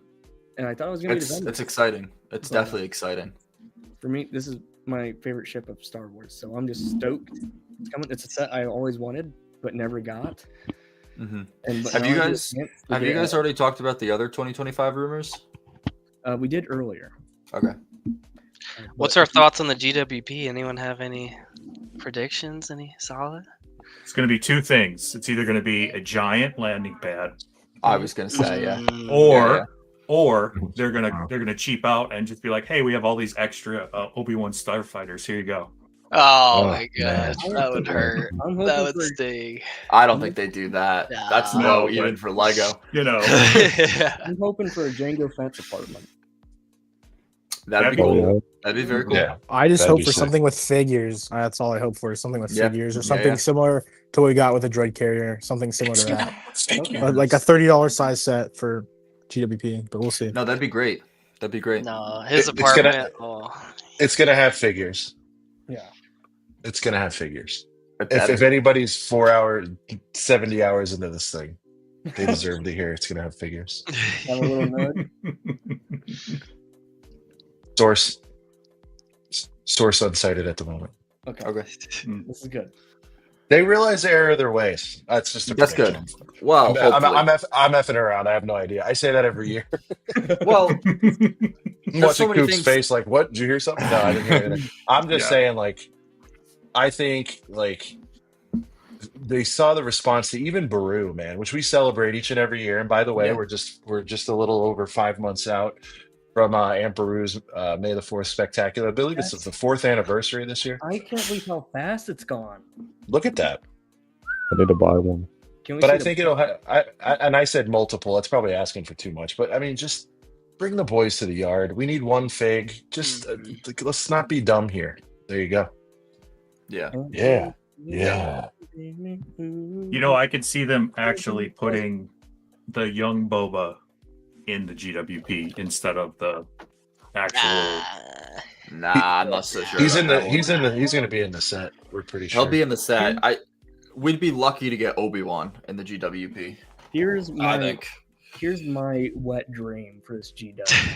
and I thought it was gonna be the It's exciting. It's definitely exciting. For me, this is my favorite ship of Star Wars, so I'm just stoked. It's coming. It's a set I always wanted but never got. Have you guys already talked about the other 2025 rumors? We did earlier. Okay. What's our thoughts on the GWP? Anyone have any predictions? Any solid? it's going to be two things. It's either going to be a giant landing pad. I was going to say, or they're gonna cheap out and just be like, hey, we have all these extra Obi-Wan starfighters. Here you go. Oh my gosh, that would hurt. That would sting. I don't think they do that. That's no, even for Lego. You know, I'm hoping for a Jango Fence apartment. That'd be cool. That'd be very cool. Yeah. I just hope for something with figures. That's all I hope for. Something with figures or something similar to what we got with the droid carrier. Something similar to that. Like a $30 size set for GWP, but we'll see. No, that'd be great. That'd be great. No, his apartment. It's gonna have figures. Yeah. It's gonna have figures. If anybody's 70 hours into this thing, they deserve to hear it's gonna have figures. Have a little nerd. Source unsighted at the moment. Okay. This is good. They realize the error of their ways. That's just a prediction. Good. Well, I'm effing around. I have no idea. I say that every year. Well, watching Coop's face, like, what? Did you hear something? No, I didn't hear anything. I'm just saying, like, I think, like, they saw the response to even Baru, man, which we celebrate each and every year. And by the way, we're just a little over 5 months out from Aunt Baru's May the 4th Spectacular. I believe it's the 4th anniversary this year. I can't believe how fast it's gone. Look at that. I need to buy one. But I think it'll and I said multiple. That's probably asking for too much. But I mean, just bring the boys to the yard. We need one fig. Just let's not be dumb here. There you go. Yeah. You know, I could see them actually putting the young Boba in the GWP instead of the actual. Nah, I'm not so sure. He's going to be in the set. We're pretty sure. He'll be in the set. We'd be lucky to get Obi-Wan in the GWP. Here's my wet dream for this GW.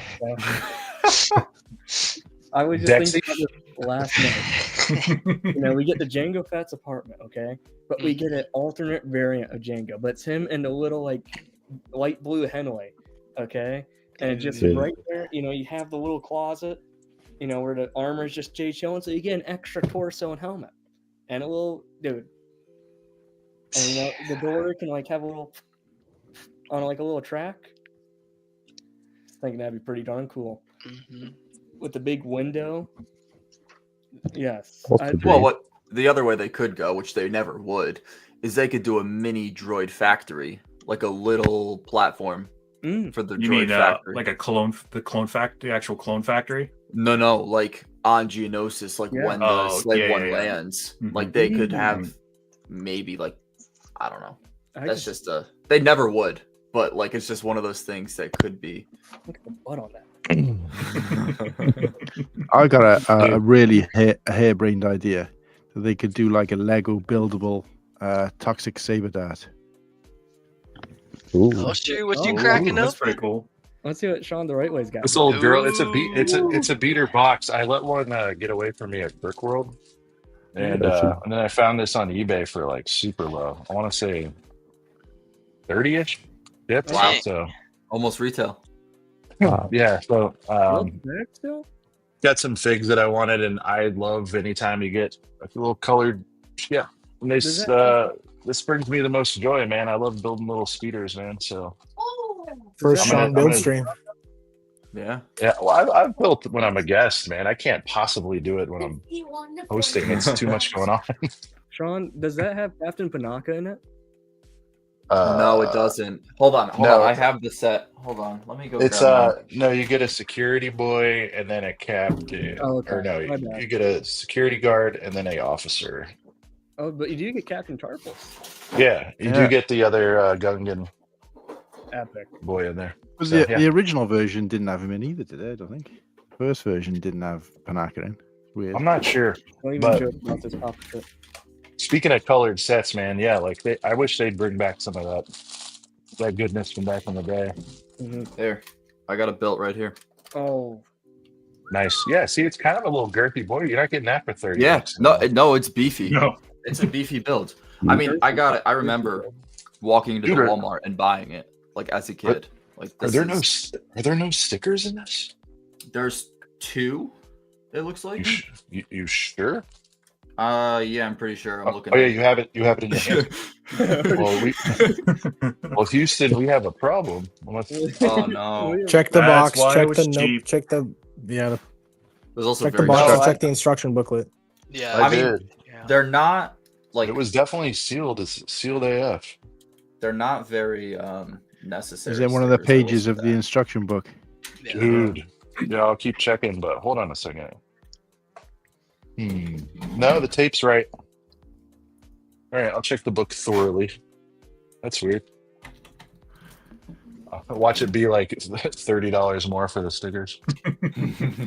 I was just thinking about this last night. You know, we get the Jango Fett's apartment, okay? But we get an alternate variant of Jango. But it's him and the little, like, light blue Henley, okay? And just right there, you know, you have the little closet. where the armor is just Jay chilling, so you get an extra torso and helmet, and a little dude. And the door can like have a little on like a little track. I think that'd be pretty darn cool. With the big window. Yes. Well, what the other way they could go, which they never would, is they could do a mini droid factory, like a little platform for the droid factory. Like the actual clone factory? No, like on Geonosis, like when the Slave One lands, like they could have maybe like, I don't know. That's just they never would, but like it's just one of those things that could be. Look at the butt on that. I got a really harebrained idea that they could do like a Lego buildable toxic saber dart. Oh shoot! What you cracking up? That's pretty cool. Let's see what Sean the Right Way's got. This old girl, it's a beater box. I let one get away from me at Brick World, and then I found this on eBay for like super low. I want to say 30-ish. Yep. Wow. So almost retail. Yeah. So still? got some figs that I wanted, and I love anytime you get like a little colored. Yeah. And this brings me the most joy, man. I love building little speeders, man. So first Sean build stream. Yeah. Well, I've built when I'm a guest, man. I can't possibly do it when I'm hosting. It's too much going on. Sean, does that have Captain Panaka in it? No, it doesn't. Hold on. I have the set. Hold on. Let me go. It's no, you get a security boy and then a captain. Oh, okay. Or no, you get a security guard and then a officer. Oh, but you do get Captain Tarples. Yeah, you do get the other Gungan Epic boy in there. The original version didn't have him in either, did it? I don't think. First version didn't have Panaka in. Weird. I'm not sure. Don't even But joke about this pop shit. speaking of colored sets, man, yeah, like I wish they'd bring back some of that goodness from back in the day. There, I got a belt right here. Oh, nice. Yeah, see, it's kind of a little girthy boy. You're not getting that for 30. Yeah, bucks. no, it's beefy. No. It's a beefy build. I mean, I got it. I remember walking into the Walmart and buying it, like as a kid. Like, are there no stickers in this? There's 2. It looks like. You sure? Yeah, I'm pretty sure. I'm looking. Oh yeah, you have it. You have it in your hand. Well, Houston, we have a problem. Oh no! Check the box. Check the note. Check the There's also check the box. Check the instruction booklet. Yeah, I mean, they're not like it was definitely sealed. It's sealed AF. They're not very necessary. Is it one of the pages of the instruction book? Dude, yeah, I'll keep checking, but hold on a second. No, the tape's right. All right, I'll check the book thoroughly. That's weird. I'll watch it be like $30 more for the stickers.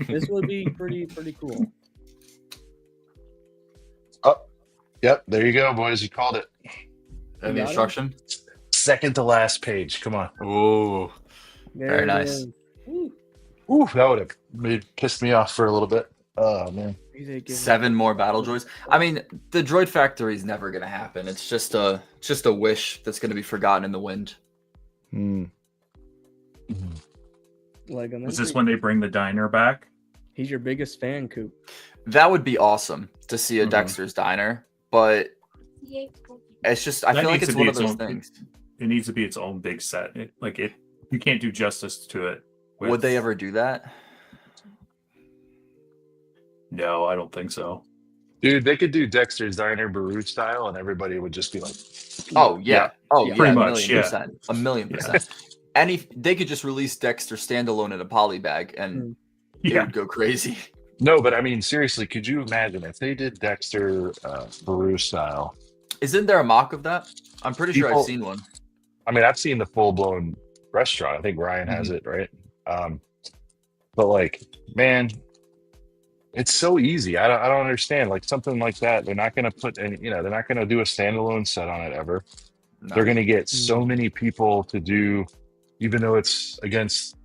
This would be pretty cool. Oh, yep, there you go, boys. You called it. And the instruction? Second to last page. Come on. Oh, very nice. Ooh, that would have pissed me off for a little bit. Oh man. 7 more battle droids. I mean, the droid factory is never going to happen. It's just a wish that's going to be forgotten in the wind. Legomen360. Is this when they bring the diner back? He's your biggest fan, Coop. That would be awesome to see a Dexter's Diner, but it's just I feel like it's one of those things. It needs to be its own big set. You can't do justice to it. Would they ever do that? No, I don't think so. Dude, they could do Dexter's Diner Baru style, and everybody would just be like, "Oh yeah, pretty much, a million percent." They could just release Dexter standalone in a poly bag, and it would go crazy. No, but I mean, seriously, could you imagine if they did Dexter Baru style? Isn't there a mock of that? I'm pretty sure I've seen one. I mean, I've seen the full blown restaurant. I think Ryan has it, right? But like, man. It's so easy. I don't understand. Like something like that, they're not going to put any. They're not going to do a standalone set on it ever. No. They're going to get so many people to do, even though it's against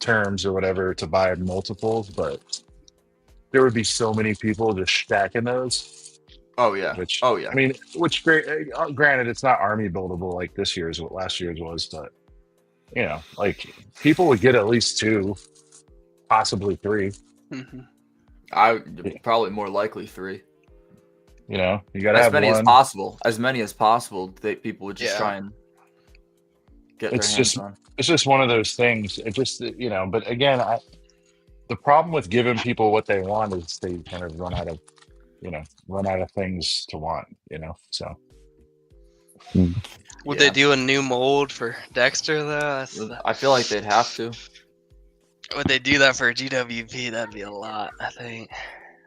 terms or whatever to buy multiples. But there would be so many people just stacking those. Oh yeah. I mean, granted, it's not army buildable like this year's, what last year's was, but like people would get at least 2, possibly 3. I probably more likely 3. You know, you gotta as have many one. as possible. As many as possible that people would just try and get It's their hands just on. it's just one of those things. It just but again, the problem with giving people what they want is they kind of run out of things to want. So. Would they do a new mold for Dexter though? I feel like they'd have to. Would they do that for GWP? That'd be a lot, I think.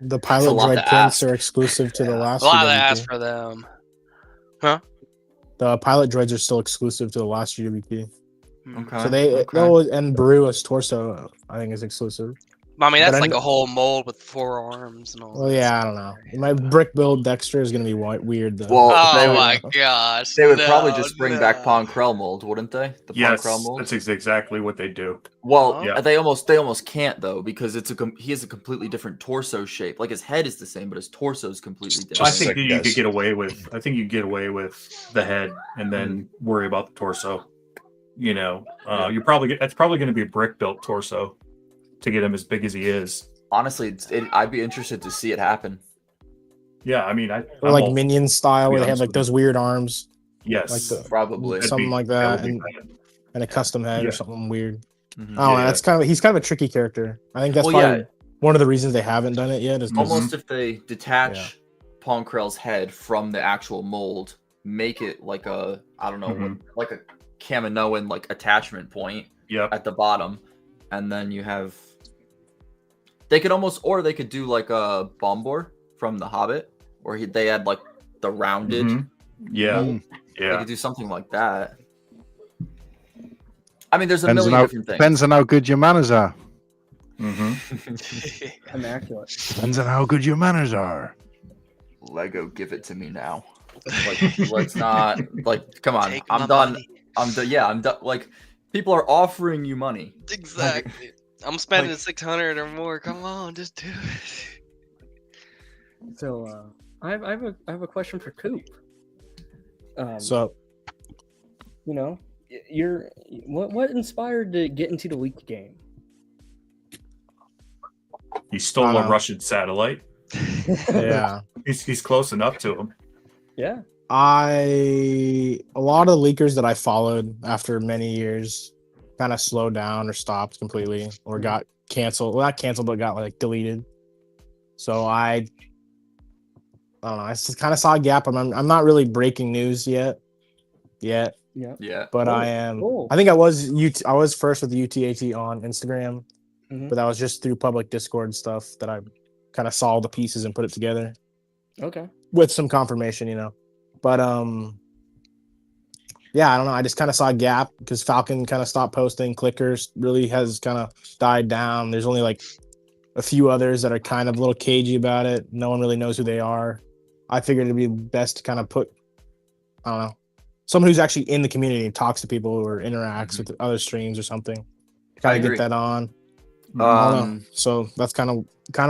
The pilot droid prints are exclusive to the last. A lot to GWP. ask for them, huh? The pilot droids are still exclusive to the last GWP. Okay. So and Barua's torso, I think, is exclusive. I mean, that's But like a whole mold with 4 arms and all. Well, yeah, I don't know. My brick build Dexter is gonna be weird though. Well, oh my gosh! They would probably just bring back Ponkrell mold, wouldn't they? The Yes, Ponkrell mold. that's exactly what they do. Well, Yeah. they almost can't though, because he has a completely different torso shape. Like his head is the same, but his torso is completely different. I think you could get away with. I think you get away with the head and then worry about the torso. That's probably going to be a brick built torso to get him as big as he is. Honestly, I'd be interested to see it happen. Yeah, I mean, or like Minion style, where they have like those weird arms. Yes, like probably something like that, and a custom head or something weird. Mhm. I don't know. That's he's kind of a tricky character. I think that's probably one of the reasons they haven't done it yet. Is almost if they detach Ponkrell's head from the actual mold, make it like a like a Kaminoan like attachment point at the bottom, and then you have. They could do like a Bombor from The Hobbit, where they had like the rounded. Yeah. They could do something like that. I mean, there's a Depends million on how, different things. Depends on how good your manners are. Immaculate. Depends on how good your manners are. Lego, give it to me now. Like, let's not come on. Take I'm my done. money. I'm done. Yeah, I'm done. Like, people are offering you money. Exactly. I'm spending 600 or more. Come on, just do it. So, I have a question for Coop. So, what inspired to get into the leak game? He stole a Russian satellite. Yeah, he's close enough to him. Yeah. A lot of leakers that I followed after many years kind of slowed down or stopped completely or got canceled. Well, not canceled, but got like deleted. So I don't know. I just kind of saw a gap. I'm not really breaking news yet. Yeah. But I am. Cool. I think I was first with UTAT on Instagram, but that was just through public Discord stuff that I kind of saw all the pieces and put it together. Okay. With some confirmation, But yeah, I don't know. I just kind of saw a gap because Falcon kind of stopped posting. Clickers really has kind of died down. There's only like a few others that are kind of a little cagey about it. No one really knows who they are. I figured it'd be best to kind of put, I don't know, someone who's actually in the community and talks to people or interacts with other streams or something. Kind of get that on. I don't know. So that's kind of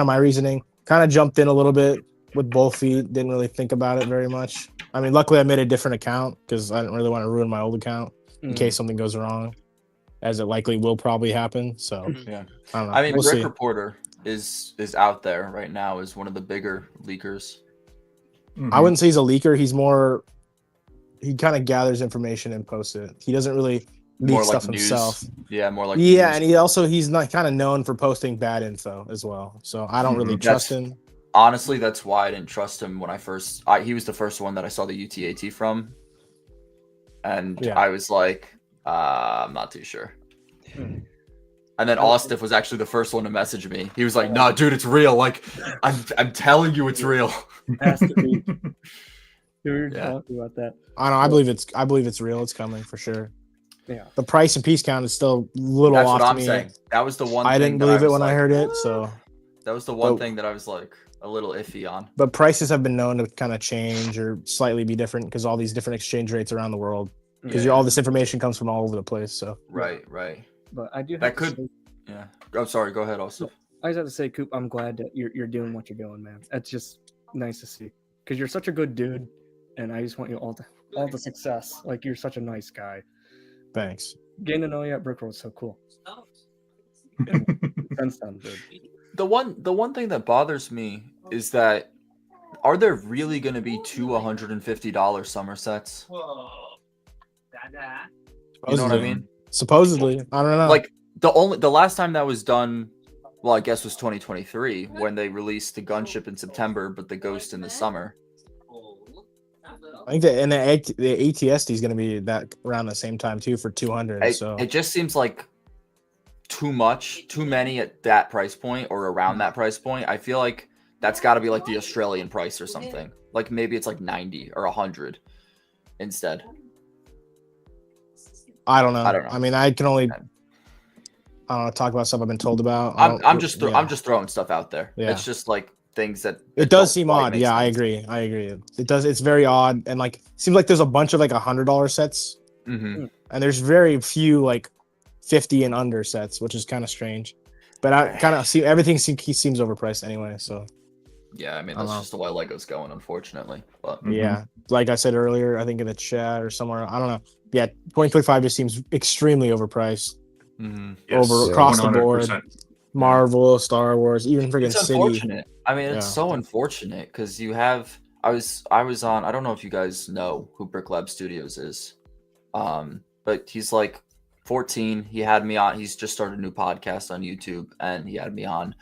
my reasoning. Kind of jumped in a little bit with both feet. Didn't really think about it very much. I mean, luckily I made a different account because I didn't really want to ruin my old account in case something goes wrong, as it likely will probably happen. So yeah, I don't know. I mean, we'll Brick see. Reporter is out there right now as one of the bigger leakers. I wouldn't say he's a leaker. He kind of gathers information and posts it. He doesn't really leak More stuff like news. himself. Yeah, more like yeah, news. and he's not kind of known for posting bad info as well. So I don't really trust him. Honestly, that's why I didn't trust him when he was the first one that I saw the UTAT from. And I was like, I'm not too sure. And then Austiff was actually the first one to message me. He was like, "No, dude, it's real. Like, I'm telling you, it's real." Has to be. We were talking about that. I don't know. I believe it's real. It's coming for sure. Yeah. The price and piece count is still a little That's off what to I'm me. saying. That was the one. I thing didn't that believe it was when I like, heard it. So that was the one thing that I was like a little iffy on. But prices have been known to kind of change or slightly be different because all these different exchange rates around the world. Because all this information comes from all over the place. So Right. But I do have That to could. say, Yeah. I'm sorry. Go ahead, also. I just have to say, Coop, I'm glad that you're doing what you're doing, man. That's just nice to see because you're such a good dude, and I just want you all the success. Like you're such a nice guy. Thanks. Getting to know you at Brick Road is so cool. Since then, dude. The one thing that bothers me is that are there really going to be two $150 summer sets? You know what I mean? Supposedly, I don't know. Like the last time that was done, well, I guess was 2023 when they released the gunship in September, but the ghost in the summer. I think that, and the ATSD is going to be that around the same time too for 200. So It just seems like too many at that price point or around that price point. I feel like that's got to be like the Australian price or something. Like maybe it's like 90 or 100 instead. I don't know. I mean, I can only talk about stuff I've been told about. I'm just throwing stuff out there. Yeah. It's just like things that it does seem odd. Yeah, sense. I agree. It does. It's very odd, and like seems like there's a bunch of like $100 sets, and there's very few like 50 and under sets, which is kind of strange. But I kind of see everything seems overpriced anyway. So yeah, I mean that's just the way Lego's going, unfortunately. But yeah, like I said earlier, I think in the chat or somewhere, I don't know. Yeah, 2025 just seems extremely overpriced. Across the board. Marvel, Star Wars, even freaking It's City. Unfortunate. I mean, it's so unfortunate because you have. I was on. I don't know if you guys know who Brick Lab Studios is, but he's like 14. He had me on. He's just started a new podcast on YouTube, and he had me on,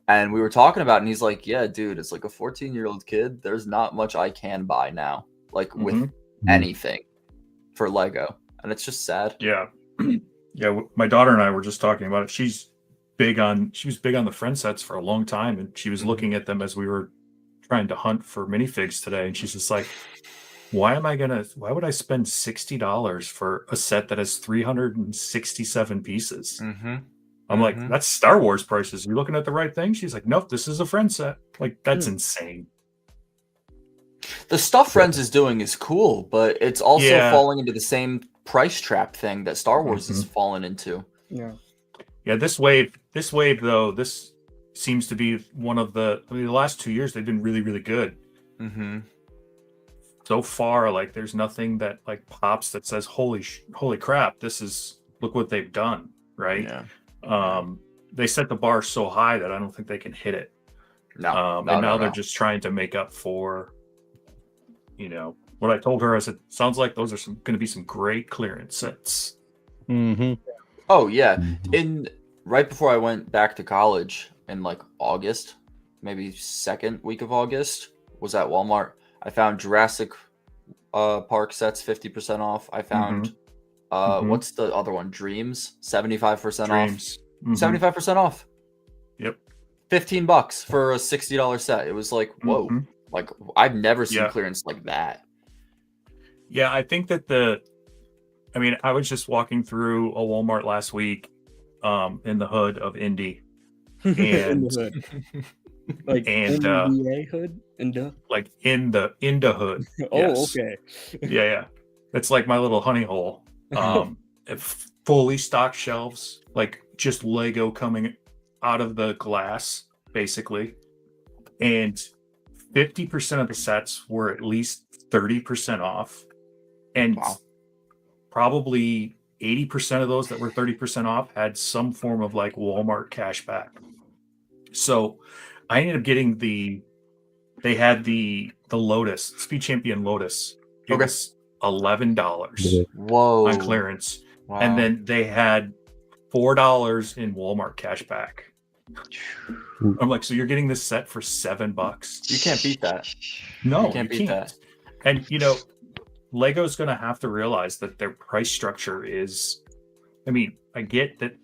and we were talking about it, and he's like, "Yeah, dude, it's like a 14-year-old kid. There's not much I can buy now, like with anything for Lego, and it's just sad." Yeah, yeah. My daughter and I were just talking about it. She was big on the friend sets for a long time, and she was looking at them as we were trying to hunt for minifigs today, and she's just like, why would I spend $60 for a set that has 367 pieces? I'm like, that's Star Wars prices. You're looking at the right thing? She's like, nope, this is a friend set. Like, that's insane. The stuff Friends is doing is cool, but it's also falling into the same price trap thing that Star Wars has fallen into. Yeah, this wave though, this seems to be one of the last 2 years they've been really, really good. So far, like there's nothing that like pops that says holy crap, look what they've done, right? They set the bar so high that I don't think they can hit it. And now they're just trying to make up for, what I told her. I said, sounds like those are going to be some great clearance sets. Oh yeah, right before I went back to college in like August, maybe second week of August, was at Walmart. I found Jurassic Park sets 50% off. I found what's the other one? Dreams 75% off. 75% off. Yep. $15 for a $60 set. It was like whoa, like I've never seen clearance like that. Yeah, I think that I was just walking through a Walmart last week in the hood of Indy. And in the hood. Like NBA hood? Like in the hood. Yes. Okay. Yeah. That's like my little honey hole. Fully stocked shelves, like just Lego coming out of the glass, basically. And 50% of the sets were at least 30% off. And probably 80% of those that were 30% off had some form of like Walmart cashback. So I ended up getting they had the Lotus, Speed Champion Lotus. It was $11 on clearance. Wow. And then they had $4 in Walmart cashback. I'm like, so you're getting this set for $7? You can't beat that. No, you can't beat that. And Lego's going to have to realize that their price structure is, I get that,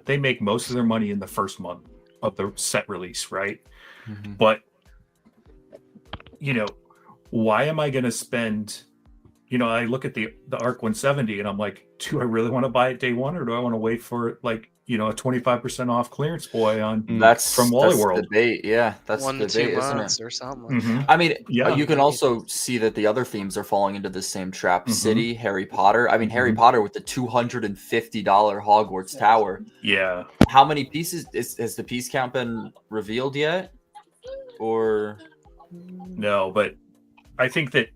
they make most of their money in the first month of the set release, right? But, why am I going to spend, I look at the ARC 170 and I'm like, do I really want to buy it day one, or do I want to wait for like, a 25% off clearance boy from Wally World? Debate. Yeah, that's 1 the to 2 debate, isn't months it? or something. You can also see that the other themes are falling into the same trap. City, Harry Potter. Harry Potter with the $250 Hogwarts Tower. Yeah. How many pieces has the piece count been revealed yet? Or no, but I think that,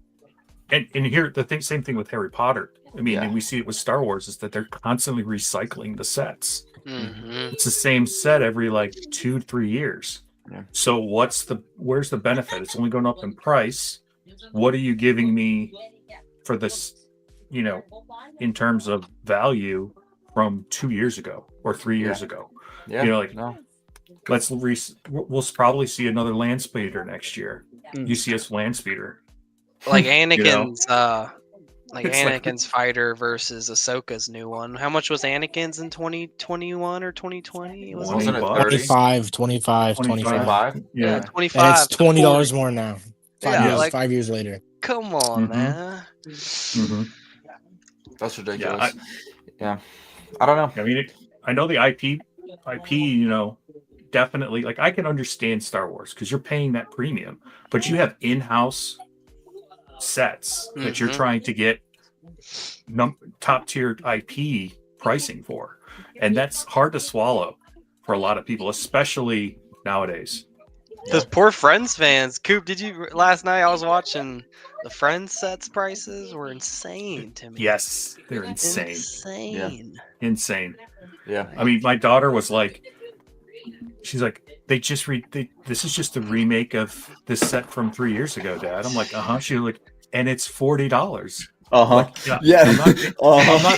and here same thing with Harry Potter. And we see it with Star Wars, is that they're constantly recycling the sets. It's the same set every like 2-3 years. Yeah. So where's the benefit? It's only going up in price. What are you giving me for this, in terms of value from 2 years ago or 3 years ago? Yeah. No. We'll probably see another land speeder next year. UCS land speeder. Like Anakin's It's like Anakin's fighter versus Ahsoka's new one. How much was Anakin's in 2021 or 2020? Wasn't it 25, 25. Yeah, And 25. it's $20 more now. 5 years later. Come on, man. That's ridiculous. Yeah, I don't know. I mean, I know the IP, definitely. Like, I can understand Star Wars because you're paying that premium, but you have in-house sets that you're trying to get top tier IP pricing for, and that's hard to swallow for a lot of people, especially nowadays. Those poor Friends fans. Coop, last night I was watching the Friends sets prices were insane to me. Yes, they're insane. Insane. Yeah. I mean, my daughter was like, she's like, this is just a remake of this set from 3 years ago, Dad. I'm like, She's like, and it's $40. Like,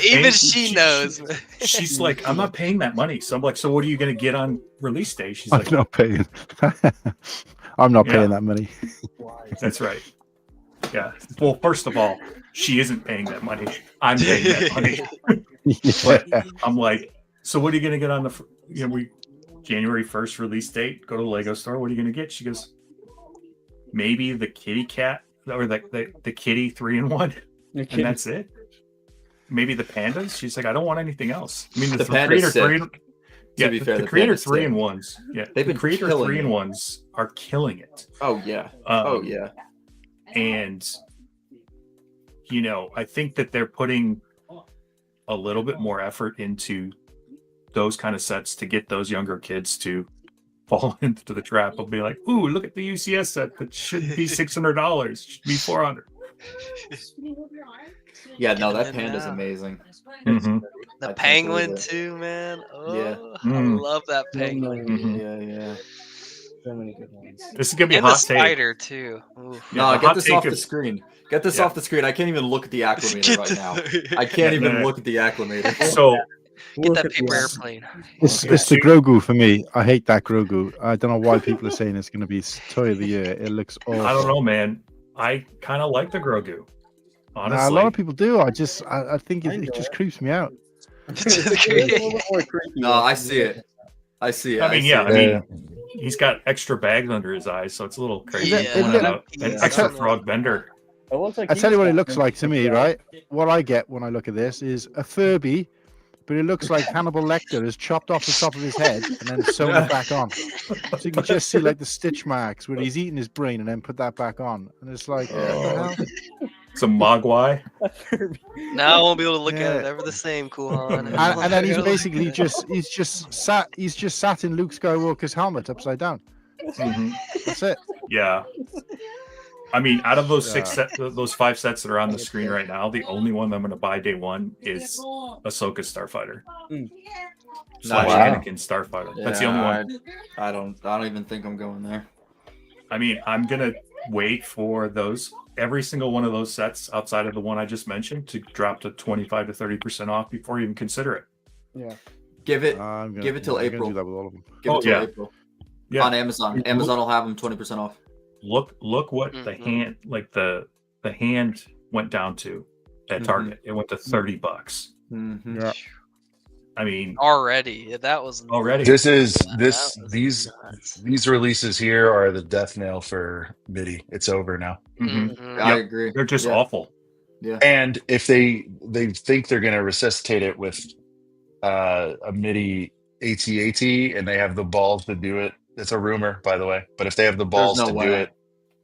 Even she knows. She's like, I'm not paying that money. So I'm like, so what are you going to get on release day? She's like, I'm not paying. I'm not paying that money. That's right. Yeah. Well, first of all, she isn't paying that money. I'm paying that money. But I'm like, so what are you going to get on the January 1st release date? Go to the Lego store. What are you going to get? She goes, maybe the kitty cat or the kitty 3-in-1. And that's it. Maybe the pandas. She's like, I don't want anything else. I mean, the creator 3-in-1s. Yeah, the creator 3-in-1s are killing it. Oh yeah. And I think that they're putting a little bit more effort into those kind of sets to get those younger kids to fall into the trap of being like, ooh, look at the UCS set that shouldn't be $600. It should be $400. Yeah, no, that panda's amazing. The penguin too, man. Oh, I love that penguin. Yeah. So many good ones. This is gonna be and a the hot take. spider too. Ooh. No, get this off the screen. Get this off the screen. I can't even look at the acclimator right now. I can't even look at the acclimator. So get that paper airplane. It's the Grogu for me. I hate that Grogu. I don't know why people are saying it's going to be toy of the year. It looks awful. I don't know, man. I kind of like the Grogu. Honestly, a lot of people do. I think it just creeps me out. No, I see it. I see it. I mean, he's got extra bags under his eyes, so it's a little crazy. An extra frog bender. I tell you what it looks like to me, right? What I get when I look at this is a Furby, but it looks like Hannibal Lecter has chopped off the top of his head and then sewn it back on. So you can just see like the stitch marks where he's eaten his brain and then put that back on. And it's like, what the hell? Some Mogwai. Now I won't be able to look at it ever the same, Coolhan. And then he's basically just sat in Luke Skywalker's helmet upside down. That's it. Yeah. I mean, out of those those 5 sets that are on the screen right now, the only one that I'm going to buy day one is Ahsoka Starfighter. / Anakin Starfighter. That's the only one. I don't even think I'm going there. I mean, I'm going to wait for every single one of those sets outside of the one I just mentioned to drop to 25 to 30% off before you even consider it. Yeah. Give it till April. Do that with all of them. Give it till April. Yeah. On Amazon. Amazon will have them 20% off. Look what the hand the hand went down to at Target. It went to $30. Yeah. I mean, already that was already. These releases here are the death knell for MIDI. It's over now. I agree. They're just awful. Yeah. And if they think they're going to resuscitate it with a MIDI AT-AT and they have the balls to do it. It's a rumor, by the way, but if they have the balls do it,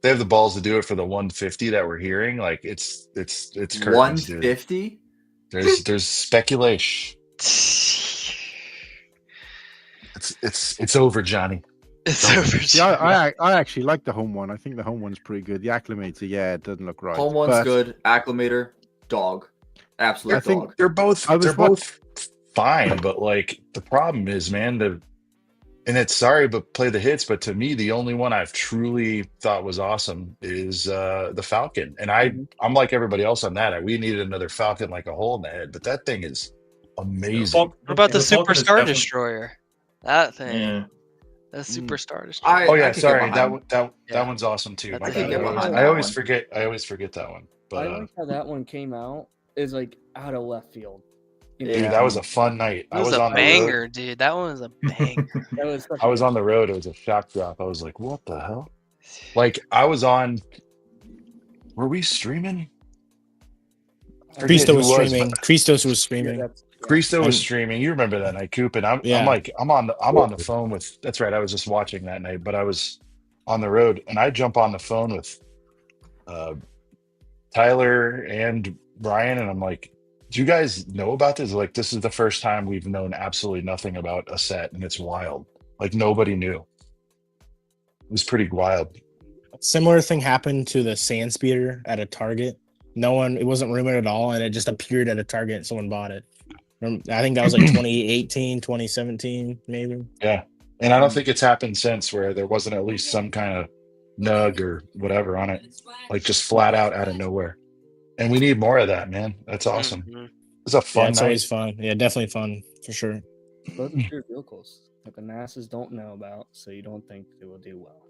they have the balls to do it for the 150 that we're hearing. Like it's 150. There's speculation. It's over, Johnny. It's over. Yeah, I actually like the home one. I think the home one's pretty good. The Acclimator, it doesn't look right. Home one's good. Acclimator, dog, absolute dog. They're both fine, but like the problem is, man, and it's sorry, but play the hits. But to me, the only one I've truly thought was awesome is the Falcon. And I'm like everybody else on that. We needed another Falcon like a hole in the head, but that thing is amazing. What about the Super Falcon is Star definitely- Destroyer? That thing. Yeah. That Super Star Destroyer. Oh yeah, could get sorry. behind- That one's awesome too. That's My a good bad. one. I always forget that one. But I like how that one came out. Is like out of left field. dude, that was a fun night. It was a on banger, the road. dude. That one was a banger. That was I was on the road. It was a shock drop. I was like, what the hell? Like I was on. Were we streaming? Christo was streaming. Christos was streaming. Christo was streaming. You remember that night, Coop? And I'm on the phone with. That's right. I was just watching that night, but I was on the road, and I jump on the phone with Tyler and Brian, and I'm like, "Do you guys know about this? Like, this is the first time we've known absolutely nothing about a set, and it's wild. Like nobody knew. It was pretty wild." Similar thing happened to the Sand Speeder at a Target. It wasn't rumored at all, and it just appeared at a Target and someone bought it. I think that was like 2018, 2017, maybe. Yeah. And I don't think it's happened since where there wasn't at least some kind of nug or whatever on it, like just flat out of nowhere. And we need more of that, man. That's awesome. It's a fun It's night. always fun. Yeah, definitely fun for sure. Both are pure vehicles that the NASA's don't know about, so you don't think they will do well.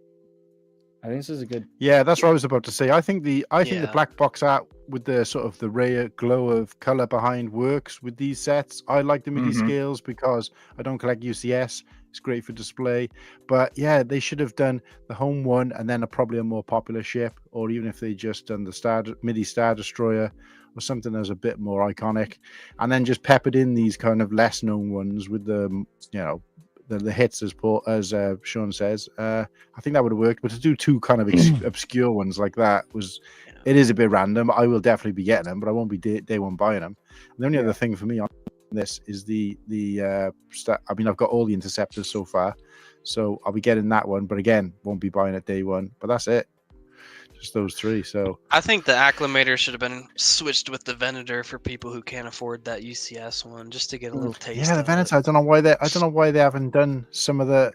I think this is a good. Yeah, that's what I was about to say. I think the black box art with the sort of the rare glow of color behind works with these sets. I like the MIDI scales because I don't collect UCS. It's great for display. But yeah, they should have done the home one and then probably a more popular ship, or even if they just done the MIDI Star Destroyer or something that's a bit more iconic, and then just peppered in these kind of less known ones with the the hits, as Sean says. I think that would have worked, but to do two kind of obscure ones like that it is a bit random. I will definitely be getting them, but I won't be day one buying them. And the only other thing for me on this is I mean, I've got all the interceptors so far, so I'll be getting that one, but again, won't be buying it day one. But that's it. Just those three. So I think the Acclimator should have been switched with the Venator for people who can't afford that UCS one, just to get a little taste. Yeah, the Venator. I don't know why they haven't done some of the.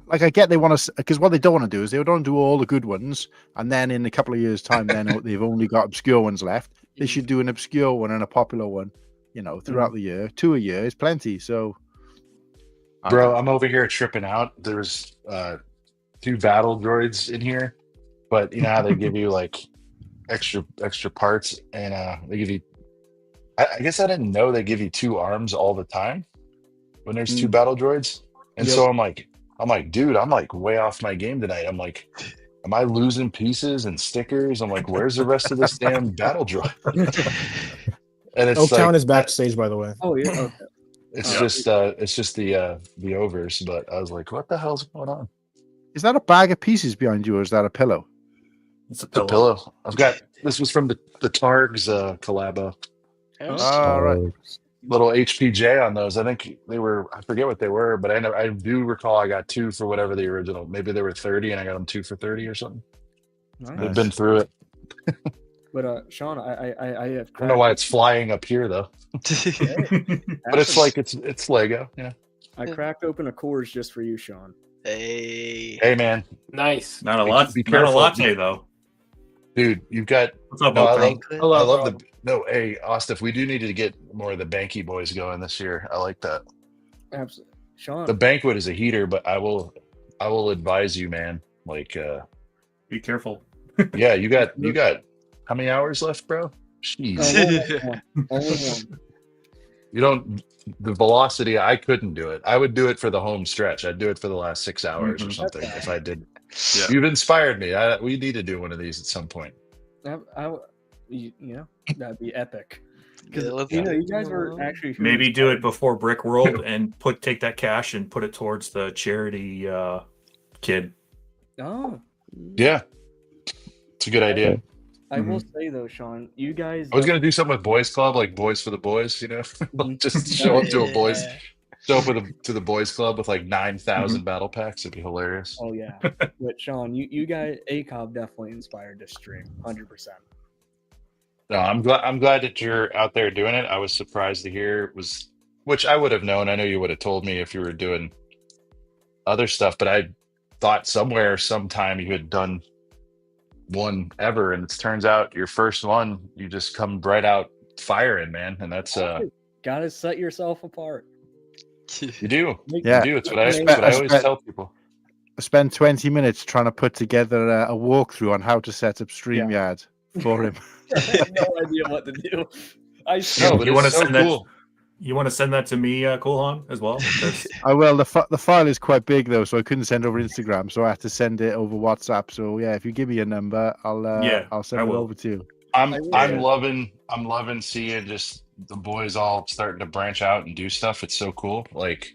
Like I get they want to, because what they don't want to do is they don't do all the good ones, and then in a couple of years' time, then they've only got obscure ones left. They should do an obscure one and a popular one, throughout the year. 2 a year is plenty. So, Bro, I'm over here tripping out. There's 2 battle droids in here, but you know how they give you like extra parts, and they give you. I guess I didn't know they give you 2 arms all the time when there's 2 battle droids, and so I'm like, dude, I'm like way off my game tonight. I'm like, am I losing pieces and stickers? I'm like, where's the rest of this damn battle droid? And it's Oaktown like, is backstage, by the way. Oh yeah. Okay. it's just the overs, but I was like, what the hell's going on? is that a bag of pieces behind you, or is that a pillow? It's a pillow. I've got this was from the Targs collabo. Right. Little HPJ on those. I think they were. I forget what they were, but I do recall I got 2 for whatever the original. Maybe they were 30, and I got them 2 for 30 or something. Nice. They've been through it. But Sean, I have. I don't know why it's flying up here though. But it's like it's Lego. Yeah. I cracked open a Coors just for you, Sean. Hey man. Nice. Not a lot. Be Not a careful. latte though. Dude, you've got. What's up, no, I Oaktown? love the. No, hey, Austiff, we do need to get more of the Banky boys going this year. I like that. Absolutely, Sean. The banquet is a heater, but I will advise you, man. Like, be careful. Yeah, you got how many hours left, bro? Jeez. Only one. You don't. The velocity, I couldn't do it. I would do it for the home stretch. I'd do it for the last 6 hours or something if I did. Yeah. You've inspired me. We need to do one of these at some point. That'd be epic. Because Yeah, you guys were actually Maybe do it before Brick World and take that cash and put it towards the charity kid. Oh. Yeah, it's a good idea. I will say though, Sean, you guys. I was gonna do something with Boys Club, like Boys for the Boys. Just show up to a boys, show up to the Boys Club with like 9,000 battle packs. It'd be hilarious. Oh yeah, but Sean, you guys, ACOB definitely inspired this stream, 100%. No, I'm glad that you're out there doing it. I was surprised to hear it was which I would have known. I know you would have told me if you were doing other stuff, but I thought somewhere, sometime you had done one ever, and it turns out your first one, you just come right out firing, man. And that's gotta set yourself apart. you do. Yeah, You do. It's what I always tell people. I spent 20 minutes trying to put together a walkthrough on how to set up StreamYard for him. I had no idea what to do. You want to send that? You want to send that to me, Coolhan, as well? I will. The file is quite big though, so I couldn't send over Instagram, so I had to send it over WhatsApp. So yeah, if you give me a number, I'll send it over to you. I'm loving seeing just the boys all starting to branch out and do stuff. It's so cool. Like,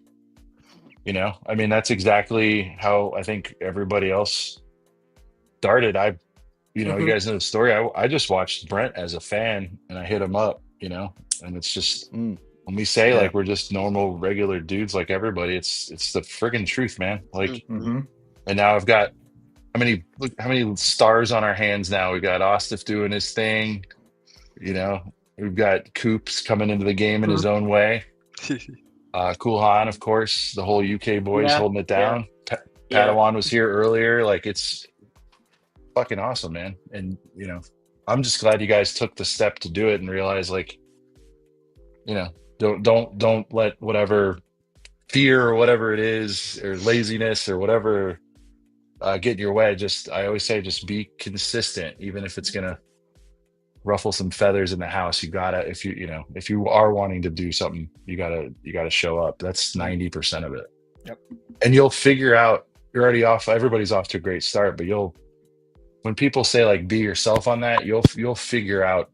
you know, I mean, that's exactly how I think everybody else started. You guys know the story. I just watched Brent as a fan, and I hit him up, you know, and it's just when we say like we're just normal, regular dudes like everybody, it's the friggin' truth, man. Like, and now I've got how many stars on our hands now? We've got Austiff doing his thing, you know. We've got Coops coming into the game in his own way. CoolHan, of course, the whole UK boys holding it down. Padawan was here earlier. Like, it's fucking awesome, man. And you know, I'm just glad you guys took the step to do it and realize, like, you know, don't let whatever fear or whatever it is, or laziness or whatever get in your way. I always say, just be consistent, even if it's gonna ruffle some feathers in the house. You gotta, if you are wanting to do something, you gotta show up. That's 90% of it. Yep. And you'll figure out, you're already off. Everybody's off to a great start, but when people say like be yourself on that, you'll figure out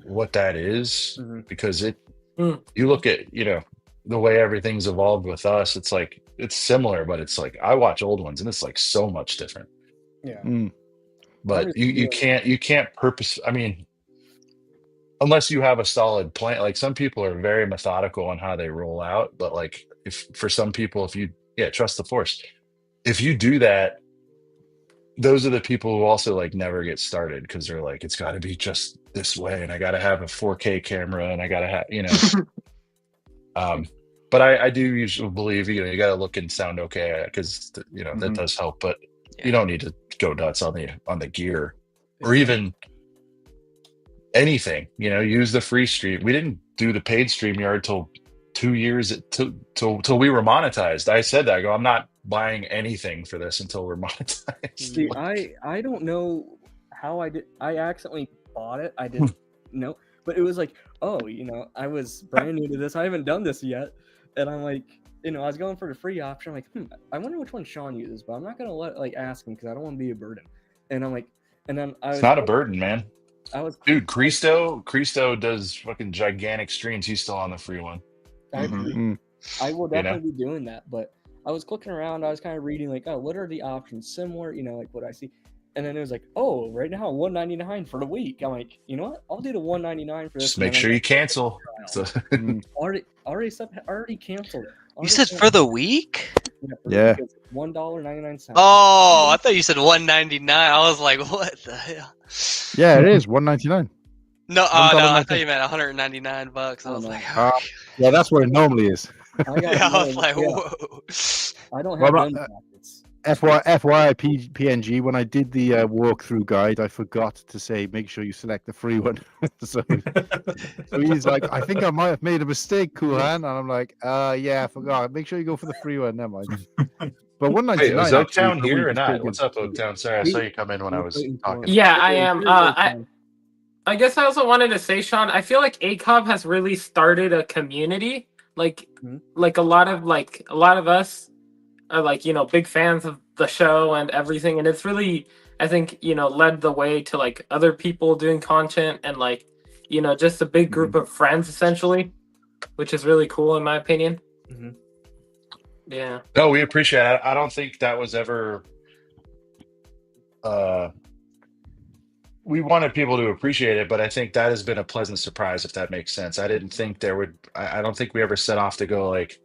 what that is, because you look at, you know, the way everything's evolved with us, it's like it's similar, but it's like I watch old ones and it's like so much different. Yeah. But you can't purpose. I mean, unless you have a solid plan. Like, some people are very methodical on how they roll out, but like, if for some people, if you trust the force, if you do that, those are the people who also like never get started, because they're like, it's got to be just this way, and I got to have a 4K camera, and I got to have, you know. But I do usually believe, you know, you got to look and sound okay, because you know that does help. But you don't need to go nuts on the gear, or even anything. You know, use the free stream. We didn't do the paid StreamYard till 2 years till we were monetized. I said that. I go, I'm not buying anything for this until we're monetized. See, I don't know how I did. I accidentally bought it. I didn't know, but it was like, oh, you know, I was brand new to this. I haven't done this yet, and I'm like, you know, I was going for the free option. I'm like, I wonder which one Sean uses, but I'm not gonna ask him, because I don't want to be a burden. And I'm like, and then I was, it's not a burden, man. Dude, Cristo does fucking gigantic streams. He's still on the free one. I agree. I will definitely be doing that, but I was clicking around. I was kind of reading like, oh, what are the options similar? You know, like what I see, and then it was like, oh, right now $199 for the week. I'm like, you know what? I'll do the $199 for this. Just make sure you cancel. So. already canceled it. You said for the week? Yeah. $1.99. Oh, I thought you said $1.99. I was like, what the hell? Yeah, it is $1.99. No, I thought you meant $199. I was like, yeah, that's what it normally is. I was like, whoa. I don't have FYI PNG, when I did the walkthrough guide, I forgot to say make sure you select the free one. so he's like, I think I might have made a mistake, CoolHan, and I'm like, yeah, I forgot. Make sure you go for the free one. Never mind. But $1.99. Wait, is Oaktown here or not? What's up, Oaktown? Sorry, I saw you come in when I was talking. Yeah, I am. I guess I also wanted to say, Sean, I feel like ACOB has really started a community. Like a lot of us are like, you know, big fans of the show and everything, and it's really, I think, you know, led the way to like other people doing content, and like, you know, just a big group of friends essentially, which is really cool in my opinion. Yeah. No, we appreciate it. I don't think that was ever we wanted people to appreciate it, but I think that has been a pleasant surprise, if that makes sense. I didn't think I don't think we ever set off to go like,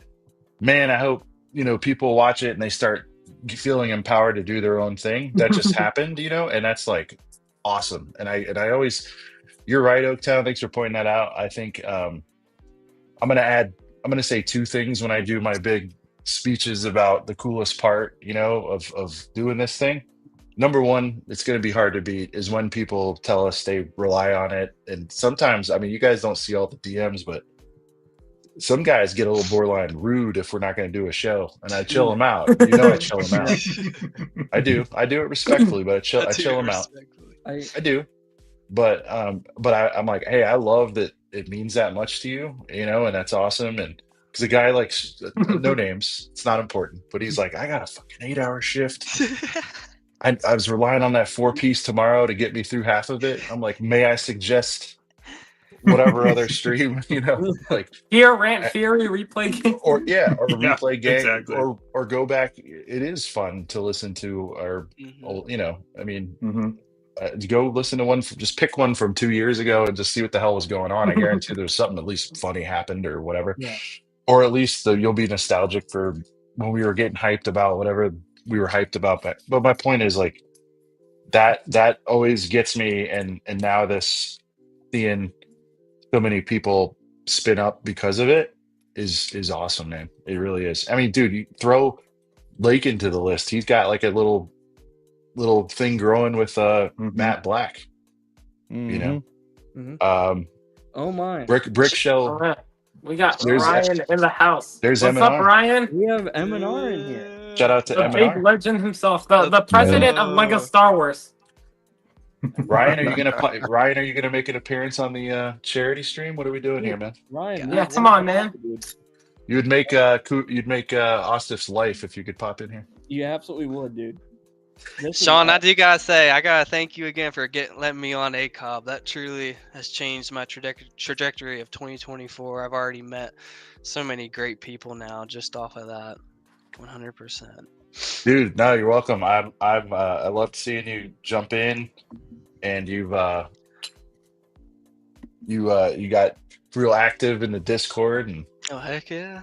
man, I hope, you know, people watch it and they start feeling empowered to do their own thing. That just happened, you know, and that's like awesome. And I always, you're right, Oaktown. Thanks for pointing that out. I think I'm going to add I'm gonna say two things when I do my big speeches about the coolest part, of doing this thing. Number one, it's gonna be hard to beat is when people tell us they rely on it. And sometimes, I mean, you guys don't see all the DMs, but some guys get a little borderline rude if we're not going to do a show, and I chill them out. I chill them out. I do it respectfully, but I chill them out. I do, but I'm like, hey, I love that it means that much to you, and that's awesome. And because a guy likes no names, it's not important, but he's like, I got a fucking 8-hour shift. I was relying on that 4-piece tomorrow to get me through half of it. I'm like, may I suggest whatever other stream, like Here, Rant Fury replay game, or replay game, exactly. or go back. It is fun to listen to, or I mean, go listen to one. Just pick one from 2 years ago and just see what the hell was going on. I guarantee there's something at least funny happened or whatever, or at least you'll be nostalgic for when we were getting hyped about whatever we were hyped about. But my point is like that always gets me, and now this seeing so many people spin up because of it is awesome, man. It really is. I mean, dude, you throw Lake into the list. He's got like a little thing growing with Matt Black. Oh my. Brick Shell. Right. We got Ryan in the house. There's What's M&R. up, Ryan? We have M&R in here. Shout out to the M&R. big legend himself, the president of Lego Star Wars. Ryan, are you gonna make an appearance on the charity stream? What are we doing here, man? Ryan, yeah, come on, man. You would make Austiff's life if you could pop in here. You absolutely would, dude. Sean, I do gotta say, I gotta thank you again for letting me on ACOB. That truly has changed my trajectory of 2024. I've already met so many great people now just off of that. 100%. Dude, no, you're welcome. I loved seeing you jump in, and you got real active in the Discord, and oh heck yeah,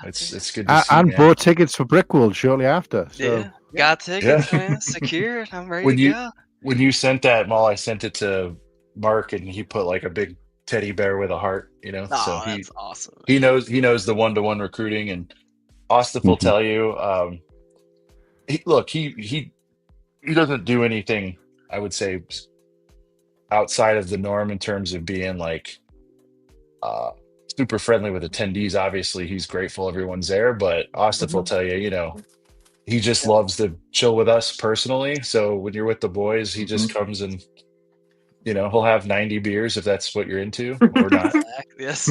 it's good to see. And bought tickets for Brickworld shortly after. So. Yeah, got tickets, man. Secured. I'm ready to go. When you sent that, Maul, I sent it to Mark, and he put like a big teddy bear with a heart. So that's awesome. He knows the one-to-one recruiting, and Austiff will tell you. He doesn't do anything, I would say, outside of the norm in terms of being like super friendly with attendees. Obviously, he's grateful everyone's there, but Austiff will tell you, he just loves to chill with us personally. So when you're with the boys, he just comes and he'll have 90 beers if that's what you're into or not. Yes,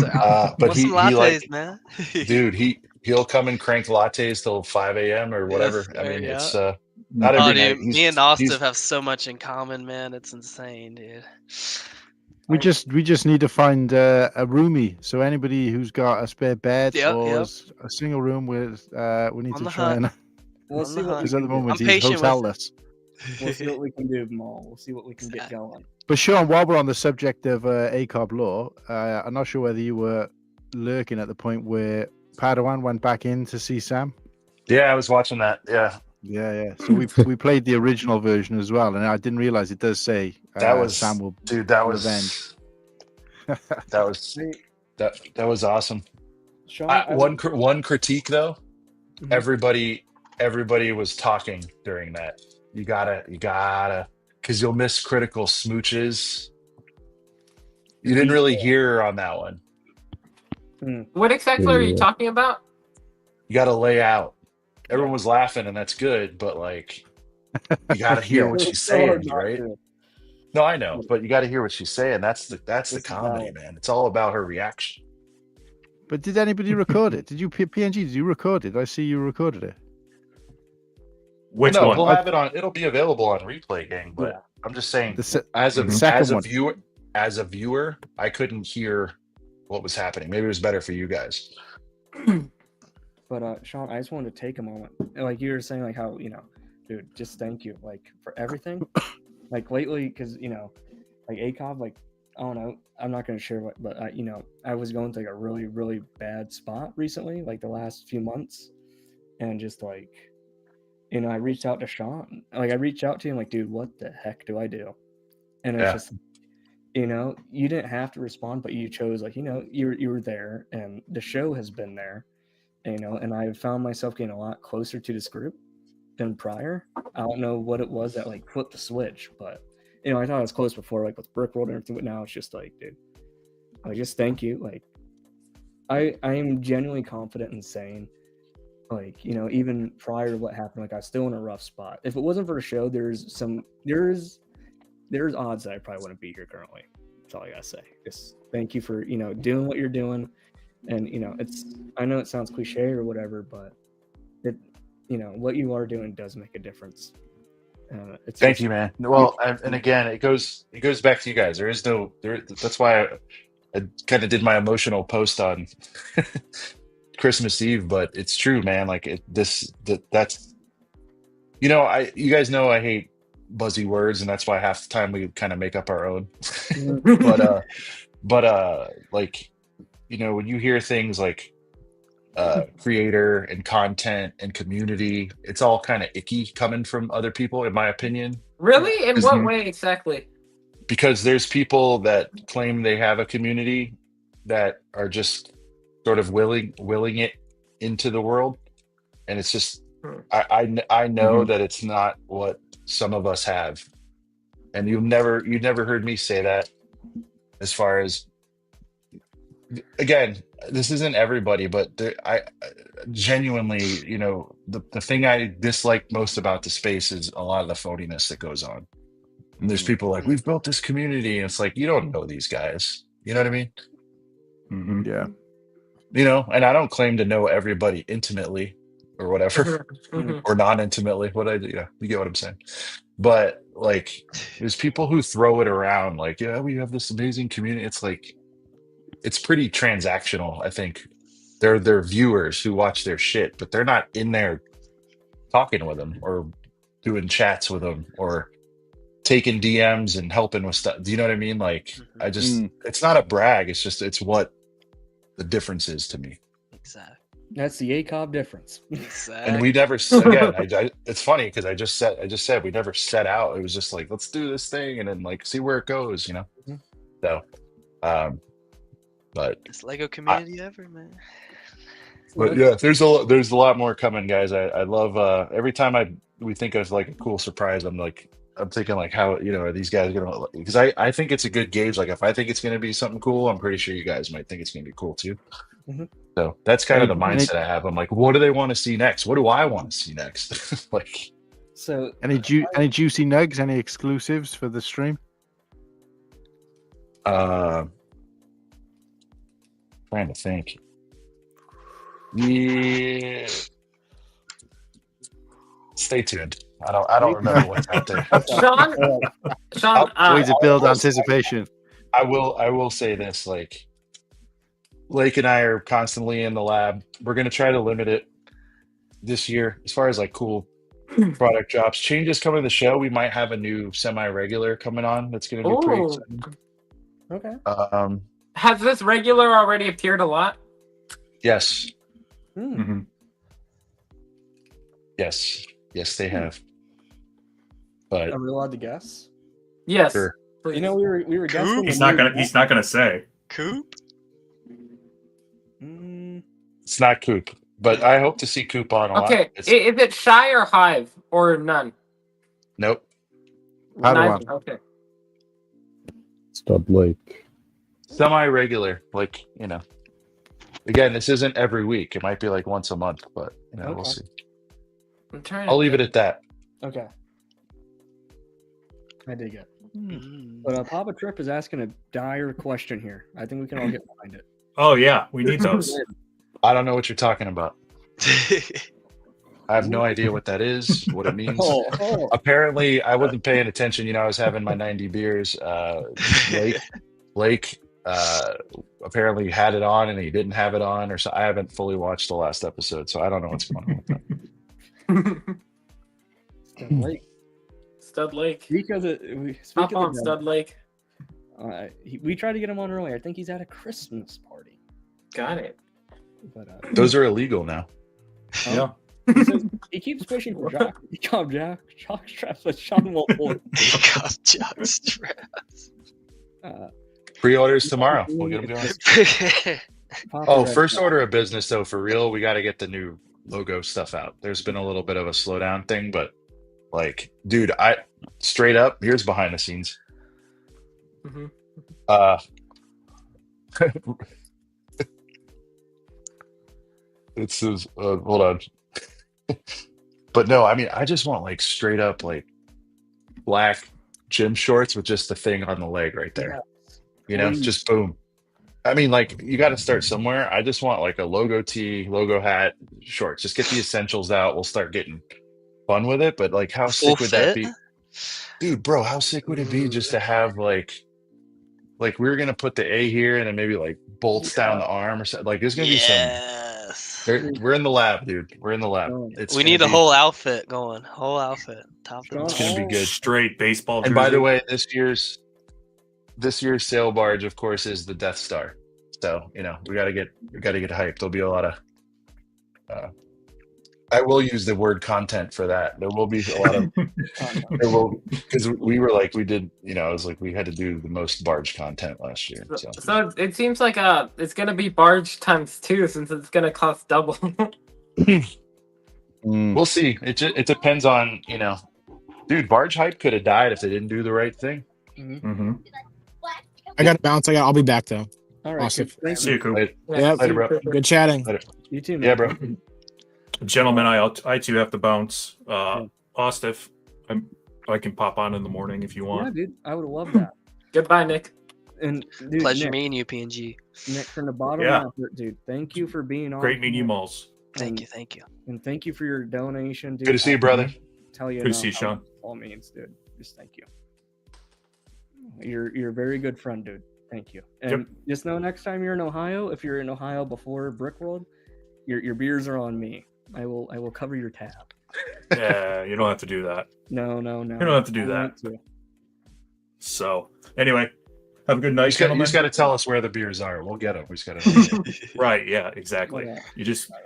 but some lattes, man. Dude, he'll come and crank lattes till 5 a.m. or whatever. Yes, I mean, yeah. it's not every night. Me and Austiff have so much in common, man. It's insane, dude. We just need to find a roomie. So anybody who's got a spare bed or a single room with, we need to try and. We'll see what because at the moment I'm he's patient hotelless. We'll see what we can do, Maul. We'll see what we can get going. But Sean, while we're on the subject of ACOB law, I'm not sure whether you were lurking at the point where Padawan went back in to see Sam. Yeah, I was watching that. Yeah. So we played the original version as well, and I didn't realize it does say Sam will revenge. that was awesome. Sean, one critique though, everybody was talking during that. You gotta, because you'll miss critical smooches. You didn't really hear her on that one. What exactly are you talking about? You gotta lay out. Everyone was laughing, and that's good, but like, you gotta hear what she's saying, right? No, I know, but you gotta hear what she's saying. That's the comedy, man. It's all about her reaction. But did anybody record it? Did you PNG? Did you record it? I see you recorded it. Which one? We'll have it on. It'll be available on Replay Gang. But I'm just saying, as a viewer, I couldn't hear what was happening. Maybe it was better for you guys. But Sean, I just wanted to take a moment, like you were saying, like how dude, just thank you, like for everything. Like lately, because like ACOB, like I don't know, I'm not gonna share what, but I was going through like a really, really bad spot recently, like the last few months, and just like I reached out to Sean, like I reached out to him, like, dude, what the heck do I do? And it's just you know, you didn't have to respond, but you chose, like, you know, you were there, and the show has been there, you know, and I found myself getting a lot closer to this group than prior. I don't know what it was that like flipped the switch, but you know, I thought I was close before, like with Brickworld and everything, but now it's just like, dude, I just thank you. Like, I am genuinely confident in saying, like, you know, even prior to what happened, like I was still in a rough spot. If it wasn't for the show, there's odds that I probably wouldn't be here currently. That's all I gotta say. Just thank you for, you know, doing what you're doing. And, you know, I know it sounds cliche or whatever, but it, you know, what you are doing does make a difference. Thank you, man. Well, and again, it goes back to you guys. That's why I kind of did my emotional post on Christmas Eve, but it's true, man. Like that's, you know, you guys know I hate buzzy words, and that's why half the time we kind of make up our own. but like, you know, when you hear things like creator and content and community, it's all kind of icky coming from other people, in my opinion. Really? In what way exactly? Because there's people that claim they have a community that are just sort of willing it into the world, and it's just I know that it's not what some of us have, and you never heard me say that. As far as, again, this isn't everybody, but I genuinely, you know, the thing I dislike most about the space is a lot of the phoniness that goes on. And there's people like, we've built this community, and it's like, you don't know these guys. You know what I mean? Mm-hmm. Yeah. You know, and I don't claim to know everybody intimately or whatever, or non-intimately. You get what I'm saying? But like, there's people who throw it around like, yeah, we have this amazing community. It's like, it's pretty transactional. I think they're viewers who watch their shit, but they're not in there talking with them or doing chats with them or taking DMs and helping with stuff. Do you know what I mean? Like, I just, it's not a brag. It's just, it's what the difference is to me. Exactly. That's the ACOB difference. Exactly. And we never, again, it's funny because I just said we never set out. It was just like, let's do this thing and then like see where it goes, you know? So, but this Lego community ever, man. But yeah, there's a lot more coming, guys. I love every time we think of like a cool surprise, I'm thinking like, how, you know, are these guys gonna, because I think it's a good gauge. Like if I think it's gonna be something cool, I'm pretty sure you guys might think it's gonna be cool too. So that's kind of the mindset I have. I'm like, what do they want to see next? What do I want to see next? Like, so any juicy nugs, any exclusives for the stream? Trying to think. Yeah. Stay tuned. I don't remember what's out there. Sean, ways to build anticipation. I will say this, like, Lake and I are constantly in the lab. We're gonna try to limit it this year as far as like cool product drops. Changes coming to the show. We might have a new semi-regular coming on that's gonna be pretty exciting. Okay. Has this regular already appeared a lot? Yes. Yes, they have. But are we allowed to guess? Yes. Sure. You know, we were guessing. He's not gonna say. Coop. It's not Coop, but I hope to see Coop on a lot. Okay, is it Shy or Hive or none? Nope. Padawan. Okay. Stud Lake. Semi-regular, like, you know. Again, this isn't every week. It might be like once a month, but you know, we'll see. I'll leave it at that. Okay. I dig it. But Papa Trip is asking a dire question here. I think we can all get behind it. Oh yeah, we need those. I don't know what you're talking about. I have no idea what that is, what it means. Apparently, I wasn't paying attention. You know, I was having my 90 beers. Lake apparently had it on and he didn't have it on, or so. I haven't fully watched the last episode, so I don't know what's going on with that. Stud Lake. Because Hop on, Stud Lake. We tried to get him on earlier. I think he's at a Christmas party. Got it. But, those are illegal now. Yeah. He keeps pushing for jock straps, but Sean won't hold. Jock straps. Pre-orders tomorrow. We'll get them going. Oh, first order of business though, for real, we got to get the new logo stuff out. There's been a little bit of a slowdown thing, but like, dude, I straight up, here's behind the scenes. It says, hold on. But no, I mean, I just want like straight up like black gym shorts with just the thing on the leg right there. You know, just boom. I mean, like, you got to start somewhere. I just want like a logo tee, logo hat, shorts. Just get the essentials out. We'll start getting fun with it. But like, how sick would that be? Dude, bro, how sick would it be just to have like we're gonna put the A here and then maybe like bolts down the arm or something. Like, there's gonna be some. We're in the lab, dude. We're in the lab. We need a whole outfit going. Whole outfit. Top. It's gonna be good. Straight baseball. And by the way, this year's sail barge, of course, is the Death Star. So, you know, we gotta get hyped. There'll be a lot of. I will use the word content for that. There will be a lot of. Because we were like, we did, you know, I was like, we had to do the most barge content last year. So it seems like it's gonna be barge times 2 since it's gonna cost double. We'll see. It depends on, you know, dude. Barge hype could have died if they didn't do the right thing. I got to bounce. I'll be back though. All right. Awesome. See you, Coop. Yeah, Later, bro. Good chatting. Later. You too, man. Yeah, bro. Gentlemen, I too have to bounce. Austiff, I can pop on in the morning if you want. Yeah, dude, I would love that. Goodbye, Nick. And dude, Pleasure Nick, meeting you, PNG. Nick, from the bottom of my heart, dude, thank you for being on. Great meeting you, Malls. Thank you. And thank you for your donation, dude. Good to see you, brother. Tell you, Good to see you, Sean. All means, dude. Just thank you. You're a very good friend, dude. Thank you. And just know next time you're in Ohio, if you're in Ohio before Brickworld, your beers are on me. I will cover your tab. Yeah, you don't have to do that. No. You don't have to do that. So, anyway, have a good night, You gentlemen. just got to tell us where the beers are. We'll get them. We just got to. Right? Yeah, exactly. Yeah.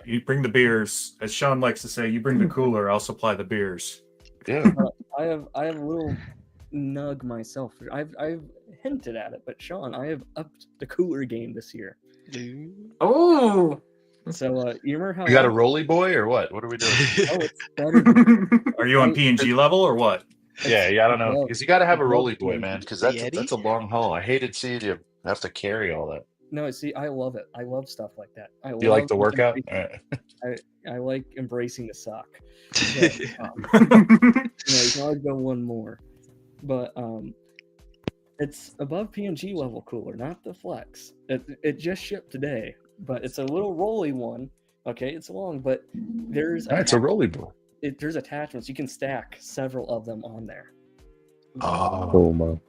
You bring the beers, as Sean likes to say. You bring the cooler. I'll supply the beers. Yeah. I have a little nug myself. I've hinted at it, but Sean, I have upped the cooler game this year. Oh. So you remember how You got a Rolly Boy or what? What are we doing? Oh, it's better. Are you on PNG level or what? Yeah, I don't know. Because you got to have a Rolly Boy, man. Because that's a long haul. I hated seeing you have to carry all that. No, see, I love it. I love stuff like that. Do you like the workout? I like embracing the suck. But, you can always go one more, but it's above PNG level cooler, not the Flex. It just shipped today, but it's a little rolly one. Okay, it's long, but there's it's a Rolly Boy. There's attachments. You can stack several of them on there. Oh man.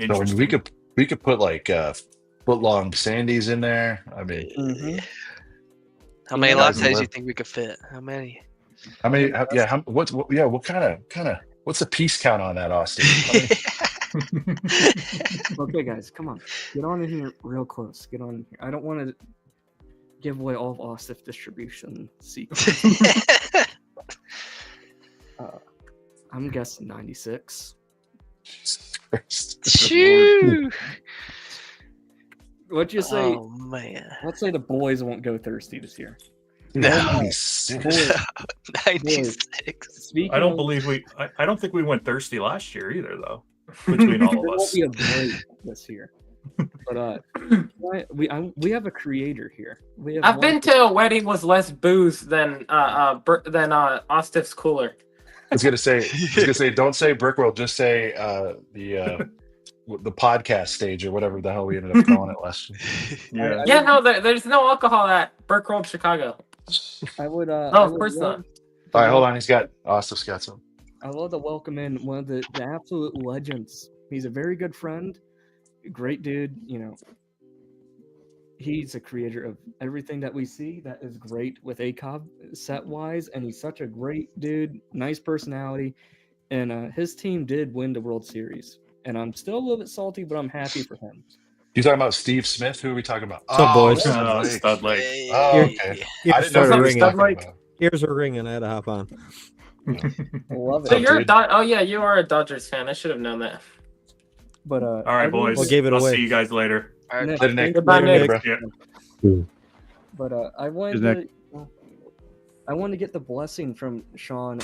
So we could put like foot long Sandies in there. I mean, How many lattes do you think we could fit? How many? What kind of what's the piece count on that, Austin? Okay, guys, come on, get on in here real close. Get on in here. I don't want to give away all of Austiff distribution secrets. I'm guessing 96. Shoo! What'd you say? Oh man! Let's say the boys won't go thirsty this year. 96. 96. I don't believe I don't think we went thirsty last year either, though. Between all of us, there won't be a break this year. But we have a creator here. I've been to a wedding with less booze than Austiff's cooler. I was gonna say, don't say Brickworld, just say the podcast stage or whatever the hell we ended up calling it last year. Yeah, no, there's no alcohol at Brickworld Chicago. I would. Of course not. All right, hold on. Austiff's got some. I love to welcome in one of the absolute legends. He's a very good friend, great dude. You know, he's a creator of everything that we see that is great with ACOB set wise, and he's such a great dude, nice personality, and his team did win the World Series, and I'm still a little bit salty, but I'm happy for him. You talking about Steve Smith? Who are we talking about? What's up, boys? Stud Lake. Oh, okay. I didn't know Started that was ringing. Stud Lake. Ears are ringing. I had to hop on. I love it. So you're you are a Dodgers fan. I should have known that. But All right, boys. Well, gave it I'll away. see you guys later. All right. Later, Nick. Goodbye, Nick. Later, Yeah. But I wanted to get the blessing from Sean,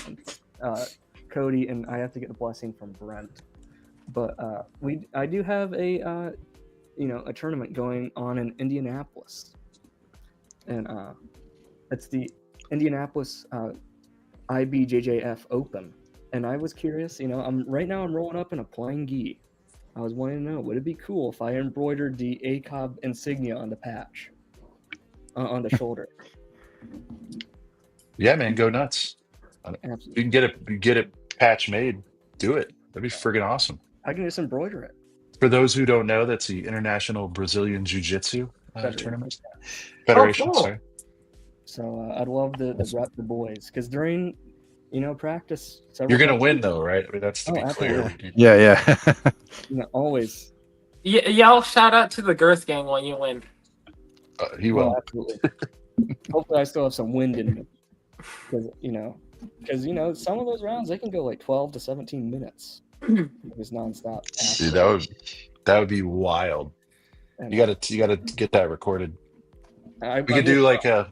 Cody, and I have to get the blessing from Brent. But I do have a a tournament going on in Indianapolis, and it's the Indianapolis IBJJF Open. And I was curious, I'm rolling up in a plain gi. I was wanting to know, would it be cool if I embroidered the ACOB insignia on the patch, on the shoulder? Yeah, man, go nuts. Absolutely. You can get it patch made. Do it. That'd be friggin' awesome. I can just embroider it. For those who don't know, that's the International Brazilian Jiu-Jitsu tournament. Federation, Federation, sorry. So I'd love to rep the boys, because during practice, You're gonna win though, right? I mean, that's to be clear. absolutely. Yeah. Always. Yell shout out to the Girth Gang when you win. He will. Absolutely. Hopefully, I still have some wind in me, because some of those rounds they can go like 12 to 17 minutes, just nonstop. Dude, that would be wild. You gotta get that recorded. We could do like a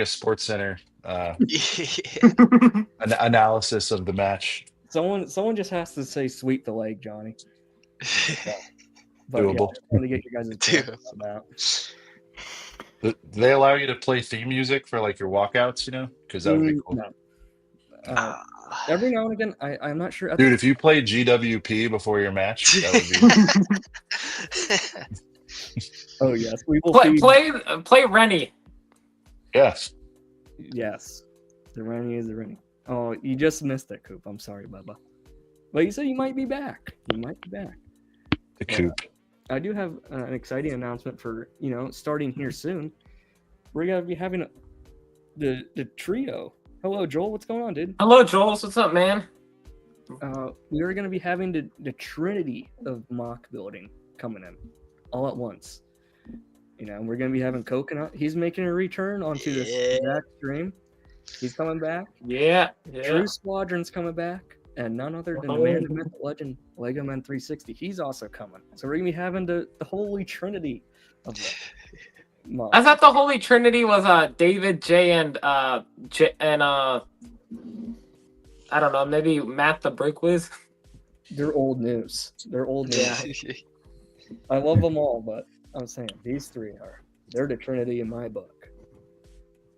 Sports Center an analysis of the match. Someone just has to say "sweep the leg, Johnny." But Doable. Yeah, I want to get your guys' about. Do they allow you to play theme music for like your walkouts? Because that would be cool. No. Every now and again, I'm not sure. Dude, if you play GWP before your match, that would be. Oh yes, we will play Rennie. Yes. Yes, the Rennie is the Rennie. Oh, you just missed it, Coop. I'm sorry, Bubba. But you said you might be back. You might be back. The Coop. I do have an exciting announcement for starting here soon. We're gonna be having the trio. Hello, Joel. What's going on, dude? Hello, Joel. What's up, man? We are gonna be having the trinity of mock building coming in all at once. We're gonna be having Coconut. He's making a return onto this exact stream. He's coming back. Yeah. True Squadron's coming back. And none other than the man, the myth, the legend, Legomen360. He's also coming. So we're gonna be having the holy trinity of the I thought the holy trinity was David, Jay, and I don't know, maybe Matt the Brick Whiz. They're old news. I love them all, but I'm saying these three they're the trinity in my book.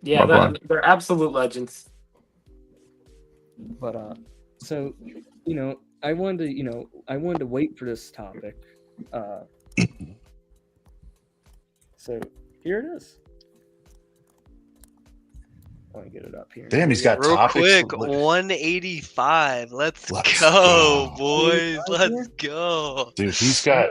Yeah, they're absolute legends. But so I wanted to wait for this topic. So here it is. Let me get it up here. Damn, he's got real topics. Quick, 185. Let's go, boys. Let's go. Dude, he's got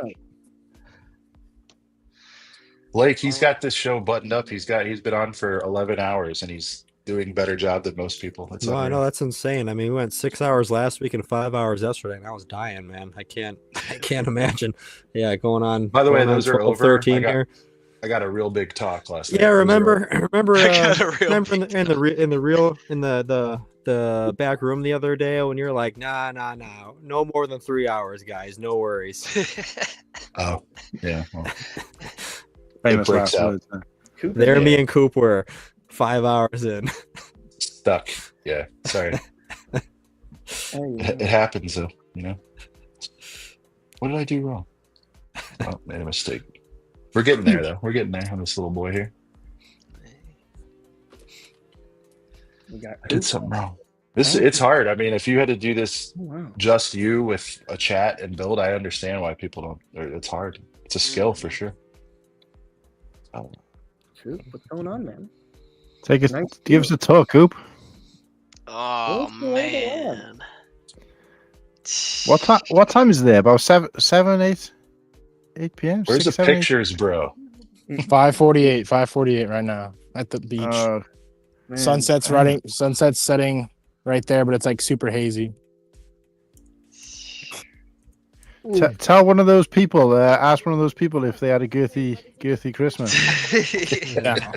Blake. He's got this show buttoned up. He's been on for 11 hours, and he's doing a better job than most people. That's I know, that's insane. I mean, we went 6 hours last week and 5 hours yesterday, and I was dying, man. I can't imagine. Yeah, going on. By the way, those are over. 13 here. I got a real big talk last night. Yeah, remember in the back room the other day when you're like, nah, no more than 3 hours, guys, no worries. Oh, yeah. Well, famous last words. There, me and Coop were 5 hours in. Stuck. Yeah, sorry. It happens, though. What did I do wrong? Oh, made a mistake. We're getting there, though. We're getting there on this little boy here. I did something wrong. It's hard. I mean, if you had to do this just you with a chat and build, I understand why people don't. It's hard. It's a skill for sure. Oh. Coop, what's going on, man? Give us a talk, Coop. Oh man. What time is it there? About 7, 8 p.m. Where's 6, the 7, pictures, bro? 5:48 right now at the beach. Sunset's setting right there, but it's like super hazy. Tell one of those people, ask one of those people if they had a girthy Christmas. Yeah.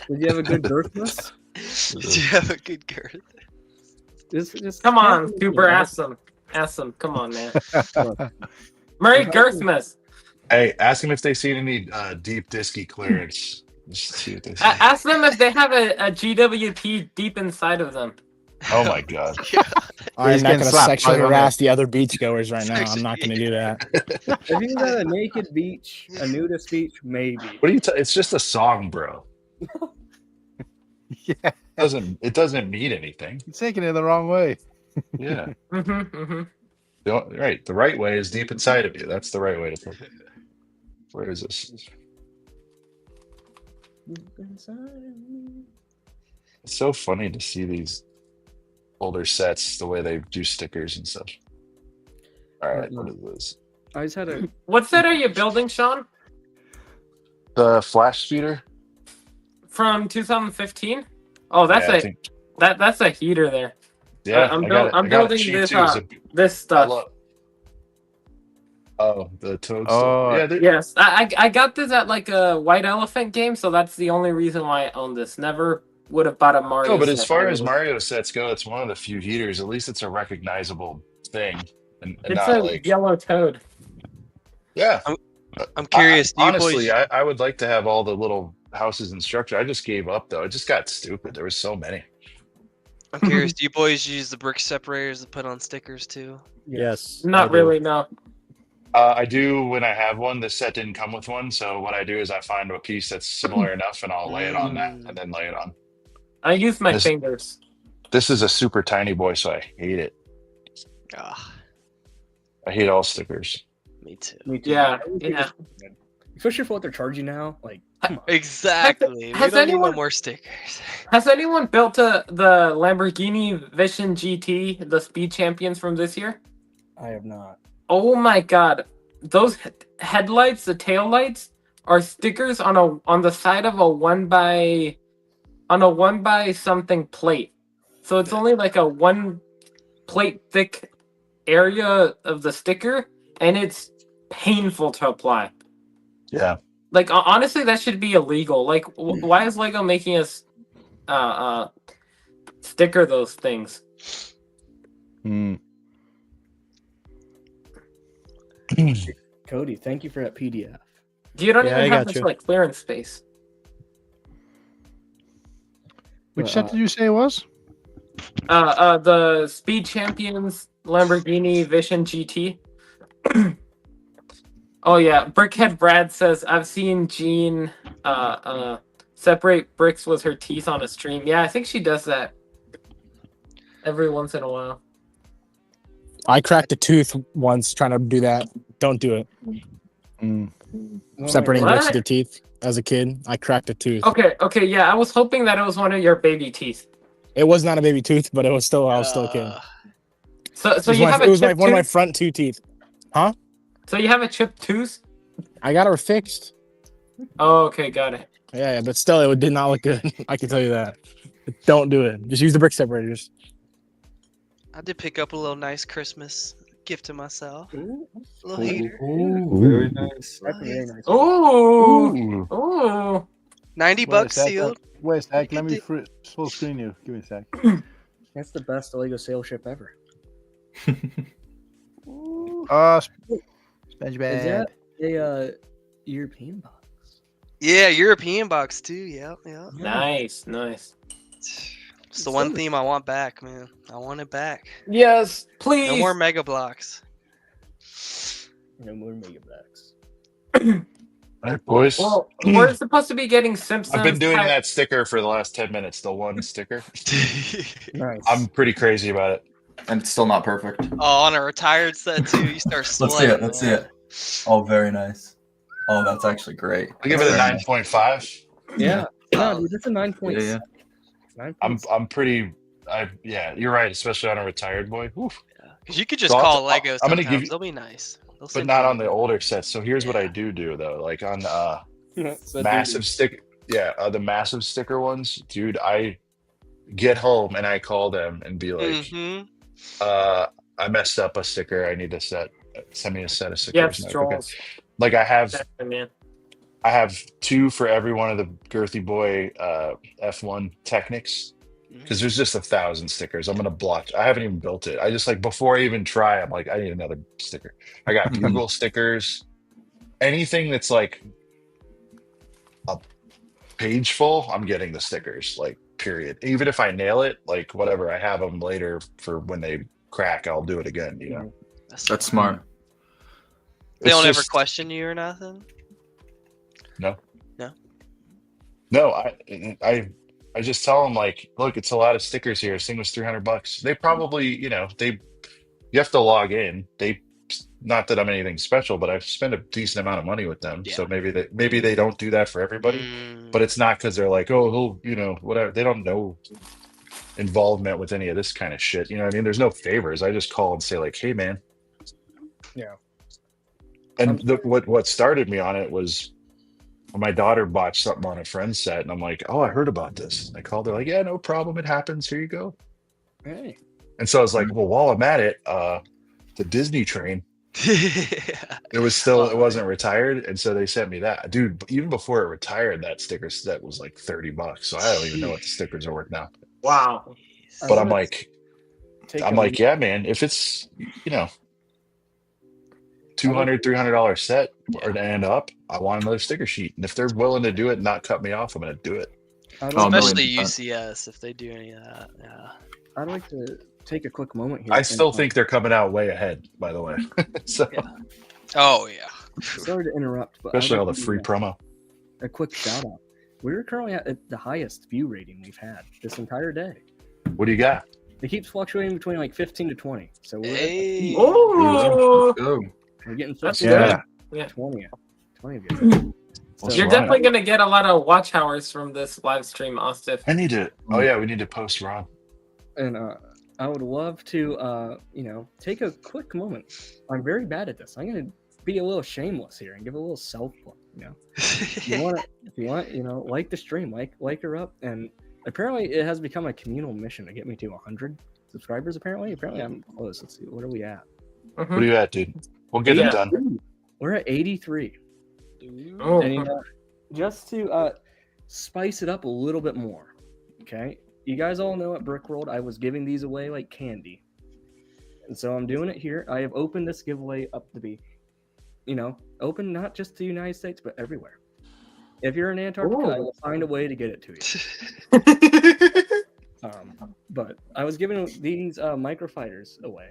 Did you have a good Christmas? Did you have a good girth? Come on, Cooper, ask them. Come on, man. Merry Christmas. Hey, ask them if they've seen any deep disky clearance. Just see what they say. Ask them if they have a GWP deep inside of them. Oh my god. I'm He's not getting going to slapped sexually by the harass the other beachgoers right now. I'm not going to do that. If he's at a naked beach, a nudist beach, maybe. What are you? It's just a song, bro. Yeah. It doesn't mean anything. You're taking it the wrong way. Yeah. Mm-hmm. The right way is deep inside of you. That's the right way to think. Where is this? It's so funny to see these older sets, the way they do stickers and stuff. All right, what is this? I just had a. What set are you building, Sean? The flash speeder. From 2015? Oh, that's Yeah, I think- that's a heater there. Yeah, I'm I got it building cheap this too, so- this stuff. Oh, the toadstool. Oh, yeah, Yes, I got this at like a White Elephant game, so that's the only reason why I own this. Never would have bought a Mario. No, but as set. far as Mario sets go, it's one of the few heaters. At least it's a recognizable thing, and It's not a like yellow toad. yeah. I'm curious. Do you Honestly, boys... I would like to have all the little houses and structure. I just gave up though. It just got stupid. There was so many. I'm curious. Do you boys use the brick separators to put on stickers too? Yes. Not really, no. I do when I have one. This set didn't come with one, so what I do is I find a piece that's similar enough, and I'll lay it on that, and then lay it on. I use my This- fingers. This is a super tiny boy, so I hate it. Ah, I hate all stickers. me too. Yeah. Especially for what they're charging now. Like, come on. Exactly. Has we don't need no anyone- more stickers. Has anyone built the Lamborghini Vision GT, the Speed Champions from this year? I have not. Oh my god, those headlights, the tail lights, are stickers on the side of a one by something plate. So it's only like a one plate thick area of the sticker, and it's painful to apply. Yeah. Like honestly, that should be illegal. Like, why is Lego making us sticker those things? Hmm. Cody, thank you for that PDF. You don't Yeah, I even have got much you. like clearance space. Which set did you say it was? The Speed Champions Lamborghini Vision GT. Oh yeah, Brickhead Brad says I've seen Jean separate bricks with her teeth on a stream. Yeah, I think she does that every once in a while. I cracked a tooth once trying to do that. Don't do it. Separating bricks with your teeth. As a kid, I cracked a tooth. Okay, yeah. I was hoping that it was one of your baby teeth. It was not a baby tooth, but I was still a kid. So It you was have my- a it was chipped one of my tooth? front two teeth. Huh? So you have a chipped tooth? I got her fixed. Oh, okay, got it. Yeah, but still, it did not look good. I can tell you that. Don't do it. Just use the brick separators. I did pick up a little nice Christmas gift to myself. A little heater. Very nice. That's very nice. Ooh. Ooh. 90 bucks sealed. Wait a sec. Let me full screen you. Give me a sec. That's the best Lego sales ship ever. SpongeBob. Is that a European box? Yeah, European box too. Yeah. Nice. It's the one theme I want back, man. I want it back. Yes, please. No more Mega Blocks. No more Mega Blocks. All right, boys. Well, we're supposed to be getting Simpsons. I've been doing type- that sticker for the last 10 minutes. The one sticker. Nice. I'm pretty crazy about it. And it's still not perfect. Oh, on a retired set too. You start Let's see sweating. it. Let's see it. Oh, very nice. Oh, that's actually great. I give it a 9.5. Yeah. No, dude, that's a 9.6. Yeah. 9.6. I'm pretty. Yeah, you're right. Especially on a retired boy. Oof. Because you could just So call Lego. I'm gonna Sometimes. give you, They'll be nice. They'll but send not you- on the older sets. So here's what I do though. Like on So massive stick, the massive sticker ones, dude. I get home and I call them and be like, Mhm. I messed up a sticker. I need a set. Send me a set of stickers. Yes, I'm like, okay. Joel's. Like I have. Exactly, man. I have 2 for every one of the girthy boy F1 Technics. because there's just 1,000 stickers. I'm gonna blotch. I haven't even built it. I just like before I even try, I'm like, I need another sticker. I got Google stickers. Anything that's like a page full, I'm getting the stickers. Like period. Even if I nail it, like whatever, I have them later for when they crack. I'll do it again. You know. That's smart. They It's don't ever just- question you or nothing. No. No. No, I just tell them like, look, it's a lot of stickers here. This thing was $300. They probably, you have to log in. Not that I'm anything special, but I've spent a decent amount of money with them. So maybe they don't do that for everybody, but it's not because they're like, oh, he'll, whatever. They don't know involvement with any of this kind of shit. You know what I mean? There's no favors. I just call and say like, hey, man. Yeah. And what started me on it was my daughter bought something on a friend's set, and I'm like, oh, I heard about this. I called her like, yeah, no problem. It happens. Here you go. Hey. And so I was like, well, while I'm at it, the Disney train, it wasn't retired. And so they sent me that. Dude, even before it retired, that sticker set was like $30. So I don't even know what the stickers are worth now. Wow. But I'm like, yeah, man, if it's, $200, $300 set and up, I want another sticker sheet. And if they're willing to do it and not cut me off, I'm going to do it. Especially UCS if they do any of that. Yeah. I'd like to take a quick moment here. I still think they're coming out way ahead, by the way. So, Oh yeah. Sorry to interrupt, but especially I'd all like the to free do promo. A quick shout out. We're currently at the highest view rating we've had this entire day. What do you got? It keeps fluctuating between like 15 to 20. So we're Hey. we're getting That's 15 good. to Yeah. 20 of you. You're definitely gonna get a lot of watch hours from this live stream, Austiff. I need to. Oh yeah, we need to post Ron. And I would love to, take a quick moment. I'm very bad at this. I'm gonna be a little shameless here and give a little self plug. If you want, like the stream, like her up, and apparently it has become a communal mission to get me to 100 subscribers. Apparently I'm close. Let's see, what are we at? What are you at, dude? We'll get it done. We're at 83. Oh. And, just to spice it up a little bit more, okay? You guys all know at Brickworld I was giving these away like candy. And so I'm doing it here. I have opened this giveaway up to be, open not just to the United States, but everywhere. If you're in Antarctica, I will find a way to get it to you. But I was giving these microfighters away,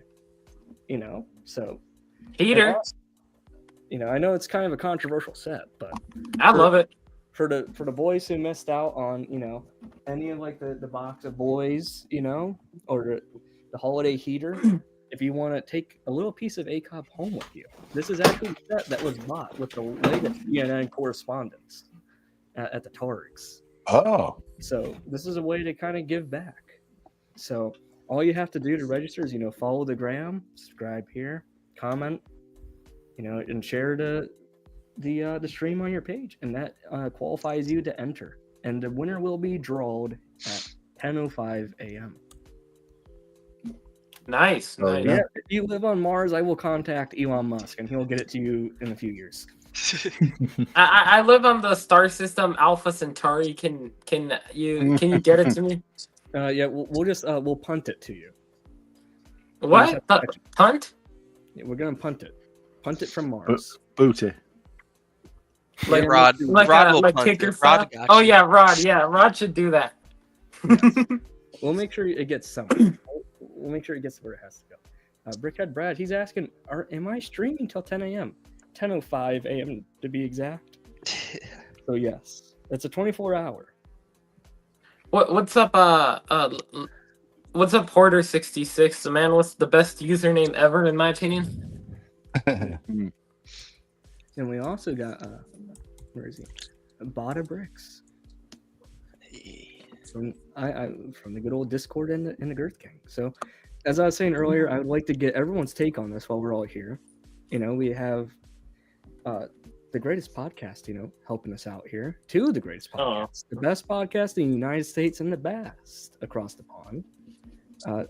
so... Heater. I know it's kind of a controversial set, but I love it. For the boys who missed out on, any of like the box of boys, or the holiday heater, if you want to take a little piece of ACOB home with you, this is actually a set that was bought with the latest CNN correspondence at the Targs. Oh. So this is a way to kind of give back. So all you have to do to register is, follow the gram, subscribe here, comment, and share the stream on your page, and that qualifies you to enter. And the winner will be drawn at 10:05 a.m. Nice. Nice. Yeah, if you live on Mars, I will contact Elon Musk, and he'll get it to you in a few years. I live on the star system Alpha Centauri. Can you get it to me? Yeah, we'll just we'll punt it to you. What? Punt? Yeah, we're gonna punt it. Punt it from Mars. Booty. Like Rod. like Rod will like punt kicker it. Rod style? got Oh you. yeah, Rod. Yeah, Rod should do that. We'll make sure it gets somewhere. We'll make sure it gets where it has to go. Brickhead Brad, he's asking, am I streaming till 10 a.m.? 10:05 a.m. to be exact. So yes, it's a 24-hour. What's up? What's up, Porter66? Man, what's the best username ever in my opinion? And we also got where is he? Bada Bricks. From the good old Discord and the Girth Gang. So, as I was saying earlier, I would like to get everyone's take on this while we're all here. We have the greatest podcast, helping us out here. Two of the greatest podcasts. The best podcast in the United States and the best across the pond.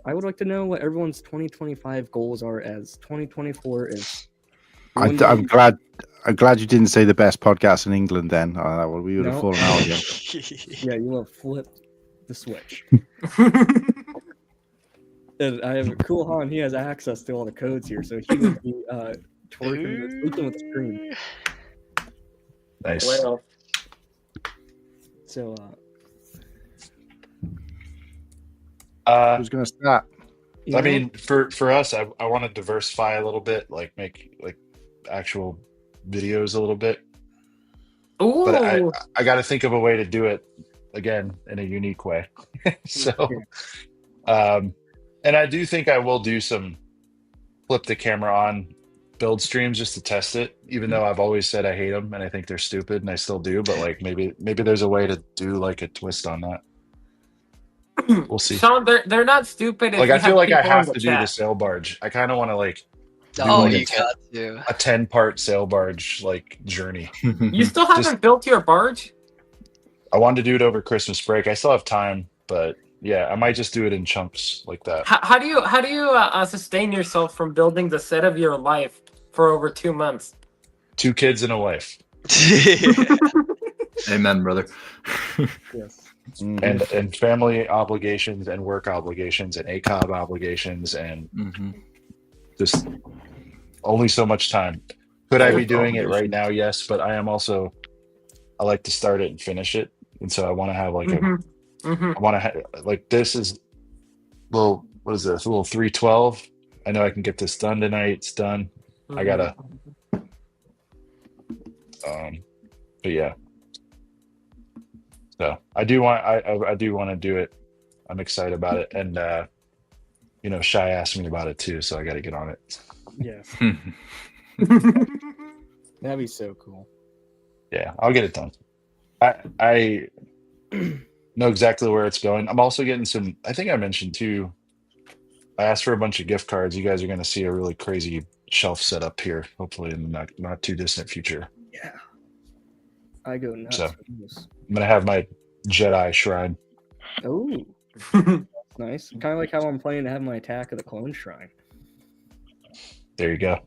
I would like to know what everyone's 2025 goals are, as 2024 is. I'm glad you didn't say the best podcast in England. Then we would have fallen out again. Yeah, you will flip the Switch. And I have CoolHan. He has access to all the codes here, so he will be twerking with the screen. Nice. Well, So, Who's gonna start? I mean, for us, I want to diversify a little bit, like make like actual videos a little bit. Ooh. But I got to think of a way to do it again in a unique way. So, and I do think I will do some flip the camera on build streams just to test it, even though I've always said I hate them and I think they're stupid, and I still do. But like maybe there's a way to do like a twist on that. We'll see. Sean, they're not stupid. If Like you I feel like I people in have the to do the chat. sail barge. I kind of want to like do Oh, like you got to. a 10-part sail barge like journey. You still haven't built your barge? I wanted to do it over Christmas break. I still have time, but yeah, I might just do it in chunks like that. How do you sustain yourself from building the set of your life for over 2 months? 2 kids and a wife. Amen, brother. Yes. And family obligations and work obligations and ACOB obligations and just only so much time. Could I be doing it right now? Yes, but I like to start it and finish it, and so I want to have like I want to have like this is little what is this, a little 312. I know I can get this done tonight. It's done. I gotta but yeah. So I do want to do it. I'm excited about it, and you know, Shy asked me about it too, so I got to get on it. Yes. That'd be so cool. Yeah, I'll get it done. I know exactly where it's going. I'm also getting some. I think I mentioned too. I asked for a bunch of gift cards. You guys are going to see a really crazy shelf set up here, hopefully in the not too distant future. Yeah. I go nuts. So for this. I'm gonna have my Jedi shrine. Oh, nice. Kind of like how I'm planning to have my Attack of the Clone Shrine. There you go.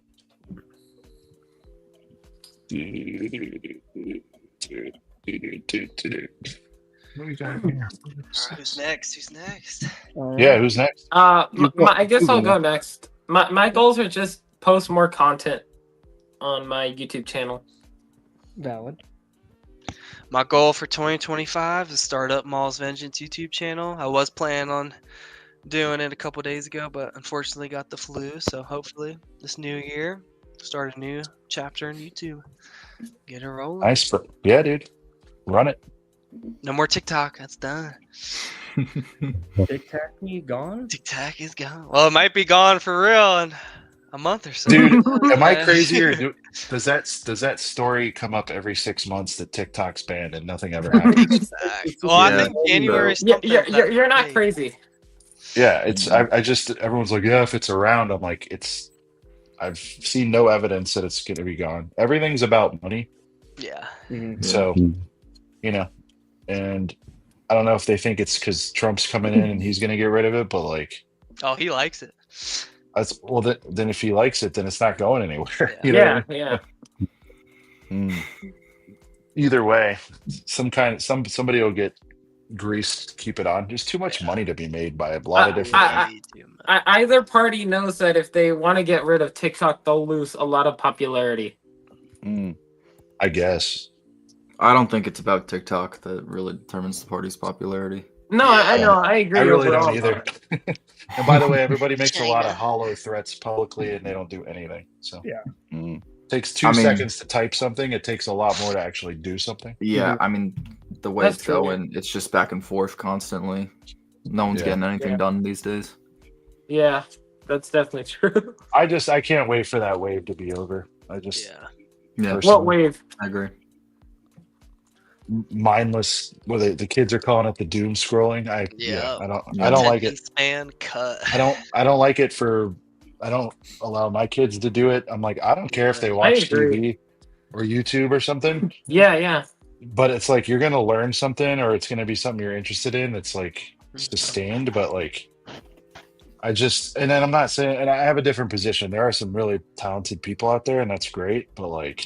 What we got here? Who's next? Who's next? Yeah, who's next? I guess I'll go next. My goals are just post more content on my YouTube channel. Valid. My goal for 2025 is start up Maul's Vengeance YouTube channel. I was planning on doing it a couple days ago, but unfortunately got the flu. So hopefully this new year, start a new chapter in YouTube. Get it rolling. Nice, but yeah, dude, run it. No more TikTok. That's done. TikTok gone? TikTok is gone. Well, it might be gone for real in a month or so. Dude, am I crazy or does that story come up every 6 months that TikTok's banned and nothing ever happens? Well, I think January. You're not crazy. Yeah, it's I just everyone's like, yeah, if it's around, I'm like, I've seen no evidence that it's going to be gone. Everything's about money. Yeah. So, you know, and I don't know if they think it's because Trump's coming in and he's going to get rid of it, but like, oh, he likes it. That's well. Then if he likes it, then it's not going anywhere. You Yeah, know? Either way, somebody will get greased to keep it on. There's too much money to be made by a lot of different. Either party knows that if they want to get rid of TikTok, they'll lose a lot of popularity. I guess. I don't think it's about TikTok that really determines the party's popularity. No, I know. I agree. I really overall. don't either. And by the way, everybody makes a lot of hollow threats publicly, and they don't do anything. So yeah, takes 2 seconds to type something. It takes a lot more to actually do something. Yeah, I mean, the way it's going, it's just back and forth constantly. No one's getting anything done these days. Yeah, that's definitely true. I can't wait for that wave to be over. Yeah. What wave? I agree. Mindless, where the kids are calling it the doom scrolling. I don't like it. Man, cut. I don't like it I don't allow my kids to do it. I'm like, I don't care if they watch TV or YouTube or something. Yeah. But it's like you're gonna learn something, or it's gonna be something you're interested in that's like sustained. But like, and then I'm not saying, and I have a different position. There are some really talented people out there, and that's great. But like,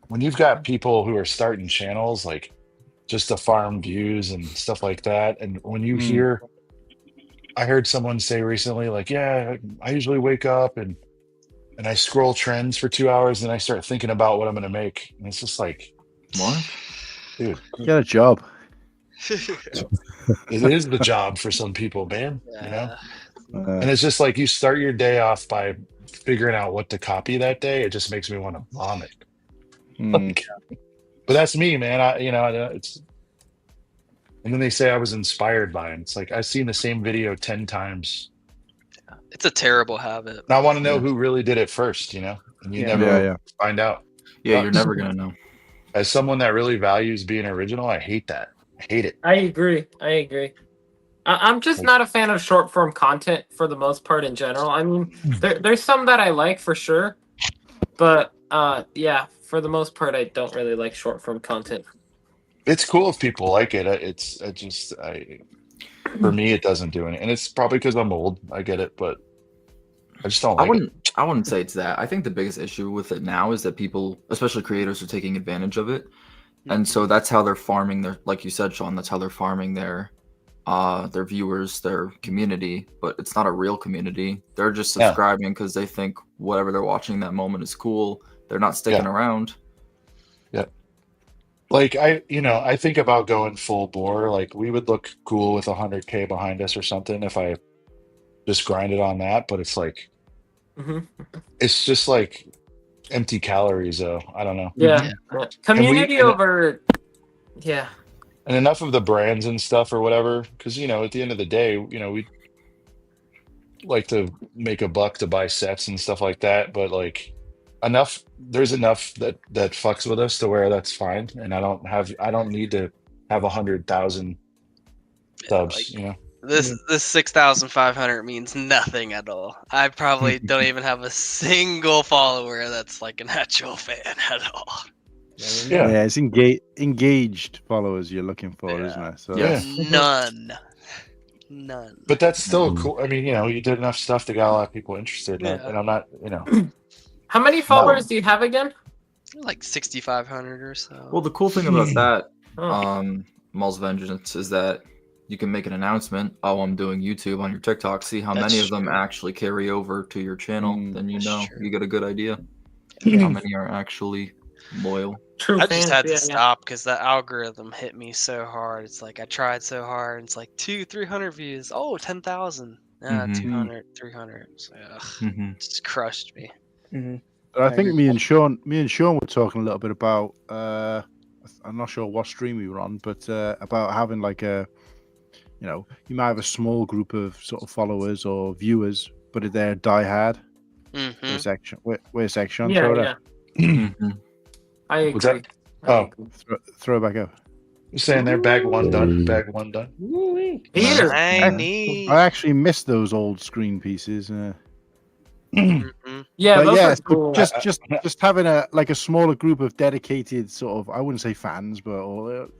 when you've got people who are starting channels, like just to farm views and stuff like that. And when you hear, I heard someone say recently, like, yeah, I usually wake up and I scroll trends for 2 hours and I start thinking about what I'm going to make. And it's just like, what? Dude, Get a job. it is the job for some people, man. You know? And Uh, it's just like you start your day off by figuring out what to copy that day. It just makes me want to vomit. Like, but that's me, man. It's, and then they say I was inspired by it. It's like I've seen the same video 10 times. It's a terrible habit. And I want to know who really did it first, you know? And you never find out. Yeah, you're never gonna know. As someone that really values being original, I hate that. I hate it. I agree. I'm just not a fan of short form content for the most part in general. I mean, there's some that I like for sure, but yeah, for the most part, I don't really like short form content. It's cool if people like it. For me, it doesn't do anything, and it's probably because I'm old. I get it, but I just don't like it. I wouldn't say it's that. I think the biggest issue with it now is that people, especially creators, are taking advantage of it, and so that's how they're farming their, like you said, Sean. That's how they're farming their viewers, their community. But it's not a real community. They're just subscribing because they think whatever they're watching that moment is cool. They're not sticking around. Yeah. Like I think about going full bore. Like we would look cool with 100K behind us or something if I just grinded on that. But it's like, it's just like empty calories, though. I don't know. Yeah. Community over. Yeah. And enough of the brands and stuff or whatever, because at the end of the day, we like to make a buck to buy sets and stuff like that. But like, there's enough that fucks with us to where that's fine. And I don't need to have 100,000 subs. This 6,500 means nothing at all. I probably don't even have a single follower that's like an actual fan at all. Yeah, it's engaged followers you're looking for, isn't it? So None. But that's still cool. I mean, you did enough stuff to get a lot of people interested in it, and I'm not, How many followers do you have again? Like 6,500 or so. Well, the cool thing about that, Maul's Vengeance, is that you can make an announcement. Oh, I'm doing YouTube on your TikTok. See how many of them actually carry over to your channel. Then you get a good idea how many are actually loyal. I just had to stop because that algorithm hit me so hard. It's like I tried so hard. It's like 200-300 views. Oh, 10,000. 200, 300. So, it just crushed me. I think me and Sean were talking a little bit about. I'm not sure what stream we were on, but about having like you might have a small group of sort of followers or viewers, but they're diehard. Where's section? Yeah. I agree. Throw it back up. You're saying they're bag one done. Peter, I actually miss those old screen pieces. Yeah, but those yeah, are cool. just having a smaller group of dedicated sort of, I wouldn't say fans, but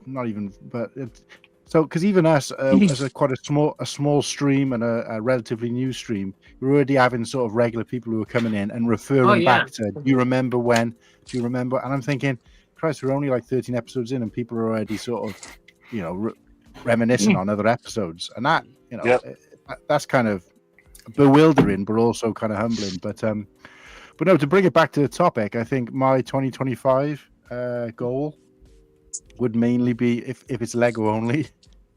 not even, but so because even us as quite a small stream and a relatively new stream, we're already having sort of regular people who are coming in and referring back to, do you remember when? Do you remember? And I'm thinking, Christ, we're only like 13 episodes in, and people are already sort of, reminiscing on other episodes, and that, that's kind of bewildering, but also kind of humbling. But no, to bring it back to the topic, I think my 2025 goal would mainly be, if it's Lego only,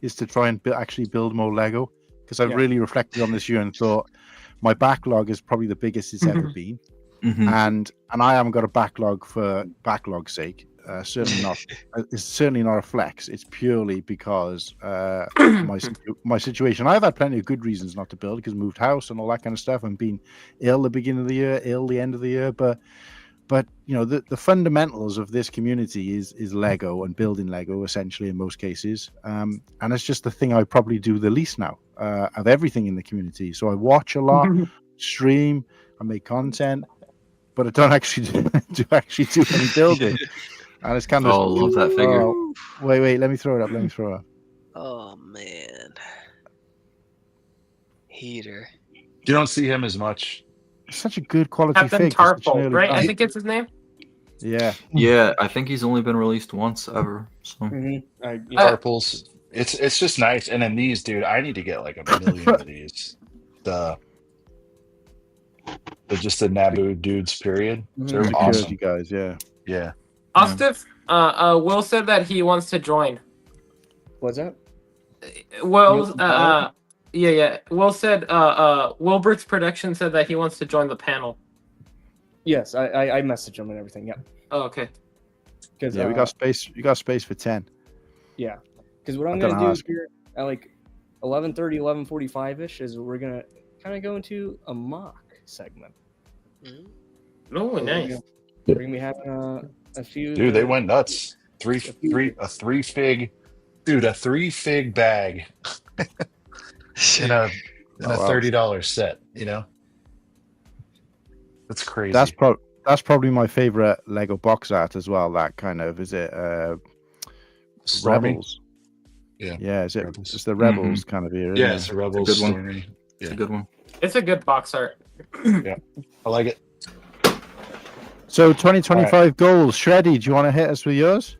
is to try and actually build more Lego, because I've really reflected on this year and thought my backlog is probably the biggest it's ever been. And I haven't got a backlog for backlog's sake. Certainly not. It's certainly not a flex. It's purely because my situation. I've had plenty of good reasons not to build, because moved house and all that kind of stuff, and been ill the beginning of the year, ill the end of the year. But the fundamentals of this community is Lego and building Lego, essentially, in most cases. And it's just the thing I probably do the least now of everything in the community. So I watch a lot, stream, I make content, but I don't actually do any building. And it's kind of. Oh, I love that figure. Wait, let me throw it up. Oh man, heater. You don't see him as much. Such a good quality Captain fig. Tarple, right? I think it's his name. Yeah. Yeah, I think he's only been released once ever. So Purples. It's just nice. And then these, dude, I need to get like a million of these. The just the Naboo dudes, period. They're Security awesome. guys, yeah. Yeah. Austiff, Will said that he wants to join. What's that? Will, yeah. Will said, Wilbert's production said that he wants to join the panel. Yes, I messaged him and everything. Yeah. Oh, okay. Yeah, we got space. You got space for 10. Yeah, because what I'm I don't gonna know do how here at like 11:30, 11:45 ish is we're gonna kind of go into a mock segment. Oh, nice. We're gonna be having a few. Dude, they went nuts. A three fig bag in a $30 set, you know? That's crazy. That's probably my favorite Lego box art as well. That kind of is it Stormy? Rebels? Yeah. Is it Rebels. it's the Rebels kind of era? Yeah, isn't it's it? a Rebels. It's a good one. Stormy. It's a good one. It's a good box art. Yeah, I like it. So 2025 goals, Shreddy. Do you want to hit us with yours?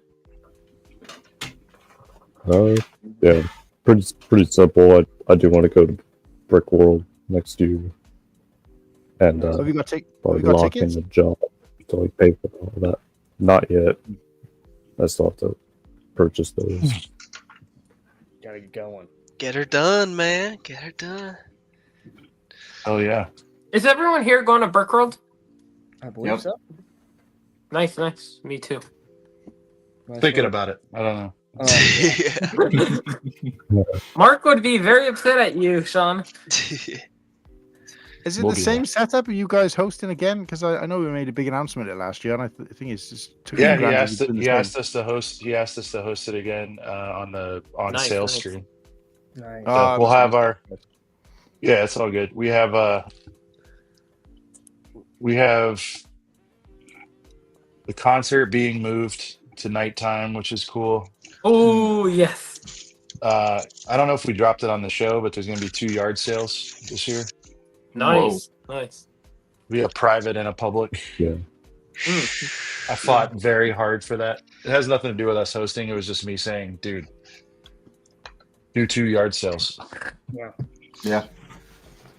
Yeah, pretty simple. I do want to go to Brick World next year, and Have you got probably got lock tickets? in a job to like pay for all that. Not yet. I still have to purchase those. Gotta get going. Get her done, man. Get her done. Oh yeah. Is everyone here going to Brickworld? I believe so. Nice. Me too. Thinking about it. I don't know. Mark would be very upset at you, Sean. Is it We'll the be same setup? Are you guys hosting again? Because I know we made a big announcement of it last year, and I think it's just Yeah, he asked us to host. He asked us to host it again on Nice, sales nice. stream. Nice. So we'll have our. Yeah, it's all good. We have the concert being moved to nighttime, which is cool. Oh yes. I don't know if we dropped it on the show, but there's going to be 2 yard sales this year. Nice. We have private and a public. Yeah. I fought very hard for that. It has nothing to do with us hosting. It was just me saying, dude, do 2 yard sales. Yeah.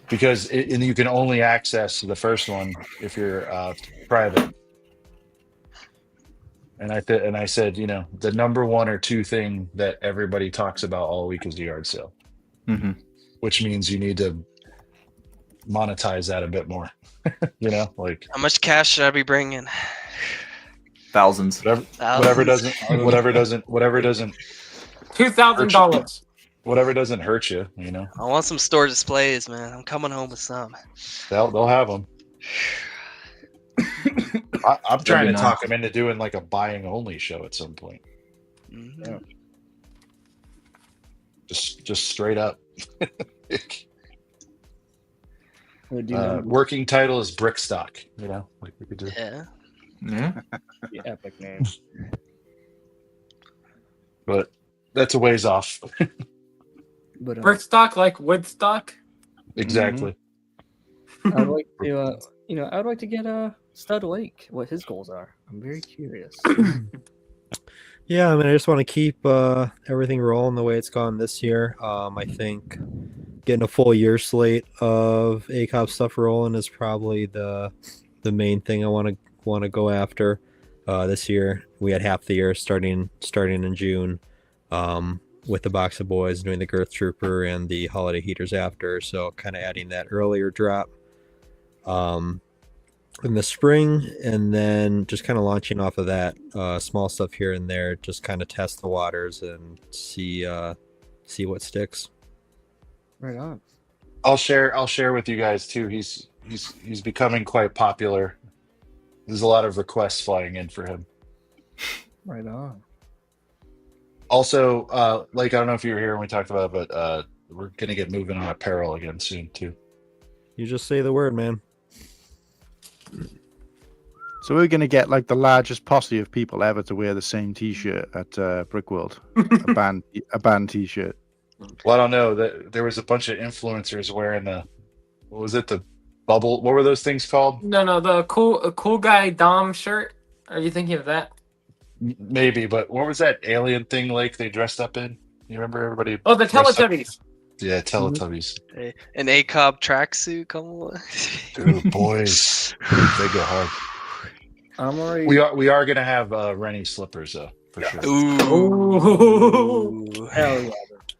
Because and you can only access the first one if you're private. And I said, you know, the number 1 or 2 thing that everybody talks about all week is the yard sale, which means you need to monetize that a bit more. You know, like How much cash should I be bringing? Thousands. whatever doesn't $2,000. whatever doesn't hurt you. You know, I want some store displays, man. I'm coming home with some. they'll have them. I'm trying to nice. talk them into doing like a buying only show at some point. Mhm. Just straight up. We'll do numbers. Working title is Brickstock. You know, like we could do. Yeah. Yeah. The epic name. But that's a ways off. But Brickstock like Woodstock. Exactly. I'd like to, I'd like to get Stud Lake what his goals are. I'm very curious. Yeah, I mean, I just want to keep everything rolling the way it's gone this year. I think getting a full year slate of ACOB stuff rolling is probably the main thing I want to go after. This year we had half the year starting in June, with the Box of Boys doing the Girth Trooper and the Holiday Heaters after. So kind of adding that earlier drop in the spring, and then just kind of launching off of that, small stuff here and there, just kind of test the waters and see what sticks. Right on. I'll share with you guys too. He's becoming quite popular. There's a lot of requests flying in for him. Right on. Also, like, I don't know if you were here when we talked about it, but we're gonna get moving on apparel again soon too. You just say the word, man. So we're going to get like the largest posse of people ever to wear the same T-shirt at Brickworld, a band T-shirt. Well, I don't know. There was a bunch of influencers wearing the bubble? What were those things called? No, the cool guy Dom shirt. Are you thinking of that? Maybe, but what was that alien thing like they dressed up in? You remember everybody? Oh, the dressed up- Teletubbies. Yeah, Teletubbies. An ACOB tracksuit, come on. Dude, boys, they go hard. I'm already. We are gonna have Rennie slippers though, for sure. Ooh. Hell yeah.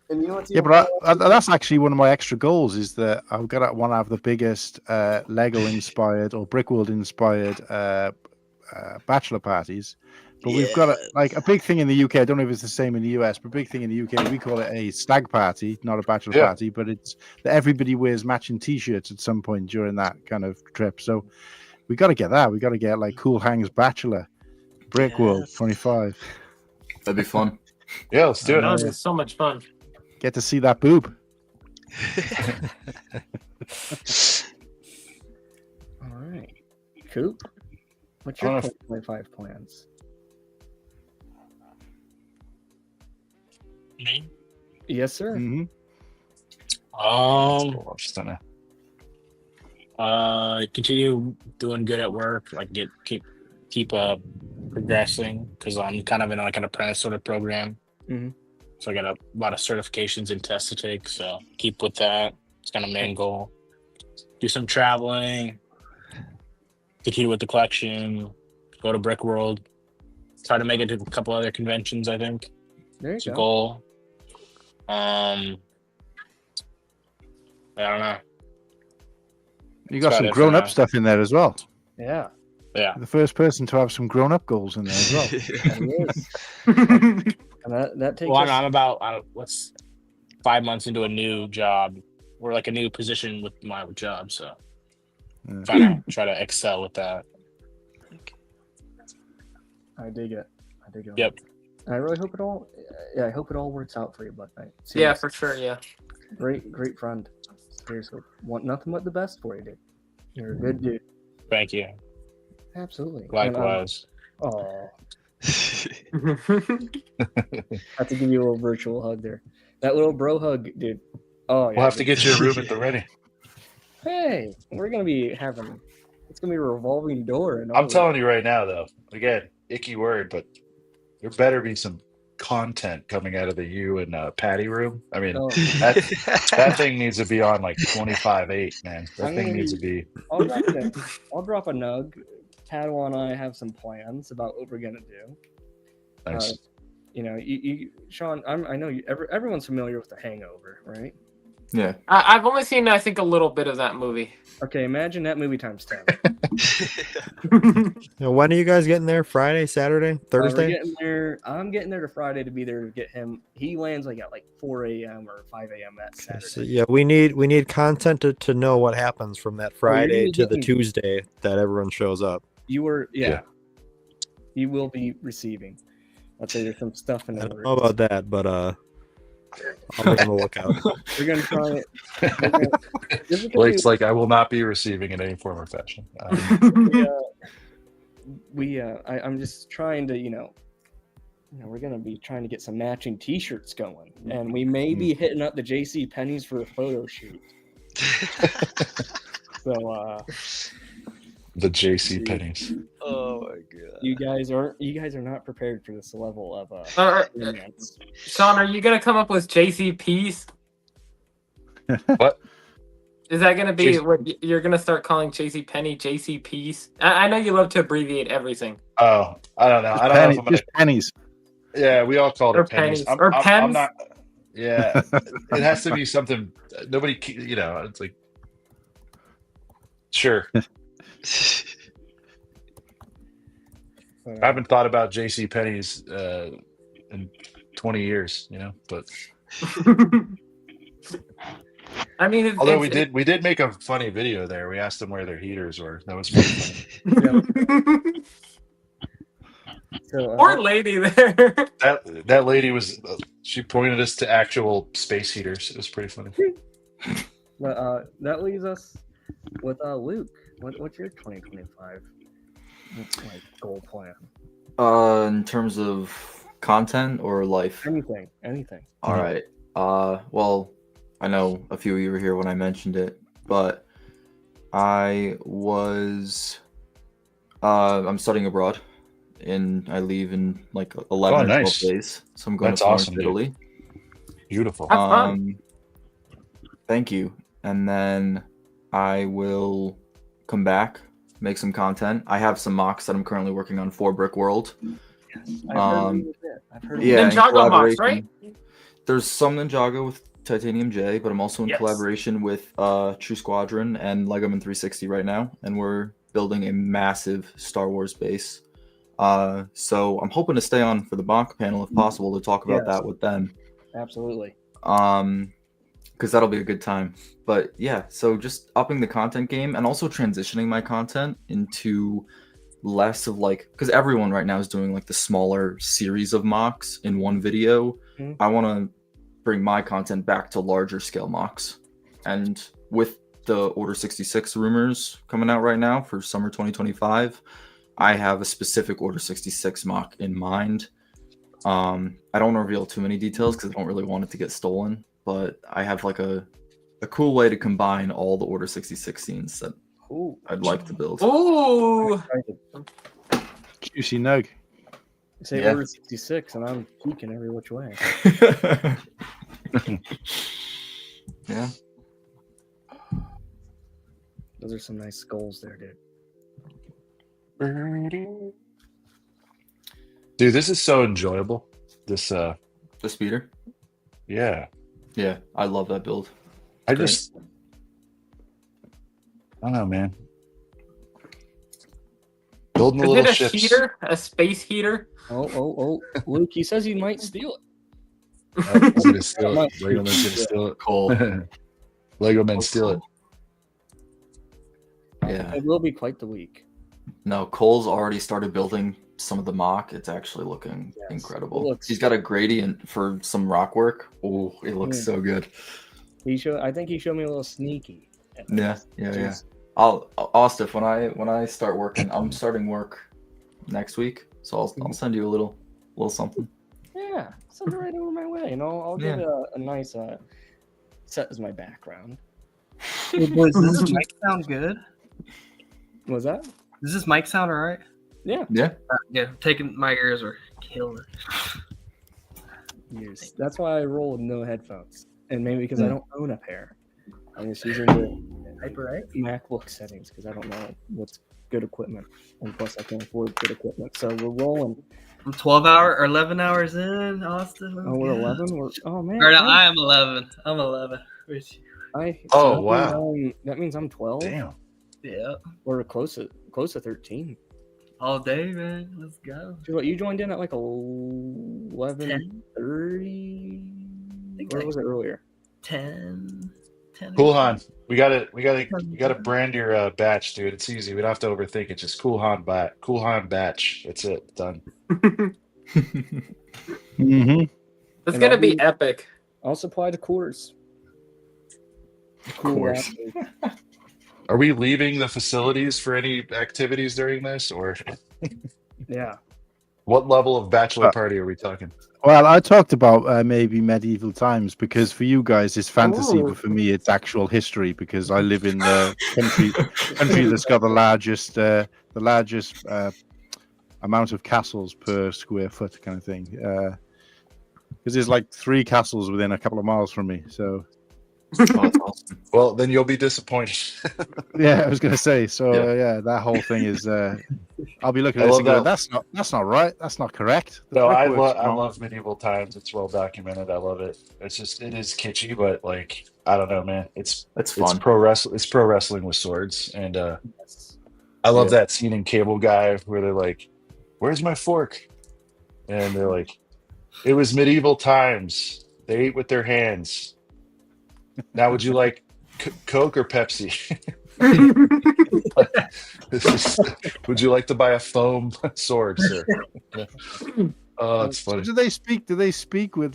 And you know what's Yeah, even but better? that's actually one of my extra goals is that I've got to want to have the biggest Lego inspired or Brickworld inspired bachelor parties. But we've got like a big thing in the UK. I don't know if it's the same in the US, but a big thing in the UK, we call it a stag party, not a bachelor party, but it's that everybody wears matching t-shirts at some point during that kind of trip. So we got to get that. We got to get like CoolHang's Bachelor Brickworld 25. That'd be fun. Yeah, let's do it. That would be so much fun. Get to see that boob. All right. Coop, what's your 2025 plans? Me? Yes, sir. Continue doing good at work, like keep progressing, because I'm kind of in like an apprentice sort of program. Mhm. So I got a lot of certifications and tests to take. So keep with that. It's kind of main goal. Do some traveling, continue with the collection, go to Brick World, try to make it to a couple other conventions. I think There you it's a go. goal. I don't know. You got That's some about it for grown up now. stuff in there as well. Yeah. Yeah. The first person to have some grown up goals in there as well. It is. And that takes Well, us. I'm about what's 5 months into a new job, or like a new position with my job. So try to excel with that. I dig it. Yep. I really hope it all. Yeah, I hope it all works out for you, Bud. Yeah, for sure. Yeah. Great friend. Seriously, want nothing but the best for you, dude. You're a good dude. Thank you. Absolutely. Likewise. Oh. Have to give you a little virtual hug there. That little bro hug, dude. Oh, yeah. We'll have to get you a room at the Rennie. Hey, we're gonna be having. It's gonna be a revolving door, and I'm telling you right now, though. Again, icky word, but there better be some content coming out of the you and Patty room. I mean, Oh. that thing needs to be on like 25/8, man. That I'm thing gonna needs to be. I'll drop it in. I'll drop a nug. Padawan and I have some plans about what we're gonna do. Nice. You know, you Sean. I know you. Everyone's familiar with The Hangover, right? Yeah. I've only seen, I think, a little bit of that movie. Okay, imagine that movie times 10. Now, when are you guys getting there? Friday, Saturday, We're Thursday? getting there. I'm getting there to Friday to be there to get him. He lands like at 4 a.m. or 5 a.m. that Saturday. So, yeah, we need content to know what happens from that Friday gonna to the get- Tuesday that everyone shows up. You were, yeah. You will be receiving. I'll tell you, there's some stuff in I there. don't know about that, but I'll be on the lookout. We're gonna try it. Blake's like, I will not be receiving in any form or fashion. I'm just trying to, we're gonna be trying to get some matching T-shirts going, and we may be hitting up the JC Penney's for a photo shoot. So, the JC Pennies. Oh my god! you guys are not prepared for this level of romance. Sean, are you gonna come up with JCPs? What? Is that gonna be what you're gonna start calling JC Penny JCPs? I know you love to abbreviate everything. Oh, I don't know. I don't know if I'm gonna... Just pennies. Yeah, we all called Or it pennies. pennies. Or I'm pens. not. Yeah, it has to be something. Nobody, it's like. Sure. I haven't thought about JC Penney's in 20 years, but. I mean, although we did make a funny video there. We asked them where their heaters were. That was pretty funny. So, poor lady there. That lady was. She pointed us to actual space heaters. It was pretty funny. But that leaves us with Luke. What's your 2025 goal plan? In terms of content or life? Anything. All right. Well, I know a few of you were here when I mentioned it, but I was I'm studying abroad and I leave in like 11 or 12 nice. days. So I'm going That's to Florence, awesome, dude. Italy. Beautiful. Have fun. Thank you. And then I will come back, make some content. I have some mocks that I'm currently working on for Brick World. I've heard Yeah, in Ninjago mocks, collaboration. right? There's some Ninjago with Titanium J, but I'm also in Yes. collaboration with True Squadron and Legomen360 right now, and we're building a massive Star Wars base. So I'm hoping to stay on for the mock panel if possible to talk about Yes. that with them. Absolutely. Because that'll be a good time. But yeah, so just upping the content game and also transitioning my content into less of like, because everyone right now is doing like the smaller series of mocks in one video. I want to bring my content back to larger scale mocks. And with the Order 66 rumors coming out right now for summer 2025, I have a specific Order 66 mock in mind. I don't want to reveal too many details because I don't really want it to get stolen, but I have like a cool way to combine all the Order 66 scenes that I'd like to build. Ooh. Juicy nug. Say Yeah. Order 66, and I'm peeking every which way. Yeah. Those are some nice skulls there, dude. Dude, this is so enjoyable. This The speeder? yeah. Yeah, I love that build. I Great. just I don't know, man. Building the Is little it a ships. heater? A space heater? Oh, Luke, he says he might steal it. Oh, he's gonna steal it. Legoman's gonna steal it. Cool. Legoman steal it. Yeah. It will be quite the week. No, Cole's already started building some of the mock. It's actually looking incredible. It looks He's got a gradient for some rock work. Oh, it looks so good. I think he showed me a little sneaky. Yeah. Austiff, when I start working, I'm starting work next week, so I'll send you a little something. Yeah, send it right over my way, and I'll give it a nice set as my background. Hey, boys, does this mic sound good? Was that? Does this mic sound alright? Yeah. Yeah. Yeah, taking my ears are killing. Yes. That's why I roll with no headphones, and maybe because I don't own a pair. I'm just using the MacBook settings because I don't know what's good equipment, and plus I can't afford good equipment. So we're rolling. I'm 12 hour or 11 hours in, Austin. Oh, we're 11. Oh man. Or no, I am 11. I'm 11. That means I'm 12. Damn. Yeah. We're close to 13. All day, man. Let's go. What, you joined in at like 11:30? Or was it earlier? 10. Coolhan, we gotta brand your batch, dude. It's easy. We don't have to overthink it. Just Coolhan batch. That's it. Done. Mm-hmm. It's gonna be epic. I'll supply the cores. Of course. Are we leaving the facilities for any activities during this, or Yeah. what level of bachelor party are we talking? Well, I talked about maybe medieval times because for you guys it's fantasy, Ooh. but for me it's actual history because I live in the country that's got the largest amount of castles per square foot, kind of thing. Because there's like 3 castles within a couple of miles from me, so. Well, then you'll be disappointed. Yeah, I was going to say. So yeah, that whole thing is. I'll be looking at this and going, "That's not right. That's not correct." The No, I brickwork's wrong." love medieval times. It's well documented. I love it. It is kitschy, but like I don't know, man. It's fun. It's pro wrestling with swords, and I love that scene in Cable Guy where they're like, "Where's my fork?" And they're like, "It was medieval times. They ate with their hands." Now, would you like Coke or Pepsi? Would you like to buy a foam sword, sir? Yeah. Oh, it's funny. Do they speak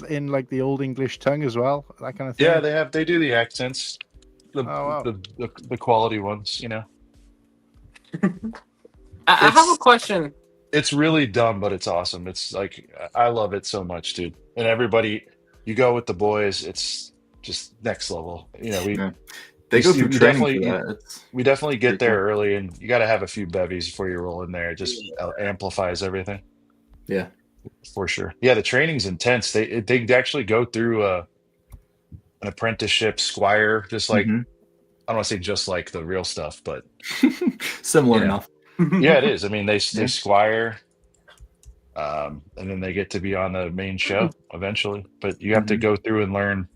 in like the old English tongue as well? That kind of thing. Yeah, they do the accents, the quality ones, you know. I have a question. It's really dumb, but it's awesome. It's like I love it so much, dude. And everybody, you go with the boys. It's just next level. You know, They go We through training for that. we definitely get pretty there cool. early, and you got to have a few bevies before you roll in there. It just amplifies everything. Yeah, for sure. Yeah, the training's intense. They actually go through an apprenticeship squire, just like Mhm. I don't want to say just like the real stuff, but Similar you know, enough. yeah, it is. I mean, they Yeah. squire, and then they get to be on the main show eventually. But you have to Mhm. go through and learn.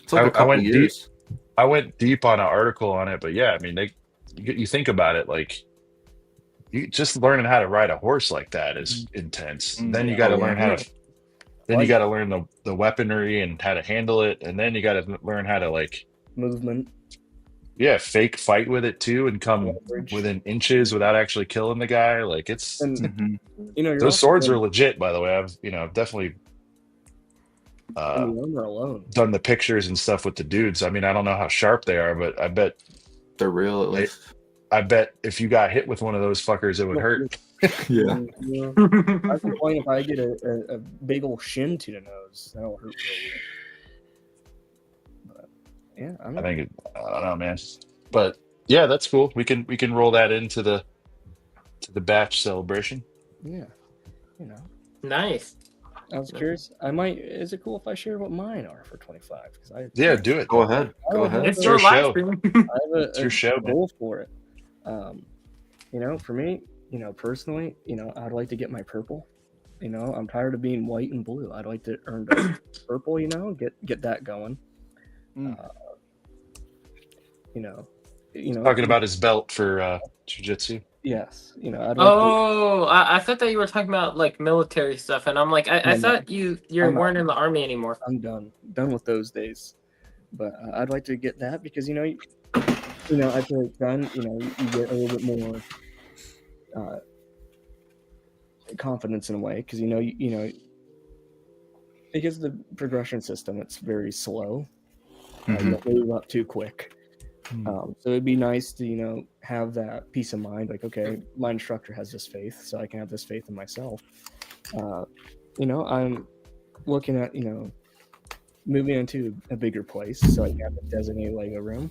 It's like a I couple went deep. years. I went deep on an article on it, but yeah, I mean, you think about it, like you just learning how to ride a horse like that is intense. Then you got to Oh, learn yeah. how to. Then you got to learn the weaponry and how to handle it, and then you got to learn how to like movement. Yeah, fake fight with it too, and come Leverage. within inches without actually killing the guy. Like it's And you know, you're those also swords are doing- legit, by the way. I've definitely in the armor alone. done the pictures and stuff with the dudes. I mean, I don't know how sharp they are, but I bet they're real at least. I bet if you got hit with one of those fuckers, it would hurt. Yeah. I complain if I get a big old shin to the nose. That'll hurt real weird. But yeah, I don't know, man. But yeah, that's cool. We can roll that into the batch celebration. Yeah, you know. Nice. I was curious. I might. Is it cool if I share what mine are for 25? Because I Yeah, do it. Go ahead. I Go would ahead. have It's a- your live show. stream. I have It's your show, man. goal for it. You know, for me, you know, personally, you know, I'd like to get my purple. You know, I'm tired of being white and blue. I'd like to earn purple. You know, get that going. You know. Talking about his belt for jiu-jitsu. Yes, you know, I'd like Oh, I thought that you were talking about like military stuff, and I'm like, I No, thought you're I'm not. weren't in the army anymore. I'm done with those days. But I'd like to get that because you know, I feel like then you know you get a little bit more confidence in a way because you know because the progression system it's very slow. You don't move up too quick. So it'd be nice to, you know, have that peace of mind. Like, okay, my instructor has this faith, so I can have this faith in myself. You know, I'm looking at, you know, moving into a bigger place, so I can have a designated Lego room.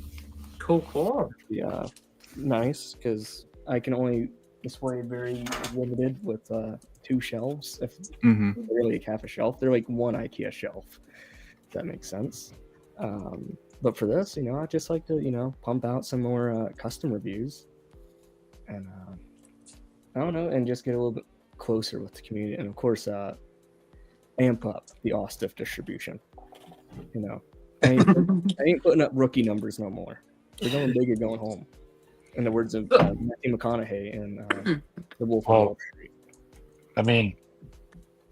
Cool. Yeah, nice because I can only display very limited with 2 shelves. If really half a shelf, they're like 1 IKEA shelf. If that makes sense. But for this, you know, I just like to, you know, pump out some more custom reviews, and I don't know, and just get a little bit closer with the community, and of course, amp up the Austiff distribution. You know, I ain't putting up rookie numbers no more. We're going big or going home. In the words of Matthew McConaughey in The Wolf of Wall Street. I mean,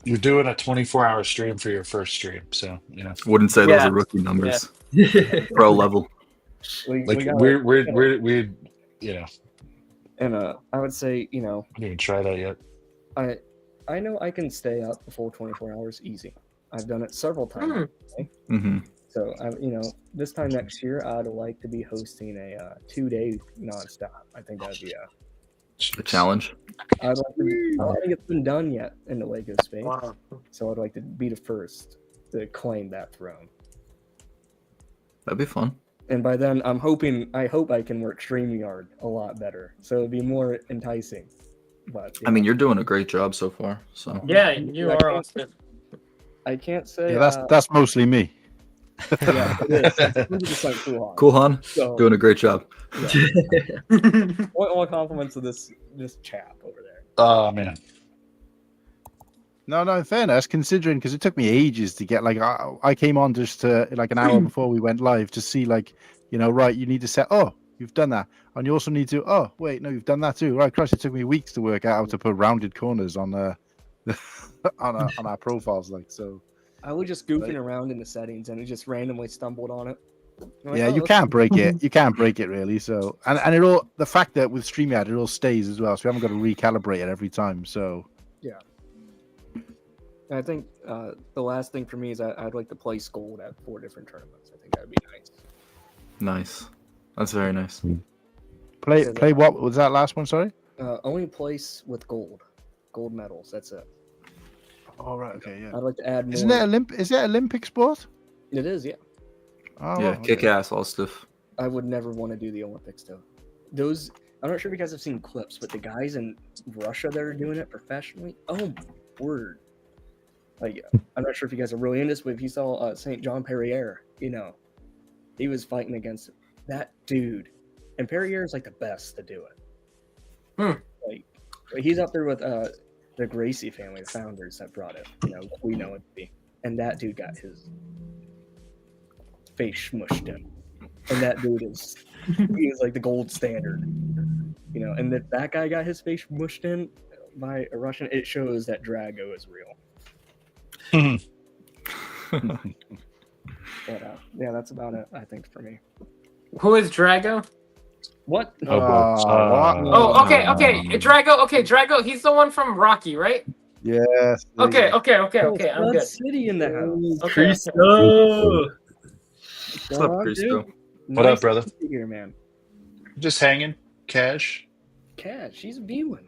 you're doing a 24-hour stream for your first stream, so you know. Wouldn't say those are rookie numbers. Pro level. We're you know. And I would say, you know, I didn't even try that yet. I know I can stay up the full 24 hours easy. I've done it several times. Okay? So you know, this time next year, I'd like to be hosting a 2-day nonstop. I think that'd be a challenge. I don't think it's been done yet in the Lego space. Wow. So I'd like to be the first to claim that throne. That'd be fun. And by then, I hope I can work StreamYard a lot better, so it'd be more enticing. But I mean, you're doing a great job so far. So Yeah, you are awesome. I can't say. Yeah, that's mostly me. Yeah, it is. 100% Coolhan. Coolhan, So, doing a great job. Yeah. All compliments to this chap over there. Oh man. No, in fairness, considering because it took me ages to get I came on just to like an hour before we went live to see like, you know, right, you need to set, oh, you've done that, and you also need to, oh wait, no, you've done that too, right? Christ, it took me weeks to work out how to put rounded corners on on our profiles, like so. I was just goofing around in the settings and it just randomly stumbled on it. Like, Yeah, oh, you can't break it. You can't break it really. So and it all, the fact that with StreamYard it all stays as well, so we haven't got to recalibrate it every time. So yeah. I think the last thing for me is I'd like to play Gold at 4 different tournaments. I think that'd be nice. Nice. That's very nice. Play what was that last one? Sorry. Only place with gold medals. That's it. Oh right, okay, yeah. I'd like to add more. Isn't it Is that Olympic sport? It is, yeah. Oh, yeah, right, kick ass, Austiff. I would never want to do the Olympics though. Those I'm not sure if you guys have seen clips, but the guys in Russia that are doing it professionally, oh my word! Like I'm not sure if you guys are really into this, but if you saw St. John Perrier, you know, he was fighting against that dude, and Perrier is like the best to do it. Like he's up there with the Gracie family, the founders that brought it. You know, we know it to be, and that dude got his face smushed in. And that dude is like the gold standard, you know. And that guy got his face mushed in by a Russian. It shows that Drago is real. But yeah, that's about it. I think for me. Who is Drago? What? Oh, okay. Drago. Okay, Drago. He's the one from Rocky, right? Yes. Okay. I'm good. City in the house. Okay. Cristo. What's up, Cristo? What up, brother? Here, man. Just hanging. Cash. Cash. She's viewing.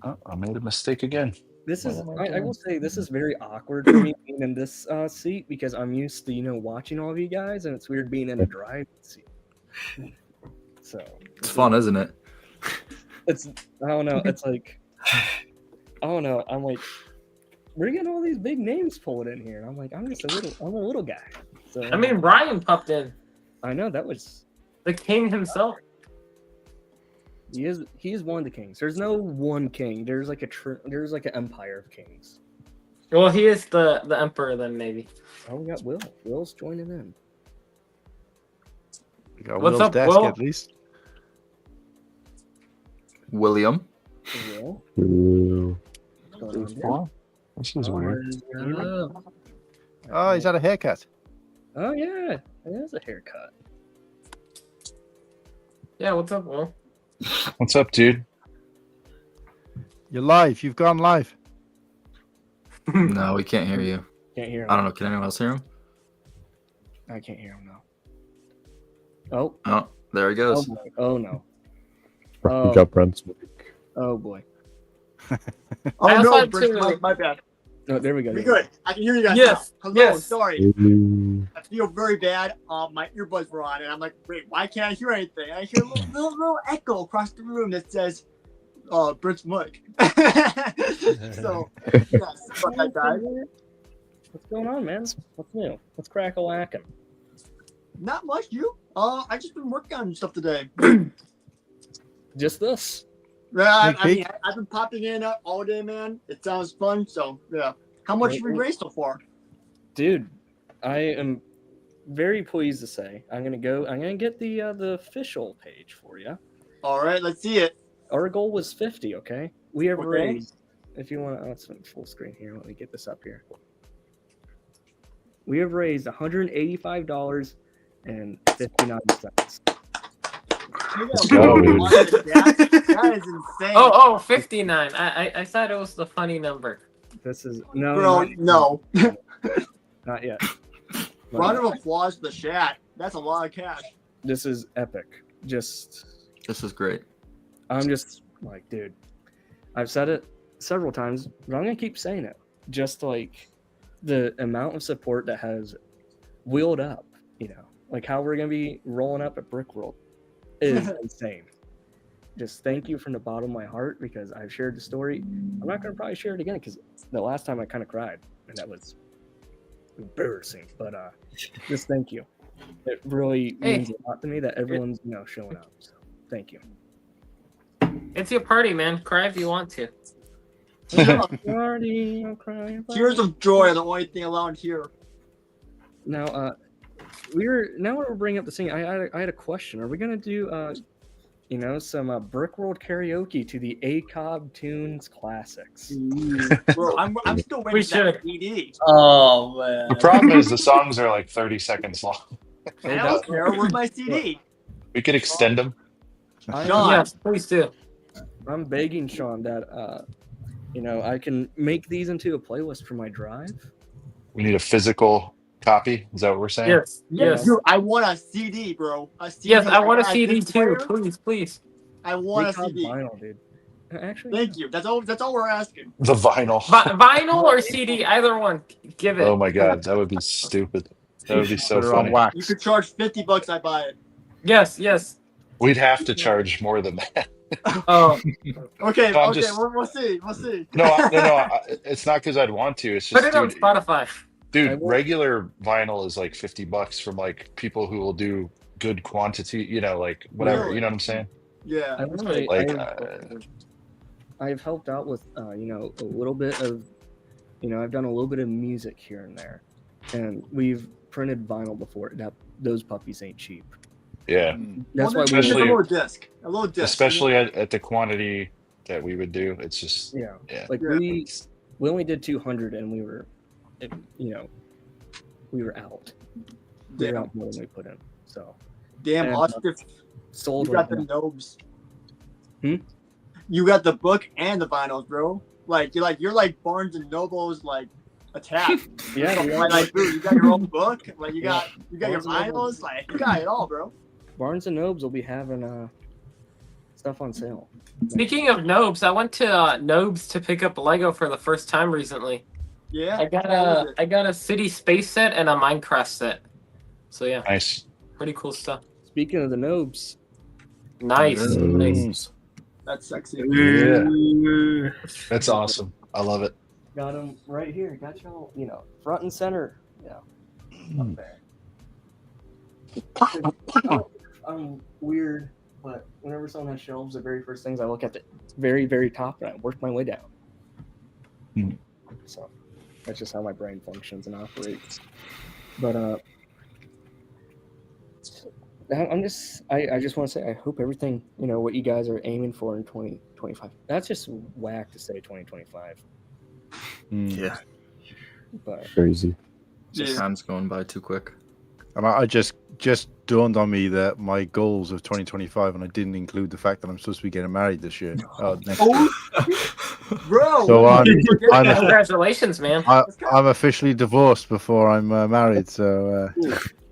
Oh, I made a mistake again. This is. I will say this is very awkward for me being in this seat because I'm used to watching all of you guys, and it's weird being in a driving seat. So it's fun, isn't it? It's. I don't know. It's like. I don't know. I'm like. We're getting all these big names pulled in here, and I'm like, I'm a little guy. So, I mean, Ryan popped in. I know that was the king himself. He is one of the kings. There's no one king. There's like an empire of kings. Well, he is the emperor then, maybe. Oh, we got Will. Will's joining in. We got What's Will's up, desk Will? at least. William. Will. This is weird. Oh, Oh, he's had a haircut. oh yeah, it is a haircut. Yeah, what's up, Will? What's up, dude? You're live. You've gone live. No, we can't hear you. Can't hear him. I don't know. Can anyone else hear him? I can't hear him now. Oh. Oh, there he goes. Oh, boy. Oh no. You got Brent's mic. Oh boy. Oh I no, thought Brent's too- mic, my bad. No, there we go. We good. I can hear you guys Yes, now. Hello, yes. sorry. I feel very bad. My earbuds were on, and I'm like, wait, why can't I hear anything? I hear a little echo across the room that says, Brent's mic. So, yes, about that, guys. What's going on, man? What's new? What's crack-a-lacking? Not much, you? I just been working on stuff today. Just this? Yeah, Sneak I mean, peek? I've been popping in all day, man. It sounds fun, so yeah. How much have we raised so far? Dude, I am very pleased to say I'm gonna get the official page for you. All right, let's see it. Our goal was 50. Okay, we have Okay. raised. If you want to, let's full screen here. Let me get this up here. We have raised $185.59. Let's go. That is insane. Oh, 59. I thought it was the funny number. This is no, Bro, no. not yet. Round of applause to the chat. That's a lot of cash. This is epic. This is great. I'm just like, dude, I've said it several times, but I'm gonna keep saying it. Just like the amount of support that has wheeled up, like how we're gonna be rolling up at Brick World is insane. Just thank you from the bottom of my heart because I've shared the story. I'm not gonna probably share it again because the last time I kind of cried and that was embarrassing. But just thank you. It really means a lot to me that everyone's showing up. So thank you. It's your party, man. Cry if you want to. Party, I'll cry. Tears of joy are the only thing allowed here. Now, we're bringing up the thing. I had a question. Are we gonna do some Brickworld karaoke to the ACOB tunes classics? Bro, I'm still waiting for that CD. Oh man. The problem is the songs are like 30 seconds long. I don't care. Where's my CD? We could extend them. Sean. Yes, please do. I'm begging Sean that I can make these into a playlist for my drive. We need a physical copy. Is that what we're saying? Yes. Dude, I want a CD, bro. A CD. Yes, I want a got CD disc too. player. Please. I want a ACOB CD. vinyl, dude. Actually, Thank you. That's all we're asking. The vinyl. Vinyl or CD, either one. Give it. Oh my god, that would be stupid. That would be so Put her on funny. wax. You could charge $50, I buy it. Yes, yes. We'd have to charge more than that. Oh, Okay, No, I'm okay, just- we'll see. We'll see. No, it's not because I'd want to. It's put just, it on dude, Spotify. dude, regular vinyl is like $50 from like people who will do good quantity, you know, like whatever. Really? You know what I'm saying? Yeah. I would say Like, I've helped out with you know, a little bit of, you know, I've done a little bit of music here and there, and we've printed vinyl before. Now those puppies ain't cheap. yeah. That's why Just a we little disc. A little disc. Especially at the quantity that we would do. It's just, yeah. yeah. Like Yeah. we only did 200, and we were, you know, we were out. We were Damn. out more than we put in. So Damn, and, Austiff. sold You got the right nobes. Hmm? You got the book and the vinyls, bro. You're like Barnes and Noble's like attack. Yeah, dude. like dude, you got your own book. Like you got your Barnes and Noble. vinyls. Like you got it all, bro. Barnes and Nobes will be having stuff on sale. Speaking of Nobes, I went to Nobes to pick up Lego for the first time recently. Yeah. I got a city space set and a Minecraft set. So yeah, Nice. pretty cool stuff. Speaking of the Nobes, Nice, nice. That's sexy. Yeah. That's awesome. I love it. got them right here. Got y'all, you know, front and center. Yeah, up there. I'm weird, but whenever someone has shelves, the very first things I look at the very, very top, and I work my way down. So that's just how my brain functions and operates. But I just want to say I hope everything, you know, what you guys are aiming for in 2025. That's just whack to say 2025. Yeah. But Crazy. Just time's going by too quick. And I just dawned on me that my goals of 2025, and I didn't include the fact that I'm supposed to be getting married this year. Next year. Bro. So I'm Congratulations, man. I'm officially divorced before I'm married. So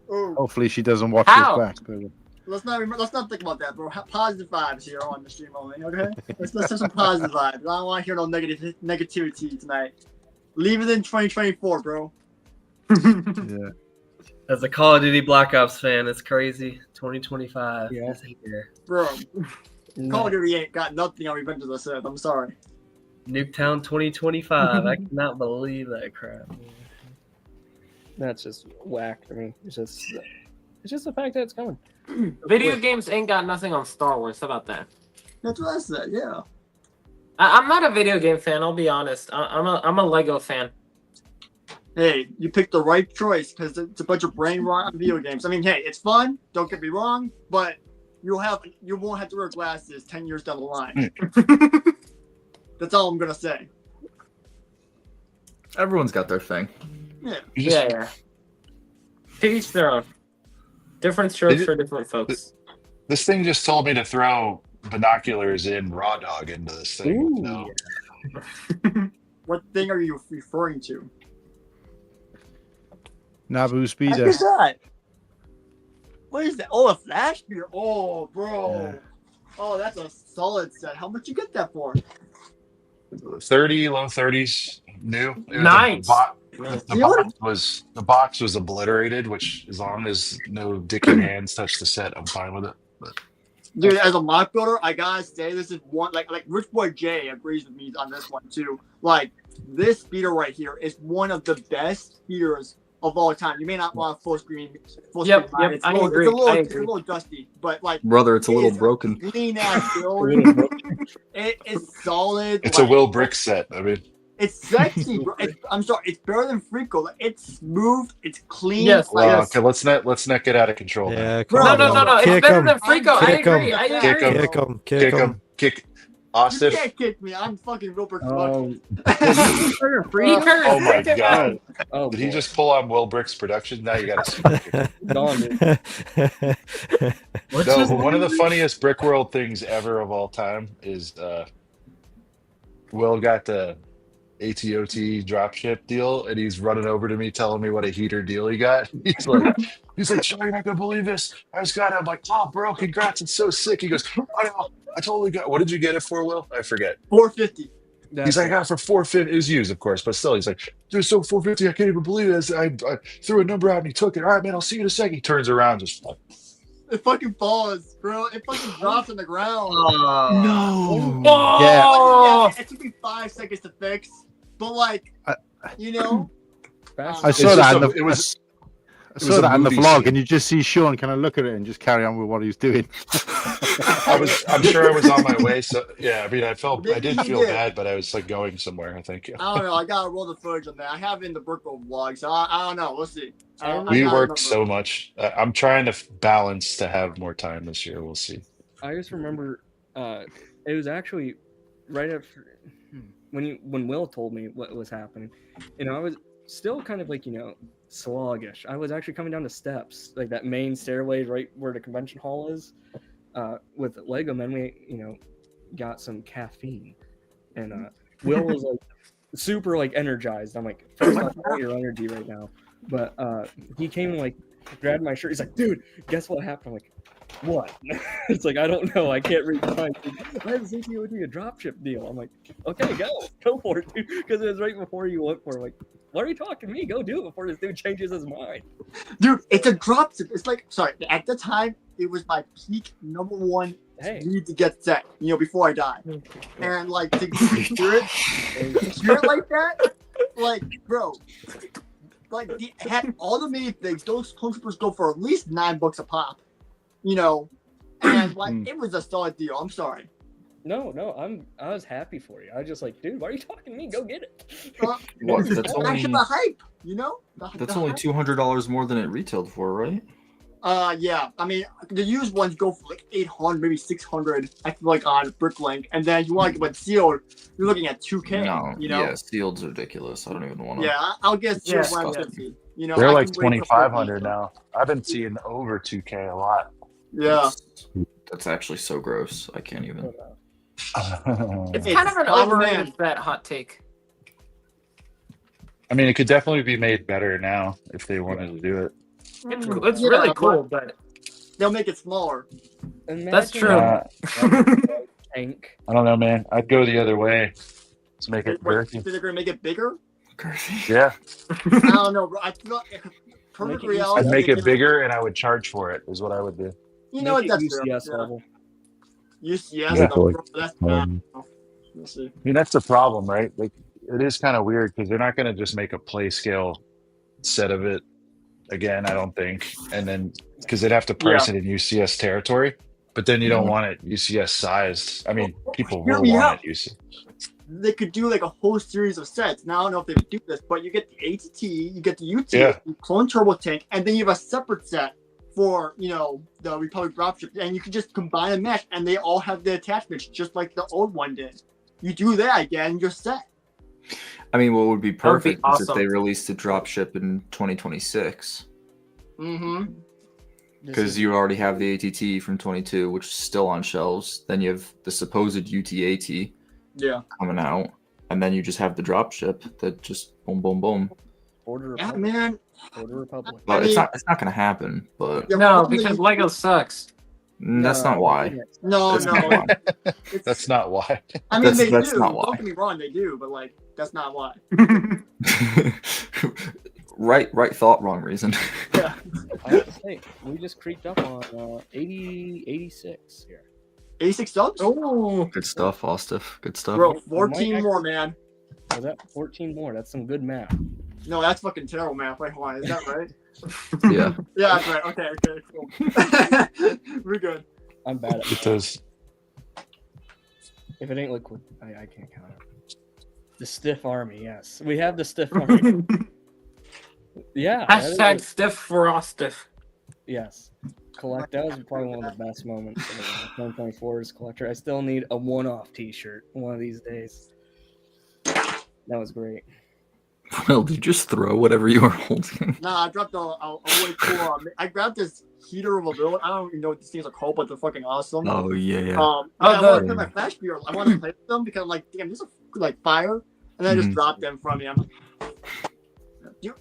hopefully she doesn't watch How? this back. But, Let's not think about that, bro. Positive vibes here on the stream only, okay? Let's have some positive vibes. I don't want to hear no negativity tonight. Leave it in 2024, bro. yeah. As a Call of Duty Black Ops fan, it's crazy. 2025. Yeah. Bro, Call of Duty ain't got nothing on Revenge of the Sith. I'm sorry. Nuketown 2025. I cannot believe that crap. that's just whack to me. It's just the fact that it's coming. Video games ain't got nothing on Star Wars. How about that? That's what I said. Yeah. I'm not a video game fan. I'll be honest. I'm a Lego fan. Hey, you picked the right choice because it's a bunch of brain rot on video games. I mean, hey, it's fun. Don't get me wrong, but you won't have to wear glasses 10 years down the line. That's all I'm gonna say. Everyone's got their thing. Yeah. Yeah. To each their own. Different strokes for different folks. This thing just told me to throw binoculars in Raw Dog into this thing. No. What thing are you referring to? Naboo What Speeder. is that? What is that? Oh, a flash speeder. Oh, bro. Oh, that's a solid set. How much you get that for? 30, low 30s, new. Nice. The box was obliterated, which as long as no dicky hands touch the set, I'm fine with it. But Dude, as a mock builder, I gotta say this is one like Rich Boy J agrees with me on this one too. Like this speeder right here is one of the best speeders of all time. You may not want full screen. It's a little dusty, but like Brother, it's a little broken. Clean ass build. It is solid. it's a Will Brick set. I mean, it's sexy, bro. I'm sorry, it's better than Freako. Like, it's smooth, it's clean. Yes. Okay, let's not get out of control. Yeah, No. It's Kick better 'em. than Freako. I Kick 'em. agree. I agree. Kick 'em. Kick. You Austiff. can't kick me. I'm fucking Wilbur. Oh my god. Oh, did he just pull on Will Brick's production? Now you got to No, one of the funniest Brick World things ever of all time is Will got the ATOT dropship deal, and he's running over to me telling me what a heater deal he got. He's like, Sean, you're not gonna believe this. I just got it. I'm like, oh, bro, congrats! It's so sick. He goes, I know. I totally got. What did you get it for, Will? I forget. $450. He's like, I got it for 450. It was used, of course, but still, he's like, dude, so 450. I can't even believe it. I threw a number out and he took it. All right, man, I'll see you in a second. He turns around, just like, It fucking falls, bro. It fucking drops on the ground. no. Oh! Yeah, it took me 5 seconds to fix, but like, you know, I saw that. I was saw a that in the movie vlog, scene. and you just see Sean kind of look at it and just carry on with what he was doing. I'm sure I was on my way. So yeah, I mean, I Maybe did he feel did. bad, but I was like going somewhere. I think I don't know. I gotta roll the footage on that. I have it in the Brickhive vlog, so I don't know. We'll see. I we gotta worked remember. so much. I'm trying to balance to have more time this year. We'll see. I just remember it was actually right after when Will told me what was happening. You know, I was still kind of like, you know, sluggish. I was actually coming down the steps, like that main stairway right where the convention hall is. With Legomen, we, you know, got some caffeine, and Will was like super like energized. I'm like, first off, I want your energy right now. But he came and like grabbed my shirt. He's like, dude, guess what happened? I'm like, what? It's like, I don't know. I can't read time. I have a CCOD, a dropship deal. I'm like, okay, go for it, dude. Because it was right before you went for it. Like, why are you talking to me? Go do it before this dude changes his mind. Dude, it's a dropship. It's like, sorry, at the time, it was my peak #1 need to get set, you know, before I die. And like, to secure it like that, like, bro, like, it had all the minifigs. Those clone go for at least $9 a pop, you know, and like, it was a solid deal. I'm sorry. No, I was happy for you. I was just like, dude, why are you talking to me? Go get it. What? That's only Actually, the hype, you know? that's only $200 more than it retailed for, right? Yeah. I mean, the used ones go for like 800, maybe 600. I feel like on Bricklink, and then you want to get sealed, you're looking at 2K. No, you know? yeah, sealed's ridiculous. I don't even want to. Yeah, I'll get sealed Yeah. 150. You know, They're I like can wait a couple 2,500 now. I've been seeing over 2K a lot. Yeah. That's actually so gross. I can't even. It's kind of an overrated bet hot take. I mean, it could definitely be made better now if they wanted to do it. It's really cool, but they'll make it smaller. That's true. Tank. I don't know, man. I'd go the other way. Let's make it Wait, girthy. so they're gonna make it bigger? Yeah. I don't know, bro. I feel like perfect reality. I'd make it bigger and I would charge for it, is what I would do. You know what? Make That's it fair. UCS Yeah. level. UCS, Yeah. no, bro, that's bad. We'll see. I mean, that's the problem, right? Like, it is kind of weird because they're not going to just make a play scale set of it again, I don't think. And then, because they'd have to price it in UCS territory, but then you don't want it UCS sized. I mean, people Hear will me want out. it UCS. They could do like a whole series of sets. Now I don't know if they would do this, but you get the ATT, you get the UT, Yeah. you clone turbo tank, and then you have a separate set for, you know, the Republic dropship, and you can just combine and mesh, and they all have the attachments just like the old one did. You do that again, you're set. I mean, what would be That would be perfect is if awesome. they released a dropship in 2026. Mm-hmm. Because you already have the ATT from 22, which is still on shelves. Then you have the supposed UTAT Yeah. coming out. And then you just have the dropship that just boom, boom, boom. Order Yeah, Republic. man. Order Republic. But it's not going to happen. But No, because Lego sucks. That's not why. No, That's no. not why. That's not why. I mean, they That's do. not why. Don't get me wrong, they do, but like, that's not why. Right thought, wrong reason. I have to say, we just creeped up on 86 here. 86 subs? Oh, Good stuff, Austiff. Good stuff. bro, 14 more, man. Was that 14 more? That's some good math. No, that's fucking terrible math. Wait, hold on. Is that right? Yeah. Yeah, that's right. Okay, cool. We're good. I'm bad at It does. If it ain't liquid, I can't count it. The stiff army, yes. We have the stiff army. Yeah. that is Hashtag like- stiff for Austiff. Yes. Collect. That was probably one of the best moments of 2024's collector. I still need a one-off T-shirt one of these days. That was great. Well, did you just throw whatever you were holding? Nah, I dropped a way cool. I grabbed this heater of a build. I don't even know what these things are called, but they're fucking awesome. Oh, yeah. I want to play my flash beer. I want to play with them because I'm like, damn, these are like fire. And then I just Mhm. dropped them from me. I'm like,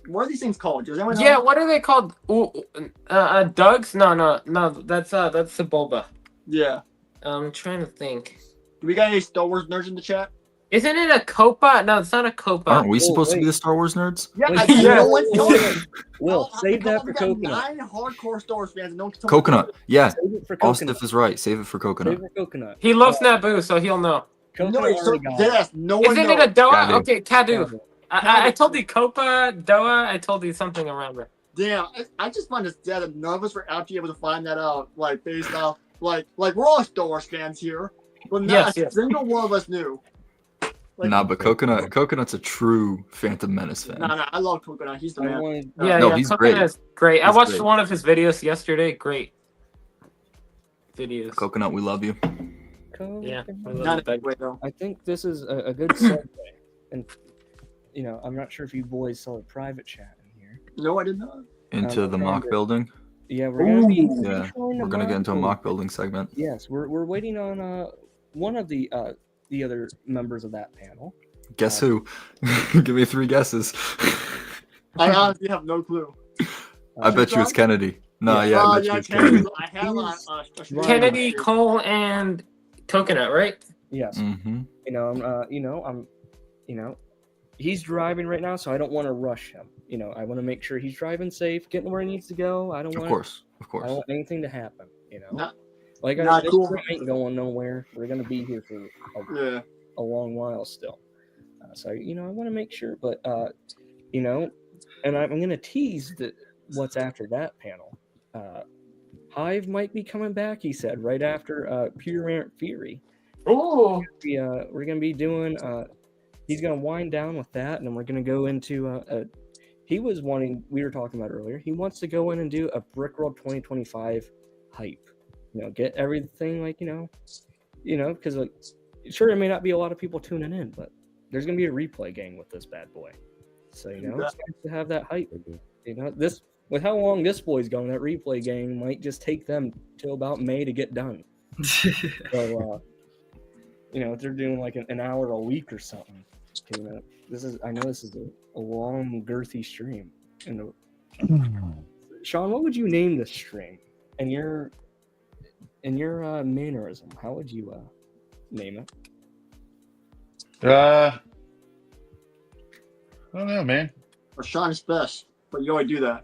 what are these things called? Does anyone know? Yeah, what are they called? Doug's? No, that's the boba. Yeah. I'm trying to think. Do we got any Star Wars nerds in the chat? Isn't it a Copa? No, it's not a Copa. Aren't we supposed to be the Star Wars nerds? Yeah, Wait, no one's told me. Will, save that for We got Coconut. 9 hardcore Star Wars fans. And no one's told me. Coconut. Yeah. Save it for Coconut. Austiff is right. Save it for Coconut. Save it for Coconut. He loves Naboo, so he'll know. Coconut No, it's so already got yes, no one Isn't knows. it a Doa? Cadu. Okay, Cadu. I told you Copa, Doa. I told you something around there. Damn, I just find it sad that none of us were actually able to find that out, like based off, like we're all Star Wars fans here, but not a single one of us knew. Like, Nah, but Coconut's a true Phantom Menace fan. Nah, I love Coconut. He's the man. No, he's Coconut great. is great. I He's watched great. one of his videos yesterday. Great videos. Coconut, we love you. Yeah, I love Not it. a big way though. I think this is a good segue. And, you know, I'm not sure if you boys saw the private chat in here. No, I did not. Into the mock building. Yeah, we're going to be... Yeah, we're gonna get into a mock building segment. Yes, we're waiting on one of the other members of that panel. Guess who? Give me 3 guesses. I honestly have no clue. I bet you it's Kennedy. No, yeah, I bet you it's Kennedy. I have a Kennedy, Cole, and Coconut, right? Yes. Mm-hmm. You know, he's driving right now, so I don't want to rush him. You know, I want to make sure he's driving safe, getting where he needs to go. I don't want. Of course. I don't want anything to happen. You know, Not this cool. trip ain't going nowhere. We're gonna be here for a long while still. So you know, I want to make sure, but you know, and I'm gonna tease what's after that panel. Hive might be coming back. He said right after Pure Errant Fury. Oh. We're gonna be doing. He's gonna wind down with that, and then we're gonna go into he was wanting. We were talking about earlier. He wants to go in and do a Brickworld 2025 hype. You know, get everything like you know, because like, sure, there may not be a lot of people tuning in, but there's gonna be a replay gang with this bad boy. So you know, it's nice to have that hype. You know, this with how long this boy's going, that replay gang might just take them till about May to get done. So you know, if they're doing like an hour a week or something. You know, I know this is a long, girthy stream. And Sean, what would you name this stream? And your mannerism, how would you name it? I don't know, man. Or Sean's best, but you already do that.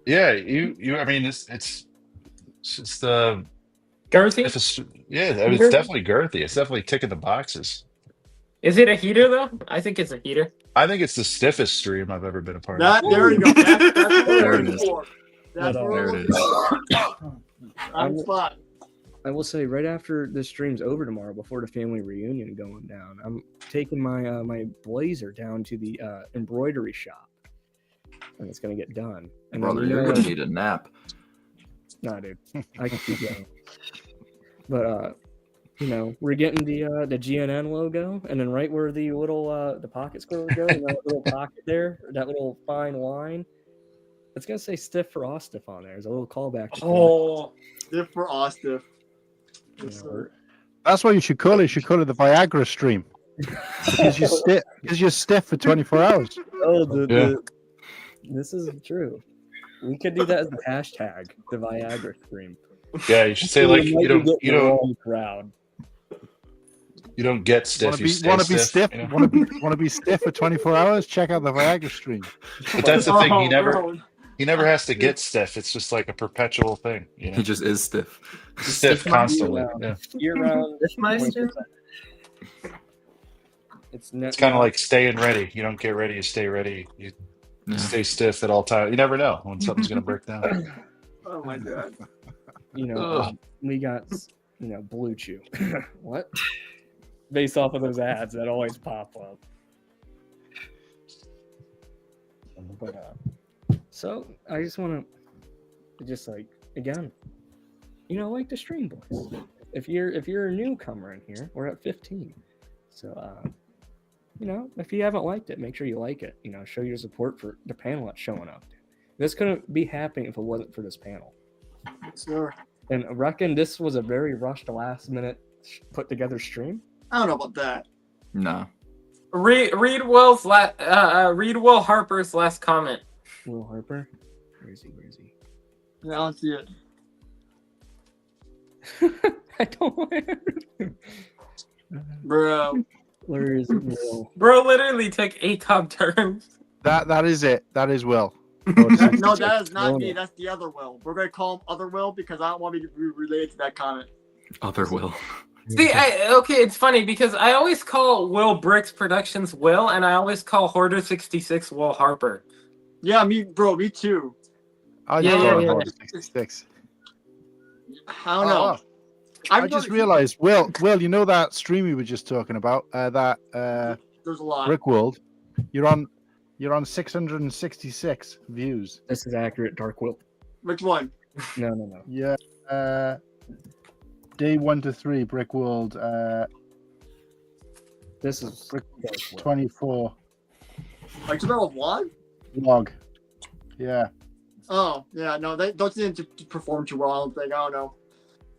Yeah, you. I mean, it's the girthy. Yeah, it's definitely girthy. It's definitely ticking the boxes. Is it a heater though? I think it's a heater. I think it's the stiffest stream I've ever been a part of. There you go. That's There it is. That's There it is. I'm spot. I will say right after this stream's over tomorrow, before the family reunion going down, I'm taking my my blazer down to the embroidery shop, and it's gonna get done. And Brother, then, you're gonna need a nap. Nah, dude, I can keep going. But you know, we're getting the GNN logo, and then right where the little the pocket square would go, that little pocket there, that little fine line, it's gonna say "Stiff for Austiff" on there. There's a little callback. Stiff for Austiff. That's what you should call it. You should call it the Viagra stream. Because you're stiff for 24 hours. Oh, this is true. We could do that as the hashtag, the Viagra stream. Yeah, you should say like you don't crowd. You don't get stiff. Want to be stiff? You know? Want to be stiff for 24 hours? Check out the Viagra stream. But that's the thing. He never has to get stiff. It's just like a perpetual thing. You know? He just is stiff. Stiff constantly. Yeah. Year round. It's kind of like staying ready. You don't get ready, you stay ready. You stay stiff at all times. You never know when something's going to break down. Oh my god. You know, we got, you know, Blue Chew. What? Based off of those ads that always pop up. But so I just want to, just like again, you know, like the stream boys. If you're a newcomer in here, we're at 15. So you know, if you haven't liked it, make sure you like it. You know, show your support for the panel that's showing up. This couldn't be happening if it wasn't for this panel. Sure. And I reckon this was a very rushed, last minute put together stream. I don't know about that. No. Read Will Harper's last comment. Will Harper? Where is he? I don't see it. I don't want Bro. Where is Will? Bro literally took ACOB turns. That is it. That is Will. No, that is not me. That's the other Will. We're gonna call him Other Will because I don't want me to be related to that comment. Other Will. See, okay, it's funny because I always call Will Bricks Productions Will, and I always call Hoarder66 Will Harper. Yeah, me too. I Yeah, just yeah, thought yeah. it was 66. I don't know. I just realized, Will, you know that stream we were just talking about? That There's a lot. Brick World. You're on 666 views. This is accurate, Dark Will. Which one? No. Yeah. Day 1 to 3, Brick World. This is Brick 24 Like the middle of one? vlog. Yeah. Oh, yeah, no, they don't seem to perform too well. I don't think. I don't know.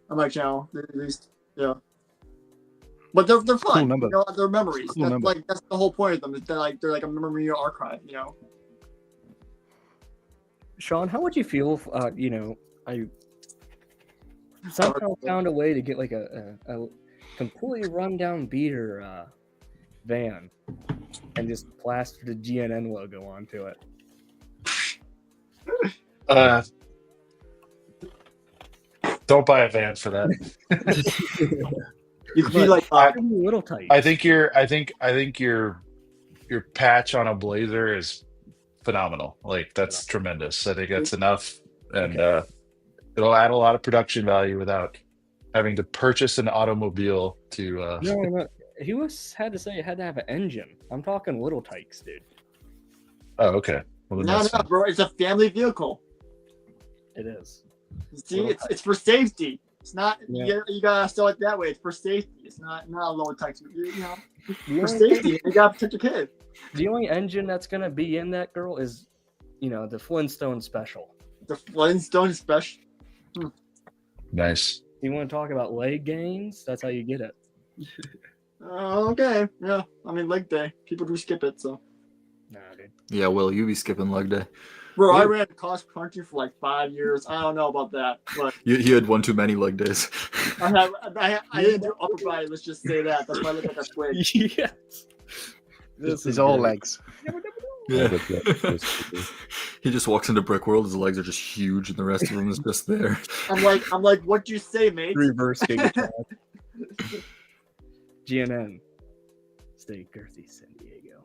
On my channel, at least, yeah. But they're fun. Cool number. You know, they're memories. Cool That's number. that's the whole point of them. Is they're like a memory archive. You know. Sean, how would you feel if I somehow found a way to get like a completely rundown beater van and just plaster the GNN logo onto it? Don't buy a van for that. You'd be like little tight. I think your patch on a Blazer is phenomenal. Like that's tremendous. I think that's enough, and it'll add a lot of production value without having to purchase an automobile to. No. He had to say it had to have an engine. I'm talking little tykes, dude. Oh, okay. Well, then No, that's fine. bro, it's a family vehicle. It is. See, it's for safety. It's not. Yeah. You gotta sell it that way. It's for safety. It's not a low tax. You know, The for only safety. You gotta protect your kid. The only engine that's gonna be in that girl is, the Flintstone Special. The Flintstone Special. Nice. You want to talk about leg gains? That's how you get it. Okay. Yeah. I mean, leg day. People do skip it, so. Nah, dude. Yeah, Will, you be skipping leg day. Bro, I ran cross country for like 5 years. I don't know about that, but You had one too many leg days. I didn't do upper body. Let's just say that. That's why I look like a twig. Yes. This is all legs. Yeah. He just walks into Brick World. His legs are just huge, and the rest of him is just there. I'm like, what'd you say, mate? Reverse Giga GNN. Stay girthy, San Diego.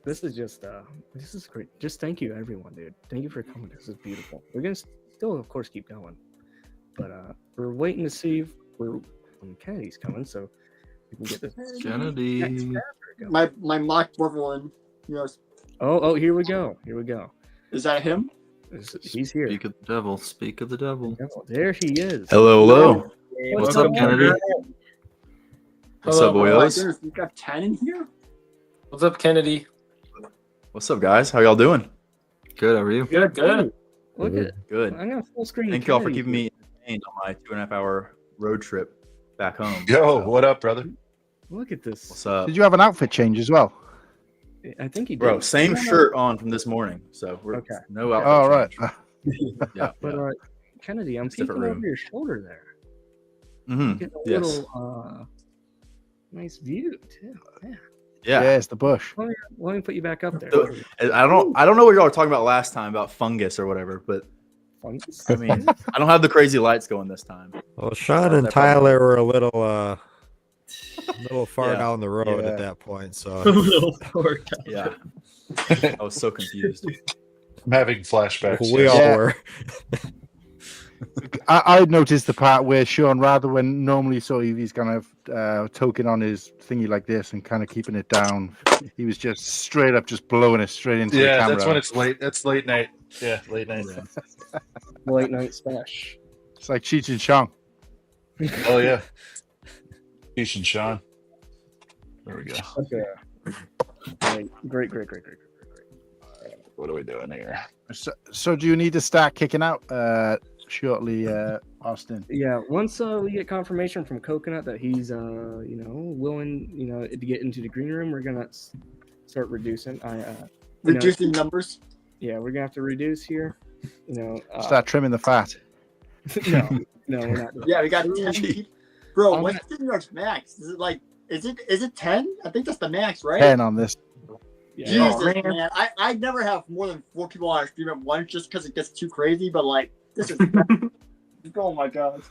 This is great. Just thank you, everyone, dude. Thank you for coming. This is beautiful. We're gonna still, of course, keep going, but we're waiting to see when Kennedy's coming, so we can get this. Kennedy. My mock Brooklyn. Yes. Oh, here we go. Is that him? He's here. Speak of the devil. Speak of the devil. There he is. Hello. What's up, going Kennedy? on? What's up, Oh my boys? goodness, we got 10 in here? What's up, Kennedy? What's up, guys? How y'all doing? Good. How are you? Good. Look at Good. I'm gonna full screen. Thank y'all for Kennedy keeping here. me entertained on my 2.5 hour road trip back home. Yo, what up, brother? Look at this. What's up? Did you have an outfit change as well? I think he did. Bro, same shirt on from this morning. So we're Okay. no outfit. Oh, right. Yeah. But Kennedy, I'm It's a different peeking over room. your shoulder there. Mm-hmm. Get a Yes. little nice view too. Yeah. Yeah. it's the bush. Let me put you back up there. I don't know what y'all were talking about last time about fungus or whatever, but Fungus? I mean, I don't have the crazy lights going this time. Well, Sean That and probably- Tyler were a little far Yeah. down the road Yeah. at that point, so Yeah. I was so confused. I'm having flashbacks. we yes. all Yeah. were. I noticed the part where Sean, rather when normally he's kind of token on his thingy like this and kind of keeping it down, he was just straight up just blowing it straight into the Yeah, camera. that's when it's late. That's late night. Yeah, late night. Late night stash. It's like Cheech and Chong. Oh yeah. Peace and Sean. There we go. Okay. Great. What are we doing here? So do you need to start kicking out shortly, Austin? Yeah. Once we get confirmation from Coconut that he's willing to get into the green room, we're gonna start reducing. Reducing numbers? Yeah, we're gonna have to reduce here. Start trimming the fat. No, we're not. Yeah, we got 10 people. Bro, what's StreamYard's max? Is it like, is it 10? I think that's the max, right? 10 on this. Jesus, Oh, man. man. I never have more than 4 people on a stream at once just because it gets too crazy, but like, this is. Oh my god.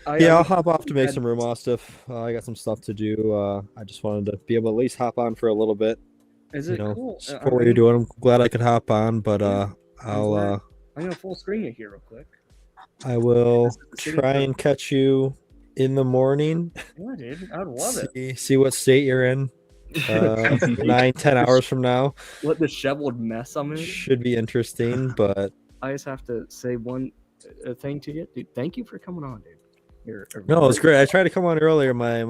I'll hop off to make some room, Austiff. I got some stuff to do. I just wanted to be able to at least hop on for a little bit. Is it cool? For what you're doing, I'm glad I could hop on, but I'm I'll gonna full screen it here real quick. I will try and catch you in the morning. Yeah, dude, I'd love it. See what state you're in. 9-10 hours from now. What disheveled mess I'm in. Should be interesting, but I just have to say one thing to you, dude. Thank you for coming on, dude. No, it was great. I tried to come on earlier. My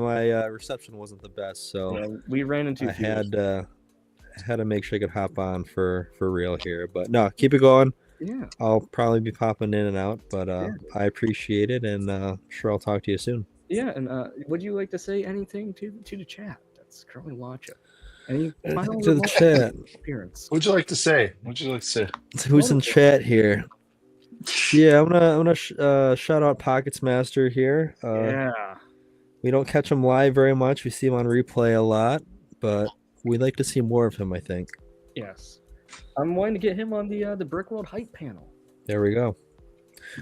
reception wasn't the best, so yeah, we ran into. I had to make sure I could hop on for real here. But no, keep it going. Yeah, I'll probably be popping in and out, but I appreciate it, and sure I'll talk to you soon. Yeah, and would you like to say anything to the chat that's currently watching? Any final to the chat appearance? What'd you like to say? Who's in chat here? Yeah, I'm gonna shout out Pockets Master here. Yeah. We don't catch him live very much. We see him on replay a lot, but we'd like to see more of him, I think. Yes. I'm wanting to get him on the Brick World hype panel. There we go.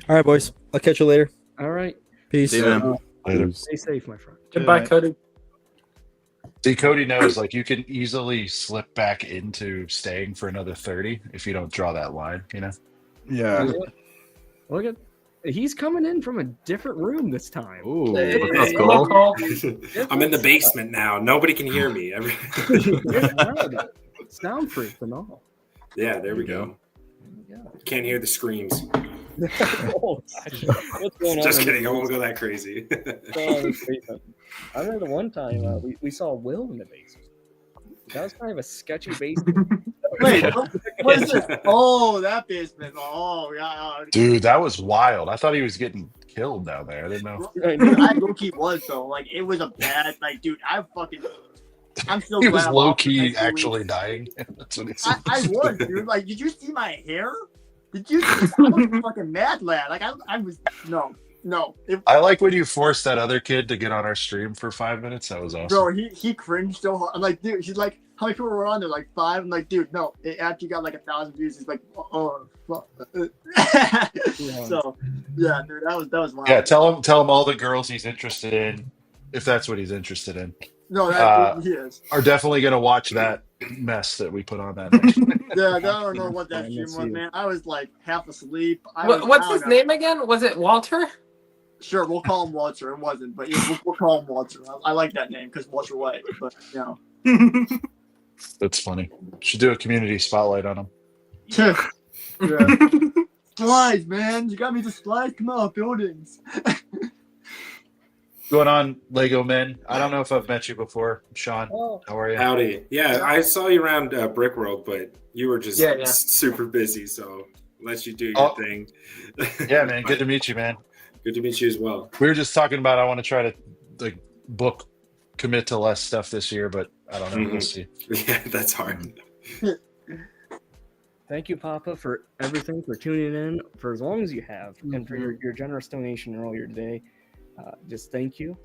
All right, boys. I'll catch you later. All right. Peace. See you, man. Later. Stay safe, my friend. Goodbye, Cody. See, Cody knows like you can easily slip back into staying for another 30 if you don't draw that line, you know? Yeah. Look at he's coming in from a different room this time. Ooh, that's cool. I'm in the basement now. Nobody can hear me. Soundproof and all. Yeah, there we go. Can't hear the screams. Oh, what's going on? Just kidding. I won't go that crazy. I remember one time we saw Will in the basement. That was kind of a sketchy basement. Wait, what is this? Oh, that basement. Oh, yeah. Dude, that was wild. I thought he was getting killed down there. I didn't know. I low-key was, though. Like, it was a bad, like, dude, I'm still He glad was I'm low off for key next actually week. dying. That's what he said. I was, dude. Like, did you see my hair? Did you see? I was a fucking mad lad. Like, I was, no. I like when you forced that other kid to get on our stream for 5 minutes. That was awesome. Bro, he cringed so hard. I'm like, dude, he's like, how many people were on there? Like 5? I'm like, dude, no. It actually got like 1,000 views. He's like, oh, fuck. So, yeah, dude, that was wild. Yeah, tell him all the girls he's interested in, if that's what he's interested in. No, that he is. Are definitely gonna watch that mess that we put on that night. Yeah, I don't know what that stream was, man. I was like half asleep. What's his name again? Was it Walter? Sure, we'll call him Walter. It wasn't, but yeah, we'll call him Walter. I like that name because Walter White. But you know, That's funny. Should do a community spotlight on him. yeah. Slides, man. You got me to slide. Come on, buildings. Going on, Lego Men. I don't know if I've met you before, Sean. How are you? Howdy. Yeah, I saw you around Brick World, but you were just Yeah. super busy, so let you do your thing. Yeah, man. Good to meet you, man. Good to meet you as well. We were just talking about I want to try to like commit to less stuff this year, but I don't know. We'll see. Yeah, that's hard. Thank you, Papa, for everything, for tuning in for as long as you have, and for your generous donation earlier today. Just thank you.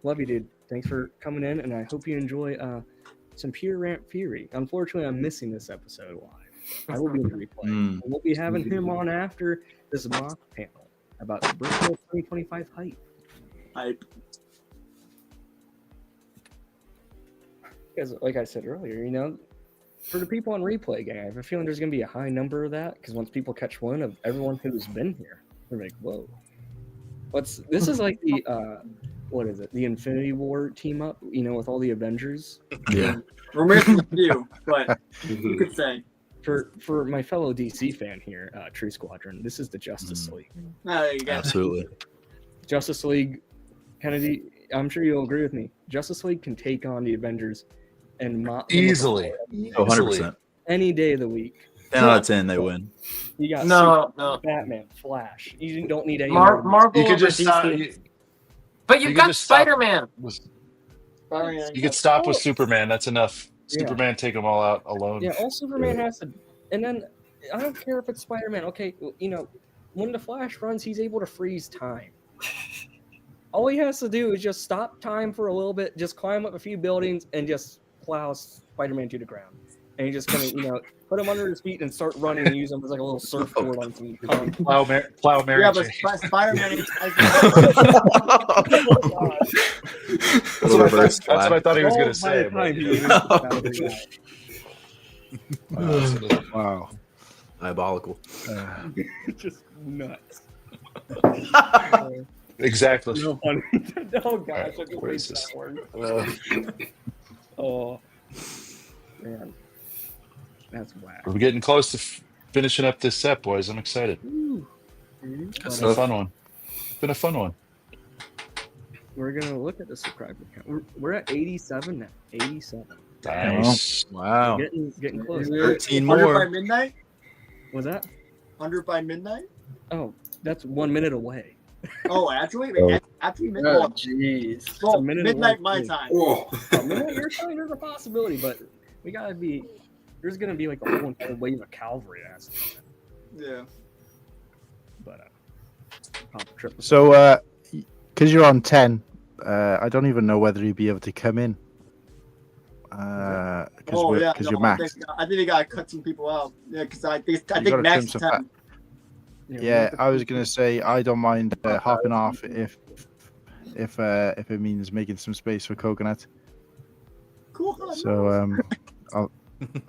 Love you, dude. Thanks for coming in, and I hope you enjoy some Pure Rant Fury. Unfortunately, I'm missing this episode live. I will be in the replay. And we'll be having him on after this mock panel about the Brick World 2025 hype. Because, like I said earlier, you know, for the people on replay, gang, I have a feeling there's going to be a high number of that, because once people catch one of everyone who's been here, they're like, whoa. This is like the what is it? The Infinity War team up, you know, with all the Avengers. Yeah. We're missing a few, but you could say. For my fellow DC fan here, True Squadron, this is the Justice League. There you go. Absolutely. Justice League, Kennedy, I'm sure you'll agree with me. Justice League can take on the Avengers and easily. 100%. Any day of the week. 10 out of 10, they win. You got No. Batman, Flash. You don't need any Marvel. You could just over stop. DC. But you've you could got just stop Spider-Man. You could stop with Superman. That's enough. Superman take them all out alone. Yeah, all Superman has to, and then I don't care if it's Spider-Man. Okay, you know, when the Flash runs, he's able to freeze time. all he has to do is just stop time for a little bit, just climb up a few buildings, and just plow Spider-Man to the ground. And he's just gonna, put him under his feet and start running and use him as like a little surfboard on some concrete. Plow Mary Yeah, Jane. but Spider-Man. That's what I thought he was going to say. Wow. Diabolical. Just nuts. Exactly. No funny. Oh gosh, I just where is waste this? that word. Oh man, that's whack. We're getting close to finishing up this set, boys. I'm excited. It's been a fun one. It's been a fun one. We're gonna look at the subscriber count. We're at 87 now. 87. Nice. Wow. Getting close. 13 100 more. by midnight. Was that? 100 by midnight. Oh, that's 1 minute away. Oh, actually, Oh. actually midnight. Oh, jeez. Well, a minute midnight away, my too. time. Midnight your time, there's a possibility, but we gotta be. There's gonna be like a whole entire wave of cavalry ass. Yeah. But triple. So, because you're on 10, I don't even know whether you'd be able to come in. Because you're maxed. I think they gotta cut some people out. Yeah, because I think gotta max trim is some 10. fat. Yeah, I was gonna say I don't mind hopping off if it means making some space for Coconut. Cool. So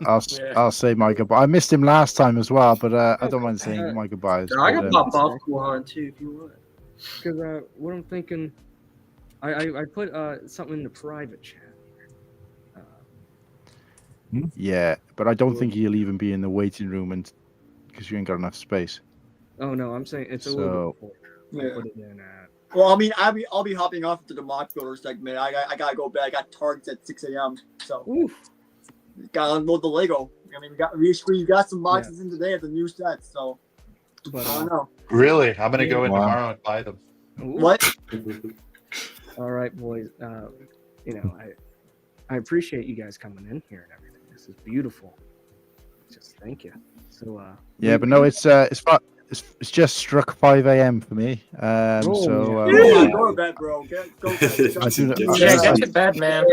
I'll say my goodbye. I missed him last time as well, but I don't mind saying my goodbyes. I can but, pop off Coolhan too if you want. Because what I'm thinking, I put something in the private chat. Yeah, but I don't think he'll even be in the waiting room, and because you ain't got enough space. Oh no, I'm saying it's a So- little bit before. Yeah. Put it in at. Well, I mean, I'll be hopping off to the mock builder segment. I gotta go bed. I got targets at 6 a.m. So gotta unload the Lego. I mean, we got some boxes in today at the new set. So But, I don't know. Really? I'm gonna go in Wow. tomorrow and buy them. What? All right, boys. I appreciate you guys coming in here and everything. This is beautiful. Just thank you. So Yeah, but no, it's just struck 5 a.m. for me. Go to bed, bro. Go to bed. I do- Get to bed, man.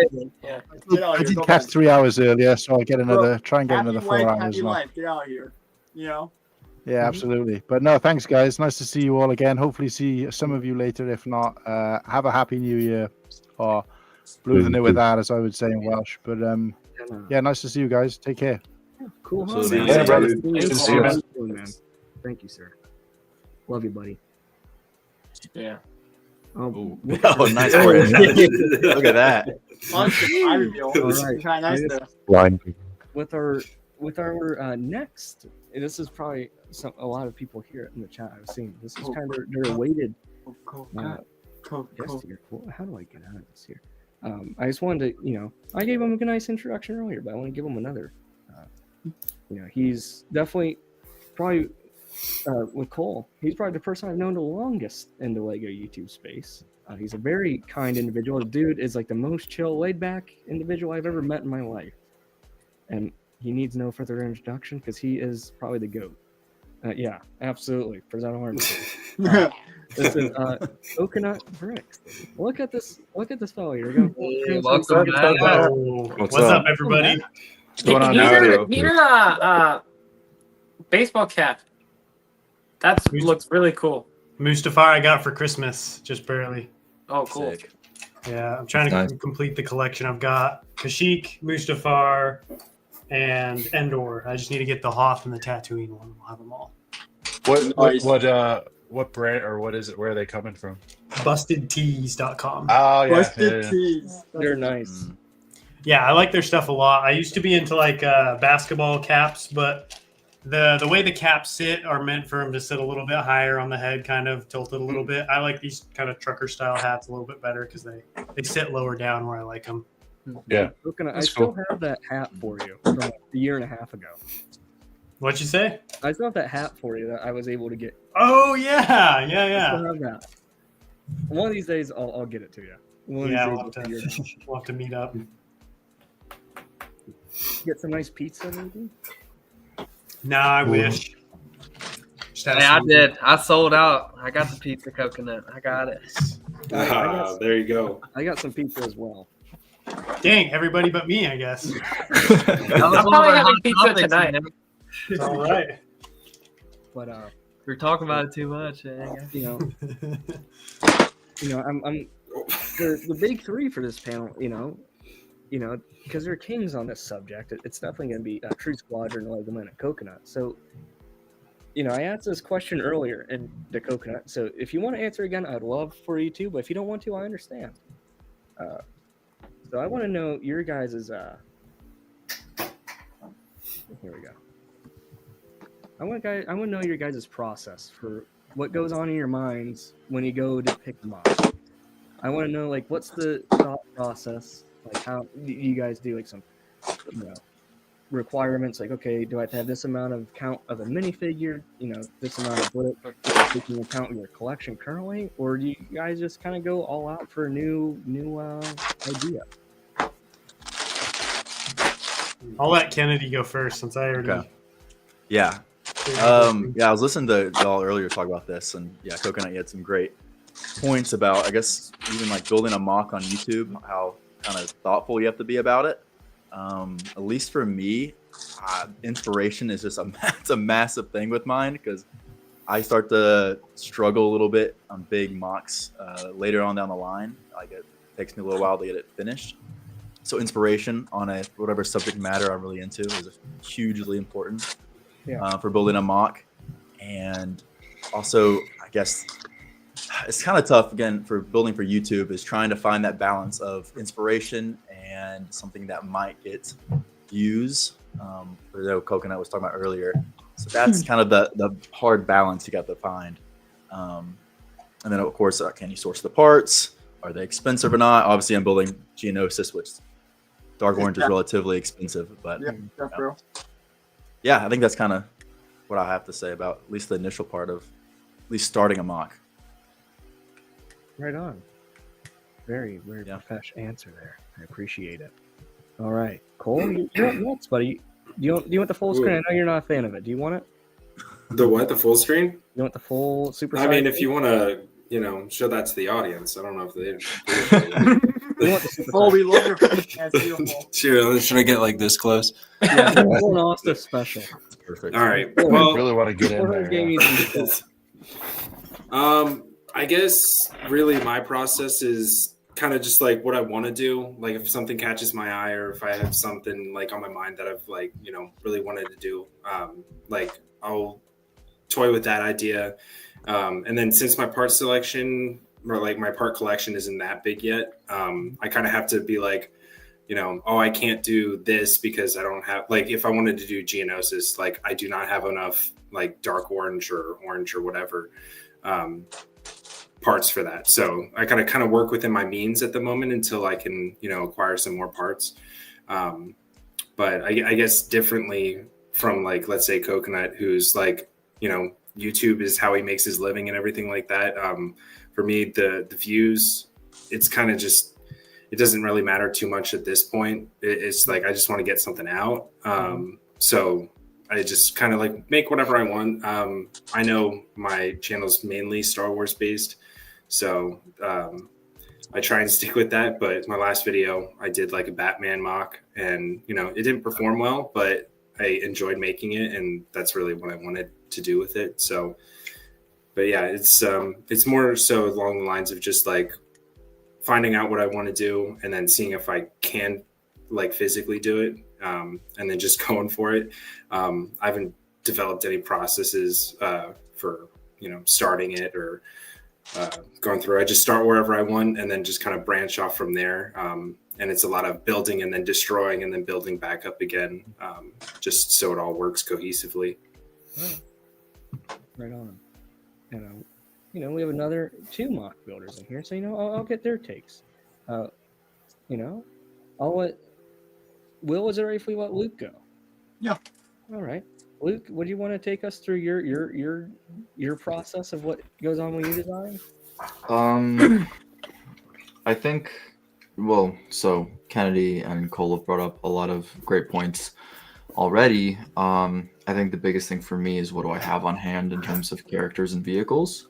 Yeah. Get out I of here. did Go catch bed. 3 hours earlier, so I'll get Bro, try and get happy another 4 wife, hours. happy now. life. Get out of here. You know. Yeah, absolutely. But no, thanks, guys. Nice to see you all again. Hopefully, see some of you later. If not, have a happy New Year, or Blue the New with that, as I would say in Welsh. But yeah, nice to see you guys. Take care. cool. So Huh? see you Later, brother. brother. Good to see you, man. Man. Thank you, sir. Love you, buddy. Yeah. Oh, nice bridge. Look at that. On the eye reveal. All right. Kinda nice there. Blinding. With our next, this is probably a lot of people here in the chat I've seen. This is kind of their awaited guest here. Well, how do I get out of this here? I just wanted to, I gave him a nice introduction earlier, but I want to give him another. He's definitely probably with Cole. He's probably the person I've known the longest in the Lego YouTube space. He's a very kind individual. The dude is like the most chill, laid back individual I've ever met in my life. And he needs no further introduction because he is probably the GOAT. Yeah, absolutely. Present orange. This is Coconut Bricks. Look at this fellow here. Hey, welcome back. What's up, everybody? What's going on Here's a baseball cap. That looks really cool. Mustafar I got for Christmas, just barely. Oh, cool. Sick. Yeah, I'm trying to complete the collection. I've got Kashyyyk, Mustafar, and Endor. I just need to get the Hoth and the Tatooine one. We'll have them all. What brand or what is it? Where are they coming from? BustedTees.com. Oh yeah, Busted Tees. They're nice. Yeah, I like their stuff a lot. I used to be into like basketball caps, but the way the caps sit are meant for them to sit a little bit higher on the head, kind of tilted a little bit. I like these kind of trucker style hats a little bit better because they sit lower down where I like them. Yeah, I still have that hat for you from a year and a half ago. What'd you say? I still have that hat for you that I was able to get. Oh yeah. I still have that. One of these days, I'll get it to you. One of these Yeah, days we'll have to meet up. Get some nice pizza, maybe. Nah, I wish. Hey, I did. I sold out. I got the pizza coconut. I got it. There you go. I got some pizza as well. Dang, everybody but me, I guess. I'm probably having pizza tonight. All right. But we're talking about it too much. You know, I'm the big three for this panel. You know, because they're kings on this subject. It's definitely going to be True Squadron, Legomen, and Coconut. So, you know, I asked this question earlier in the Coconut. So, if you want to answer again, I'd love for you to. But if you don't want to, I understand. So, I want to know your guys' Here we go. I want to know your guys' process for what goes on in your minds when you go to pick them up. I want to know, like, what's the thought process? Like, how do you guys do, like, some, you know, requirements? Like, okay, do I have to have this amount of count of a minifigure? You know, this amount of bullet, taking into account your collection currently? Or do you guys just kind of go all out for a new idea? I'll let Kennedy go first since I already. Okay. Yeah. I was listening to y'all earlier talk about this, and yeah, Coconut, you had some great points about, I guess, even like building a mock on YouTube, how kind of thoughtful you have to be about it. At least for me, inspiration is just it's a massive thing with mine, because I start to struggle a little bit on big mocks later on down the line. Like, it takes me a little while to get it finished. So inspiration on whatever subject matter I'm really into is hugely important for building a mock. And also, I guess it's kind of tough, again, for building for YouTube, is trying to find that balance of inspiration and something that might get views. For Coconut was talking about earlier. So that's kind of the hard balance you got to find. And then, of course, can you source the parts? Are they expensive or not? Obviously, I'm building Geonosis, which Dark Orange is relatively expensive. But yeah, I think that's kind of what I have to say about at least the initial part of at least starting a mock. Right on. Very, very professional answer there. I appreciate it. All right, Cole, you're up next, buddy. Do you want the full screen? I know you're not a fan of it. Do you want it? The what? The full screen? You want the full super? I mean, if you want to, show that to the audience. I don't know if they. Oh, we love your Sure. Should I get like this close? Yeah, an Austiff special. Perfect. All right. Well, really want to get in there. I guess really my process is kind of just like what I want to do. Like, if something catches my eye, or if I have something like on my mind that I've really wanted to do, like I'll toy with that idea. And then since my part selection or like my part collection isn't that big yet, I kind of have to be like, I can't do this because I don't have, like, if I wanted to do Geonosis, like I do not have enough like dark orange or whatever parts for that. So I gotta kind of work within my means at the moment until I can, acquire some more parts. But I guess differently from, like, let's say Coconut, who's like, YouTube is how he makes his living and everything like that. For me, the views, it's kind of just, it doesn't really matter too much at this point. It's like, I just want to get something out. So I just kind of like make whatever I want. I know my channel's mainly Star Wars based, so I try and stick with that. But my last video, I did like a Batman mock, and it didn't perform well, but I enjoyed making it, and that's really what I wanted to do with it. So, but yeah, it's more so along the lines of just like finding out what I want to do, and then seeing if I can like physically do it, and then just going for it. I haven't developed any processes for starting it or going through. I just start wherever I want, and then just kind of branch off from there. And it's a lot of building and then destroying and then building back up again, just so it all works cohesively. Right on. And we have another 2 mock builders in here, so I'll get their takes. I'll let Will. Is it ready if we let Luke go? Yeah. All right, Luke. Would you want to take us through your process of what goes on when you design? I think. Well, so Kennedy and Cole have brought up a lot of great points already. I think the biggest thing for me is what do I have on hand in terms of characters and vehicles.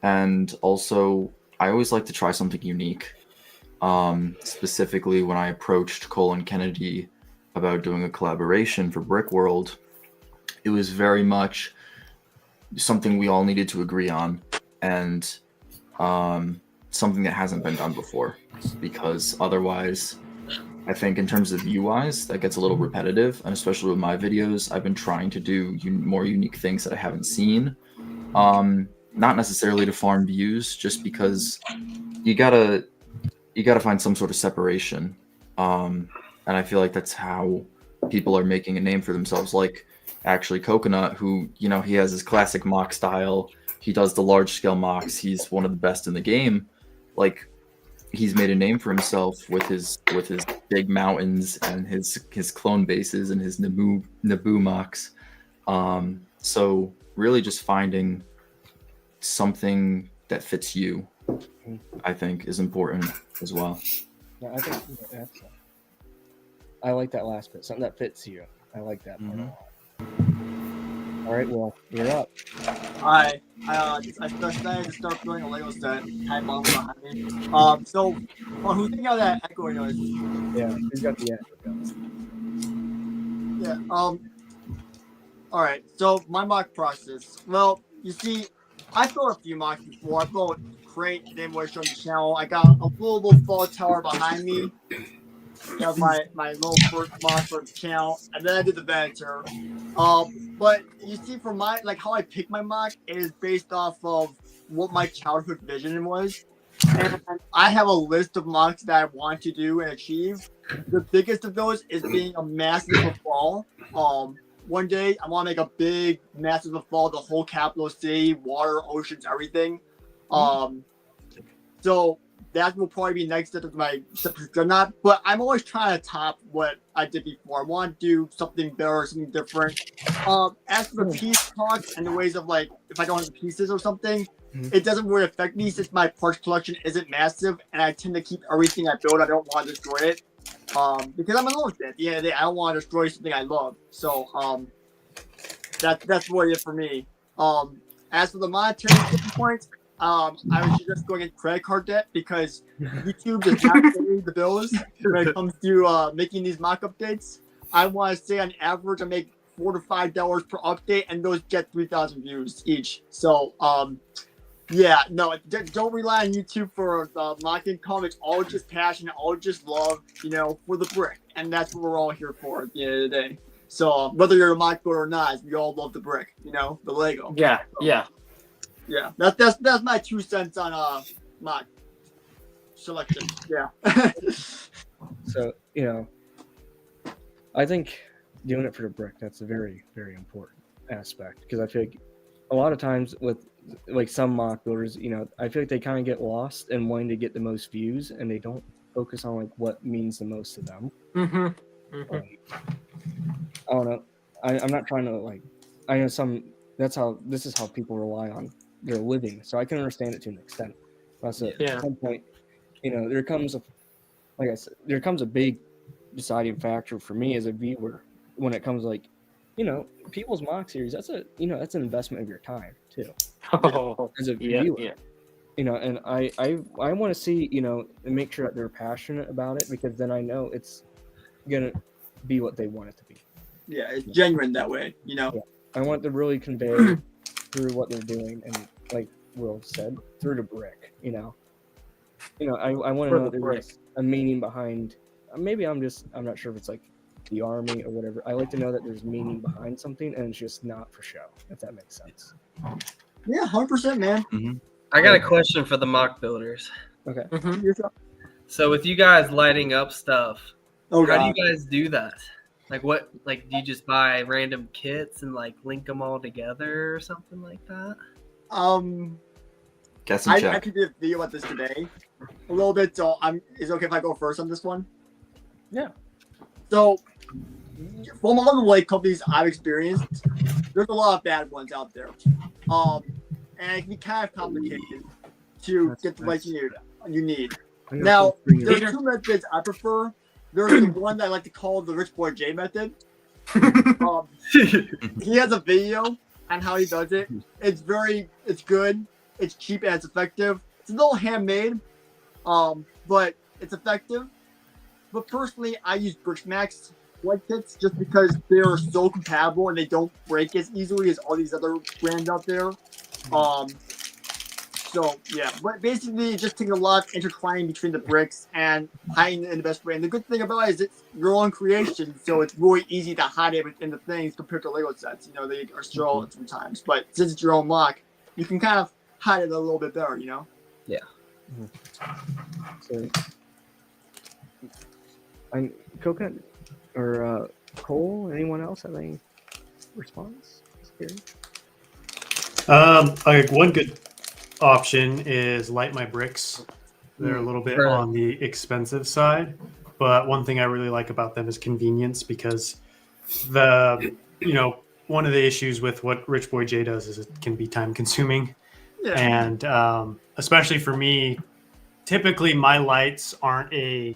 And also, I always like to try something unique. Specifically, when I approached Cole and Kennedy about doing a collaboration for Brickworld, it was very much something we all needed to agree on, and something that hasn't been done before. Because otherwise, I think in terms of UIs, that gets a little repetitive, and especially with my videos, I've been trying to do more unique things that I haven't seen. Not necessarily to farm views, just because you gotta find some sort of separation. And I feel like that's how people are making a name for themselves. Like actually Coconut, who, you know, he has his classic mock style. He does the large scale mocks. He's one of the best in the game. Like, he's made a name for himself with his big mountains and his clone bases and his Naboo mocks. So really just finding something that fits you, I think, is important as well. Yeah, I think I like that last bit. Something that fits you. I like that part a lot. All right, well, you're up. I decided to start building a Lego set. I have models behind me. So, who's thinking of that echoing noise? Yeah, who's got the echo? Yeah. All right. So my mock process. Well, you see, I built a few mocks before. I built Crate, then was on the channel. I got a little fall tower behind me. That was my little first mock for the channel, and then I did the banter. But you see, for my how I pick my mock is based off of what my childhood vision was. And I have a list of mocks that I want to do and achieve. The biggest of those is being a massive fall. One day I want to make a big, massive fall, the whole capital city, water, oceans, everything. So that will probably be next step of my not. But I'm always trying to top what I did before. I want to do something better, something different. As for the piece talks and the ways of if I don't have the pieces or something, it doesn't really affect me since my parts collection isn't massive, and I tend to keep everything I build. I don't want to destroy it because I'm alone. At the end of the day, I don't want to destroy something I love. So that's really it for me. As for the monetary points, I was just going in credit card debt because YouTube does not pay the bills when it comes to making these mock updates. I want to say on average I make $4 to $5 per update, and those get 3,000 views each. So yeah, no, don't rely on YouTube for the mock income. It's all just passion, all just love, for the brick, and that's what we're all here for at the end of the day. So whether you're a mock builder or not, we all love the brick, the Lego. Yeah, so, yeah. Yeah, that's my 2 cents on mock selection. Yeah. So, I think doing it for the brick, that's a very, very important aspect, because I feel like a lot of times with some mock builders, I feel like they kind of get lost in wanting to get the most views, and they don't focus on what means the most to them. I don't know. I'm not trying to I know this is how people rely on their living, so I can understand it to an extent. But at some point, there comes a big deciding factor for me as a viewer when it comes people's mock series. That's that's an investment of your time too. As a viewer, and I want to see and make sure that they're passionate about it, because then I know it's gonna be what they want it to be. Yeah, it's genuine that way, Yeah. I want to really convey through what they're doing, and like Will said, through the brick. I want to know there's a meaning behind. Maybe I'm not sure if it's the army or whatever. I like to know that there's meaning behind something, and it's just not for show. If that makes sense. Yeah, 100%, man. I got a question for the mock builders. Okay. So with you guys lighting up stuff, how do you guys do that? Do you just buy random kits and link them all together or something like that? Guess and check. I actually did a video about this today, a little bit. So is it okay if I go first on this one? Yeah. So from all the light companies I've experienced, there's a lot of bad ones out there, and it can be kind of complicated to get the lights you need. Now, there's 2 methods I prefer. There's the one that I like to call the Rich Boy J method. He has a video on how he does it. It's good, it's cheap, and it's effective. It's a little handmade, but it's effective. But personally, I use Brickmax light kits just because they're so compatible and they don't break as easily as all these other brands out there. So yeah, but basically, it just takes a lot of intertwining between the bricks and hiding it in the best way. And the good thing about it is it's your own creation, so it's really easy to hide it within the things compared to Lego sets. You know, they are still sometimes, but since it's your own mock, you can kind of hide it a little bit better. You know? Yeah. So, I'm Coconut or Cole. Anyone else have any response? Like one good option is Light My Bricks. They're a little bit on the expensive side, but one thing I really like about them is convenience, because one of the issues with what Rich Boy J does is it can be time consuming. Yeah. And especially for me, typically my lights aren't a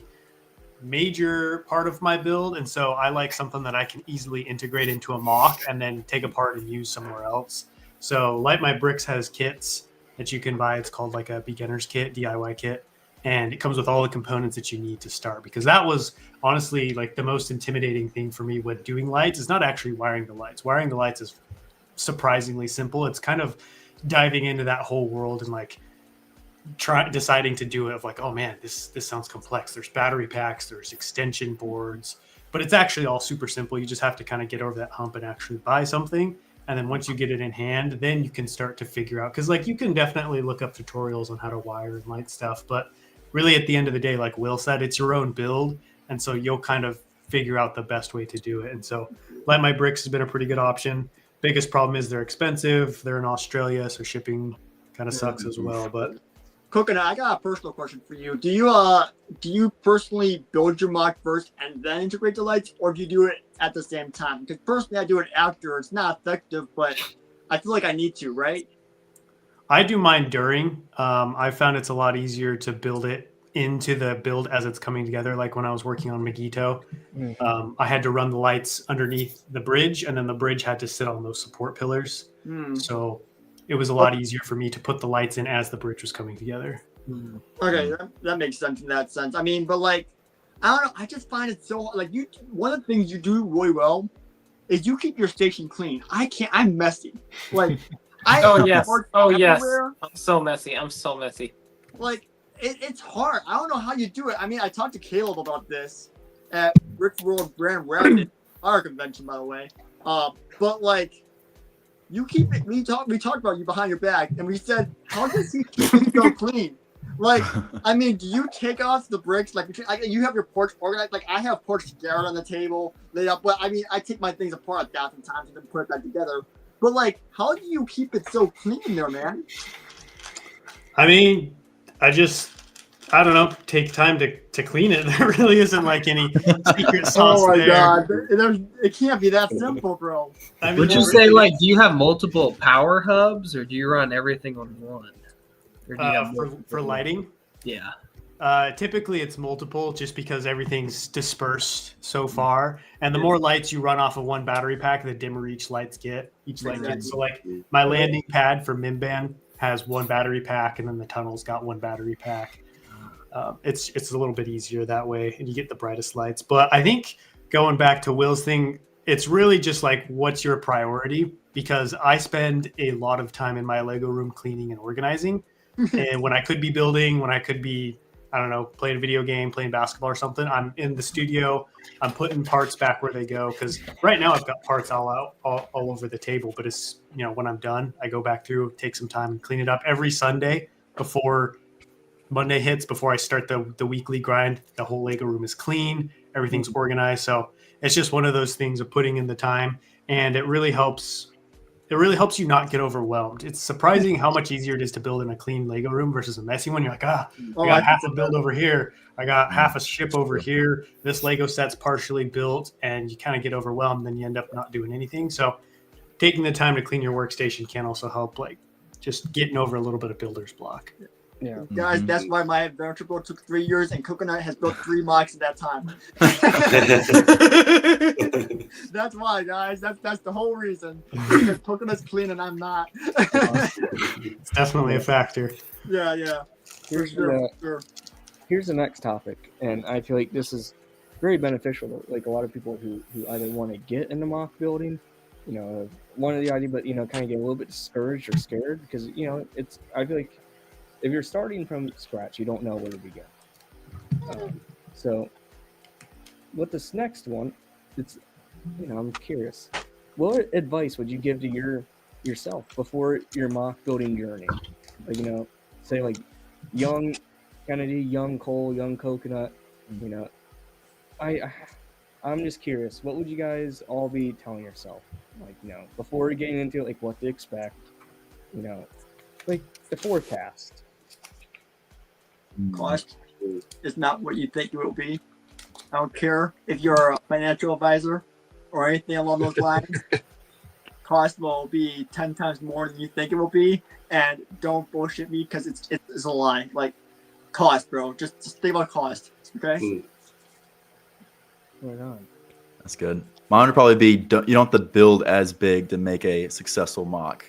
major part of my build, and so I like something that I can easily integrate into a mock and then take apart and use somewhere else. So Light My Bricks has kits that you can buy. It's called like a beginner's kit, DIY kit, and it comes with all the components that you need to start, because that was honestly like the most intimidating thing for me with doing lights. Is not actually wiring the lights. Wiring the lights is surprisingly simple. It's kind of diving into that whole world and like deciding to do it of like, oh man, this sounds complex. There's battery packs, there's extension boards, but it's actually all super simple. You just have to kind of get over that hump and actually buy something. And then once you get it in hand, then you can start to figure out, because like you can definitely look up tutorials on how to wire and light stuff, but really at the end of the day, like Will said, it's your own build, and so you'll kind of figure out the best way to do it. And so Light My Bricks has been a pretty good option. Biggest problem is they're expensive. They're in Australia, so shipping kind of sucks as well. But Coconut, I got a personal question for you. Do you personally build your mock first and then integrate the lights, or do you do it at the same time? Because personally, I do it after. It's not effective, but I feel like I need to, right? I do mine during. I found it's a lot easier to build it into the build as it's coming together. Like when I was working on Magito, I had to run the lights underneath the bridge, and then the bridge had to sit on those support pillars. So it was a lot easier for me to put the lights in as the bridge was coming together. Okay, that makes sense in that sense. I mean, but like, I don't know. I just find it so like one of the things you do really well is you keep your station clean. I can't. I'm messy. Like, yes. everywhere. I'm so messy. Like, it's hard. I don't know how you do it. I mean, I talked to Caleb about this at Rick World Brand Rabbit, our convention, by the way. But like, you keep it. We talked about you behind your back, and we said, how does he keep it so clean? Like, I mean, do you take off the bricks? Like, you have your porch organized. Like, I have porch scattered on the table, laid up. But I mean, I take my things apart 1,000 times and then put it back together. But like, how do you keep it so clean there, man? I mean, I don't know, take time to clean it. There really isn't like any secret sauce. Oh my there. god, it can't be that simple, bro. I mean, Would you say like, do you have multiple power hubs, or do you run everything on one? Or do you have for lighting? Yeah. Typically it's multiple, just because everything's dispersed so far, and the more lights you run off of one battery pack, the dimmer each light gets. So like my landing pad for Mimban has one battery pack, and then the tunnel's got one battery pack. It's a little bit easier that way, and you get the brightest lights. But I think going back to Will's thing, it's really just like, what's your priority? Because I spend a lot of time in my Lego room cleaning and organizing. And when I could be building, when I could be, I don't know, playing a video game, playing basketball or something, I'm in the studio. I'm putting parts back where they go, because right now I've got parts all over the table. But it's, when I'm done, I go back through, take some time and clean it up every Sunday before Monday hits, before I start the weekly grind. The whole Lego room is clean. Everything's organized. So it's just one of those things of putting in the time, and it really helps. It really helps you not get overwhelmed. It's surprising how much easier it is to build in a clean Lego room versus a messy one. You're like, I got half a build over here. I got half a ship over here. This Lego set's partially built, and you kind of get overwhelmed. Then you end up not doing anything. So taking the time to clean your workstation can also help, like, just getting over a little bit of builder's block. Yeah, guys, that's why my adventure build took 3 years, and Coconut has built 3 mocks in that time. That's why, guys. That's the whole reason. Because Coconut's clean and I'm not. It's definitely a factor. Yeah. Here's here's the next topic, and I feel like this is very beneficial to like a lot of people who either want to get into mock building, one of the idea, but kind of get a little bit discouraged or scared because it's. I feel like if you're starting from scratch, you don't know where to begin. So, with this next one, it's I'm curious. What advice would you give to yourself before your mock building journey? Like say like young Kennedy, young Cole, young Coconut. I'm just curious. What would you guys all be telling yourself? Like before getting into it, like what to expect. Like the forecast. Cost is not what you think it will be. I don't care if you're a financial advisor or anything along those lines. Cost will be 10 times more than you think it will be, and don't bullshit me because it's a lie. Like cost, bro. Just think about cost. Okay. Right on. That's good. Mine would probably be you don't have to build as big to make a successful mock.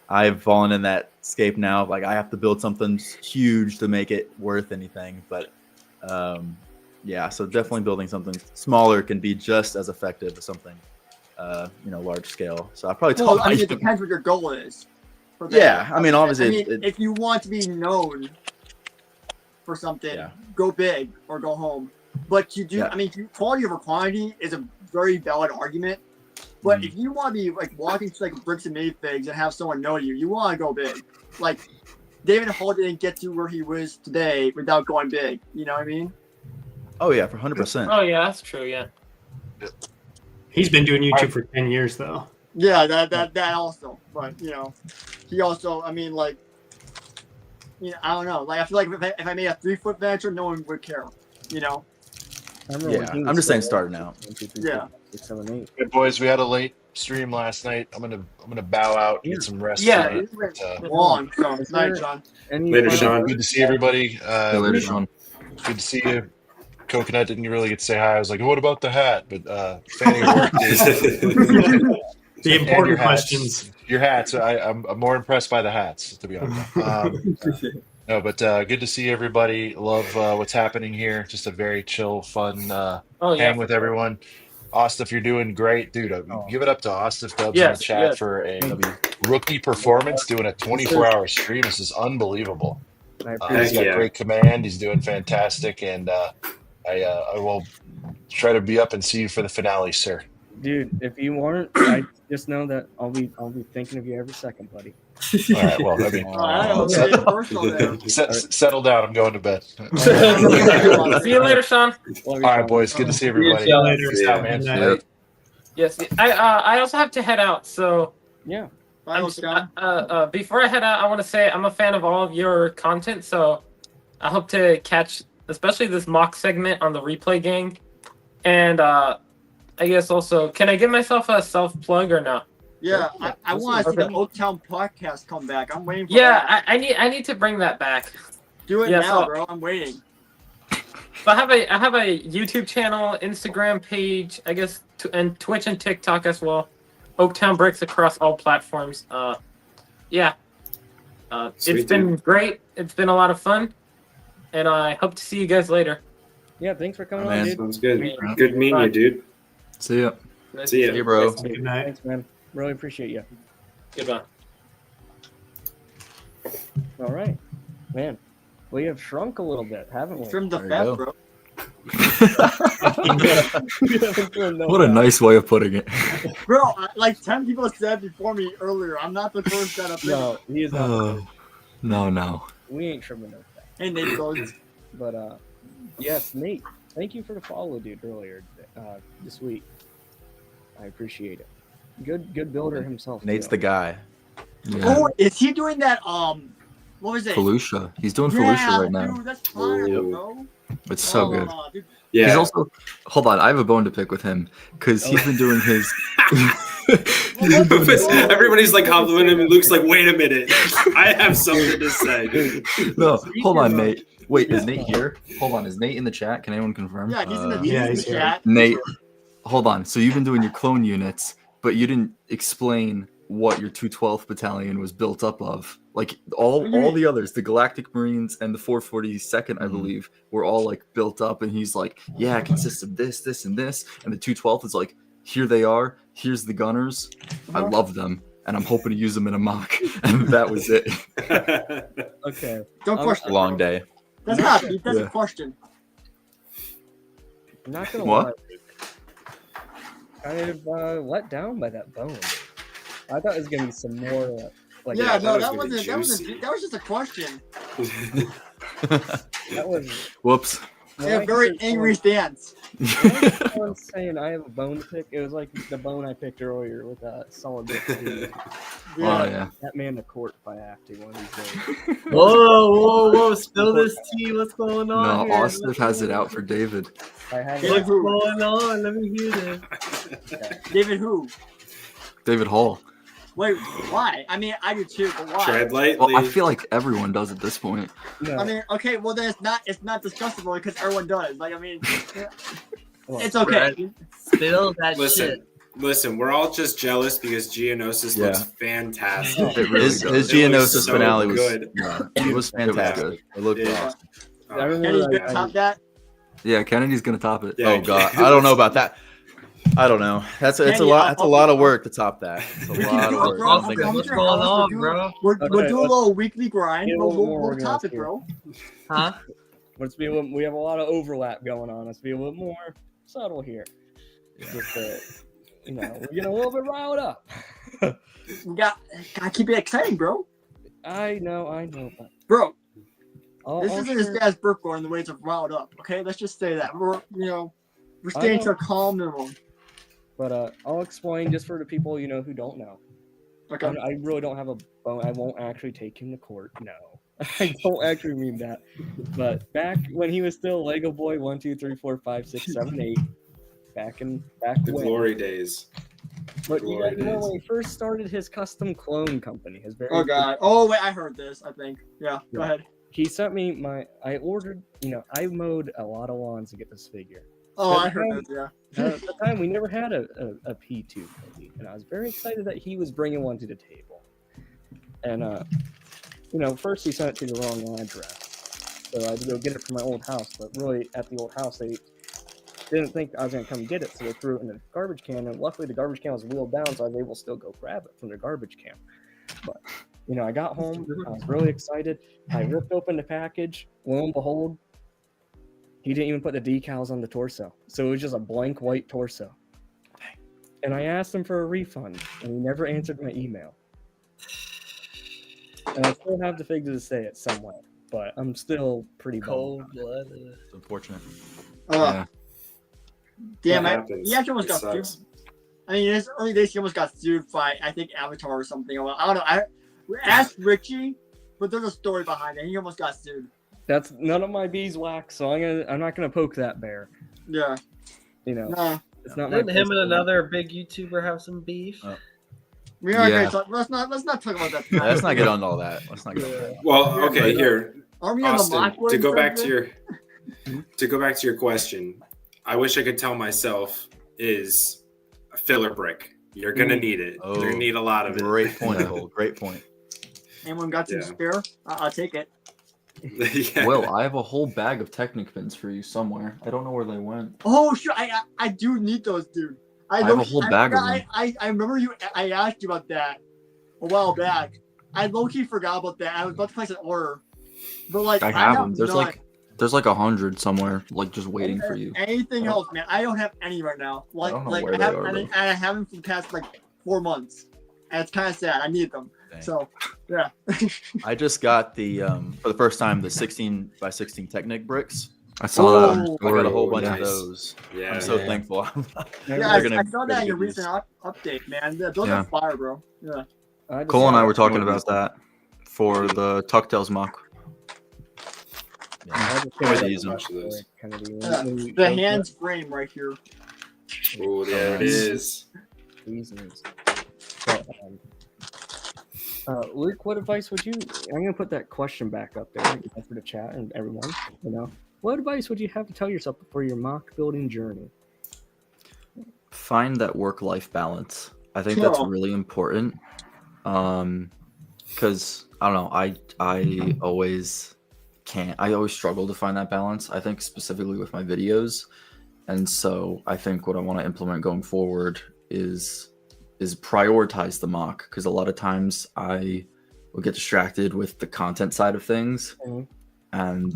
I've fallen in that scape now. Like I have to build something huge to make it worth anything. But so definitely building something smaller can be just as effective as something large scale. So I probably tell it depends what your goal is. Yeah, I mean obviously if you want to be known for something, go big or go home. But you do quality over quantity is a very valid argument. But if you want to be like walking to like bricks and minifigs and have someone know you want to go big. Like David Hall didn't get to where he was today without going big. You know what I mean? Oh yeah, for 100%. Oh yeah, that's true. Yeah. He's been doing YouTube for 10 years though. Yeah, that also. But he also. I mean, like, I don't know. Like I feel like if I made a 3-foot venture, no one would care. I'm just saying starting out. 1, 2, 3, Yeah. 4, 5, 6, 7, 8. Hey boys, we had a late stream last night. I'm gonna bow out, get some rest. Yeah, tonight. long. So night, Sean. Later, Sean. Good to see everybody. Later, Sean. Good to see you. Coconut didn't really get to say hi. I was like, what about the hat? But Fanny worked the important questions. Your hats. I'm more impressed by the hats, to be honest. No, but good to see everybody. Love what's happening here. Just a very chill, fun hang with everyone. Austiff, you're doing great, dude. Give it up to Austiff Dubs in the chat for a rookie performance, doing a 24-hour stream. This is unbelievable. He's got great command. He's doing fantastic, and I will try to be up and see you for the finale, sir. Dude, if you weren't, I just know that I'll be thinking of you every second, buddy. All right, well, settle down. I'm going to bed. See you later, Sean. All right, boys. Good to see everybody. See you later. Peace out, man. Yep. Yes, I also have to head out, so yeah. Before I head out, I want to say I'm a fan of all of your content, so I hope to catch especially this mock segment on the replay gang, and I guess also, can I give myself a self plug or no? Yeah, I want to see the Oak Town podcast come back. I'm waiting for that. I need to bring that back. Do it now, bro. I'm waiting. So I have a YouTube channel, Instagram page, I guess, and Twitch and TikTok as well. Oaktown Bricks across all platforms. It's been great. It's been a lot of fun, and I hope to see you guys later. Yeah, thanks for coming on, dude. Sounds good. Good meeting you, dude. See ya. See ya. See you, bro. Good night. Thanks, man. Really appreciate you. Goodbye. All right, man. We have shrunk a little bit, haven't we? Trimmed the fat, bro. What a nice way of putting it. Bro, like 10 people said before me earlier, I'm not the first that up. No, he is not. No. We ain't trimming no fat. Hey, Nate goes. But yes, Nate. Thank you for the follow, dude. Earlier this week, I appreciate it. Good builder himself. Nate's the guy. Yeah. Oh, is he doing that? What was it? Felucia. He's doing Felucia right now. Dude, that's fire, bro. It's so good. Dude. Yeah. He's also. Hold on, I have a bone to pick with him because he's been doing his. Everybody's like complimenting him, and Luke's like, "Wait a minute, I have something to say." No, hold on, Nate. Wait, is Nate here? Hold on, is Nate in the chat? Can anyone confirm? Yeah, he's in the chat. Nate, hold on. So you've been doing your clone units, but you didn't explain what your 212th Battalion was built up of. Like all the others, the Galactic Marines and the 442nd, I believe, were all like built up. And he's like, yeah, it consists of this, this, and this. And the 212th is like, here they are. Here's the gunners. I love them, and I'm hoping to use them in a mock. And that was it. Okay. Don't question. A long day. That's not. That's a question. I'm not gonna What? lie. Kind of let down by that bone. I thought it was gonna be some more. Like Yeah, no, that was wasn't. That was just a question. That was. Whoops. Yeah, very angry stance. Someone saying I have a bone to pick. It was like the bone I picked earlier with a solid bit. Yeah. That man to court if I have to one of these days. Whoa! Spill this tea. What's going on? No, Austiff has it out for David. I have David What's going on? Let me hear this. David who? David Hall. Wait, why? I mean, I do too, but why? Tread lightly. Well, I feel like everyone does at this point. I mean, okay, well then it's not disgustable because everyone does. Like, I mean, it's okay. Spill that shit. Listen, we're all just jealous because Geonosis looks fantastic. It really his does. Geonosis finale was good. It was fantastic. It looked awesome. I remember Kennedy's gonna top that. Yeah, Kennedy's gonna top it. Yeah, Oh god, I don't know about that. I don't know. It's a lot. That's a lot of work to top that. It's a lot of work. I don't think What's going on, bro? We'll do a little weekly grind. We'll top it, bro. Huh? Let's be we have a lot of overlap going on. Let's be a little more subtle here. Just we're getting a little bit riled up. We gotta keep it exciting, bro. I know. Bro, I'll isn't as bad as Burkborn in the ways of riled up. Okay, let's just say that we're staying to a calm minimum. But I'll explain just for the people who don't know. Okay. I really don't have a bone. I won't actually take him to court. No, I don't actually mean that. But back when he was still Lego Boy 1, 2, 3, 4, 5, 6, 7, 8, back the when. glory days. But you guys know when he first started his custom clone company, his very. Oh god. Oh wait, I heard this. I think. Yeah. Go ahead. He sent me I ordered. I mowed a lot of lawns to get this figure. Oh, I heard that. Yeah. At the time, we never had a P2 movie, and I was very excited that he was bringing one to the table. And first he sent it to the wrong address, so I had to go get it from my old house. But really, at the old house, they didn't think I was going to come get it, so they threw it in the garbage can. And luckily, the garbage can was wheeled down, so I was able to still go grab it from the garbage can. But I got home, I was really excited. I ripped open the package. Lo and behold, he didn't even put the decals on the torso, so it was just a blank white torso. And I asked him for a refund, and he never answered my email. And I still have the figure to say it somewhere, but I'm still pretty cold-blooded. It's unfortunate. Damn, he actually almost got sued. I mean, in his early days, he almost got sued by, I think, Avatar or something. I don't know. I asked Richie, but there's a story behind it. He almost got sued. That's none of my beeswax, so I'm not gonna poke that bear. Yeah. Nah. It's not Didn't him and another big YouTuber have some beef? We are going to talk. Let's not talk about that. Let's not get on all that. Let's not get on that. Well, okay, here, Aren't we on the Austin, mock to go one back to segment? your question. I wish I could tell myself is a filler brick. You're gonna need it. You're gonna need a lot of it. Great point, Cole. Great point. Anyone got some spare? I'll take it. Well, I have a whole bag of Technic pins for you somewhere. I don't know where they went. Oh, sure. I do need those, dude. I have a whole bag of them. I remember I asked you about that a while back. I low-key forgot about that. I was about to place an order. But like I have them. There's like 100 somewhere, like just waiting for you. Anything else, man? I don't have any right now. I don't know where they are, and I haven't for the past like 4 months. And it's kind of sad. I need them. Dang. So, yeah. I just got the for the first time the 16x16 Technic bricks. I saw that. I got a whole bunch of those. Yeah, I'm so thankful. I saw that in your recent update, man. Those are fire, bro. Yeah. Cole and I were talking about that for the Tucktails mock. The hands frame right here. Oh, there it is. Luke, what advice would you? I'm gonna put that question back up there for the chat and everyone. What advice would you have to tell yourself before your mock building journey? Find that work-life balance. I think that's really important. Because I don't know, I always struggle to find that balance. I think specifically with my videos, and so I think what I want to implement going forward is prioritize the mock, because a lot of times I will get distracted with the content side of things, and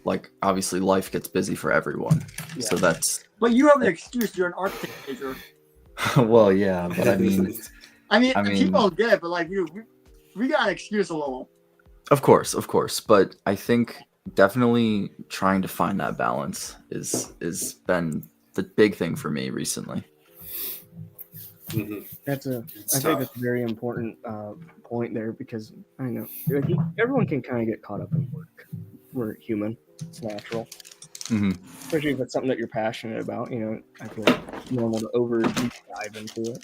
like obviously life gets busy for everyone. Yeah. So that's But you have an excuse. You're an architect major. well, yeah, but I mean, I mean, people don't get it, but like we got an excuse a little. Of course, but I think definitely trying to find that balance is been the big thing for me recently. I think that's a very important point there, because I know everyone can kind of get caught up in work. We're human; it's natural. Especially if it's something that you're passionate about. You know, I feel like it's normal to deep dive into it.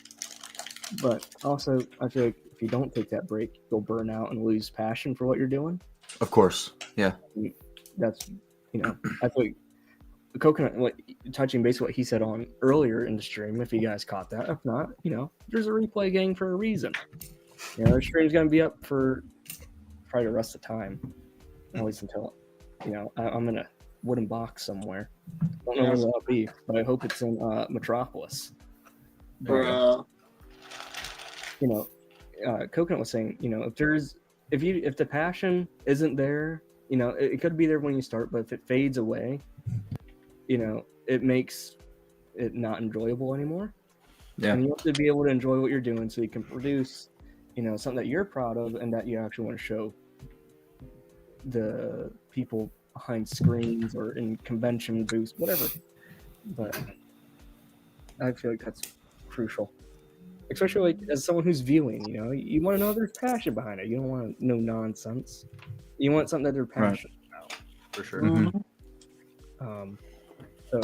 But also, I feel like if you don't take that break, you'll burn out and lose passion for what you're doing. Of course, yeah. That's, I feel like Coconut, touching base on what he said on earlier in the stream, if you guys caught that. If not, there's a replay gang for a reason. Our stream's going to be up for probably the rest of the time, at least until, I'm in a wooden box somewhere. I don't know where that'll be, but I hope it's in Metropolis. Coconut was saying, if the passion isn't there, it could be there when you start, but if it fades away, it makes it not enjoyable anymore. Yeah. And you have to be able to enjoy what you're doing so you can produce, something that you're proud of and that you actually want to show the people behind screens or in convention booths, whatever. But I feel like that's crucial. Especially as someone who's viewing, you want to know there's passion behind it. You don't want to know nonsense. You want something that they're passionate about. For sure. So,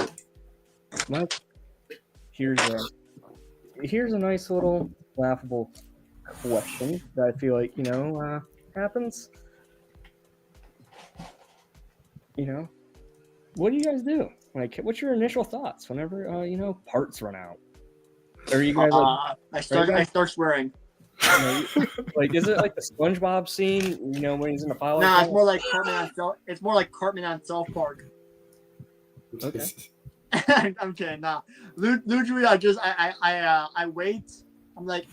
here's a nice little laughable question that I feel like happens. What do you guys do? Like, what's your initial thoughts whenever parts run out? Are you guys I start swearing. Like, is it like the SpongeBob scene? When he's in the file. Nah, it's more like Cartman on South Park. Okay. I'm kidding. Nah, usually I wait. I'm like,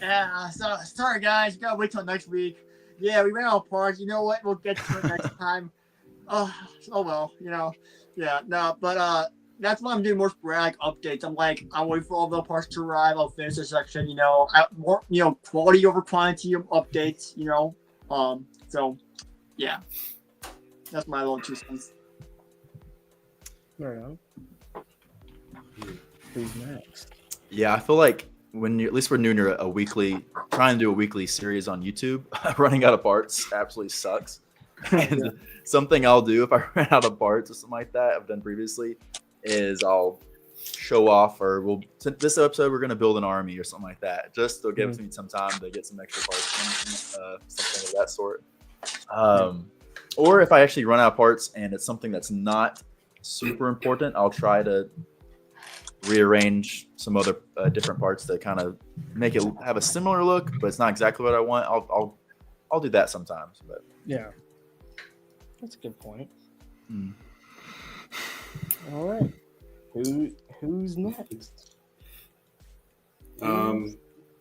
sorry guys, you gotta wait till next week. Yeah, we ran out of parts. You know what? We'll get to it next time. Oh well, yeah, no, but that's why I'm doing more sporadic updates. I'm waiting for all the parts to arrive. I'll finish the section. More quality over quantity of updates. So yeah, that's my little 2 cents. Right on. Who's next? Yeah, I feel like at least when you're trying to do a weekly series on YouTube, running out of parts absolutely sucks. And something I'll do if I run out of parts or something like that I've done previously is I'll show off, or this episode we're going to build an army or something like that. Just to give me some time to get some extra parts, something of that sort. Or if I actually run out of parts and it's something that's not super important, I'll try to rearrange some other different parts to kind of make it have a similar look, but it's not exactly what I want. I'll do that sometimes. But yeah, that's a good point. All right, who's next?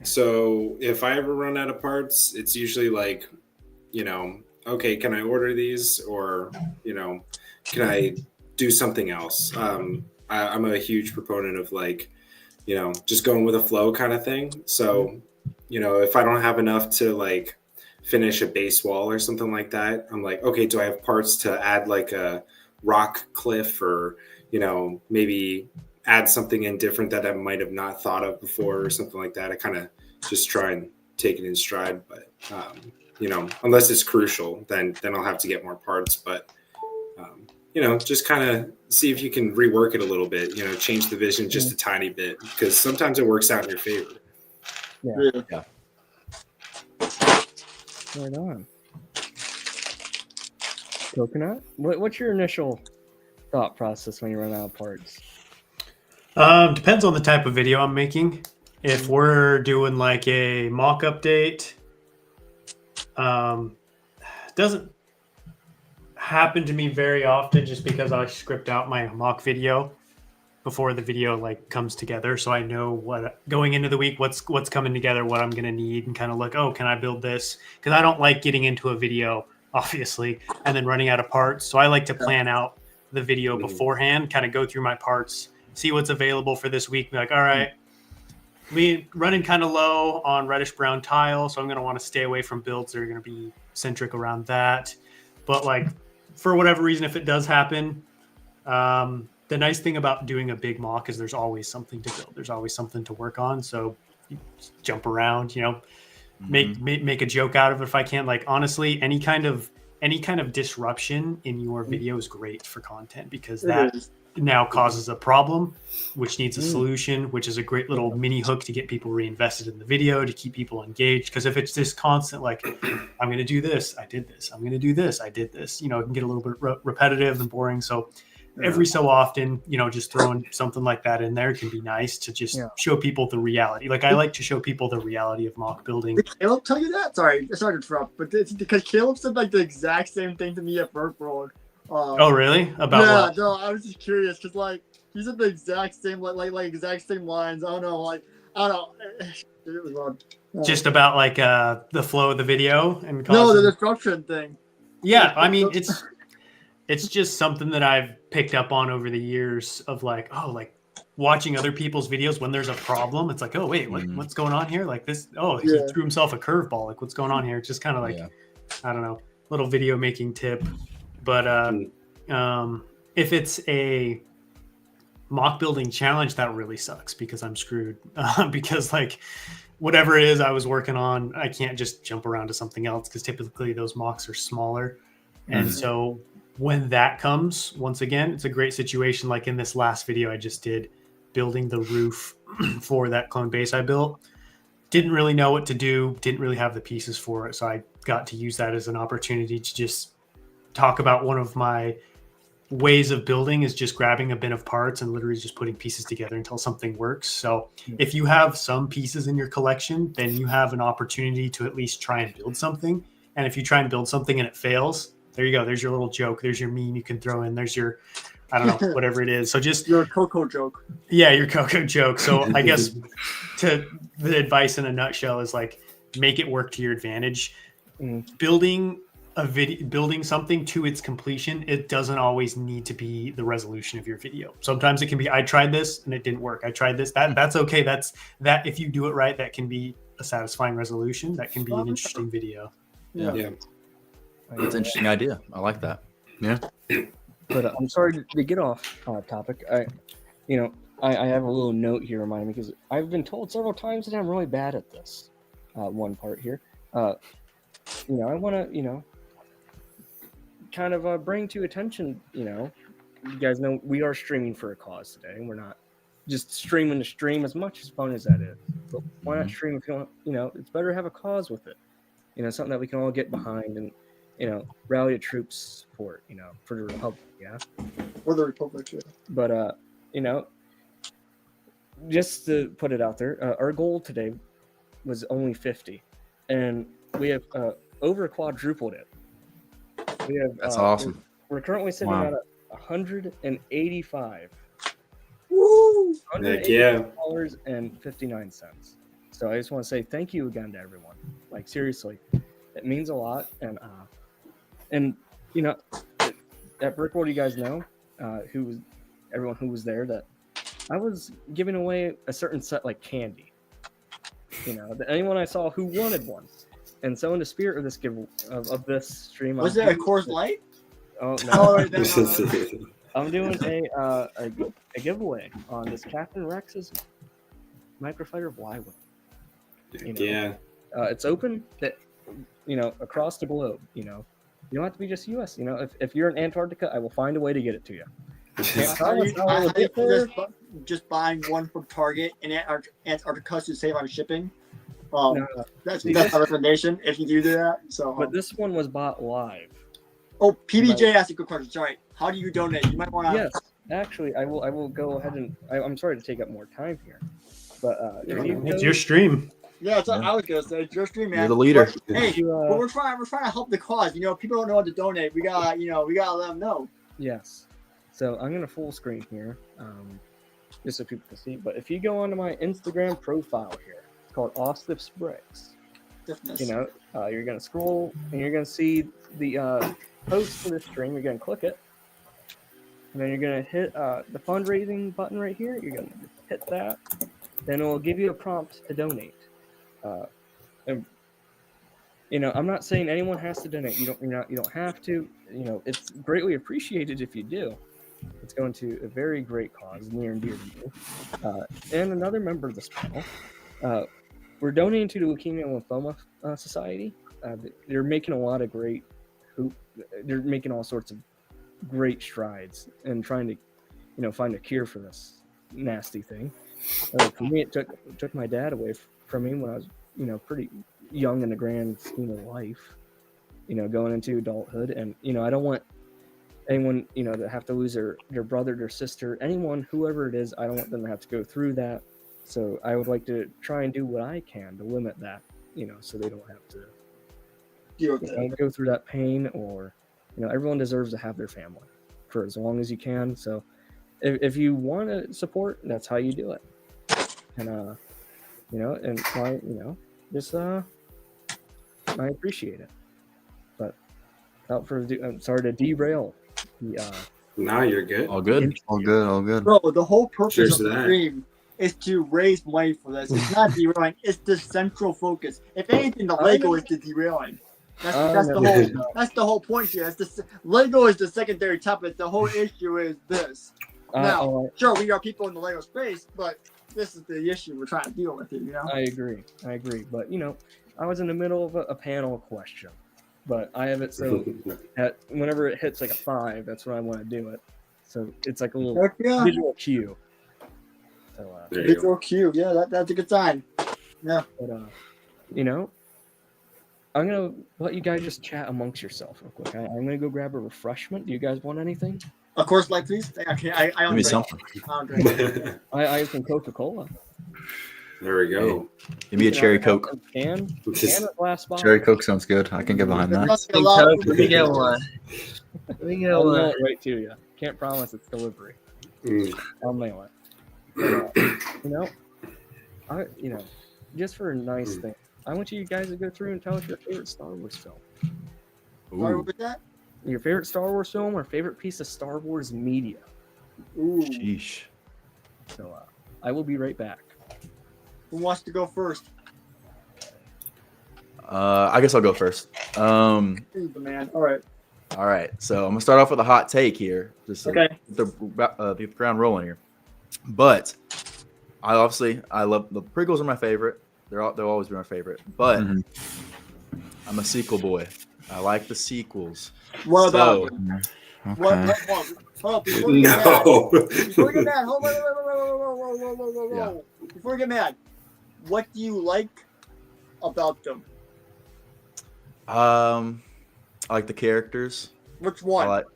So if I ever run out of parts, it's usually like, okay, can I order these, or can I do something else? I'm a huge proponent of just going with a flow kind of thing. So, if I don't have enough to finish a base wall or something like that, I'm like, okay, do I have parts to add like a rock cliff, or, maybe add something in different that I might have not thought of before or something like that. I kind of just try and take it in stride, but, unless it's crucial, then I'll have to get more parts. But, just kind of see if you can rework it a little bit, change the vision just a tiny bit, because sometimes it works out in your favor. Yeah. Right on. Coconut, what's your initial thought process when you run out of parts? Depends on the type of video I'm making. if we're doing like a mock update, doesn't happen to me very often just because I script out my mock video before the video like comes together, so I know what going into the week what's coming together, what I'm gonna need, and kind of look, oh, can I build this? Because I don't like getting into a video obviously and then running out of parts, so I like to plan out the video beforehand, kind of go through my parts, see what's available for this week, be like, all right, we running kind of low on reddish brown tile, so I'm going to want to stay away from builds that are going to be centric around that. But like for whatever reason, if it does happen, the nice thing about doing a big mock is there's always something to build, there's always something to work on, so you jump around, you know, make a joke out of it if I can. Like honestly, any kind of disruption in your video is great for content, because that now causes a problem which needs a solution, which is a great little mini hook to get people reinvested in the video, to keep people engaged. Because if it's this constant like, I'm going to do this, I did this, I'm going to do this, I did this, you know, it can get a little bit repetitive and boring. So every so often, you know, just throwing something like that in there can be nice to just show people the reality. Like I like to show people the reality of mock building. Did Caleb tell you that? Sorry to interrupt, but it's because Caleb said like the exact same thing to me at Brickworld. Oh really? About what? No, I was just curious because like he said the exact same like exact same lines. I don't know. It was odd. Just about like the flow of the video and no, the disruption thing. Yeah, I mean it's just something that I've picked up on over the years of like, oh, like watching other people's videos when there's a problem. It's like, oh wait, what's going on here? Like this, he threw himself a curveball. Like what's going on here? It's just kind of like, I don't know, little video making tip. But if it's a mock building challenge, that really sucks because I'm screwed. Because like whatever it is I was working on, I can't just jump around to something else because typically those mocks are smaller. And so when that comes, once again, it's a great situation. Like in this last video I just did, building the roof for that clone base I built. Didn't really know what to do, didn't really have the pieces for it. So I got to use that as an opportunity to just talk about one of my ways of building is just grabbing a bin of parts and literally just putting pieces together until something works. So if you have some pieces in your collection, then you have an opportunity to at least try and build something. And if you try and build something and it fails, there you go. There's your little joke. There's your meme you can throw in. There's your, I don't know, whatever it is. So just your Coco joke. Yeah, your Coco joke. So I guess the advice in a nutshell is like, make it work to your advantage. Building something to its completion, it doesn't always need to be the resolution of your video. Sometimes it can be, I tried this and it didn't work. I tried this. That's okay. That if you do it right, that can be a satisfying resolution. That can be an interesting video. Yeah. That's an interesting idea. I like that. Yeah. But I'm sorry to get off topic. I have a little note here reminding me because I've been told several times that I'm really bad at this. One part here. I want to, kind of bring to attention, you guys know we are streaming for a cause today. We're not just streaming to stream, as much as fun as that is. But why not stream if you don't, it's better to have a cause with it. Something that we can all get behind and, rally the troops for, for the Republic, yeah? For the Republic, yeah. But, just to put it out there, our goal today was only 50. And we have over quadrupled it. We have, that's awesome. We're currently sitting at 185. Woo! $180.59. So I just want to say thank you again to everyone. Like seriously, it means a lot. And at Brickworld, you guys know everyone who was there, that I was giving away a certain set like candy. That anyone I saw who wanted one. And so in the spirit of this of this stream, was there a Coors Light? Oh no! I'm doing a giveaway on this Captain Rex's microfighter Blywin. It's open that across the globe. You don't have to be just U.S. If you're in Antarctica, I will find a way to get it to you. Just buying one from Target in Antarctica to save on shipping. That's my recommendation if you do that. So, but this one was bought live. Oh, PBJ asked a good question. Sorry, how do you donate? You might want to. Yes, actually, I will go ahead and I'm sorry to take up more time here, But if you It's go- your stream. Yeah, that's what I was gonna say. It's your stream, man. You're the leader. But, hey, You, but we're trying to help the cause. You know, people don't know what to donate. We gotta let them know. Yes. So I'm gonna full screen here, just so people can see. But if you go onto my Instagram profile here, it's called Austiff's Bricks. Definitely. You know, you're gonna scroll and you're gonna see the post for this stream. You're gonna click it, and then you're gonna hit the fundraising button right here. You're gonna hit that. Then it will give you a prompt to donate. And, you know, I'm not saying anyone has to donate. You don't have to. You know, it's greatly appreciated if you do. It's going to a very great cause, near and dear to you. And another member of this panel, we're donating to the Leukemia and Lymphoma Society. They're making a lot of great they're making all sorts of great strides and trying to, you know, find a cure for this nasty thing. For me, it took my dad away from me when I was, you know, pretty young in the grand scheme of life, you know, going into adulthood. And, you know, I don't want anyone, you know, to have to lose their brother, their sister, anyone, whoever it is. I don't want them to have to go through that. So I would like to try and do what I can to limit that, you know, so they don't have to go through that pain. Or, you know, everyone deserves to have their family for as long as you can. So if you want to support, that's how you do it. And you know, and just I appreciate it. But without further ado, I'm sorry to derail the No, you're good. All good. All good. All good. Bro, the whole purpose Cheers of to the that. stream is to raise money for this. It's not derailing. It's the central focus. If anything, the Lego is the derailing. That's the whole point here. Lego is the secondary topic. The whole issue is this. Now, sure, we are people in the Lego space, but this is the issue we're trying to deal with here, you know? I agree. But, you know, I was in the middle of a panel question, but I have it so that whenever it hits like a 5, that's when I want to do it. So it's like a little visual cue. So, visual cue, yeah, that's a good sign. Yeah. But, you know, I'm going to let you guys just chat amongst yourself real quick. I'm going to go grab a refreshment. Do you guys want anything? Of course, like, please. Okay, I Give me drink. something. I don't drink. I have some Coca-Cola. There we go. Give me a cherry Coke. Can a glass bottle. Cherry Coke sounds good. I can get behind that. Let me get one. Let me get I'll one. mail it right to you. Can't promise it's delivery. I'll mail it. You know, just for a nice thing, I want you guys to go through and tell us your favorite Star Wars film. Sorry, what was that? Your favorite Star Wars film or favorite piece of Star Wars media. Ooh. Sheesh. So I will be right back. Who wants to go first? I guess I'll go first. He's the man. All right. All right. So I'm gonna start off with a hot take here, just to Okay. get the ground rolling here. But I love the prequels are my favorite. They'll always be my favorite. But I'm a sequel boy. I like the sequels. What about Okay. Hold up, before we get mad, before we get mad, hold on, Yeah. Before we get mad, what do you like about them? I like the characters. Which one? I like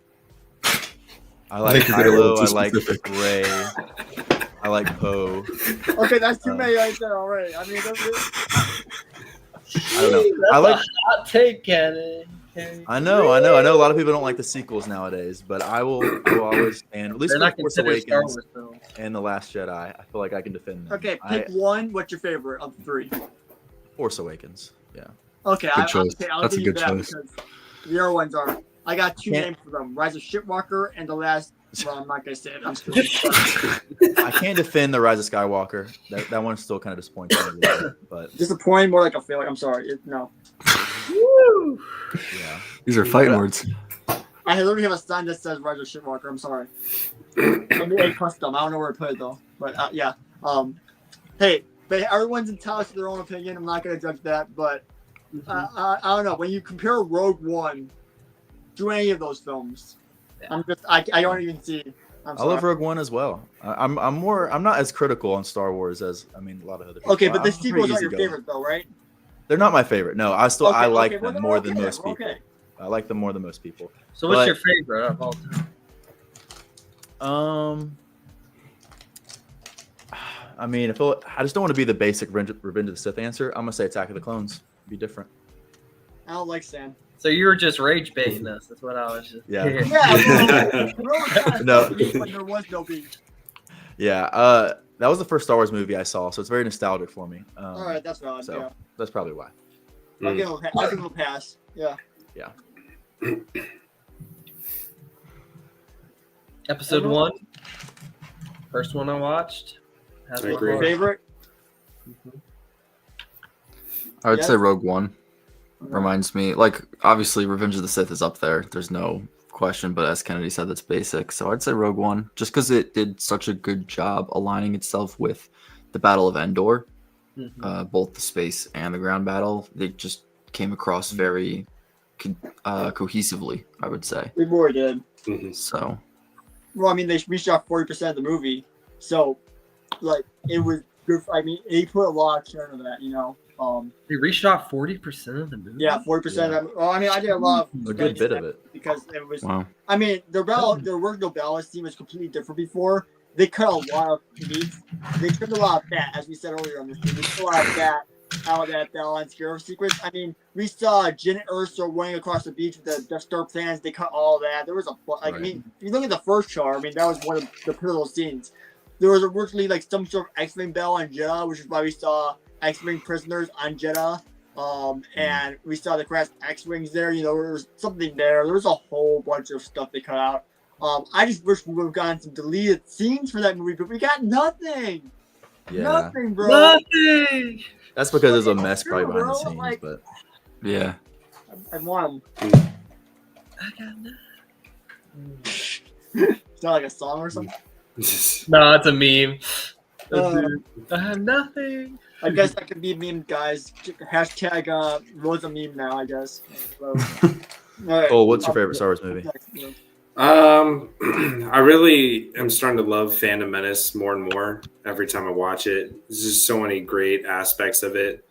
Kylo. I like Rey. I like Poe. Okay, that's too many right there already. I mean, that's it. I don't know. That's I like. a hot take, Kenny. I know. A lot of people don't like the sequels nowadays, but I will always stand. At least They're for not Force considered Star Awakens Wars films. and The Last Jedi, I feel like I can defend them. Okay, pick one. What's your favorite of the 3? Force Awakens. Yeah. Okay, Good choice. I'll That's a give you good that choice. because the other ones are. I got 2 Can't- names for them: Rise of Shipwalker and the last. Well, I'm not gonna say it. I'm still. I can't defend The Rise of Skywalker. That one's still kind of disappointing. A little bit, but Disappointing, more like a failure. I'm sorry. No. Woo! yeah. These are fighting words. I literally have a sign that says Rise of Shipwalker. I'm sorry. I made a custom. I don't know where to put it though. But yeah. Hey, but everyone's entitled to their own opinion. I'm not gonna judge that. But I don't know. When you compare Rogue One to any of those films, I don't even see. I'm I sorry. love Rogue One as well. I'm not as critical on Star Wars as a lot of other people. Okay, but the I'm pretty sequels aren't your easygoing. favorite though, right? They're not my favorite. No, I like well, them then more we're than okay most then, people. we're okay. I like them more than most people. So what's But, your favorite of all time? I mean, I just don't want to be the basic Revenge of the Sith answer. I'm gonna say Attack of the Clones. Be different. I don't like Sam. So you were just rage baiting us. That's what I was just. Yeah. Yeah, bro. No. When there was no beef. Yeah. That was the first Star Wars movie I saw, so it's very nostalgic for me. All right, that's valid. So Yeah. that's probably why. I'll give him a pass. Yeah. Yeah. Episode 1. First one I watched. I agree. Favorite? I would say Rogue One. Reminds me, like, obviously Revenge of the Sith is up there. There's no question, but as Kennedy said, that's basic. So I'd say Rogue One, just because it did such a good job aligning itself with the Battle of Endor, both the space and the ground battle. They just came across very cohesively, I would say. We more did. So. Well, I mean, they reshot 40% of the movie, so like it was good. I mean, he put a lot of care into that, you know. They reshot 40% of the movie. Yeah, 40%. Yeah. Well, I mean, I did a lot of a good bit of it because it was. Wow. I mean, the original battle scene was completely different before. They cut a lot of meat. They took a lot of fat, as we said earlier on this team. They took a lot of fat out of that battle and scare sequence. I mean, we saw Jyn and Ursa running across the beach with the Death Star plans. They cut all of that. There was I mean, if you look at the first chart, I mean, that was one of the pivotal scenes. There was originally like some sort of X-Wing battle on Jeddah, which is why we saw X-Wing prisoners on Jeddah. And we saw the crash X-Wings there. You know, there was something there. There was a whole bunch of stuff they cut out. I just wish we would have gotten some deleted scenes for that movie, but we got nothing. Yeah. Nothing, bro. Nothing. That's because there's a mess probably behind the bro, scenes, like- but Yeah. I want them. I got nothing. Is that like a song or something? No, it's a meme. I have nothing. I guess that could be a meme, guys. Hashtag was a meme now, I guess. So, right. Oh, what's your favorite Star Wars movie? I really am starting to love Phantom Menace more and more every time I watch it. There's just so many great aspects of it.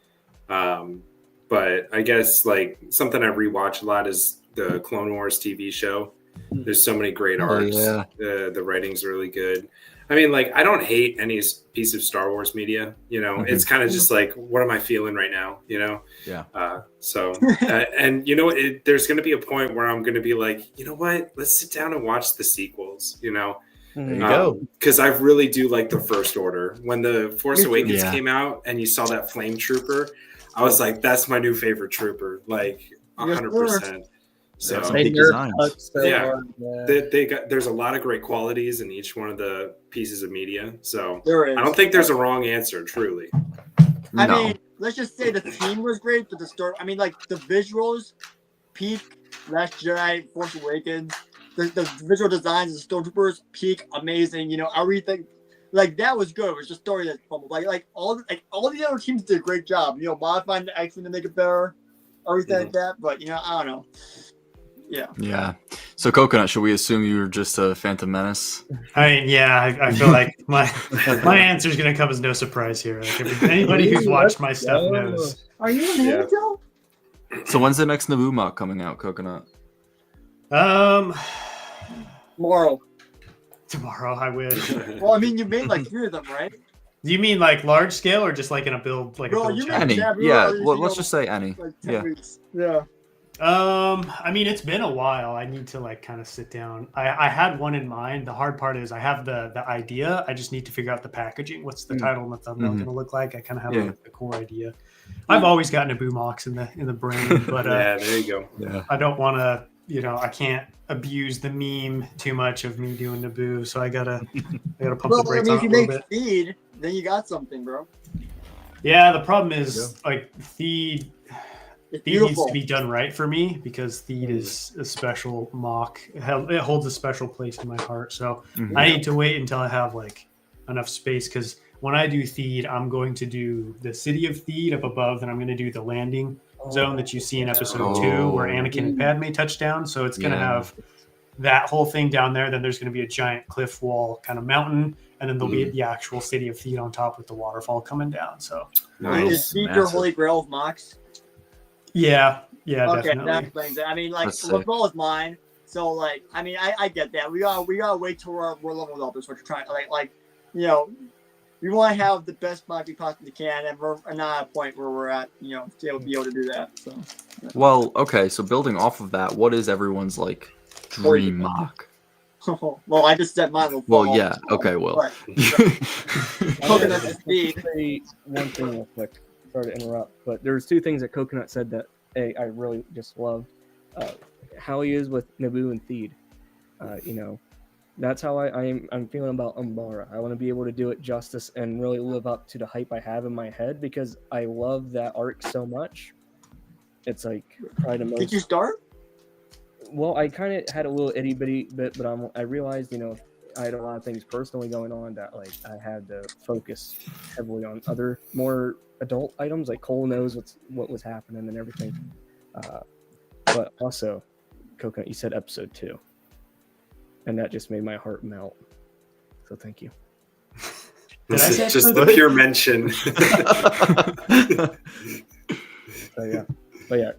But I guess like something I rewatch a lot is the Clone Wars TV show. There's so many great arcs. Yeah. The writing's really good. I mean, like, I don't hate any piece of Star Wars media. You know, it's kind of just like, what am I feeling right now? You know? Yeah. And you know, there's going to be a point where I'm going to be like, you know what? Let's sit down and watch the sequels. You know, There you go. because I really do like the First Order. When the Force Awakens came out and you saw that flame trooper, I was like, that's my new favorite trooper, like 100%. So They designs. yeah, they got. There's a lot of great qualities in each one of the pieces of media. So There is. I don't think there's a wrong answer, truly. I mean, let's just say the theme was great, but the story, I mean, like, the visuals, peak, Last Jedi, Force Awakens, the visual designs of the Stormtroopers, peak, amazing, you know, everything, like, that was good. It was just story that fumbled. Like all the other teams did a great job, you know, modifying the X-Men to make it better, everything like that, but, you know, I don't know. Yeah. Yeah. So, Coconut, should we assume you were just a Phantom Menace? I mean, yeah, I feel like my answer is gonna come as no surprise here. Like, anybody who's watched my stuff knows. Are you an angel? So, when's the next Naboo mock coming out, Coconut? Tomorrow. Tomorrow, I wish. Well, I mean, you made like 3 of them, right? Do you mean like large scale or just like in a build, like Bro, a build you challenge? made Any. Yeah. Well, let's just say any. Like 10 Yeah. weeks. Yeah. I mean, it's been a while. I need to like kind of sit down. I had one in mind. The hard part is I have the idea. I just need to figure out the packaging. What's the title and the thumbnail going to look like? I kind of have a core idea. I've always got Naboo mocks in the brain, but Yeah, there you go. Yeah. I don't want to. You know, I can't abuse the meme too much of me doing Naboo, so I gotta pump the Well, I brakes mean, on if it you a little make bit. feed, then you got something, bro. Yeah, the problem is like Theed. It's Theed needs beautiful. to be done right for me because Theed is a special mock. It holds a special place in my heart. So I need to wait until I have like enough space because when I do Theed, I'm going to do the city of Theed up above, and I'm going to do the landing zone that you see in episode 2 where Anakin and Padme touch down. So it's going to have that whole thing down there. Then there's going to be a giant cliff wall kind of mountain, and then there'll be the actual city of Theed on top with the waterfall coming down. So Is Theed your holy grail of mocks? yeah, Okay, definitely. that explains it. I mean, like, That's sick. LaVelle is mine. So, like, I mean, I get that. We gotta wait till we're leveled up. Is what you're trying. Like, you know, we want to have the best mod we possibly can, and we're not at a point where we're at, you know, to be able to do that. So. Well, okay. So building off of that, what is everyone's like dream mock? Well, I just said mine. Well, yeah. Okay. Well. Coconut say one thing real quick. Sorry to interrupt, but there's two things that Coconut said that I really just loved. How he is with Naboo and Theed. You know, that's how I'm feeling about Umbara. I want to be able to do it justice and really live up to the hype I have in my head because I love that arc so much. It's like probably the most. Did you start? Well, I kind of had a little itty bitty bit, but I realized, you know, I had a lot of things personally going on that like I had to focus heavily on other more adult items. Like Cole knows what was happening and everything. But also, Coconut, you said episode 2, and that just made my heart melt. So thank you. This is just the pure mention. But yeah,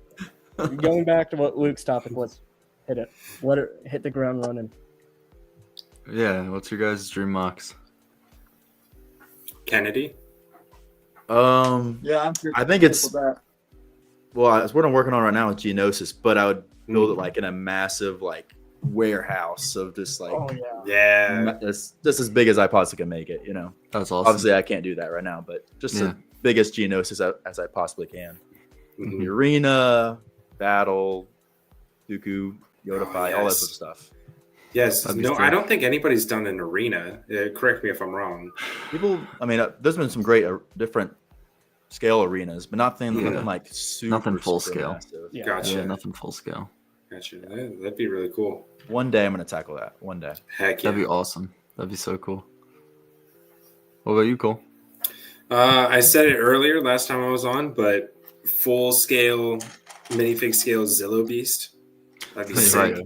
going back to what Luke's topic was, hit it. Let it hit the ground running. Yeah, what's your guys' dream mocks? Kennedy? Yeah, I'm sure. I think it's well, it's what I'm working on right now with Geonosis, but I would build it like in a massive like warehouse of just like just as big as I possibly can make it, you know. That's awesome. Obviously I can't do that right now, but just the biggest Geonosis as I possibly can. The arena, battle, Dooku, Yodify, all that sort of stuff. Yes. No, I don't think anybody's done an arena. Correct me if I'm wrong. People, I mean, there's been some great different scale arenas, but nothing like super, nothing full super scale. massive. Gotcha. Yeah, nothing full scale. Gotcha. That'd be really cool. One day I'm going to tackle that. One day. Heck yeah. That'd be awesome. That'd be so cool. What about you, Cole? I said it earlier last time I was on, but full scale, minifig scale Zillow Beast. That'd be sick.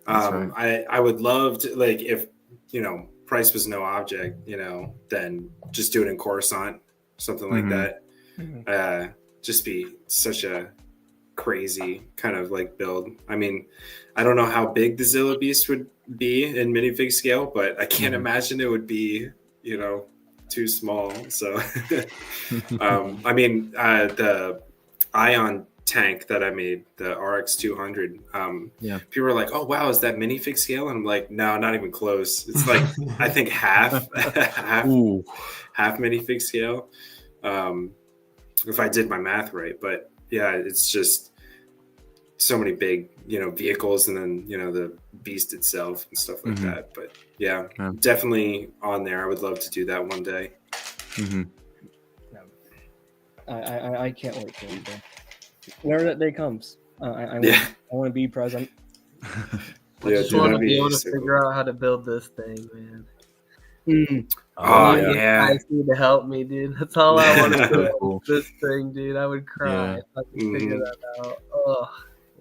Right. I would love to, like, if, you know, price was no object, you know, then just do it in Coruscant, something like that. Just be such a crazy kind of like build. I mean, I don't know how big the Zillow Beast would be in minifig scale, but I can't imagine it would be, you know, too small. So, I mean, the Ion tank that I made, the RX 200, people were like, oh wow, is that minifig scale? And I'm like, no, not even close. It's like I think half minifig scale, if I did my math right. But yeah, it's just so many big, you know, vehicles, and then, you know, the beast itself and stuff like that. But yeah, definitely on there. I would love to do that one day. I can't wait for it. Whenever that day comes, I want to be present. I just want to be able to figure out how to build this thing, man. Oh yeah, guys need to help me, dude. That's all I want to do. This thing, dude. I would cry if I could figure that out. Oh,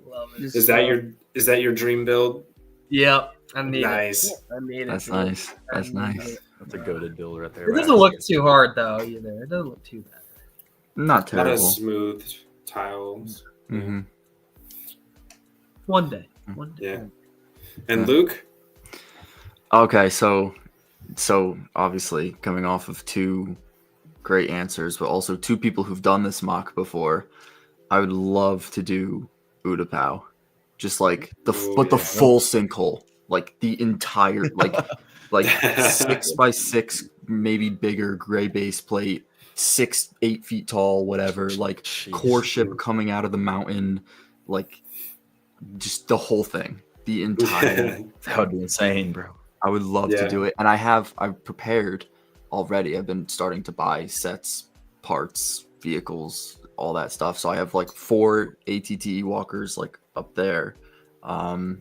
love it. Is that your dream build? Yep, I need it. I need it. That's nice. That's nice. That's a goated build right there. It doesn't look too hard though, either. It doesn't look too bad. Not terrible. Not as smooth tiles. One day. Yeah. And Luke? Okay, so obviously coming off of 2 great answers, but also 2 people who've done this mock before, I would love to do Utapau. Just like the full sinkhole, like the entire like 6x6, maybe bigger gray base plate, 8 feet tall, whatever, like core ship coming out of the mountain, like just the whole thing, the entire. That would be insane, bro. I would love to do it, and I've prepared already. I've been starting to buy sets, parts, vehicles, all that stuff. So I have like 4 ATTE walkers like up there. I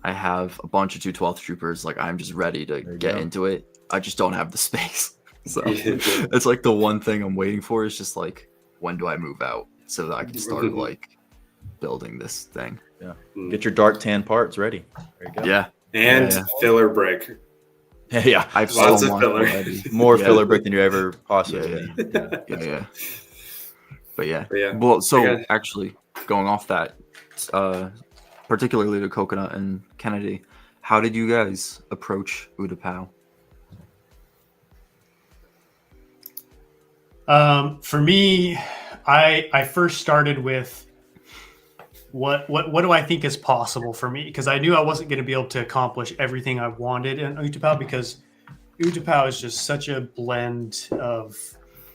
have a bunch of 212th troopers. Like, I'm just ready to get into it. I just don't have the space. So it's like the one thing I'm waiting for is just like, when do I move out so that I can start like building this thing? Yeah. Get your dark tan parts ready. There you go. Yeah. And filler brick. Yeah. I've lots of filler. More filler brick than you ever possibly need. Yeah. But yeah. Well, so actually going off that, particularly to Coconut and Kennedy, how did you guys approach Utapau? For me, I first started with what do I think is possible for me, because I knew I wasn't going to be able to accomplish everything I wanted in Utapau, because Utapau is just such a blend of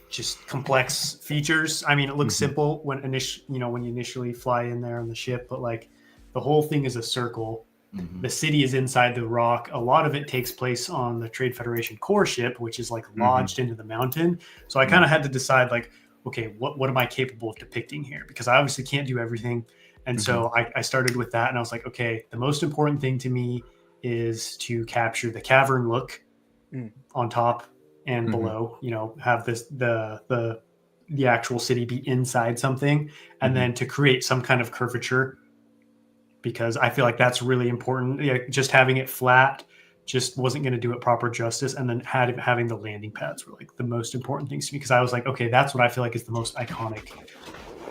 just complex features. I mean, it looks simple when you initially fly in there on the ship, but like the whole thing is a circle. The city is inside the rock. A lot of it takes place on the Trade Federation core ship, which is like lodged into the mountain. So I kind of had to decide, like, okay, what am I capable of depicting here? Because I obviously can't do everything. And so I started with that, and I was like, okay, the most important thing to me is to capture the cavern look on top and below. You know, have this the actual city be inside something, and then to create some kind of curvature, because I feel like that's really important. Just having it flat just wasn't going to do it proper justice. And then having the landing pads were like the most important things to me, because I was like, okay, that's what I feel like is the most iconic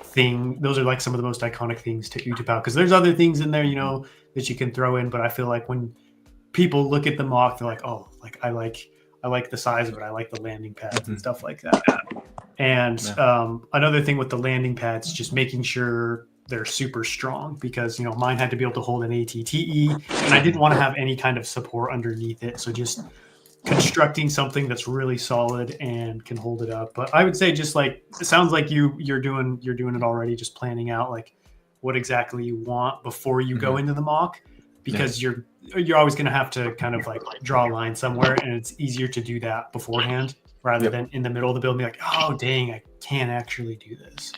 thing. Those are like some of the most iconic things to Utapau, because there's other things in there, you know, that you can throw in. But I feel like when people look at the mock, they're like, oh, like I like the size of it. I like the landing pads and stuff like that. And another thing with the landing pads, just making sure they're super strong, because, you know, mine had to be able to hold an ATTE, and I didn't want to have any kind of support underneath it. So just constructing something that's really solid and can hold it up. But I would say, just like, it sounds like you're doing it already, just planning out like what exactly you want before you go into the mock, because you're always going to have to kind of like draw a line somewhere, and it's easier to do that beforehand rather than in the middle of the build and be like, oh dang, I can't actually do this.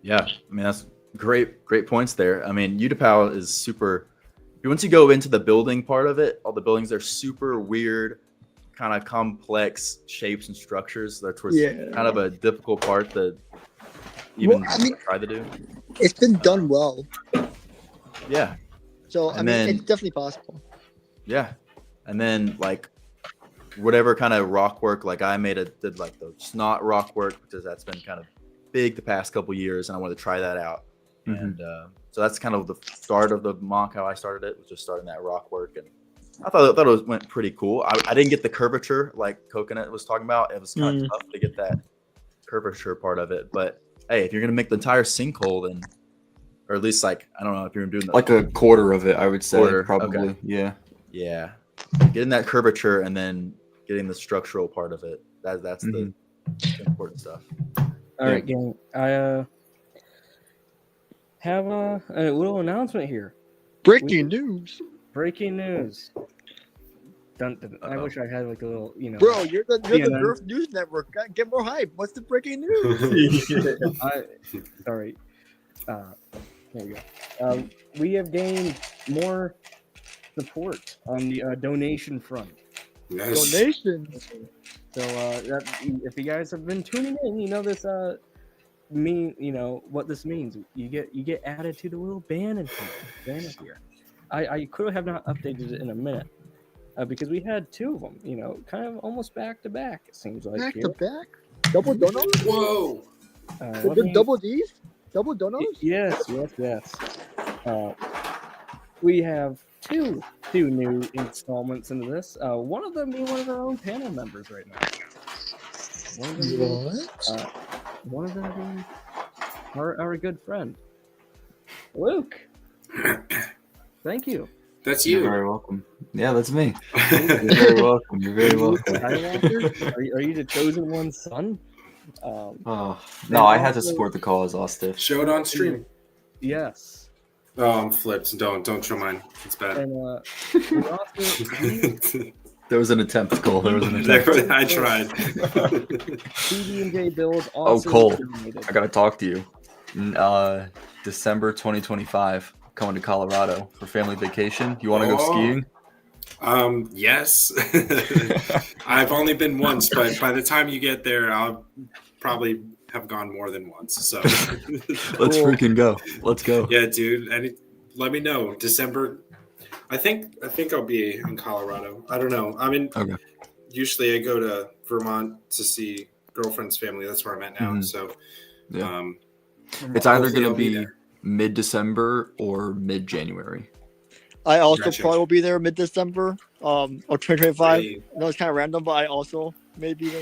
Yeah, I mean, that's great points there. I mean, Utapau is super. Once you go into the building part of it, all the buildings are super weird, kind of complex shapes and structures. That's kind of a difficult part to even try to do. It's been done well. Yeah. So I mean, it's definitely possible. Yeah, and then like whatever kind of rock work, like I did like the snot rock work, because that's been kind of big the past couple years, and I wanted to try that out. And so that's kind of the start of the mock. How I started it was just starting that rock work, and I thought it went pretty cool. I didn't get the curvature like Coconut was talking about. It was kind of tough to get that curvature part of it. But hey, if you're gonna make the entire sinkhole, then, or at least like, I don't know if you're doing like a quarter of it, I would say probably. Okay. Yeah. Getting that curvature and then getting the structural part of it. That's the important stuff. All right, gang. I have a little announcement here. Breaking news. I wish I had like a little, you know. Bro, you're the Nerf News Network. Get more hype. What's the breaking news? Sorry. There we go. We have gained more support on the donation front. Nice. Donations. So if you guys have been tuning in, you know this what this means. You get added to the little banner here. I could have not updated it in a minute, because we had two of them, you know, kind of almost back to back. It seems like back to back. Double donos. Whoa. Double D's. Double donos. Yes. We have two new installments into this. One of them being one of our own panel members right now. One of them being our good friend, Luke. Thank you. That's you. You're very welcome. Yeah, that's me. You're very welcome. You're very welcome. Are you the chosen one's son? No, I had to support the cause, Austiff. Show it on stream. Yes. Oh, I'm flipped. Don't show mine. It's bad. And there was an attempt, Cole. There was an attempt. I tried. CD&J build. Oh, Cole, I gotta talk to you. December 2025, coming to Colorado for family vacation. You want to go skiing? Yes. I've only been once, but by the time you get there, I'll probably have gone more than once. So let's freaking go. Let's go. Yeah, dude. And let me know. December. I think I'll be in Colorado. I don't know. I mean, usually I go to Vermont to see girlfriend's family. That's where I'm at now. So it's either going to be mid-December or mid-January. I also probably will be there mid-December or 2025. I know it's kind of random, but I also maybe.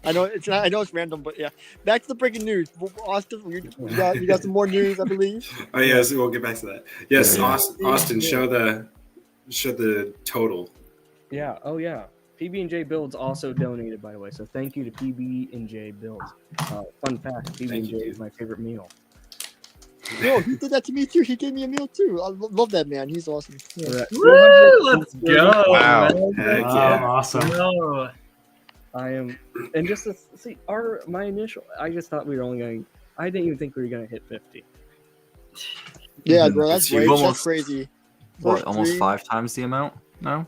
I know it's not, I know it's random, but yeah. Back to the breaking news. Austin, you got some more news, I believe. Oh yes, we'll get back to that. Yes, Austin, show the total. Yeah. Oh yeah. PB&J Builds also donated, by the way. So thank you to PB&J Builds. Fun fact: PB&J is my favorite meal. No, he did that to me too. He gave me a meal too. I love that man. He's awesome. Yeah. Woo! Let's go. Wow. Heck yeah. Awesome. No. I am, and just to see my initial. I just thought we were only going. I didn't even think we were going to hit 50. Yeah, bro, that's You've right. almost- That's crazy. What, First almost three- 5 times the amount now?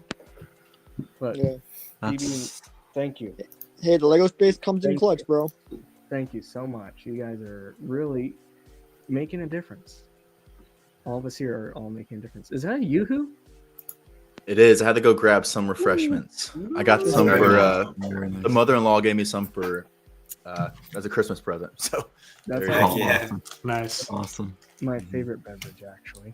But Yeah. That's- thank you. Hey, the Lego space comes in Thank clutch, bro. Thank you so much. You guys are really making a difference. All of us here are all making a difference. Is that a Yoo-hoo? It is. I had to go grab some refreshments. I got some Very for nice. Very nice. the mother-in-law gave me some for as a Christmas present. So That's there you awesome. go. Yeah. Nice. Awesome. My favorite beverage, actually,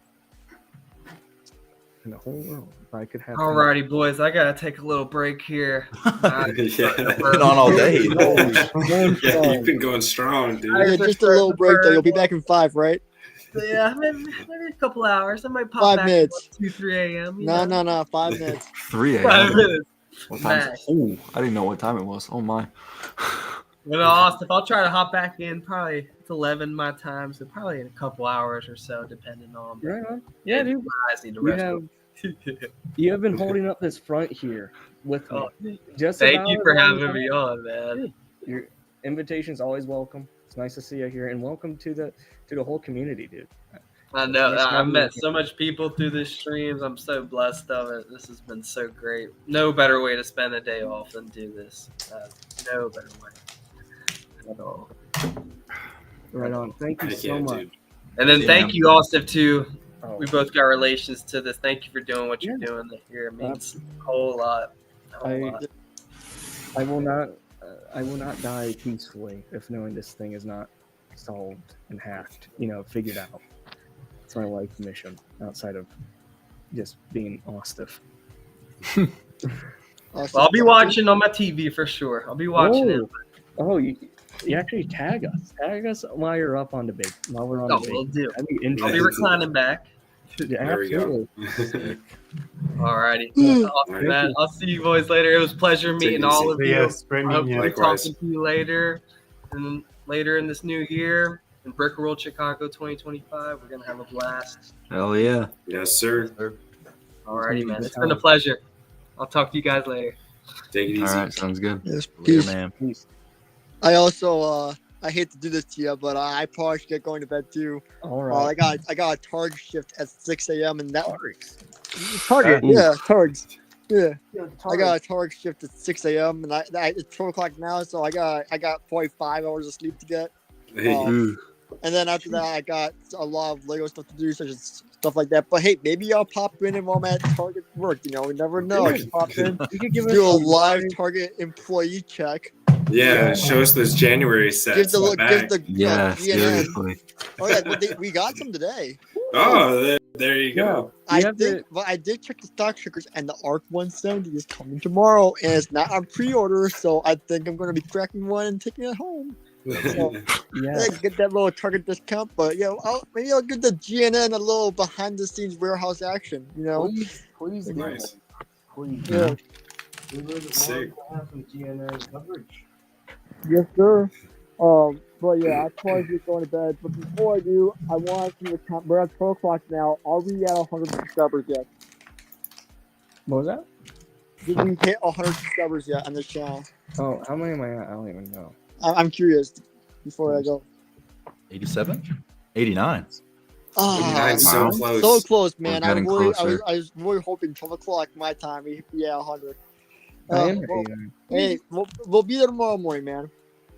in the whole world. If I could have. Alrighty, boys, I gotta take a little break here. Been on all day. Yeah, you've been going strong, dude. Yeah, just a little break though. You'll be back in 5, right? Yeah, maybe a couple hours. I might pop 5 back minutes. at 2, 3 a.m. you No, know? 5 minutes. 3 5 a.m. minutes. What time is it? Max. Oh, I didn't know what time it was. Oh my. You know, Austiff, I'll try to hop back in. Probably it's 11 my time, so probably in a couple hours or so, depending on. Right on. Yeah, dude. Guys need to You rest. have you have been holding up this front here with me. Oh, Just thank about you for as long having as me I- on, man. Dude, your invitation's always welcome. It's nice to see you here, and welcome to the whole community, dude. I know. Nice I've having met you. so much people through the streams. I'm so blessed of it. This has been so great. No better way to spend a day off than do this. No better way at all. Right on. Thank you Heck so yeah, much. dude. And then Yeah. thank you, Austiff, too. Oh. We both got relations to this. Thank you for doing what you're Yeah. doing here. It means a whole lot. A whole lot. I will not die peacefully if knowing this thing is not solved and hacked. Figured out. It's my life mission outside of just being Austiff. Well, I'll be watching on my TV for sure. I'll be watching it. Oh, you actually tag us. Tag us while you're up on debate. While we're on Oh, debate. we'll do. That'd be I'll be interesting. reclining back. Yeah, There we go. absolutely. Alrighty. Mm. Awesome, man. I'll see you boys later. It was a pleasure Take meeting it all easy. of you. Yes, great meeting you. Hopefully Likewise. talking to you later and later in this new year in Brick World Chicago 2025. We're gonna have a blast. Hell yeah. Yes, sir. Alrighty, man. It's been a pleasure. I'll talk to you guys later. Take it easy. All right, sounds good. Yes, Later, peace. man. Peace. I also I hate to do this to you, but I probably should get going to bed too. All right. I got a Target shift at 6 a.m. and that Target, yeah, Target, yeah. I got a Target shift at 6 a.m. and it's 12 o'clock now, so I got probably 5 hours of sleep to get. Hey. And then after that, I got a lot of Lego stuff to do, such as stuff like that. But hey, maybe I'll pop in and while I'm at Target work. We never know. I can pop in, You could give us do a a live Target employee check. Yeah, show us those January sets. Give the in the look, back. give the Yeah, GNN. seriously. Oh yeah, we got some today. Oh, there you go. You have to- I did check the stock checkers, and the ARC 170 is coming tomorrow, and it's not on pre-order, so I think I'm going to be cracking one and taking it home. So, Yeah. get that little Target discount, but maybe I'll give the GNN a little behind-the-scenes warehouse action. Please do. Nice. Please. Yeah. We would love Sick. to have some GNN coverage. Yes, sir. But yeah, I probably just going to bed. But before I do, I want to count. We're at 12 o'clock now. Are we at 100 subscribers yet? What was that? Did we hit 100 subscribers yet on this channel? Oh, how many am I at? I don't even know. I'm curious. Before I go. 87? 89. 89, so close. So close, man. We're getting closer. I was really hoping 12 o'clock my time. We at 100. I am at Well, 89. hey, we'll be there tomorrow morning, man.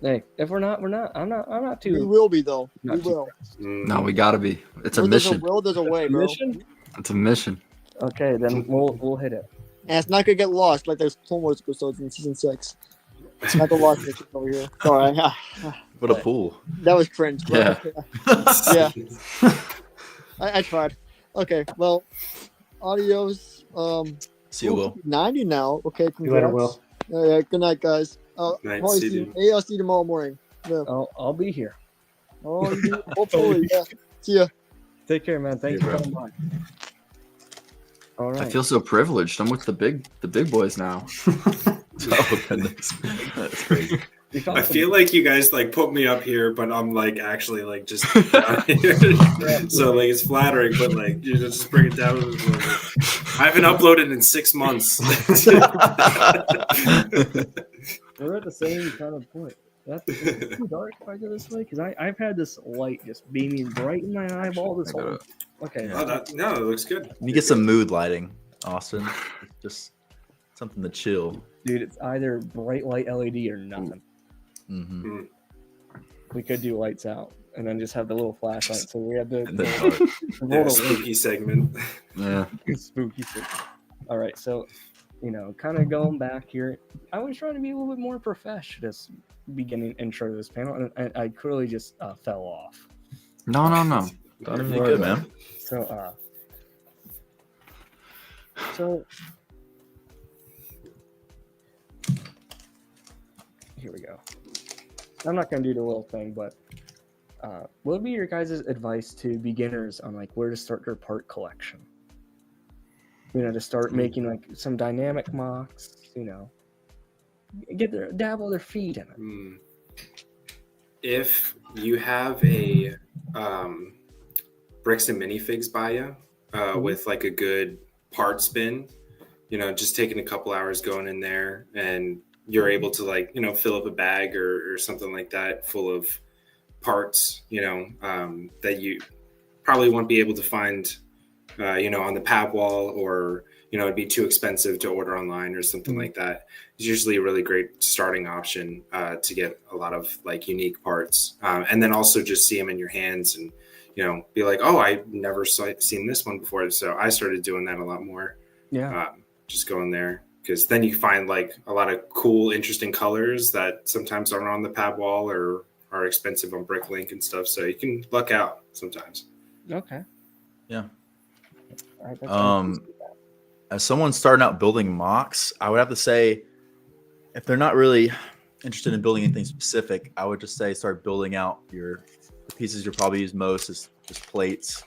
Hey, if we're not, we're not. I'm not too. We will be though. Not We too will. No, we gotta be. It's a Where there's a mission. will, there's a way, bro. Mission? It's a mission. Okay, then we'll hit it. And it's not gonna get lost like those Clone Wars episodes in season 6. It's not the lost mission over here. Sorry. What a pool. That was cringe. Bro. Yeah. Yeah. I tried. Okay, well, adios. See you, Will. 90 now. Okay, See you later, congrats. Will. Yeah, good night, guys. Night, Probably see see, you. maybe I'll see you tomorrow morning. Yeah. I'll be here. Oh, you- hopefully, yeah. See ya. Take care, man. Thanks for coming by. All I right. feel so privileged. I'm with the big boys now. Oh goodness, that's crazy. I feel like you guys like put me up here, but I'm like actually like just down here. So like it's flattering, but like you just bring it down a little bit. I haven't uploaded in 6 months. We're at the same kind of point. That's too dark if I go this way because I've had this light just beaming bright in my eyeball this whole. Okay. No, it looks good. You get some mood lighting, Austin. Just something to chill. Dude, it's either bright light LED or nothing. Mm-hmm. We could do lights out and then just have the little flashlight. So we have the spooky segment. Yeah. Spooky segment. All right, so kind of going back here, I was trying to be a little bit more professional this beginning intro to this panel, and I clearly just fell off. No. Don't even You're worry, good, man. man. So here we go. I'm not going to do the little thing, but what would be your guys' advice to beginners on like where to start their part collection? To start making like some dynamic mocks, dabble their feet in it. If you have a bricks and minifigs by you with like a good part spin, just taking a couple hours going in there and you're able to like, fill up a bag or something like that full of parts, that you probably won't be able to find, on the pad wall, or, it'd be too expensive to order online or something like that. It's usually a really great starting option to get a lot of like unique parts. And then also just see them in your hands and, be like, oh, I never seen this one before. So I started doing that a lot more. Yeah. Just going there. Because then you find like a lot of cool, interesting colors that sometimes aren't on the pad wall or are expensive on Bricklink and stuff. So you can luck out sometimes. Okay. Yeah. All right, As someone starting out building mocks, I would have to say, if they're not really interested in building anything specific, I would just say start building out the pieces you'll probably use most is just plates,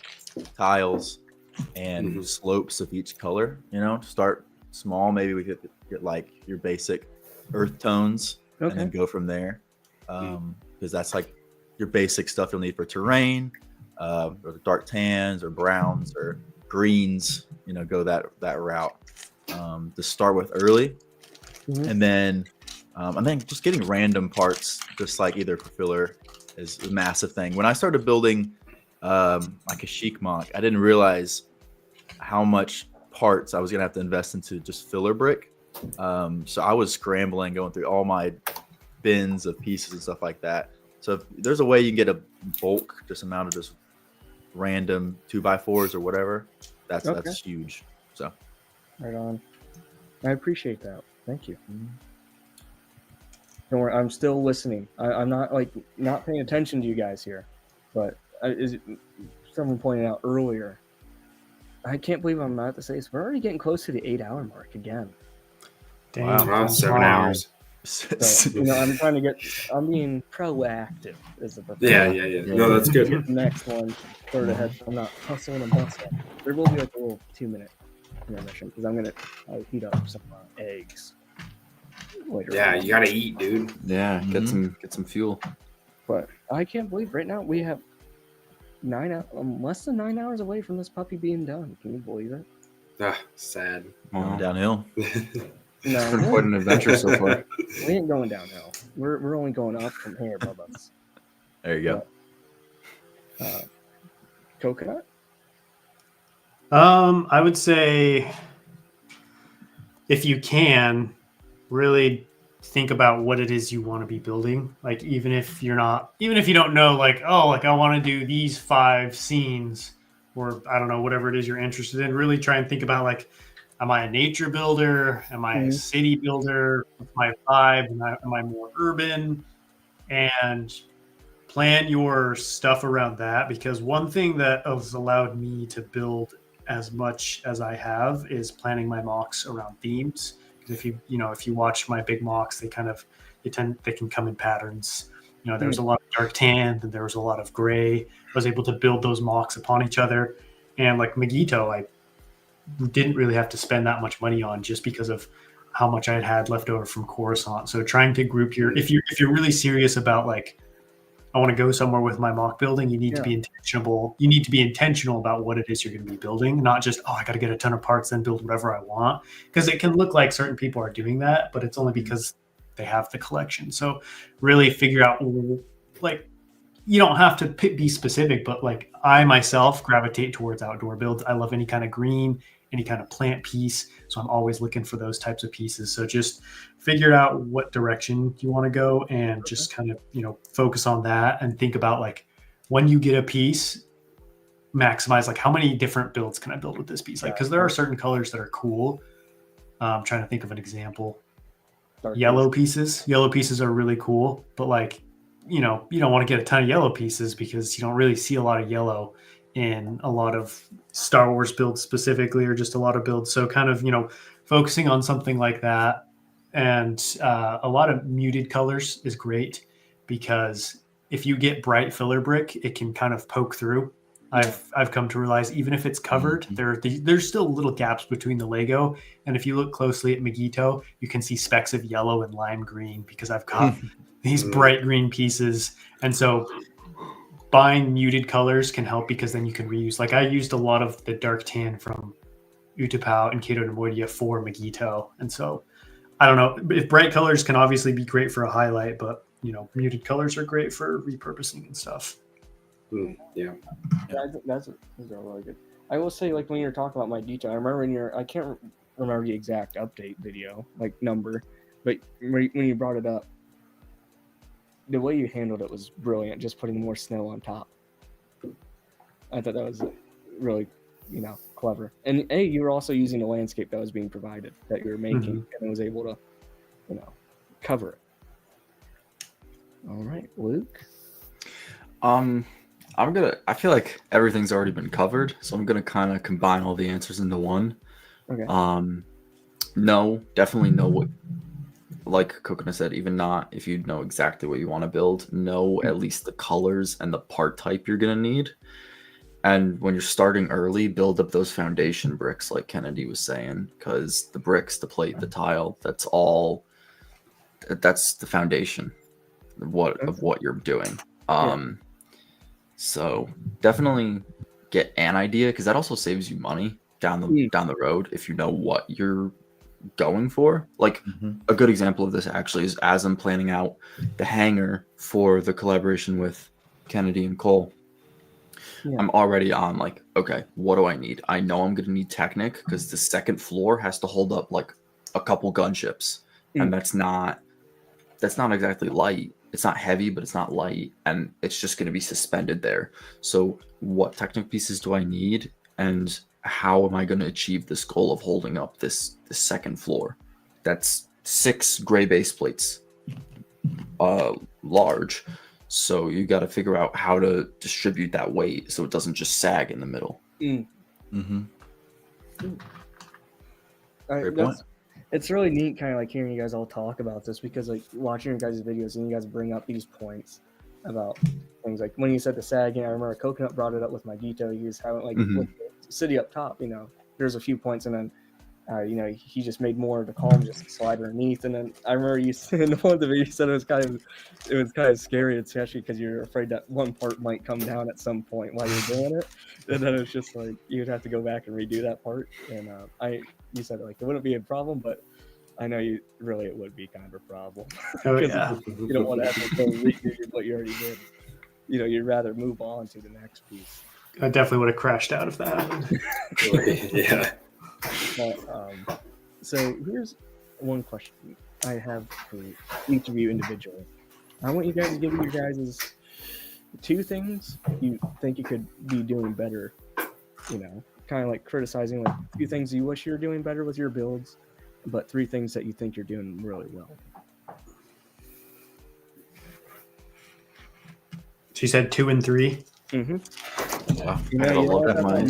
tiles, and slopes of each color. Start small. Maybe we could get like your basic earth tones and then go from there, because that's like your basic stuff you'll need for terrain, or dark tans or browns or greens. Go that route to start with early, and then just getting random parts, just like either for filler, is a massive thing. When I started building like a chic mock, I didn't realize how much parts I was gonna have to invest into just filler brick. So I was scrambling, going through all my bins of pieces and stuff like that. So if there's a way you can get a bulk just amount of just random 2x4s or whatever, that's huge. So right on. I appreciate that. Thank you. Don't worry, I'm still listening. I'm not not paying attention to you guys here, but someone pointed out earlier, I can't believe I'm about to say this. We're already getting close to the 8-hour mark again. Wow, 7 hours. So, I'm being proactive as a Yeah. No, that's good. Get the next one further ahead. I'm not hustling and bustling. There will be like a little 2-minute intermission because I'm going to heat up some eggs later. Yeah, you got to eat, dude. Yeah, get some fuel. But I can't believe right now we have less than 9 hours away from this puppy being done. Can you believe it? Sad. Downhill. No, it's been quite an adventure so far. We ain't going downhill. We're only going up from here, Bubba. There you go. Coconut? I would say if you can, really think about what it is you want to be building. Like even if you don't know, like, I want to do these 5 scenes, or I don't know, whatever it is you're interested in, really try and think about like, am I a nature builder? Am I a city builder? What's my vibe? Am I more urban? And plan your stuff around that, because one thing that has allowed me to build as much as I have is planning my mocks around themes. If you watch my big mocks, they can come in patterns. There was a lot of dark tan, and there was a lot of gray. I was able to build those mocks upon each other, and like Megito, I didn't really have to spend that much money on just because of how much I had left over from Coruscant. So trying to group if you're really serious about like, I want to go somewhere with my mock building, you need to be intentional. You need to be intentional about what it is you're going to be building, not just, I got to get a ton of parts, then build whatever I want. Because it can look like certain people are doing that, but it's only because they have the collection. So really figure out, like, you don't have to be specific, but like I myself gravitate towards outdoor builds. I love any kind of green, any kind of plant piece. So I'm always looking for those types of pieces. So just figure out what direction you want to go and just kind of, focus on that and think about like when you get a piece, maximize like how many different builds can I build with this piece? Like, because there are certain colors that are cool. I'm trying to think of an example. Yellow pieces are really cool, but like, you don't want to get a ton of yellow pieces because you don't really see a lot of yellow in a lot of Star Wars builds specifically, or just a lot of builds. So kind of, focusing on something like that. And a lot of muted colors is great, because if you get bright filler brick, it can kind of poke through. I've come to realize even if it's covered, there's still little gaps between the Lego. And if you look closely at Megito, you can see specks of yellow and lime green, because I've got these bright green pieces. And so buying muted colors can help, because then you can reuse. Like I used a lot of the dark tan from Utapau and Cato Nemoidia for Megito. And so I don't know if bright colors can obviously be great for a highlight, but muted colors are great for repurposing and stuff. Yeah, those are really good. I will say, like when you're talking about my detail, I remember I can't remember the exact update video, like number, but when you brought it up, the way you handled it was brilliant. Just putting more snow on top. I thought that was really, clever. And you were also using the landscape that was being provided, that you were making, and was able to, cover it. All right, Luke. I feel like everything's already been covered, so I'm gonna kind of combine all the answers into one. Okay. No, definitely know what, like Coconut said, even not if you know exactly what you want to build, know at least the colors and the part type you're gonna need. And when you're starting early, build up those foundation bricks, like Kennedy was saying, because the bricks, the plate, the tile, that's the foundation of what you're doing. So definitely get an idea, because that also saves you money down the road if you know what you're going for. Like a good example of this actually is, as I'm planning out the hangar for the collaboration with Kennedy and Cole, I'm already on like, okay, what do I need? I know I'm gonna need Technic, because the second floor has to hold up like a couple gunships, and that's not exactly light. It's not heavy, but it's not light, and it's just going to be suspended there. So what Technic pieces do I need, and how am I going to achieve this goal of holding up this second floor? That's 6 gray base plates, large. So you got to figure out how to distribute that weight so it doesn't just sag in the middle. Great point. It's really neat kind of like hearing you guys all talk about this, because like watching your guys' videos and you guys bring up these points about things like when you said the sagging. I remember Coconut brought it up with my detail. He was having like with the city up top, there's a few points, and then he just made more of the column just slide underneath. And then I remember you in one of the videos, you said it was kind of scary, especially because you're afraid that one part might come down at some point while you're doing it. And then it's just like you'd have to go back and redo that part. And you said like it wouldn't be a problem, but I know it would be kind of a problem. Oh, yeah. You don't want to have to go redo what you already did. You'd rather move on to the next piece. I definitely would have crashed out if that happened. Yeah. But, so here's one question I have for each of you individually. I want you guys to give me your guys' 2 things you think you could be doing better. Kind of like criticizing like 2 things you wish you were doing better with your builds, but 3 things that you think you're doing really well. She said 2 and 3. I You know, gotta you look wanna at have my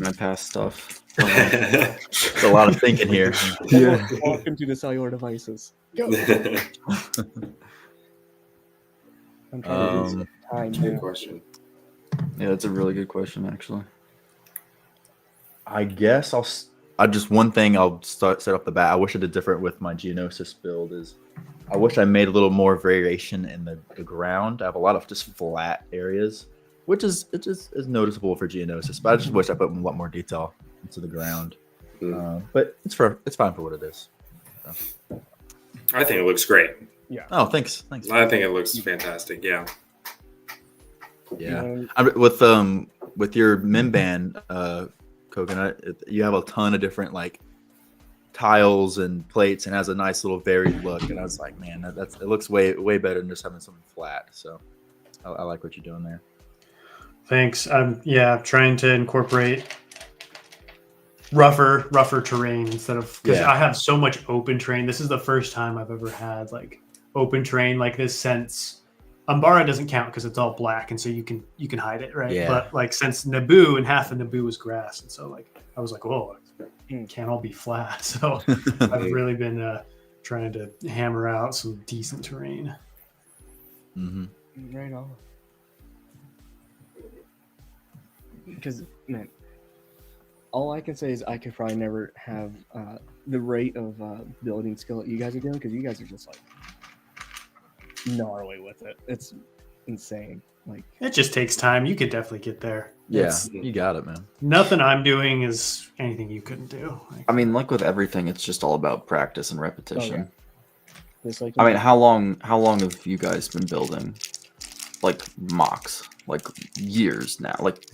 more past stuff. It's a lot of thinking here. Yeah. Walk into the cellular devices. Go. I'm trying to use time Good now. question. Yeah, that's a really good question, actually. I guess I just one thing I'll set off the bat. I wish I did different with my Geonosis build is I wish I made a little more variation in the ground. I have a lot of just flat areas, which is noticeable for Geonosis, but I just wish I put a lot more detail into the ground. But it's fine for what it is. So. I think it looks great. Yeah. Oh, thanks. I think it looks fantastic. Yeah. Yeah. With your Mimban coconut, you have a ton of different like tiles and plates and has a nice little varied look. And I was like, man, it looks way better than just having something flat. So I like what you're doing there. Thanks. I'm trying to incorporate rougher terrain instead of because I have so much open terrain. This is the first time I've ever had like open terrain like this since Umbara doesn't count because it's all black and so you can hide it, right? Yeah. But like since Naboo and half of Naboo was grass, and so like I was like, whoa, it can't all be flat. So I've really been trying to hammer out some decent terrain. Mm-hmm. Right on. Because man, all I can say is I could probably never have the rate of building skill that you guys are doing because you guys are just like gnarly with it. It's insane. Like it just takes time. You could definitely get there. Yeah, you got it, man. Nothing I'm doing is anything you couldn't do. Like, I mean, like with everything, it's just all about practice and repetition. Just like I mean, how long have you guys been building like mocks? Like years now, like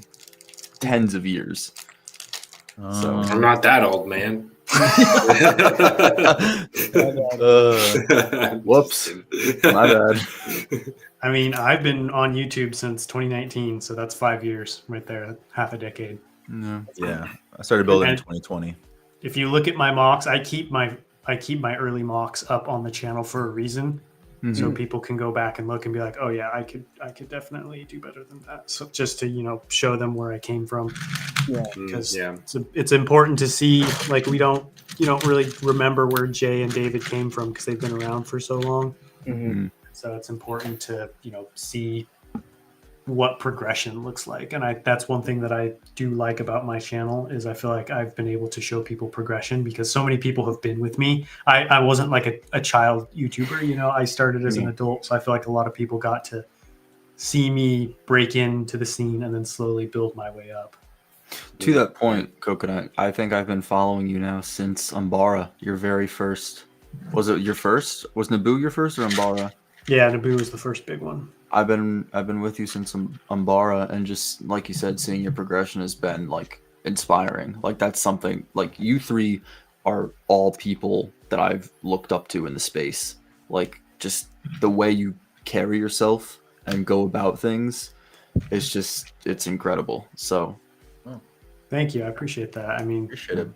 tens of years. So I'm not that old, man. Whoops, my bad. I mean, I've been on YouTube since 2019, so that's 5 years right there, half a decade. Yeah, I started building in 2020. If you look at my mocks, I keep my early mocks up on the channel for a reason, so people can go back and look and be like, oh yeah, I could definitely do better than that. So just to show them where I came from. Yeah, because it's important to see. Like you don't really remember where Jay and David came from because they've been around for so long. So it's important to see what progression looks like, and that's one thing that I do like about my channel is I feel like I've been able to show people progression because so many people have been with me. I wasn't like a child YouTuber, I started as an adult, so I feel like a lot of people got to see me break into the scene and then slowly build my way up. To that point, Coconut, I think I've been following you now since Umbara, your very first. Was it your first? Was Naboo your first or Umbara? Yeah, Naboo was the first big one. I've been with you since Umbara, and just like you said, seeing your progression has been like inspiring. Like that's something like you three are all people that I've looked up to in the space. Like just the way you carry yourself and go about things, it's incredible. So thank you. I appreciate that. I mean, appreciate it.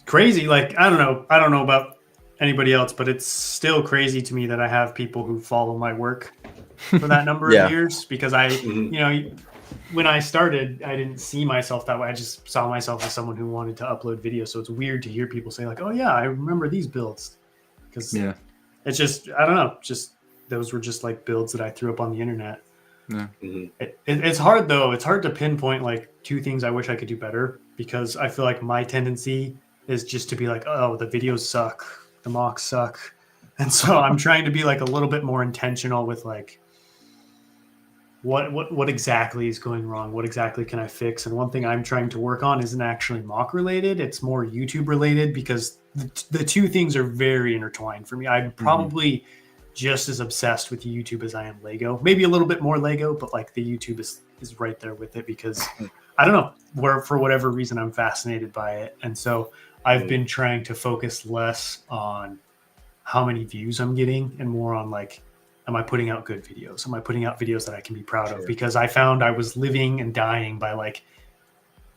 Crazy. Like I don't know about anybody else, but it's still crazy to me that I have people who follow my work for that number of years because when I started, I didn't see myself that way. I just saw myself as someone who wanted to upload videos. So it's weird to hear people say like, oh yeah, I remember these builds. Because it's just, I don't know, just those were just like builds that I threw up on the internet. Yeah. It's hard though. It's hard to pinpoint like two things I wish I could do better because I feel like my tendency is just to be like, oh, the videos suck. The mocks suck. And so I'm trying to be like a little bit more intentional with like, what exactly is going wrong? What exactly can I fix? And one thing I'm trying to work on isn't actually mock related. It's more YouTube related because the two things are very intertwined for me. I'm probably just as obsessed with YouTube as I am Lego. Maybe a little bit more Lego, but like the YouTube is right there with it because I don't know, for whatever reason, I'm fascinated by it. And so I've been trying to focus less on how many views I'm getting and more on like, am I putting out good videos? Am I putting out videos that I can be proud of? Because I found I was living and dying by like,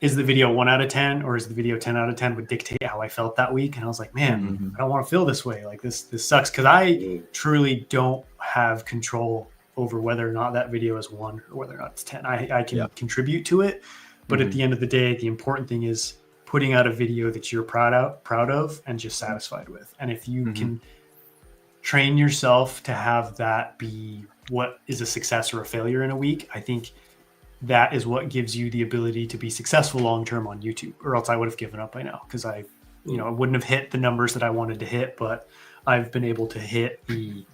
is the video 1 out of 10 or is the video 10 out of 10 would dictate how I felt that week? And I was like, man, I don't want to feel this way. Like this sucks. Cause I truly don't have control over whether or not that video is 1 or whether or not it's 10. I can contribute to it, but at the end of the day, the important thing is putting out a video that you're proud of and just satisfied with. And if you can train yourself to have that be what is a success or a failure in a week, I think that is what gives you the ability to be successful long-term on YouTube, or else I would have given up by now, because I wouldn't have hit the numbers that I wanted to hit, but I've been able to hit the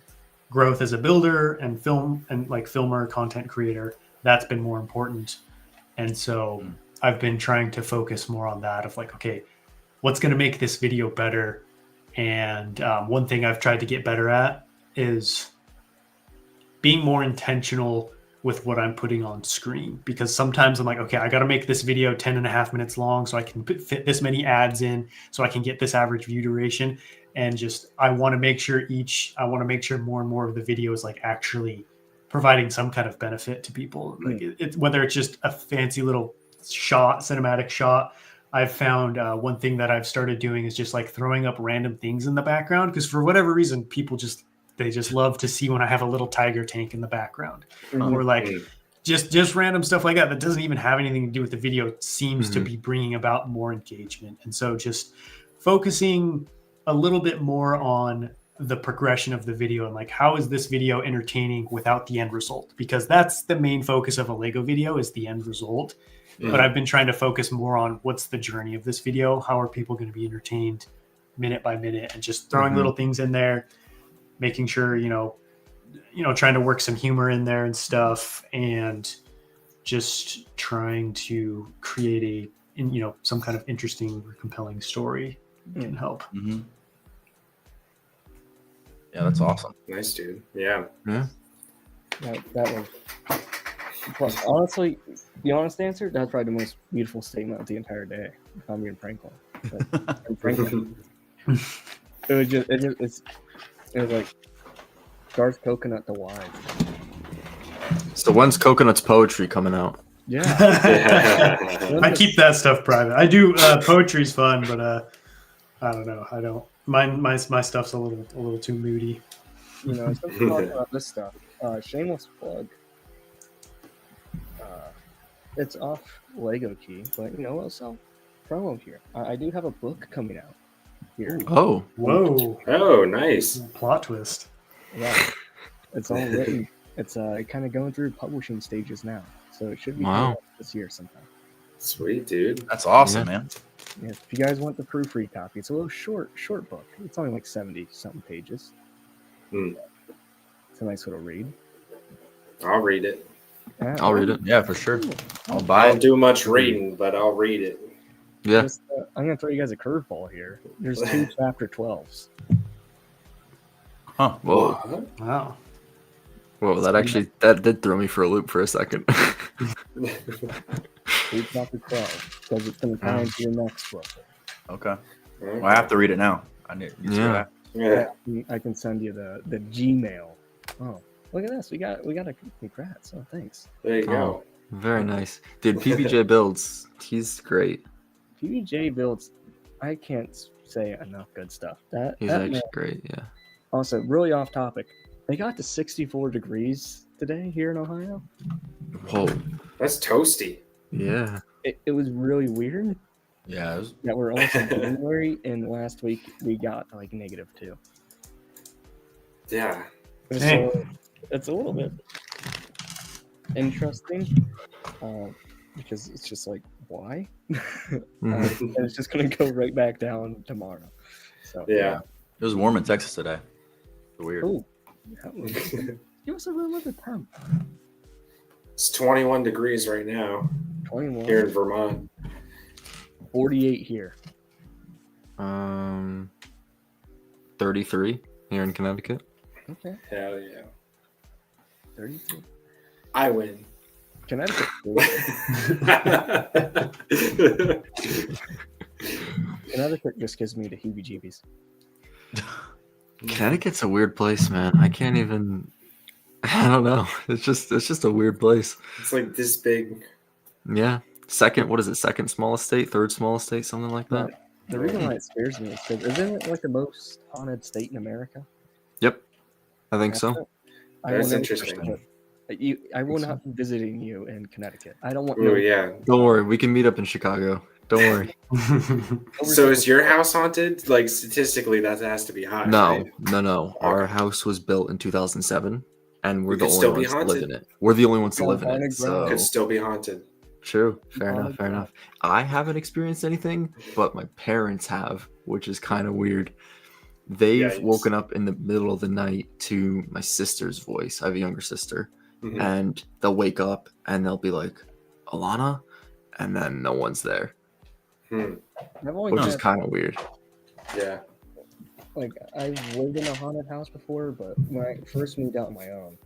growth as a builder and filmer, content creator. That's been more important. And so I've been trying to focus more on that of like, okay, what's going to make this video better? And one thing I've tried to get better at is being more intentional with what I'm putting on screen, because sometimes I'm like, okay, I got to make this video 10.5 minutes long so I can fit this many ads in so I can get this average view duration. And just, I want to make sure more and more of the video is like actually providing some kind of benefit to people. Like whether it's just a fancy little cinematic shot. I've found one thing that I've started doing is just like throwing up random things in the background, because for whatever reason, people just love to see when I have a little tiger tank in the background, or like just random stuff like that that doesn't even have anything to do with the video. It seems to be bringing about more engagement. And so just focusing a little bit more on the progression of the video and like, how is this video entertaining without the end result? Because that's the main focus of a Lego video, is the end result. But I've been trying to focus more on what's the journey of this video? How are people going to be entertained minute by minute? And just throwing little things in there, making sure, trying to work some humor in there and stuff, and just trying to create some kind of interesting or compelling story can help. Yeah, that's awesome. Nice, dude. Yeah. That was. Plus, honestly, the honest answer, that's probably the most beautiful statement of the entire day. If I'm being Franklin. It was like Darth Coconut the Wise. So when's Coconut's poetry coming out? Yeah. I keep that stuff private. I do poetry's fun, but I don't know. I don't. My stuff's a little too moody. Something talking about this stuff. Shameless plug. It's off Lego Key, but I'll sell promo here. I do have a book coming out here. Oh. Whoa. Oh, nice. Plot twist. Yeah. It's all written. It's kind of going through publishing stages now. So it should be this year sometime. Sweet, dude. That's awesome, man. Yeah, if you guys want the proofread copy, it's a little short book. It's only like 70-something pages. It's a nice little read. I'll read it. I'll read it. Yeah, for sure. I'll buy it. I don't do much reading, but I'll read it. Yeah. I'm going to throw you guys a curveball here. There's 2 chapter 12s. Huh. Whoa. Wow. Whoa, that did throw me for a loop for a second. 2 chapter 12, because it's going to tie into your next book. Okay. Well, I have to read it now. I need to I can send you the Gmail. Oh, look at this. We got a congrats. Oh, thanks. There you go. Very nice. Dude, PBJ Builds, he's great. PBJ Builds, I can't say enough good stuff. He's actually great, yeah. Also, really off topic. They got to 64 degrees today here in Ohio. Whoa. That's toasty. Yeah. It was really weird. Yeah. That we're almost in January, and last week we got like -2. Yeah. So it's a little bit interesting because it's just like, why? And it's just going to go right back down tomorrow. So yeah. It was warm in Texas today. Weird. Oh, give us a little bit of temp. It's 21 degrees right now. 21 here in Vermont. 48 here. 33 here in Connecticut. Okay. Hell yeah. 32. I win. Connecticut. Connecticut just gives me the heebie-jeebies. Connecticut's a weird place, man. I can't even. I don't know. It's just a weird place. It's like this big. Yeah. What is it? Second smallest state, third smallest state, something like that. The reason why it scares me is because isn't it like the most haunted state in America? Yep. I think so. That's interesting. I will not be visiting you in Connecticut. I don't want. Oh yeah. Don't worry, we can meet up in Chicago. Don't worry. So is your house haunted? Like statistically, that has to be hot. No, right? no. Our house was built in 2007, and we're It the could only still be ones to live haunted. in it. We're the only ones to Yeah, live in haunted it. ground. So Could still be haunted. true. Fair enough. Haunted Fair ground. enough. I haven't experienced anything, but my parents have, which is kind of weird. They've Yikes. woken up in the middle of the night to my sister's voice. I have a younger sister, Mhm. and they'll wake up and they'll be like, "Alana," and then no one's there, Hmm. I've always which is had, kind of weird. Yeah. like I've lived in a haunted house before, but when I first moved out on my own,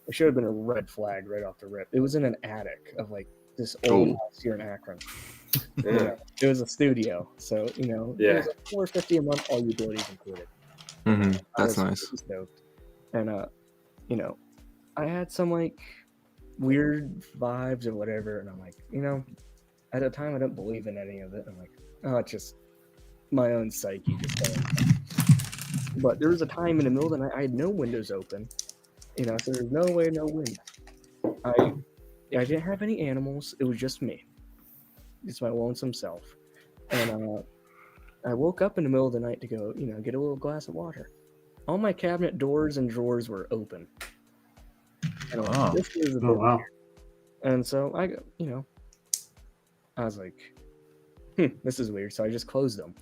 it should have been a red flag right off the rip. It was in an attic of like this old Oh. house here in Akron. Yeah. You know, it was a studio, so it Yeah. was like $450 a month, all utilities included. Hmm. I That's was nice. pretty stoked. And I had some like weird vibes or whatever, and I'm like, at the time I didn't believe in any of it. I'm like, oh, it's just my own psyche just going. But there was a time in the middle of the night I had no windows open, so there's no way, no wind. I didn't have any animals. It was just me. It's my lonesome self. And I woke up in the middle of the night to go, get a little glass of water. All my cabinet doors and drawers were open. And I'm like, this is a bit wow. weird. And so I was like, this is weird. So I just closed them.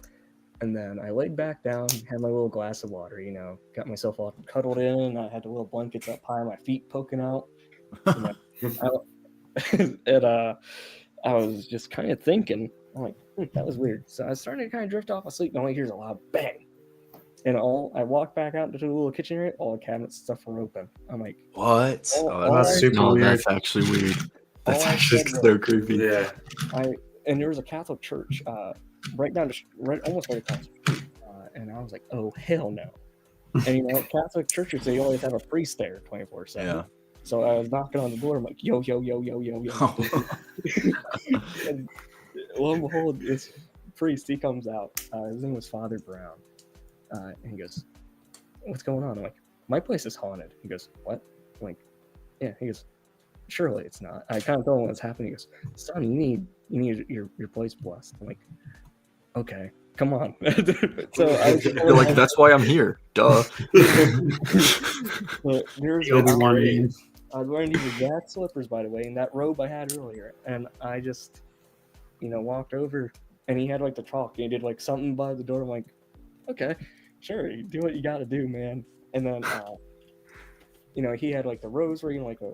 And then I laid back down, had my little glass of water, got myself all cuddled in. I had the little blankets up high, my feet poking out. I was just kind of thinking, I'm like, that was weird. So I was starting to kind of drift off asleep, and all I hear is a loud bang. And I walked back out into the little kitchen area, all the cabinets and stuff were open. I'm like, What? That's super weird. That's actually weird. That's All I actually said so was- creepy. Yeah. And there was a Catholic church almost right across the street. And I was like, oh, hell no. And Catholic churches, they always have a priest there 24/7. Yeah. So I was knocking on the door. I'm like, yo, yo, yo, yo, yo, yo. And lo and behold, this priest, he comes out. His name was Father Brown. And he goes, what's going on? I'm like, my place is haunted. He goes, what? I'm like, yeah. He goes, surely it's not. I kind of told him what's happening. He goes, son, you need your place blessed. I'm like, okay, come on. So You're like, that's why I'm here. Duh. Obi-Wan. I was wearing these exact slippers, by the way, and that robe I had earlier. And I just, walked over, and he had like the chalk. And he did like something by the door. I'm like, okay, sure, you do what you got to do, man. And then, he had like the rosary and like a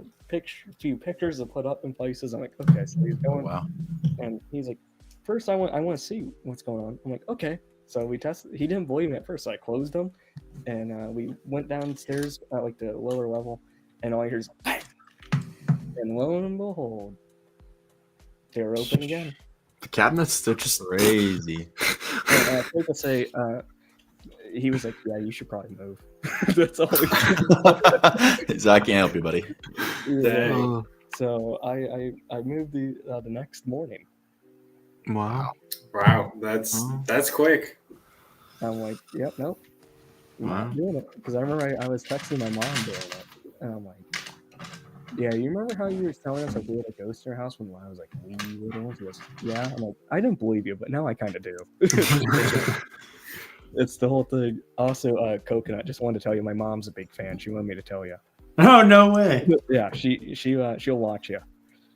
few pictures to put up in places. I'm like, okay, so he's going. Wow. And he's like, first I want to see what's going on. I'm like, okay. So we tested. He didn't believe me at first, so I closed them, and we went downstairs at like the lower level, and all I hear is bang. And lo and behold, they're open again. The cabinets, they're just crazy. And, I think to say, he was like, yeah, you should probably move. That's all. I can't help you, buddy. Yeah. So I moved the next morning. Wow. Wow. That's quick. I'm like, yep, nope. I'm Wow. not doing it. Because I remember I was texting my mom doing it. And I'm like, yeah, you remember how you were telling us like we had a ghost in your house when I was like wee little? She goes, yeah. I'm like, I didn't believe you, but now I kind of do. It's the whole thing. Also, Coconut, just wanted to tell you, my mom's a big fan. She wanted me to tell you. Oh, no way. Yeah, she'll watch you.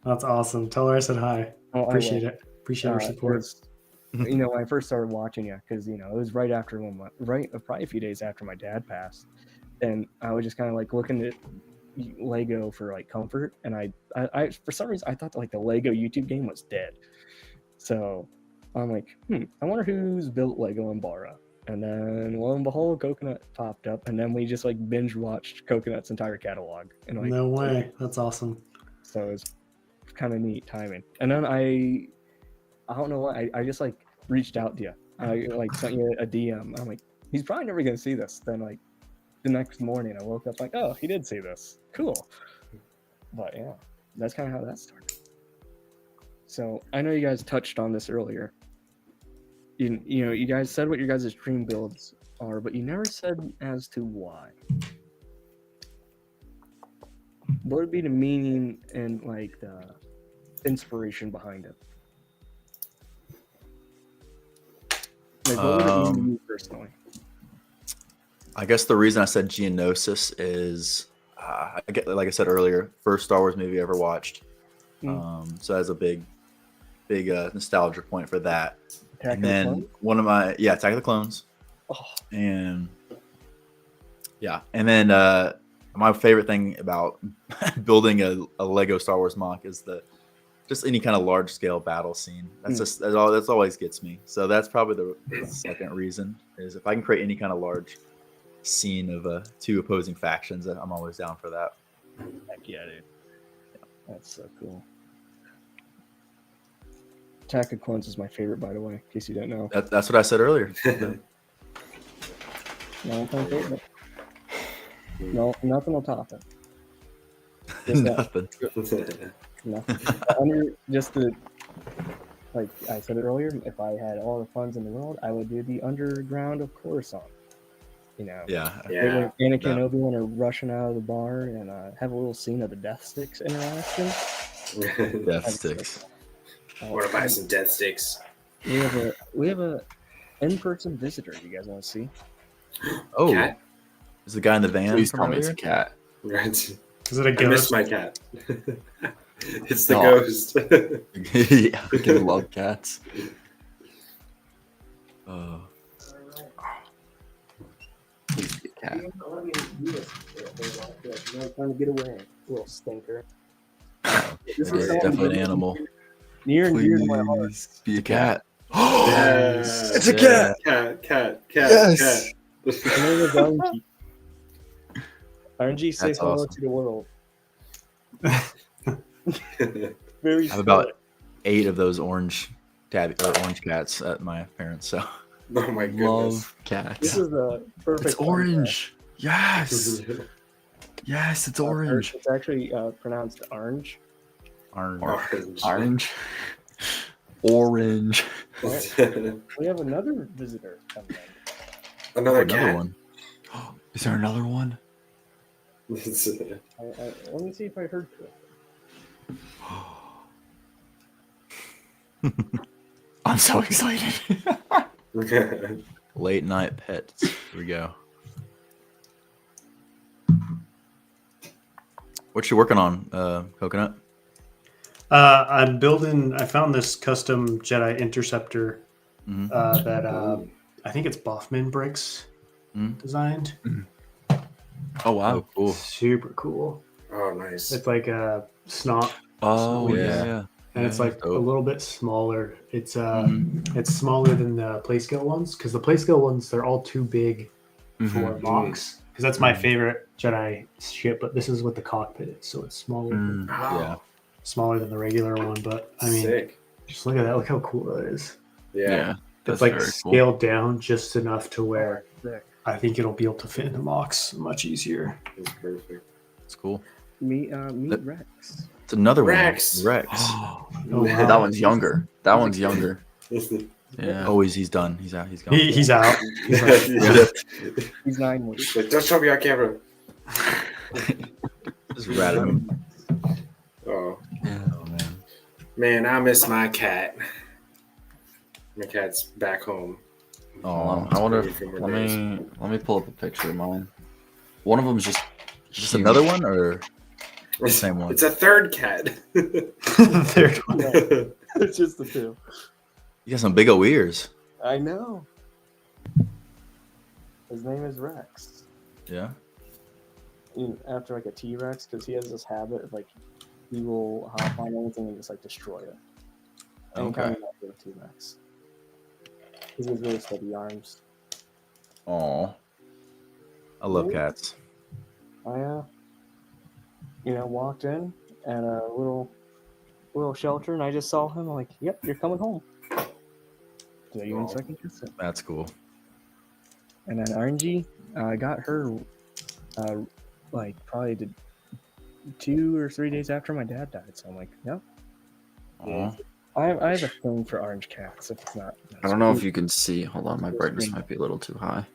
That's awesome. Tell her I said hi. Oh, I Appreciate will. it. Appreciate her support. When I first started watching you, because it was right after probably a few days after my dad passed, and I was just kind of like looking at Lego for like comfort, and I for some reason I thought that, like the Lego YouTube game was dead. So I'm like, I wonder who's built Lego and Bara. And then lo and behold, Coconut popped up, and then we just like binge watched Coconut's entire catalog. And like, No way. That's awesome. So it's kind of neat timing. And then I don't know what I just like reached out to you. I like sent you a DM. I'm like, he's probably never gonna see this. Then like the next morning, I woke up like, oh, he did see this. Cool. But yeah, that's kind of how that started. So I know you guys touched on this earlier. You guys said what your guys' dream builds are, but you never said as to why. what would be the meaning and like the inspiration behind it? Like, what would it mean to you personally? I guess the reason I said Geonosis is, like I said earlier, first Star Wars movie I ever watched. So that's a big nostalgia point for that. Attack and of the then Clones? one of my Attack of the Clones. Oh. And then my favorite thing about building a Lego Star Wars mock is just any kind of large scale battle scene. That's always gets me. So that's probably the second reason, is if I can create any kind of large scene of two opposing factions, I'm always down for that. Heck yeah, dude. That's so cool. Attack of Clones is my favorite, by the way, in case you don't know. That's what I said earlier. No, nothing will top it. Nothing. Like I said it earlier, if I had all the funds in the world, I would do the underground of Coruscant. You know, Anakin and Obi-Wan are rushing out of the bar and have a little scene of the Death Sticks interaction. Death Sticks. I want to buy some Death Sticks. We have a in-person visitor. You guys want to see? Oh, cat? Is the guy in the van? Please tell me it's a cat. Right. Is it a I miss ghost? my cat. It's the No. ghost. Yeah, I freaking love cats. Please be a cat. Trying to get away, little stinker. It is definitely an animal. Near and dear to my heart. Please be a cat. Yes. It's a cat. Cat. Yes. Her name is RNG. RNG, say That's hello awesome. to the world. Very I have about 8 of those orange cats at my parents. So Oh my goodness. Love cats. This is the perfect. It's orange. Yes. Yes, it's orange. It's actually pronounced orange. Orange. Orange. Orange. We have another visitor coming in. Another one. Is there another one? Let me see if I heard correctly. I'm so excited. Late night pets. Here we go. What you working on, Coconut? I'm building. I found this custom Jedi interceptor that I think it's Boffman Bricks designed. Oh wow, cool! Super cool. Oh, nice. It's like a snot. Oh snot, yeah. And it's like a little bit smaller. It's smaller than the PlayScale ones, because the PlayScale ones, they're all too big for mocks. Because that's my favorite Jedi ship, but this is what the cockpit is, so it's smaller. Smaller than the regular one, but I mean, Sick. just look at that. Look how cool that is. Yeah. It's like scaled down just enough to where I think it'll be able to fit into mocks much easier. It's perfect. It's cool. Meet Rex. It's another Rex. one. Rex. Oh, wow. That one's younger. That one's younger. Yeah. Oh, he's done. He's out. He's gone. He's out. He's 9 weeks. Like, don't show me on camera. Just ratted him. Oh. Yeah. Oh man. Man, I miss my cat. My cat's back home. Oh, I wonder. From her Let days. me pull up a picture of mine. One of them's just Just another one, or the same one? It's a third cat. Third one. It's just the two. You got some big old ears. I know. His name is Rex. Yeah. After like a T-Rex, because he has this habit of like he will hop on anything and just like destroy it. Okay. After a T-Rex. He has really steady arms. Oh. I love cats. I walked in at a little shelter and I just saw him. I'm like, "Yep, you're coming home." So you want a second kiss it. That's cool. And then RNG, I got her like probably 2 or 3 days after my dad died. So I'm like, yep. Aw. I have a thing for orange cats. If it's not, I don't know if you can see. Hold on, my brightness might be a little too high.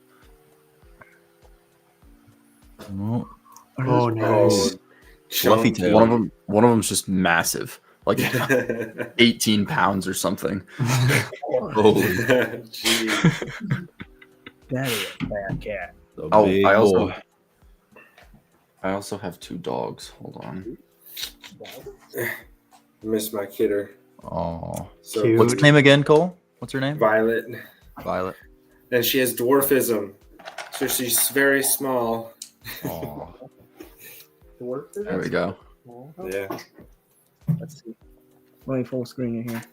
Oh, Oh, nice. Fluffy tail. One of them's just massive, like 18 pounds or something. Holy. Jeez. That is a bad cat. Oh, big I also have 2 dogs. Hold on. Miss my kidder. Oh, So what's her name again, Cole? What's her name? Violet. Violet. And she has dwarfism, so she's very small. Oh. Dwarfism? There we go. Yeah. Let's see. Let me full screen it here.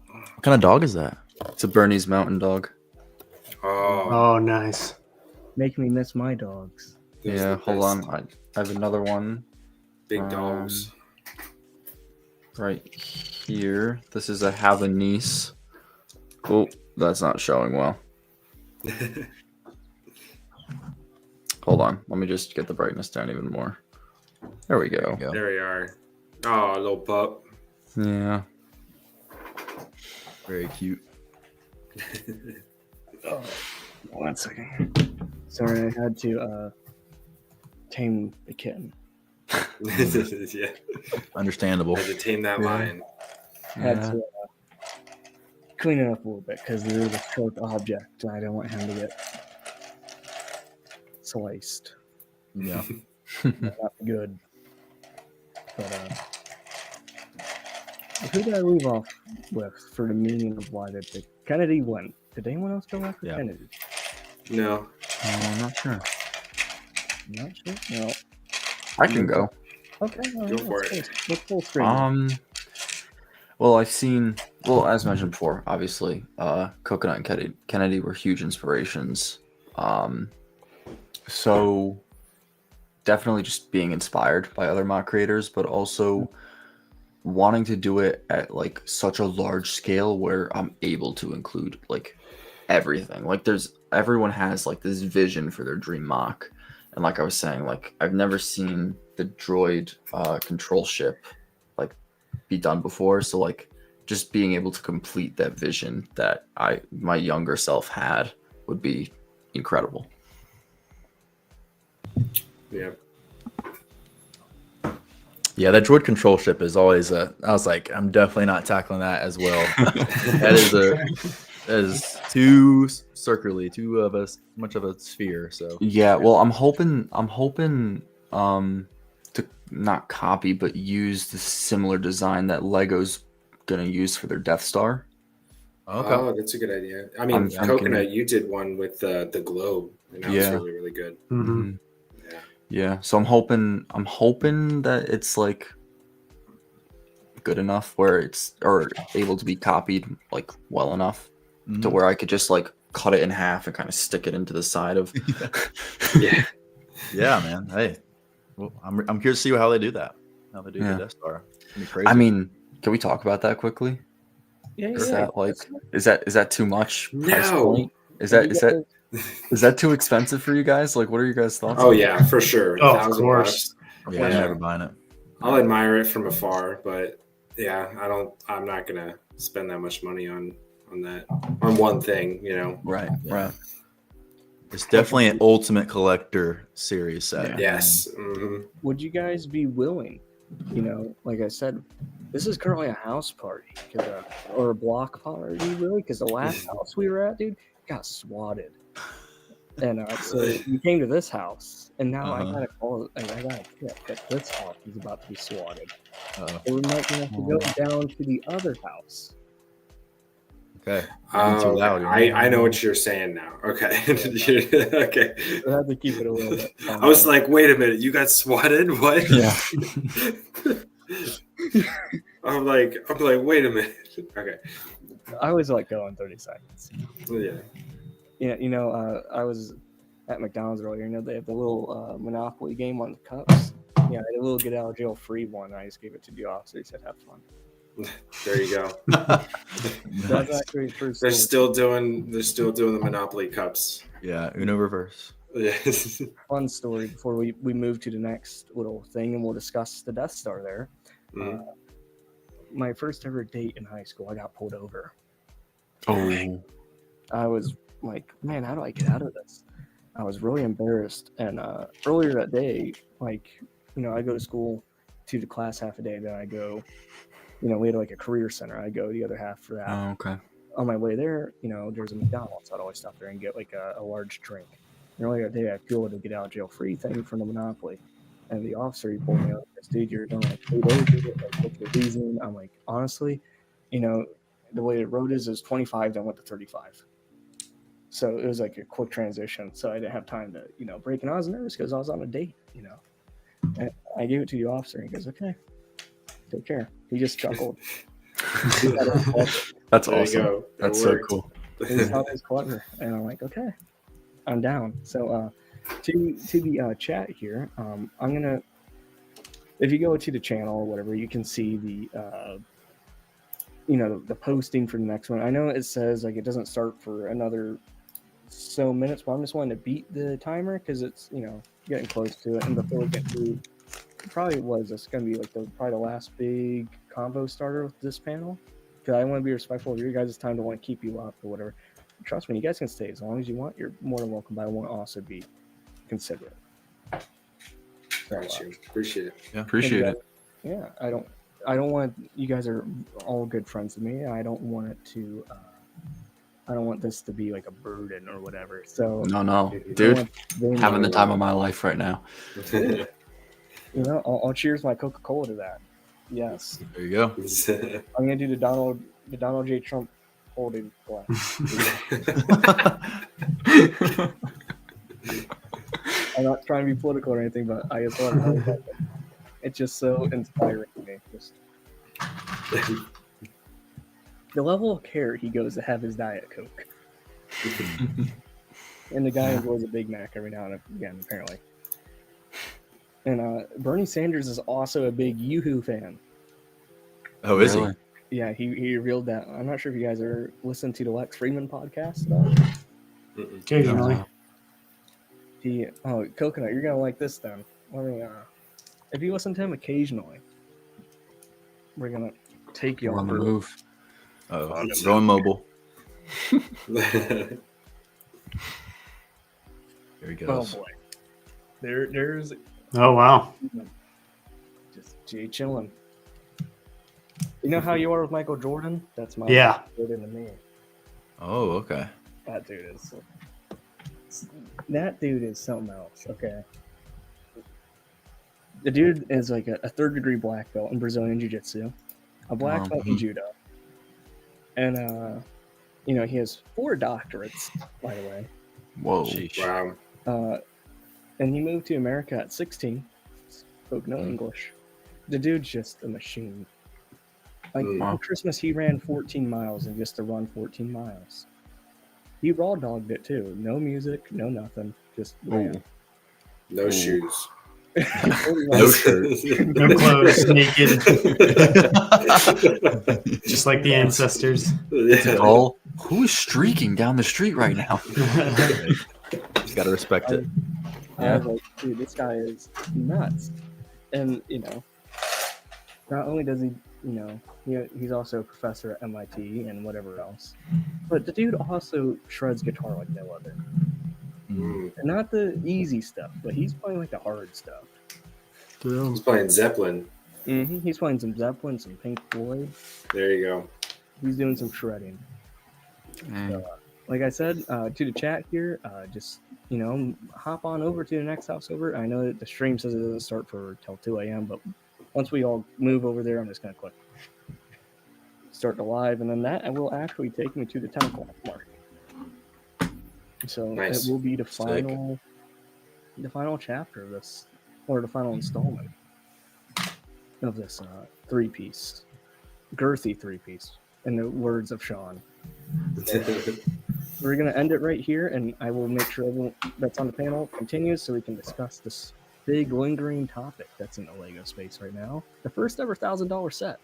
What kind of dog is that? It's a Bernese Mountain Dog. Oh, nice. Make me miss my dogs. Yeah, hold on. I have another one. Big dogs. Right here. This is a Havanese. Oh, that's not showing well. Hold on. Let me just get the brightness down even more. There we go. There we are. Oh, a little pup. Yeah. Very cute. Oh, 1 second. Sorry, I had to tame the kitten. Yeah. Understandable. Had to tame that lion. Had to clean it up a little bit because there was a sharp object and I don't want him to get sliced. Yeah. Not good. But who did I leave off with for the meaning of why they picked Kennedy? Went. Did anyone else go after Kennedy? No. I'm not sure. Not sure. No. I can go. Okay. Go for it. Let's full screen. Well, I've seen, as mentioned before, obviously, Coconut and Kennedy were huge inspirations. So definitely just being inspired by other mod creators, but also wanting to do it at like such a large scale where I'm able to include like everything. Like everyone has like this vision for their dream mock. And like I was saying, like I've never seen the droid control ship like be done before. So like just being able to complete that vision that my younger self had would be incredible. Yeah. Yeah, that droid control ship is always I was like, I'm definitely not tackling that as well. that is too circularly, too of a much of a sphere. So yeah, well, I'm hoping to not copy but use the similar design that Lego's gonna use for their Death Star. Okay. Oh, that's a good idea. I mean, Coconut, you did one with the globe, and that was really, really good. Mm-hmm. Yeah, so I'm hoping that it's like good enough where it's or able to be copied like well enough to where I could just like cut it in half and kind of stick it into the side of. Yeah, man. Hey, well, I'm curious to see how they do that. How they do the Death Star. It's gonna be crazy. I mean, can we talk about that quickly? Is that like is that too much price point? Is that too expensive for you guys? Like, what are your guys' thoughts? Oh yeah, for sure. Oh, of course. Yeah, I'm never buying it. I'll admire it from afar, but yeah, I'm not gonna spend that much money on one thing, you know. Right. It's definitely an ultimate collector series set. Yeah. Yes. Mm-hmm. Would you guys be willing? You know, like I said, this is currently a house party or a block party, really, because the last house we were at, dude, got swatted. And so we came to this house, and now I got a tip that this house is about to be swatted. So we might have to go down to the other house. Okay. I know what you're saying now. Okay. Okay. I have to keep it a little bit. I was like, wait a minute, you got swatted? What? Yeah. I'm like, wait a minute. Okay. I always like going 30 seconds. Yeah. Yeah, you know, I was at McDonald's earlier. You know, they have the little Monopoly game on the cups. Yeah, a little get out of jail free one. I just gave it to the officer. He said, "Have fun." There you go. That's actually true. They're still doing the Monopoly cups. Yeah, Uno reverse. Yes. Fun story before we move to the next little thing, and we'll discuss the Death Star there. My first ever date in high school, I got pulled over. Oh. I was like, man, how do I get out of this? I was really embarrassed. And earlier that day, like I go to school to the class half a day, then I go, we had like a career center. I go the other half for that. Oh, okay. On my way there, there's a McDonald's. I'd always stop there and get like a large drink. And earlier today, I feel the get out of jail free thing from the Monopoly. And the officer, he pulled me up. Dude, you're done like 8 over. Like, what's your reason? I'm like, honestly, the way the road is 25, then went to 35. So it was like a quick transition. So I didn't have time to, break. And I was nervous because I was on a date, And I gave it to the officer, and he goes, "Okay, take care." He just chuckled. That's There you awesome. go. That That's so worked. cool. He thought it was clever, and I'm like, "Okay, I'm down." So to the chat here, I'm gonna. If you go to the channel or whatever, you can see the the posting for the next one. I know it says like it doesn't start for another so minutes, but I'm just wanting to beat the timer because it's getting close to it, and before we get through, it's gonna be like probably the last big combo starter with this panel, because I want to be respectful of your guys' time to want to keep you up or whatever. Trust me, you guys can stay as long as you want. You're more than welcome, but I want to also be considerate. So, Got you. Appreciate it. Yeah, appreciate it. Yeah, I don't want, you guys are all good friends with me. I don't want it to. I don't want this to be like a burden or whatever. So No, dude, having the time of my life right now. I'll cheers my Coca-Cola to that. Yes. There you go. I'm gonna do the Donald J. Trump holding glass. I'm not trying to be political or anything, but I just want to know it's just so inspiring to me. Just the level of care he goes to have his Diet Coke. And the guy enjoys a Big Mac every now and again, apparently. And Bernie Sanders is also a big Yoo-Hoo fan. Oh, is he? Yeah, he revealed that. I'm not sure if you guys are listening to the Lex Friedman podcast. Occasionally. Coconut, you're gonna like this then. If you listen to him occasionally, we're gonna take you on the move. Oh, going mobile. There he goes. Oh boy, there's. Oh wow. Just Jay chilling. You know how you are with Michael Jordan? That's my Jordan to me. Oh, okay. That dude is something else. Okay. The dude is like a third-degree black belt in Brazilian Jiu-Jitsu, a black belt in judo, and he has 4 doctorates, by the way. Whoa! Wow. And he moved to America at 16. Spoke no English. The dude's just a machine. Like for Christmas, he ran 14 miles, and just to run 14 miles. He raw dogged it too. No music, no nothing. Just ran. No shoes. No shirt. No clothes, naked. Just like the ancestors. Oh, who is streaking down the street right now? You gotta respect it. I was like, dude, this guy is nuts. And not only does he, he's also a professor at MIT and whatever else, but the dude also shreds guitar like no other. And not the easy stuff, but he's playing like the hard stuff. He's playing Zeppelin. Mm-hmm. He's playing some Zeppelin, some Pink Floyd. There you go. He's doing some shredding. So, like I said, to the chat here, just hop on over to the next house over. I know that the stream says it doesn't start till 2 a.m., but once we all move over there, I'm just gonna click start the live, and then that will actually take me to the 10 o'clock mark. So nice. It will be the final chapter of this, or the final installment of this 3-piece, girthy 3-piece, in the words of Sean. We're going to end it right here, and I will make sure everyone that's on the panel continues so we can discuss this big lingering topic that's in the Lego space right now. The first ever $1,000 set.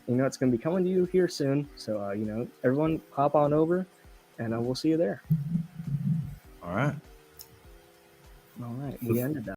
It's going to be coming to you here soon. So, everyone hop on over, and we'll see you there. All right. We ended that.